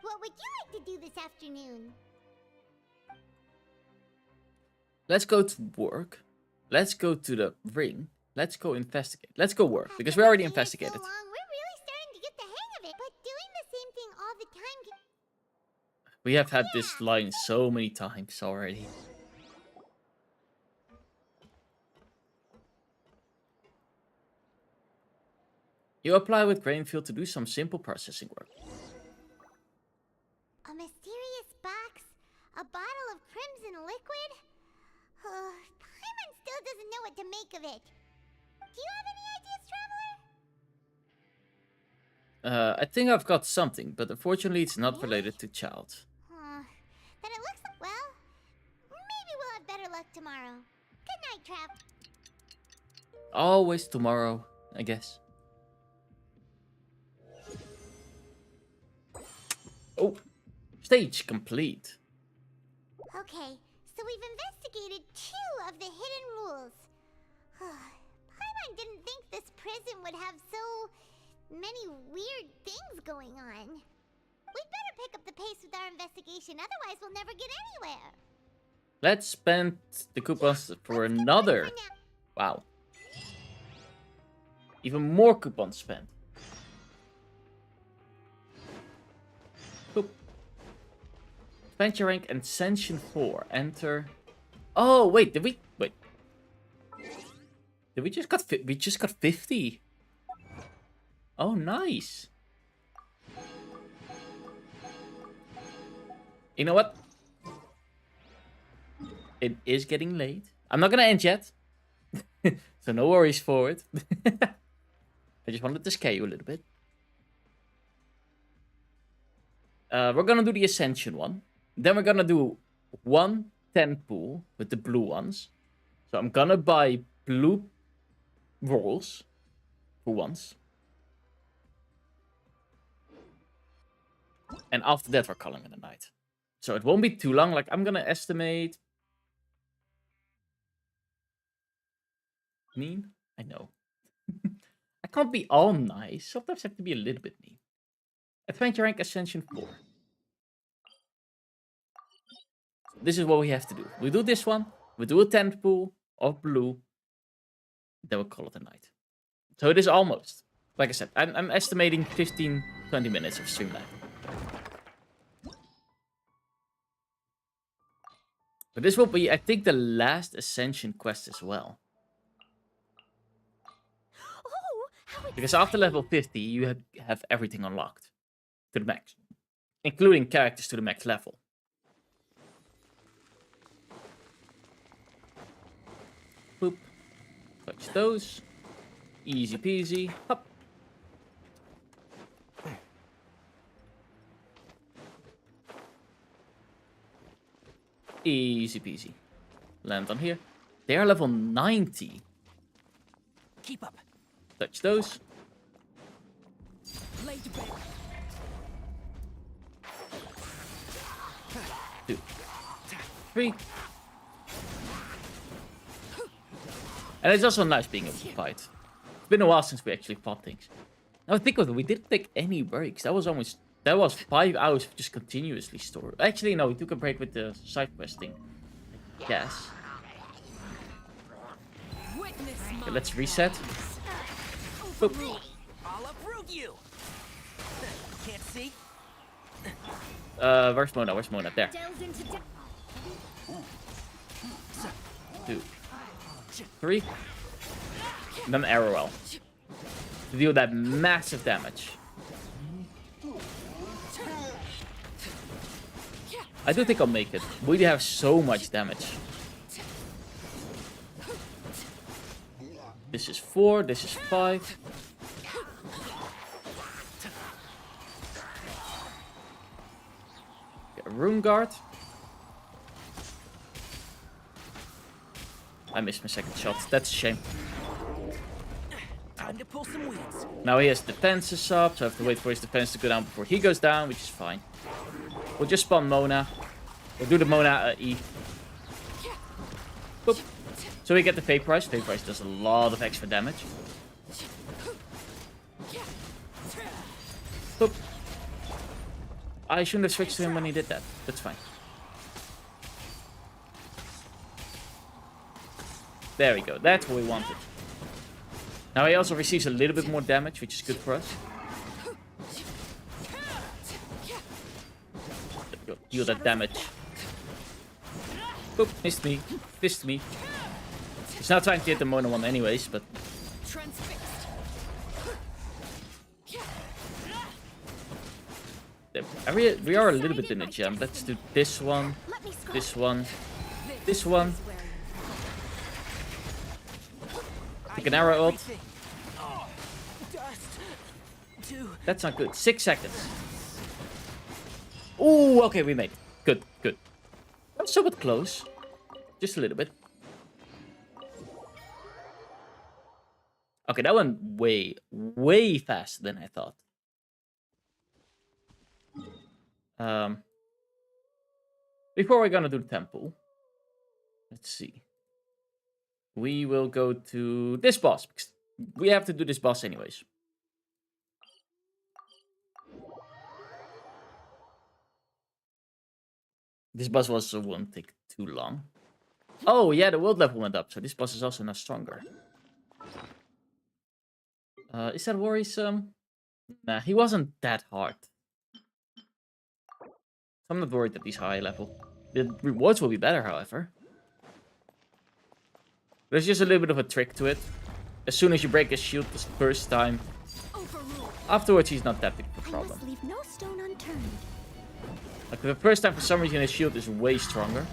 What would you like to do this afternoon? Let's go to work. Let's go to the ring. Let's go investigate. Let's go work, because we already investigated. So long, we're really starting to get the hang of it. But doing the same thing all the time can... We have had this line so many times already. You apply with Grainfield to do some simple processing work. A mysterious box? A bottle of crimson liquid? Paimon still doesn't know what to make of it. Do you have any ideas, Traveler? I think I've got something, but unfortunately it's not related to Child. Then it looks like... Well, maybe we'll have better luck tomorrow. Good night, Trav. Always tomorrow, I guess. Oh, stage complete. Okay, so we've investigated 2 of the hidden rules. Paimon didn't think this prison would have so many weird things going on. We'd better pick up the pace with our investigation, otherwise we'll never get anywhere. Let's spend the coupons for another. Wow. Even more coupons spent. Boop. Adventure rank Ascension 4. Enter. Oh wait, did we wait? Did we just got 50? Oh, nice. You know what? It is getting late. I'm not gonna end yet. So no worries for it. I just wanted to scare you a little bit. We're gonna do the Ascension one. Then we're gonna do 1 10 pool with the blue ones. So I'm gonna buy blue rolls for once. And after that, we're calling it a night. So it won't be too long. Like, I'm gonna estimate... Mean? I know. I can't be all nice. Sometimes I have to be a little bit mean. Adventure rank Ascension 4. This is what we have to do. We do this one. We do a tent pool of blue. Then we'll call it a night. So it is almost. Like I said, I'm estimating 15-20 minutes of stream time. But this will be, I think, the last Ascension quest as well. Because after level 50, you have everything unlocked. To the max. Including characters to the max level. Boop. Touch those. Easy peasy. Hop. Easy peasy. Land on here. They are level 90. Keep up. Touch those. Lay to bed. 2, 3. And it's also nice being able to fight. It's been a while since we actually fought things. Now think of it, we didn't take any breaks. That was 5 hours of just continuously story. Actually, no, we took a break with the side questing. I guess. Okay, let's reset. Boop. I'll uproot you. Can't see. Where's Mona? Where's Mona? There. 2, 3. And then Arrowell. to deal that massive damage. I do think I'll make it. We have so much damage. This is 4, this is 5. Get a rune guard. I missed my second shot. That's a shame. Time to pull some weeds. Now he has defenses up, so I have to wait for his defense to go down before he goes down, which is fine. We'll just spawn Mona. We'll do the Mona E. Boop. So we get the Vaporize. Vaporize does a lot of extra damage. Boop. I shouldn't have switched to him when he did that. That's fine. There we go. That's what we wanted. Now he also receives a little bit more damage, which is good for us. There we go. Deal that damage. Boop. Missed me. Missed me. He's not trying to hit the Mona one anyways, but... We are a little bit in the gem. Let's do this one, this one, this one. Take an arrow ult. That's not good. 6 seconds. Ooh, okay, we made it. Good, good. Not so but close. Just a little bit. Okay, that went way, way faster than I thought. Before we're gonna do the temple, let's see. We will go to this boss, because we have to do this boss anyways. This boss also won't take too long. Oh yeah, the world level went up, so this boss is also now stronger. Is that worrisome? Nah, he wasn't that hard. I'm not worried that he's high level. The rewards will be better, however. There's just a little bit of a trick to it. As soon as you break his shield the first time, afterwards he's not that big of a problem. Leave no stone unturned. Like the first time, for some reason, his shield is way stronger.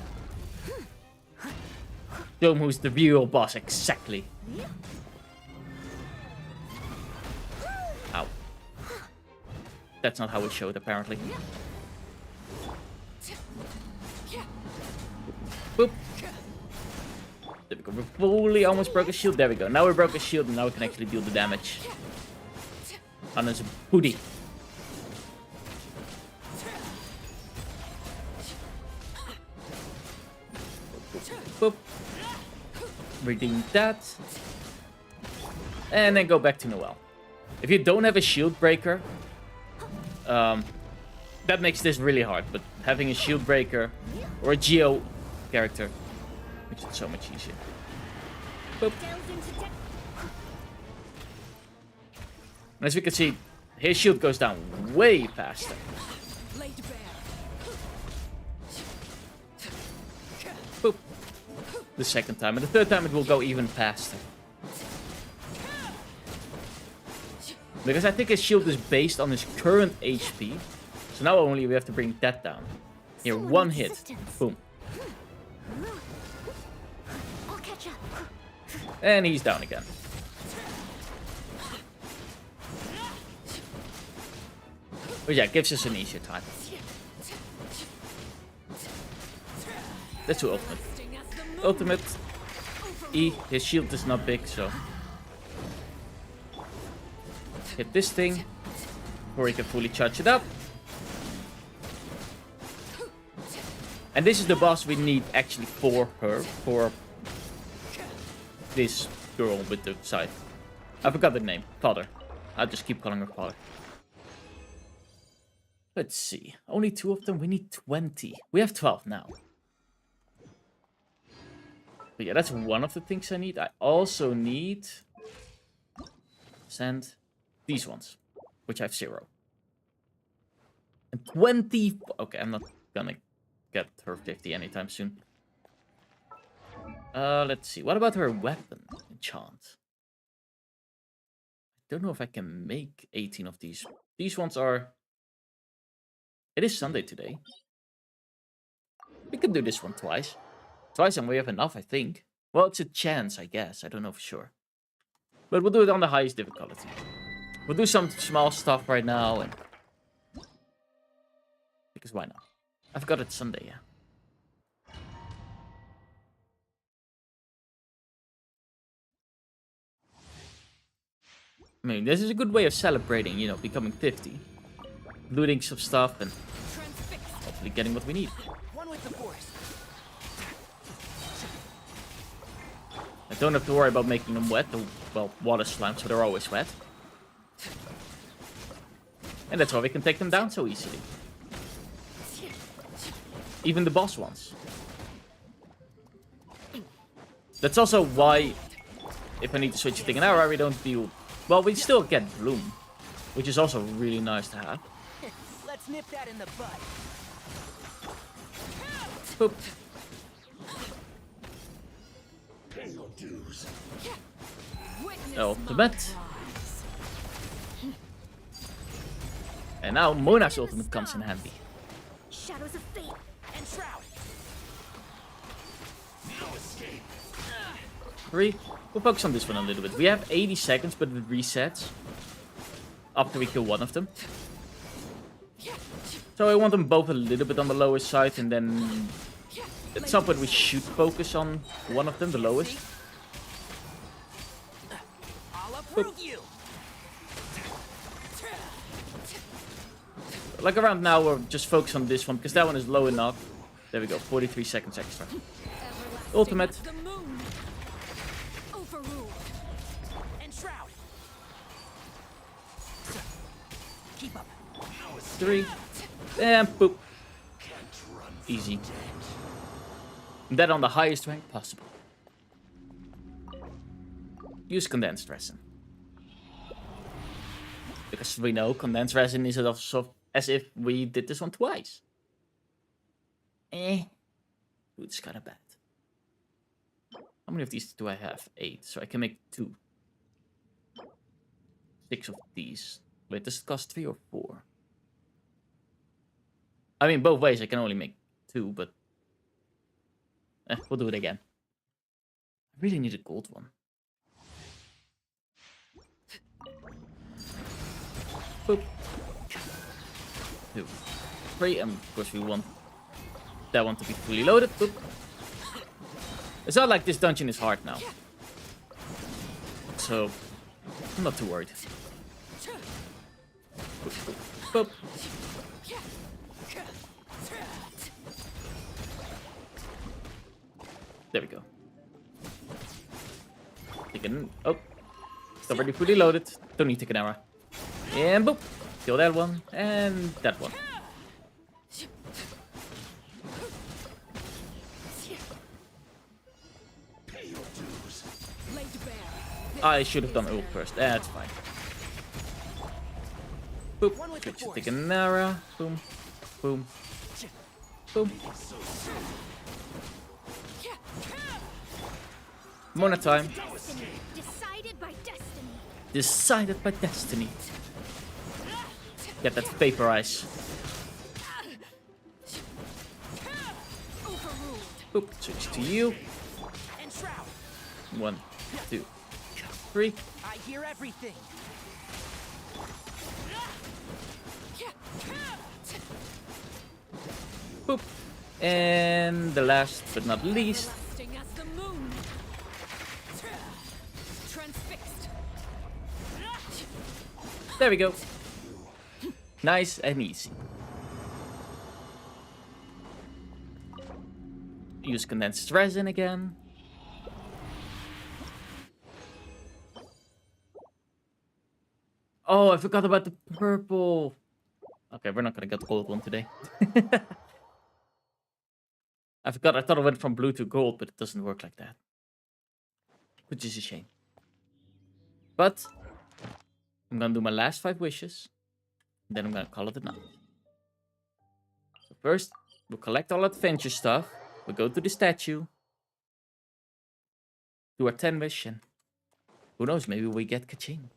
Show him who's the real boss, exactly. Ow. That's not how it showed, apparently. Boop. There we go. We fully almost broke his shield. There we go. Now we broke his shield, and now we can actually deal the damage on his booty. Boop. Redeem that. And then go back to Noelle. If you don't have a shield breaker, that makes this really hard. But having a shield breaker or a Geo character makes it so much easier. Boop. And as we can see, his shield goes down way faster. Boop. The second time, and the third time it will go even faster. Because I think his shield is based on his current HP. So now only we have to bring that down. Here, one hit. Boom. I'll catch up. And he's down again. But yeah, it gives us an easier time. Let's do ultimate. Ultimate. E, his shield is not big, so... Hit this thing, before he can fully charge it up. And this is the boss we need actually for her, for this girl with the scythe. I forgot the name. Father. I'll just keep calling her Father. Let's see. Only 2 of them. We need 20. We have 12 now. But yeah, that's one of the things I need. I also need... send these ones, which I have 0. And 20... Okay, I'm not gonna get her 50 anytime soon. Let's see. What about her weapon enchant? don't know if I can make 18 of these. These ones are... It is Sunday today. We can do this one twice. Twice and we have enough, I think. Well, it's a chance, I guess. I don't know for sure. But we'll do it on the highest difficulty. We'll do some small stuff right now. And because why not? I forgot it's Sunday, yeah. I mean, this is a good way of celebrating, you know, becoming 50. Looting some stuff and hopefully getting what we need. One with the force. I don't have to worry about making them wet. Well, water slime, so they're always wet. And that's why we can take them down so easily. Even the boss ones. That's also why, if I need to switch to an arrow, we don't deal... Well, we still get Bloom, which is also really nice to have. Let's nip that in the bud. Boop. Ultimate. And now Mona's ultimate comes in handy. Shadows of fate and shroud. No escape. 3. We'll focus on this one a little bit. We have 80 seconds, but it resets after we kill one of them. So I want them both a little bit on the lowest side, and then at some point we should focus on one of them, the lowest. I'll approve you. Like around now, we're just focused on this one, because that one is low enough. There we go, 43 seconds extra. Ultimate. Overruled. And shroud. Keep up. 3. And boop. Easy. And that on the highest rank possible. Use condensed resin. Because we know condensed resin is also as if we did this one twice. Ooh, it's kind of bad. How many of these do I have? 8. So I can make 2. 6 of these. Wait, does it cost 3 or 4? I mean, both ways I can only make 2, but... we'll do it again. I really need a gold one. Boop. 2. 3, and of course we want that one to be fully loaded. Boop. It's not like this dungeon is hard now. So, I'm not too worried. Boop, boop, boop. There we go. Taken. Oh. It's already fully loaded. Don't need to take an arrow. And boop. Kill that one. And that one. I should have done ult first. That's fine. Boop. Switch to take an arrow. Boom. Boom. Boom. Mona time. Decided by destiny. Decided by destiny. Get that vapor ice. Boop. Switch to you. 1, 2, 3. I hear everything. Boop. And the last but not least. There we go. Nice and easy. Use condensed resin again. Oh, I forgot about the purple. Okay, we're not gonna get the gold one today. I forgot, I thought it went from blue to gold, but it doesn't work like that. Which is a shame. But I'm gonna do my last 5 wishes. Then I'm gonna call it a night. So first, we'll collect all adventure stuff. We'll go to the statue. Do our 10 wish, and who knows, maybe we get Kaching.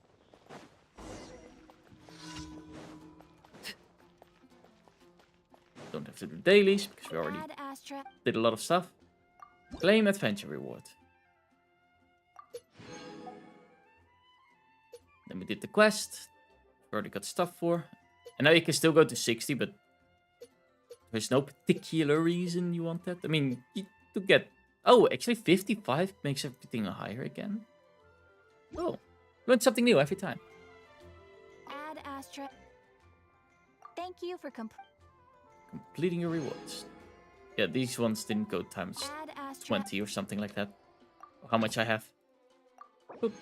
have to do dailies, because we already Add Astra. did a lot of stuff. Claim adventure reward. Then we did the quest. We already got stuff for. And now you can still go to 60, but there's no particular reason you want that. I mean, you to get... Oh, actually 55 makes everything higher again. Oh, learn something new every time. Add Astra. Thank you for Completing your rewards. Yeah, these ones didn't go times Add Astra. 20 or something like that. How much I have. Boop.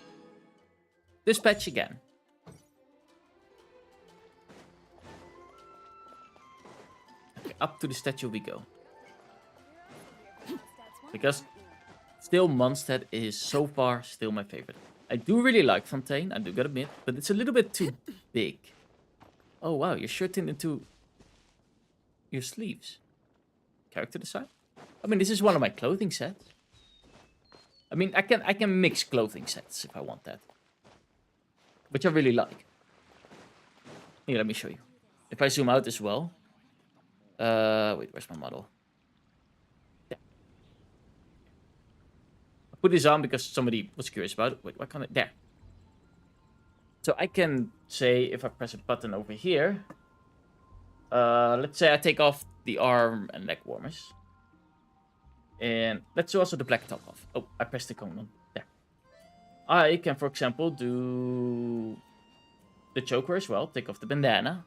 Dispatch again. Okay, up to the statue we go. Because still Mondstadt is so far still my favorite. I do really like Fontaine, I do gotta admit, but it's a little bit too big. Oh wow, your shirt turned into your sleeves. Character design? I mean, this is one of my clothing sets. I mean, I can mix clothing sets if I want that. Which I really like. Here, let me show you. If I zoom out as well. Wait, where's my model? Yeah. I put this on because somebody was curious about it. Wait, why can't I? There. So I can say, if I press a button over here. Let's say I take off the arm and leg warmers. And let's do also the black top off. Oh, I pressed the cone on. There. I can, for example, do the choker as well. Take off the bandana.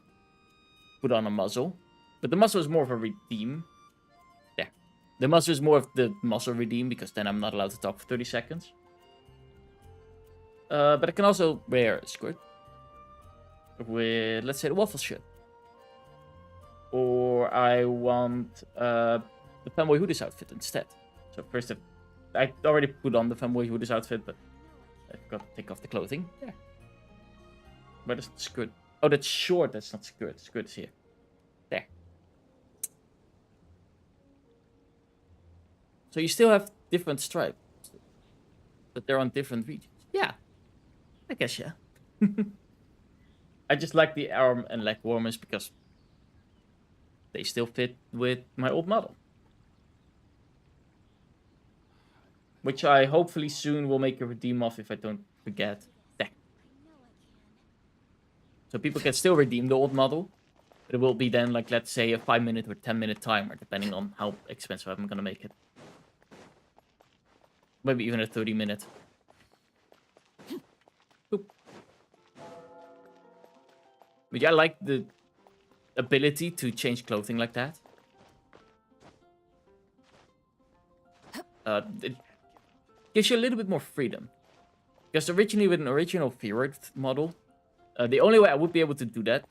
Put on a muzzle. But the muzzle is more of a redeem. There. The muzzle is more of the muzzle redeem because then I'm not allowed to talk for 30 seconds. But I can also wear a skirt. With, let's say, the waffle shirt. Or I want the Femboy Hoodie's outfit instead. So first, I already put on the Femboy Hoodie's outfit, but I forgot to take off the clothing. There. Where is the skirt? Oh, that's short. That's not skirt. Skirt is here. There. So you still have different stripes, but they're on different regions. Yeah, I guess yeah. I just like the arm and leg warmers because they still fit with my old model. Which I hopefully soon will make a redeem of if I don't forget. There. So people can still redeem the old model. But it will be then, like, let's say a 5-minute or 10-minute timer, depending on how expensive I'm going to make it. Maybe even a 30-minute. But yeah, I like the ability to change clothing like that. It gives you a little bit more freedom. Because originally with an original Furry model, the only way I would be able to do that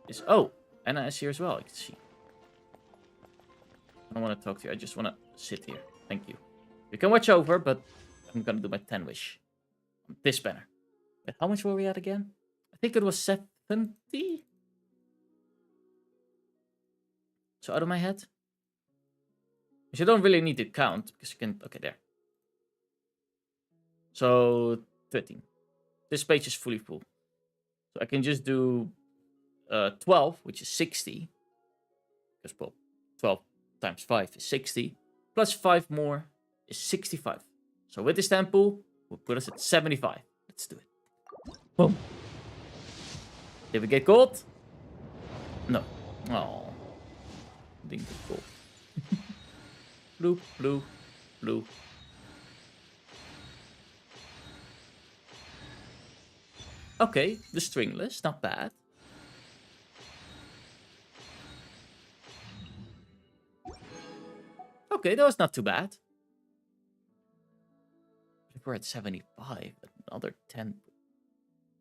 is... Oh, Anna is here as well, I can see. I don't want to talk to you, I just want to sit here. Thank you. You can watch over, but I'm going to do my 10 wish. This banner. Wait, how much were we at again? I think it was 70? So out of my head. Because you don't really need to count, because you can... Okay, there. So, 13. This page is fully full. So I can just do 12, which is 60. Because, well, 12 times 5 is 60. Plus 5 more is 65. So with this stamp pool, we'll put us at 75. Let's do it. Boom. Did we get gold? No. Oh. Didn't get gold. Blue, blue, blue. Okay, the stringless, not bad. Okay, that was not too bad. If we're at 75, another 10.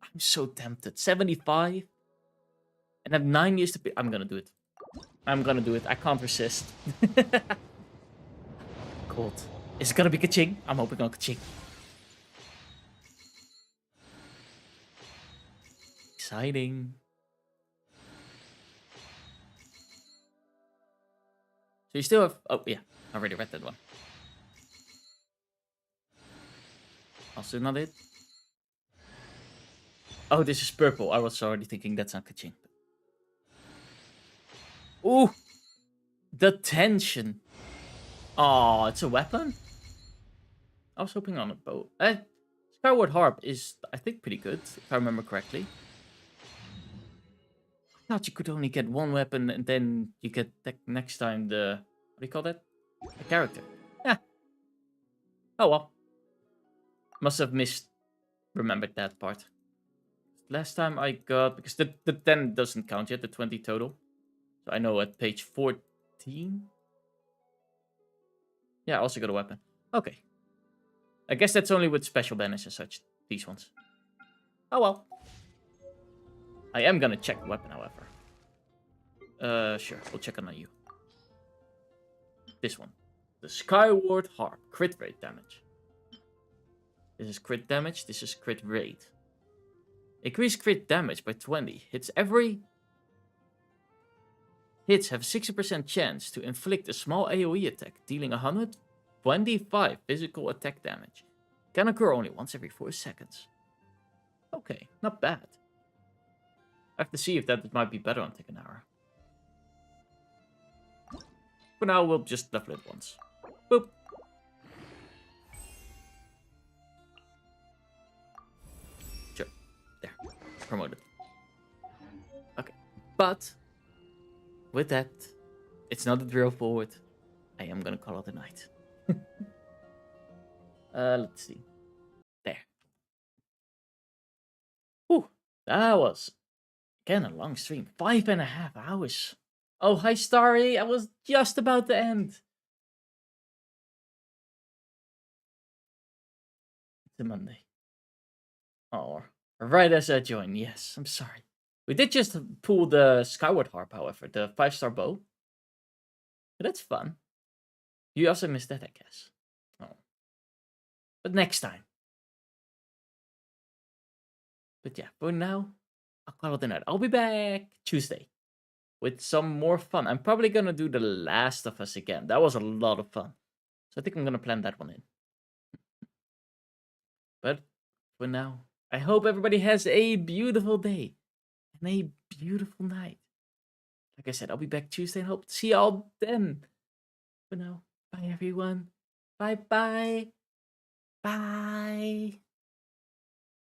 I'm so tempted. 75? And I have 9 years to pay. I'm gonna do it. I'm gonna do it. I can't resist. Gold. Is it gonna be ka-ching? I'm hoping on ka-ching. Exciting. So you still have... Oh, yeah. I already read that one. Also not it. Oh, this is purple. I was already thinking that's not ka-ching. Ooh! The tension. Oh, it's a weapon? I was hoping on a bow. Skyward Harp is, I think, pretty good, if I remember correctly. I thought you could only get one weapon and then you get next time the... What do you call that? The character. Yeah. Oh well. Must have remembered that part. Last time I got... Because the 10 doesn't count yet, the 20 total. So I know at page 14... Yeah, I also got a weapon. Okay. I guess that's only with special banners and such, these ones. Oh well. I am gonna check the weapon, however. Sure, we'll check on you. This one. The Skyward Harp. Crit rate damage. This is crit damage, this is crit rate. Increase crit damage by 20. Hits have a 60% chance to inflict a small AoE attack, dealing 125 physical attack damage. Can occur only once every 4 seconds. Okay, not bad. I have to see if that might be better on Tekken. For now, we'll just level it once. Boop. Sure. There. Promoted. Okay. But with that, it's not a drill forward. I am gonna call it a night. Let's see. There. Whew. That was, again, a long stream. 5.5 hours. Oh, hi, Starry. I was just about to end. It's a Monday. Oh, right as I joined. Yes, I'm sorry. We did just pull the Skyward Harp, however, the 5-star bow. But that's fun. You also missed that, I guess. Oh. But next time. But yeah, for now, I'll call it a night. I'll be back Tuesday with some more fun. I'm probably going to do The Last of Us again. That was a lot of fun. So I think I'm going to plan that one in. But for now, I hope everybody has a beautiful day and a beautiful night. Like I said, I'll be back Tuesday and hope to see y'all then. For now, bye everyone. Bye-bye. Bye.